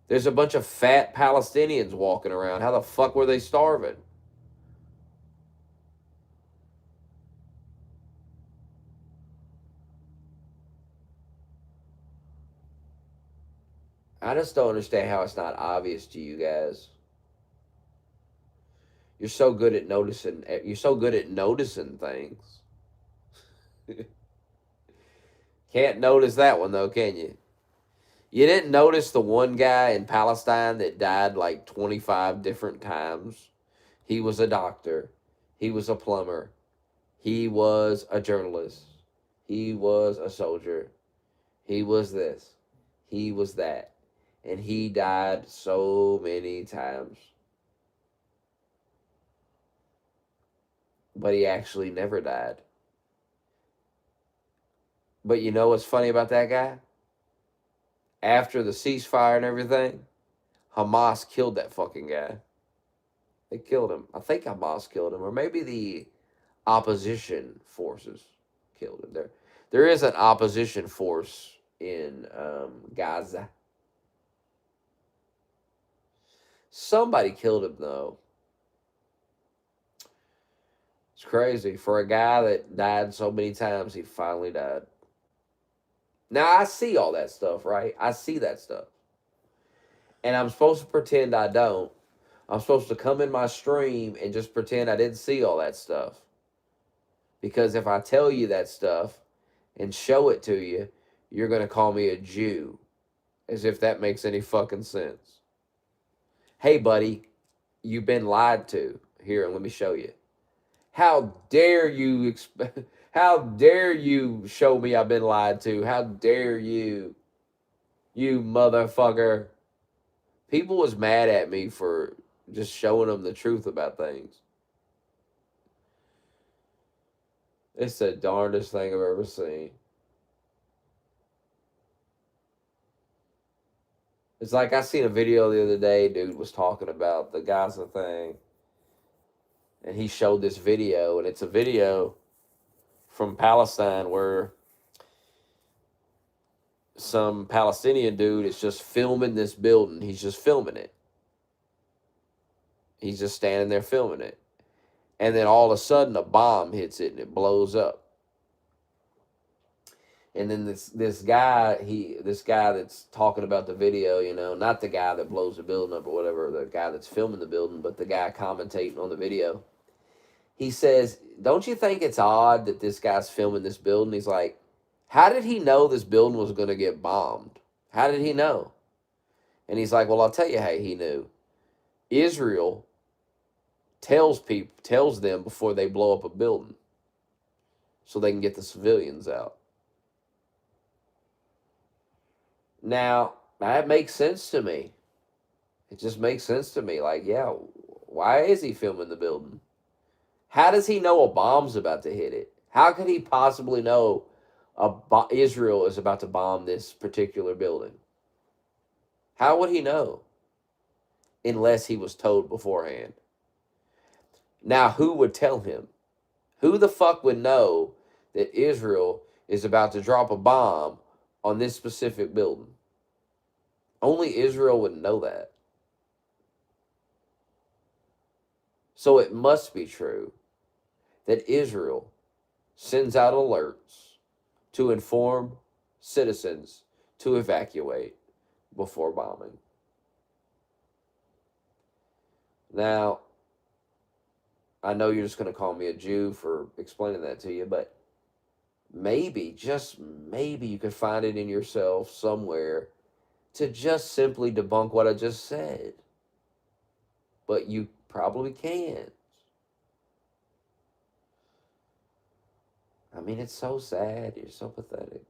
There's a bunch of fat Palestinians walking around. How the fuck were they starving? I just don't understand how it's not obvious to you guys. You're so good at noticing. You're so good at noticing things. Can't notice that one though, can you? You didn't notice the one guy in Palestine that died like 25 different times. He was a doctor. He was a plumber. He was a journalist. He was a soldier. He was this. He was that. And he died so many times. But he actually never died. But you know what's funny about that guy? After the ceasefire and everything, Hamas killed that fucking guy. They killed him. I think Hamas killed him, or maybe the opposition forces killed him. There is an opposition force in Gaza. Somebody killed him though. It's crazy for a guy that died so many times. He finally died. Now I see all that stuff, right? I see that stuff, and I'm supposed to pretend I don't. I'm supposed to come in my stream and just pretend I didn't see all that stuff. Because if I tell you that stuff and show it to you, you're going to call me a Jew. As if that makes any fucking sense. Hey, buddy, you've been lied to. Here, let me show you. How dare you how dare you show me I've been lied to? How dare you? You motherfucker. People was mad at me for just showing them the truth about things. It's the darndest thing I've ever seen. It's like I seen a video the other day, dude was talking about the Gaza thing. And he showed this video, and it's a video from Palestine where some Palestinian dude is just filming this building. He's just filming it. He's just standing there filming it. And then all of a sudden a bomb hits it and it blows up. And then this guy that's talking about the video, not the guy that blows the building up or whatever, the guy that's filming the building, but the guy commentating on the video. He says, "Don't you think it's odd that this guy's filming this building?" He's like, "How did he know this building was going to get bombed? How did he know?" And he's like, "Well, I'll tell you how he knew. Israel tells them before they blow up a building so they can get the civilians out." Now, that makes sense to me. It just makes sense to me. Like, yeah, why is he filming the building? How does he know a bomb's about to hit it? How could he possibly know Israel is about to bomb this particular building? How would he know? Unless he was told beforehand. Now, who would tell him? Who the fuck would know that Israel is about to drop a bomb on this specific building? Only Israel would know that. So it must be true that Israel sends out alerts to inform citizens to evacuate before bombing. Now, I know you're just going to call me a Jew for explaining that to you, but maybe, just maybe, you could find it in yourself somewhere to just simply debunk what I just said. But you probably can't. I mean, it's so sad. You're so pathetic.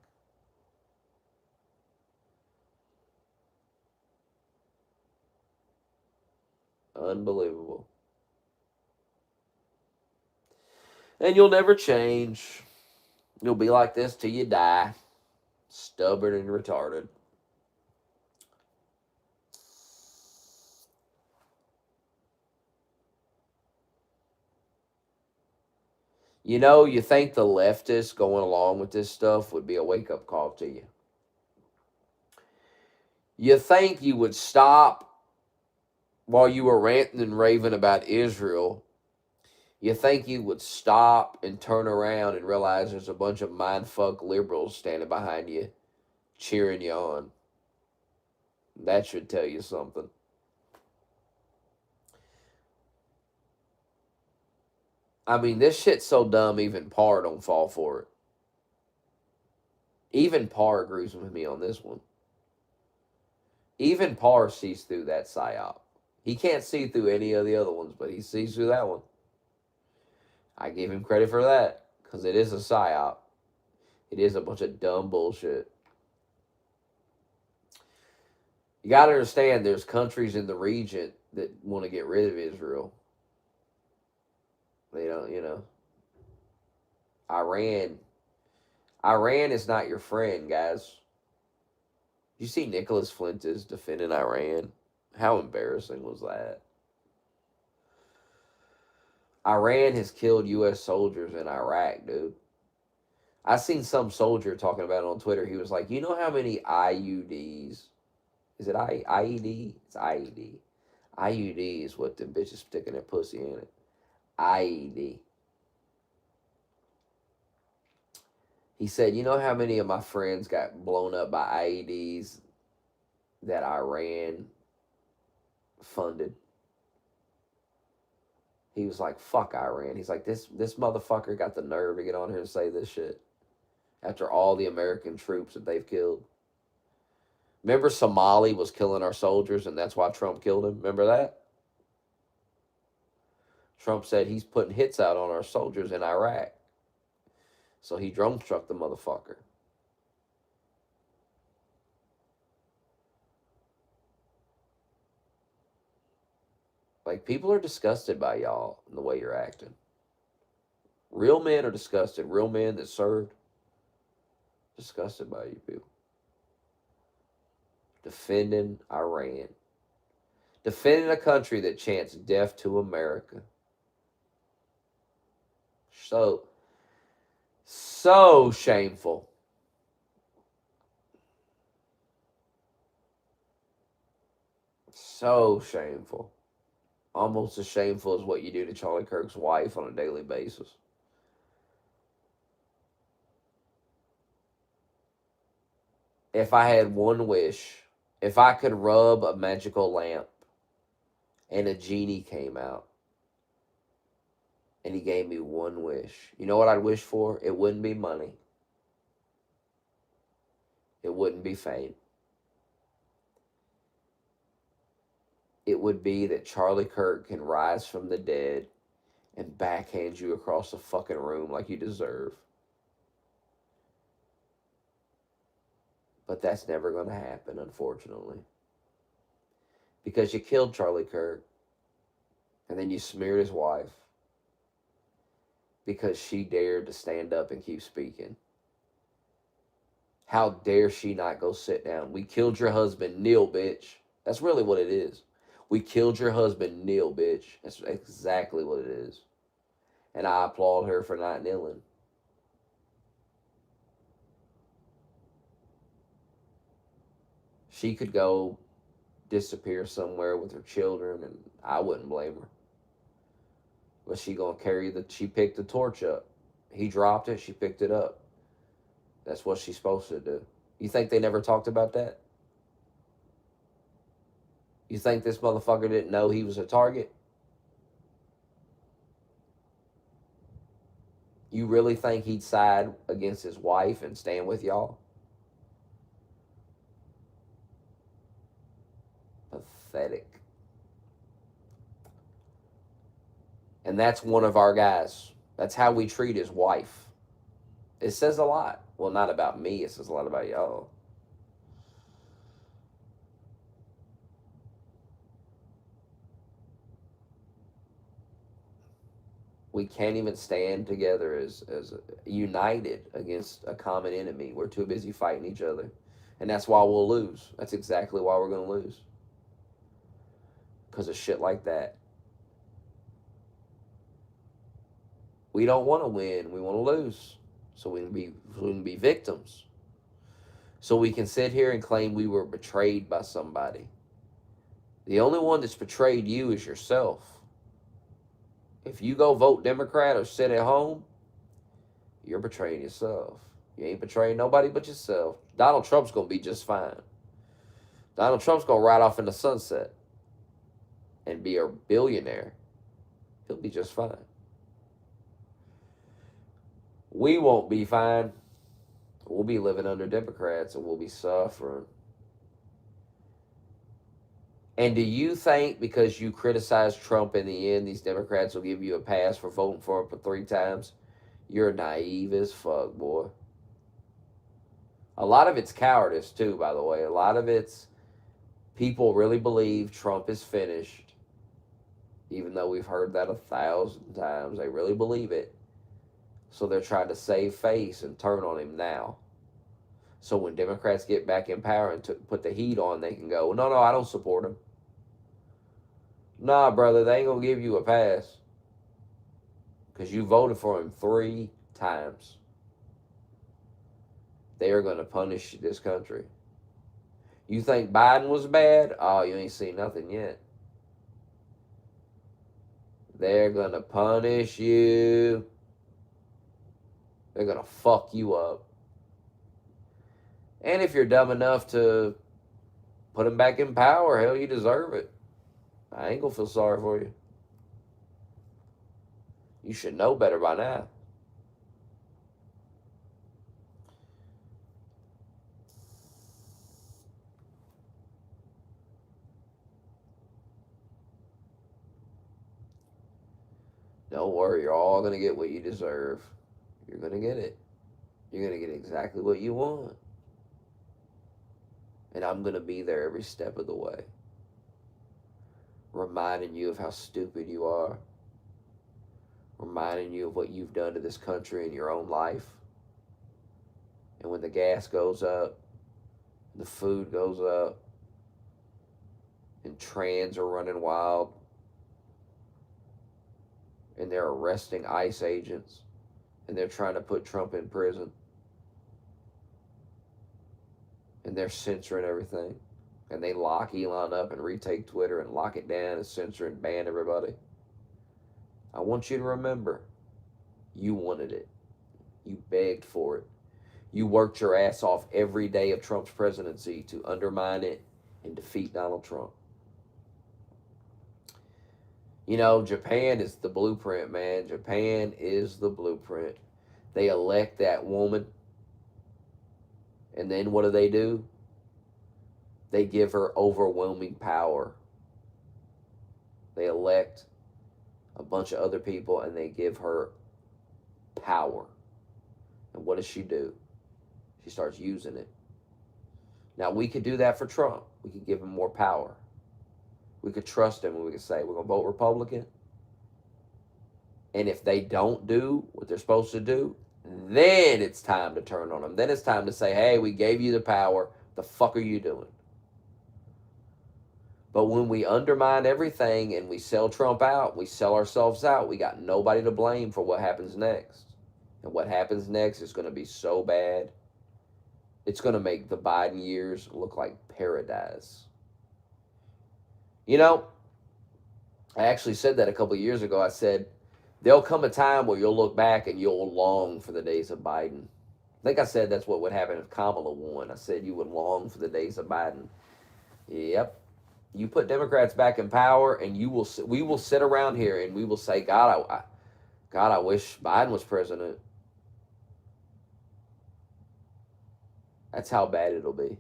Unbelievable. And you'll never change. You'll be like this till you die. Stubborn and retarded. You think the leftists going along with this stuff would be a wake-up call to you. You think you would stop while you were ranting and raving about Israel. You think you would stop and turn around and realize there's a bunch of mindfuck liberals standing behind you, cheering you on. That should tell you something. I mean, this shit's so dumb, even Parr don't fall for it. Even Parr agrees with me on this one. Even Parr sees through that psyop. He can't see through any of the other ones, but he sees through that one. I give him credit for that, because it is a psyop. It is a bunch of dumb bullshit. You got to understand, there's countries in the region that want to get rid of Israel. They don't, Iran is not your friend, guys. You see Nicholas Flint is defending Iran. How embarrassing was that? Iran has killed U.S. soldiers in Iraq, dude. I seen some soldier talking about it on Twitter. He was like, you know how many IUDs? Is it IED? It's IED. IUD is what the bitches sticking their pussy in it. IED. He said, you know how many of my friends got blown up by IEDs that Iran funded? He was like, fuck Iran. He's like, this motherfucker got the nerve to get on here and say this shit. after all the American troops that they've killed. Remember, Somali was killing our soldiers, and that's why Trump killed him? Remember that? Trump said he's putting hits out on our soldiers in Iraq. So he drone struck the motherfucker. Like, people are disgusted by y'all and the way you're acting. Real men are disgusted. Real men that served, disgusted by you people. Defending Iran. Defending a country that chants death to America. So shameful. So shameful. Almost as shameful as what you do to Charlie Kirk's wife on a daily basis. If I had one wish, if I could rub a magical lamp and a genie came out and he gave me one wish, you know what I'd wish for? It wouldn't be money. It wouldn't be fame. It would be that Charlie Kirk can rise from the dead and backhand you across the fucking room like you deserve. But that's never going to happen, unfortunately. Because you killed Charlie Kirk, and then you smeared his wife because she dared to stand up and keep speaking. How dare she not go sit down? We killed your husband, kneel, bitch. That's really what it is. We killed your husband, kneel, bitch. That's exactly what it is. And I applaud her for not kneeling. She could go disappear somewhere with her children, and I wouldn't blame her. Was she gonna she picked the torch up. He dropped it, she picked it up. That's what she's supposed to do. You think they never talked about that? You think this motherfucker didn't know he was a target? You really think he'd side against his wife and stand with y'all? Pathetic. And that's one of our guys. That's how we treat his wife. It says a lot. Well, not about me. It says a lot about y'all. We can't even stand together as united against a common enemy. We're too busy fighting each other. And that's why we'll lose. That's exactly why we're going to lose. Because of shit like that. We don't want to win. We want to lose. So we can be victims. So we can sit here and claim we were betrayed by somebody. The only one that's betrayed you is yourself. If you go vote Democrat or sit at home, you're betraying yourself. You ain't betraying nobody but yourself. Donald Trump's going to be just fine. Donald Trump's going to ride off in the sunset and be a billionaire. He'll be just fine. We won't be fine. We'll be living under Democrats and we'll be suffering. And do you think because you criticize Trump in the end, these Democrats will give you a pass for voting for him for 3 times? You're naive as fuck, boy. A lot of it's cowardice, too, by the way. A lot of it's people really believe Trump is finished, even though we've heard that 1,000 times. They really believe it. So they're trying to save face and turn on him now. So when Democrats get back in power and put the heat on, they can go, no, I don't support him. Nah, brother, they ain't going to give you a pass. Because you voted for him 3 times. They are going to punish this country. You think Biden was bad? Oh, you ain't seen nothing yet. They're going to punish you. They're going to fuck you up. And if you're dumb enough to put him back in power, hell, you deserve it. I ain't going to feel sorry for you. You should know better by now. Don't worry, you're all going to get what you deserve. You're going to get it. You're going to get exactly what you want. And I'm going to be there every step of the way, reminding you of how stupid you are, reminding you of what you've done to this country in your own life. And when the gas goes up, the food goes up, and trans are running wild, and they're arresting ICE agents, and they're trying to put Trump in prison, and they're censoring everything, and they lock Elon up and retake Twitter and lock it down and censor and ban everybody. I want you to remember, you wanted it. You begged for it. You worked your ass off every day of Trump's presidency to undermine it and defeat Donald Trump. You know, Japan is the blueprint, man. Japan is the blueprint. They elect that woman, and then what do? They give her overwhelming power. They elect a bunch of other people, and they give her power. And what does she do? She starts using it. Now, we could do that for Trump. We could give him more power. We could trust him, and we could say, we're going to vote Republican. And if they don't do what they're supposed to do, then it's time to turn on them. Then it's time to say, hey, we gave you the power. The fuck are you doing? But when we undermine everything and we sell Trump out, we sell ourselves out, we got nobody to blame for what happens next. And what happens next is going to be so bad. It's going to make the Biden years look like paradise. You know, I actually said that a couple of years ago. I said, there'll come a time where you'll look back and you'll long for the days of Biden. I think I said that's what would happen if Kamala won. I said you would long for the days of Biden. Yep. You put Democrats back in power, and we will sit around here and we will say, God, I wish Biden was president. That's how bad it'll be.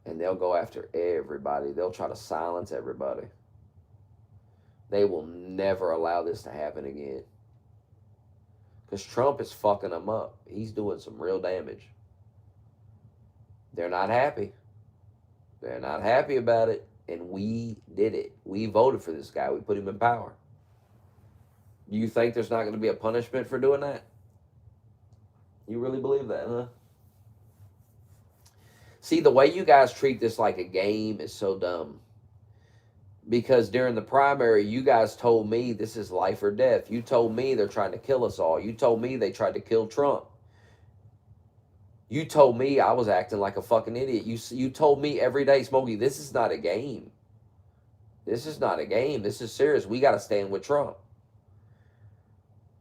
And they'll go after everybody. They'll try to silence everybody. They will never allow this to happen again. Because Trump is fucking them up. He's doing some real damage. They're not happy. They're not happy about it. And we did it. We voted for this guy. We put him in power. Do you think there's not going to be a punishment for doing that? You really believe that, huh? See, the way you guys treat this like a game is so dumb. Because during the primary, you guys told me this is life or death. You told me they're trying to kill us all. You told me they tried to kill Trump. You told me I was acting like a fucking idiot. You told me every day, Smokey, this is not a game. This is not a game. This is serious. We got to stand with Trump.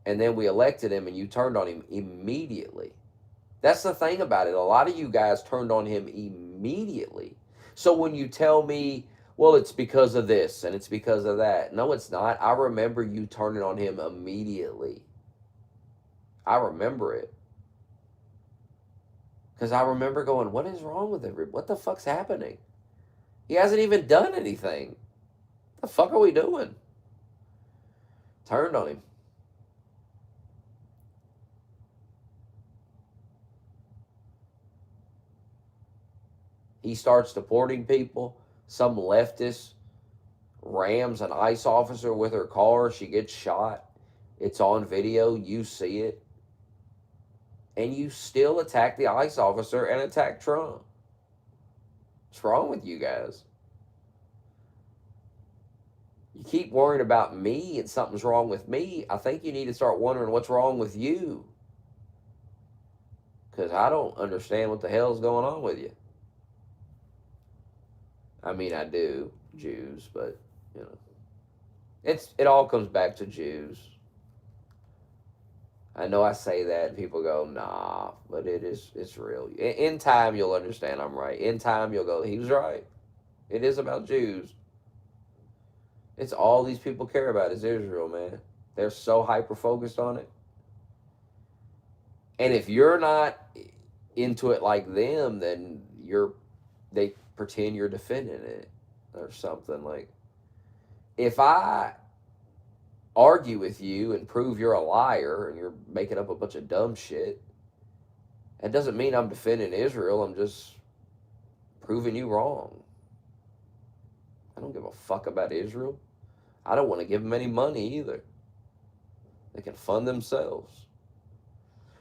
And then we elected him, and you turned on him immediately. That's the thing about it. A lot of you guys turned on him immediately. So when you tell me, well, it's because of this and it's because of that. No, it's not. I remember you turning on him immediately. I remember it. Because I remember going, what is wrong with him? What the fuck's happening? He hasn't even done anything. What the fuck are we doing? Turned on him. He starts deporting people. Some leftist rams an ICE officer with her car. She gets shot. It's on video. You see it. And you still attack the ICE officer and attack Trump. What's wrong with you guys? You keep worrying about me and something's wrong with me. I think you need to start wondering what's wrong with you. Because I don't understand what the hell's going on with you. I mean, I do, Jews, but, you know, it all comes back to Jews. I know I say that, and people go, nah, but it's real. In time, you'll understand I'm right. In time, you'll go, he was right. It is about Jews. It's all these people care about is Israel, man. They're so hyper-focused on it. And if you're not into it like them, then they pretend you're defending it or something. Like, if I argue with you and prove you're a liar and you're making up a bunch of dumb shit, that doesn't mean I'm defending Israel. I'm just proving you wrong. I don't give a fuck about Israel. I don't want to give them any money either. They can fund themselves.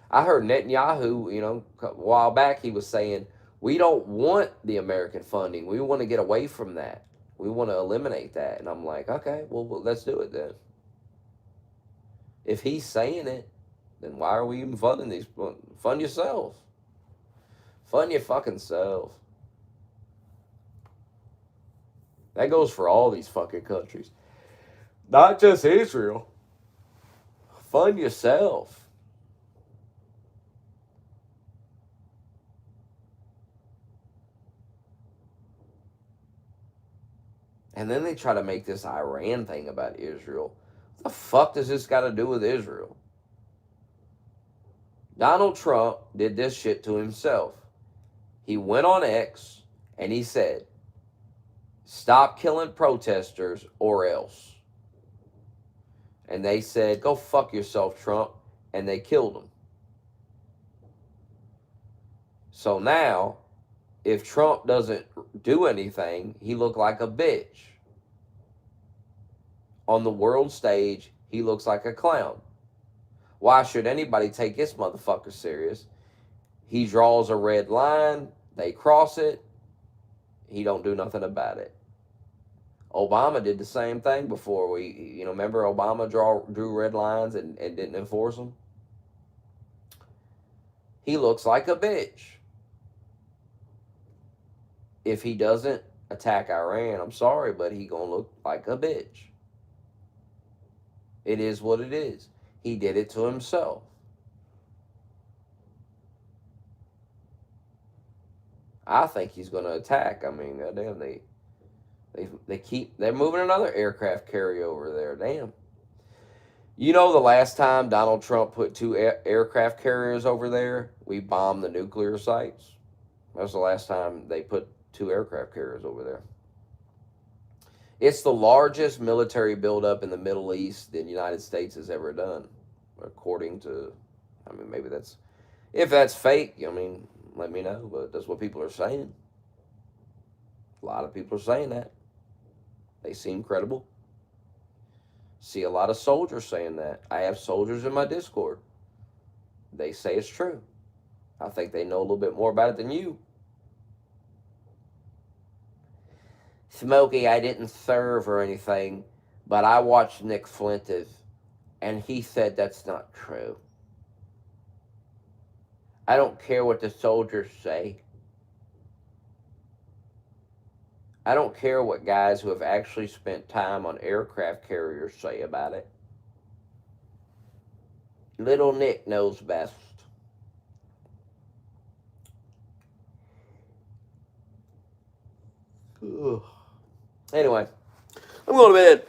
I heard Netanyahu, a while back, he was saying, we don't want the American funding. We want to get away from that. We want to eliminate that. And I'm like, okay, well, let's do it then. If he's saying it, then why are we even funding these? Fund yourself. Fund your fucking self. That goes for all these fucking countries. Not just Israel. Fund yourself. And then they try to make this Iran thing about Israel. What the fuck does this got to do with Israel? Donald Trump did this shit to himself. He went on X and he said, stop killing protesters or else. And they said, go fuck yourself, Trump. And they killed him. So now, if Trump doesn't do anything, he looked like a bitch. On the world stage, he looks like a clown. Why should anybody take this motherfucker serious? He draws a red line, they cross it, he don't do nothing about it. Obama did the same thing before. Remember Obama drew red lines and didn't enforce them? He looks like a bitch. If he doesn't attack Iran, I'm sorry, but he gonna look like a bitch. It is what it is. He did it to himself. I think he's gonna attack. I mean, goddamn, they're moving another aircraft carrier over there. Damn. The last time Donald Trump put two aircraft carriers over there, we bombed the nuclear sites. That was the last time they put two aircraft carriers over there. It's the largest military buildup in the Middle East the United States has ever done, according to, maybe if that's fake, let me know, but that's what people are saying. A lot of people are saying that. They seem credible. See a lot of soldiers saying that. I have soldiers in my Discord. They say it's true. I think they know a little bit more about it than you. Smokey, I didn't serve or anything, but I watched Nick Flintis, and he said that's not true. I don't care what the soldiers say. I don't care what guys who have actually spent time on aircraft carriers say about it. Little Nick knows best. Ugh. Anyway, I'm going to bed.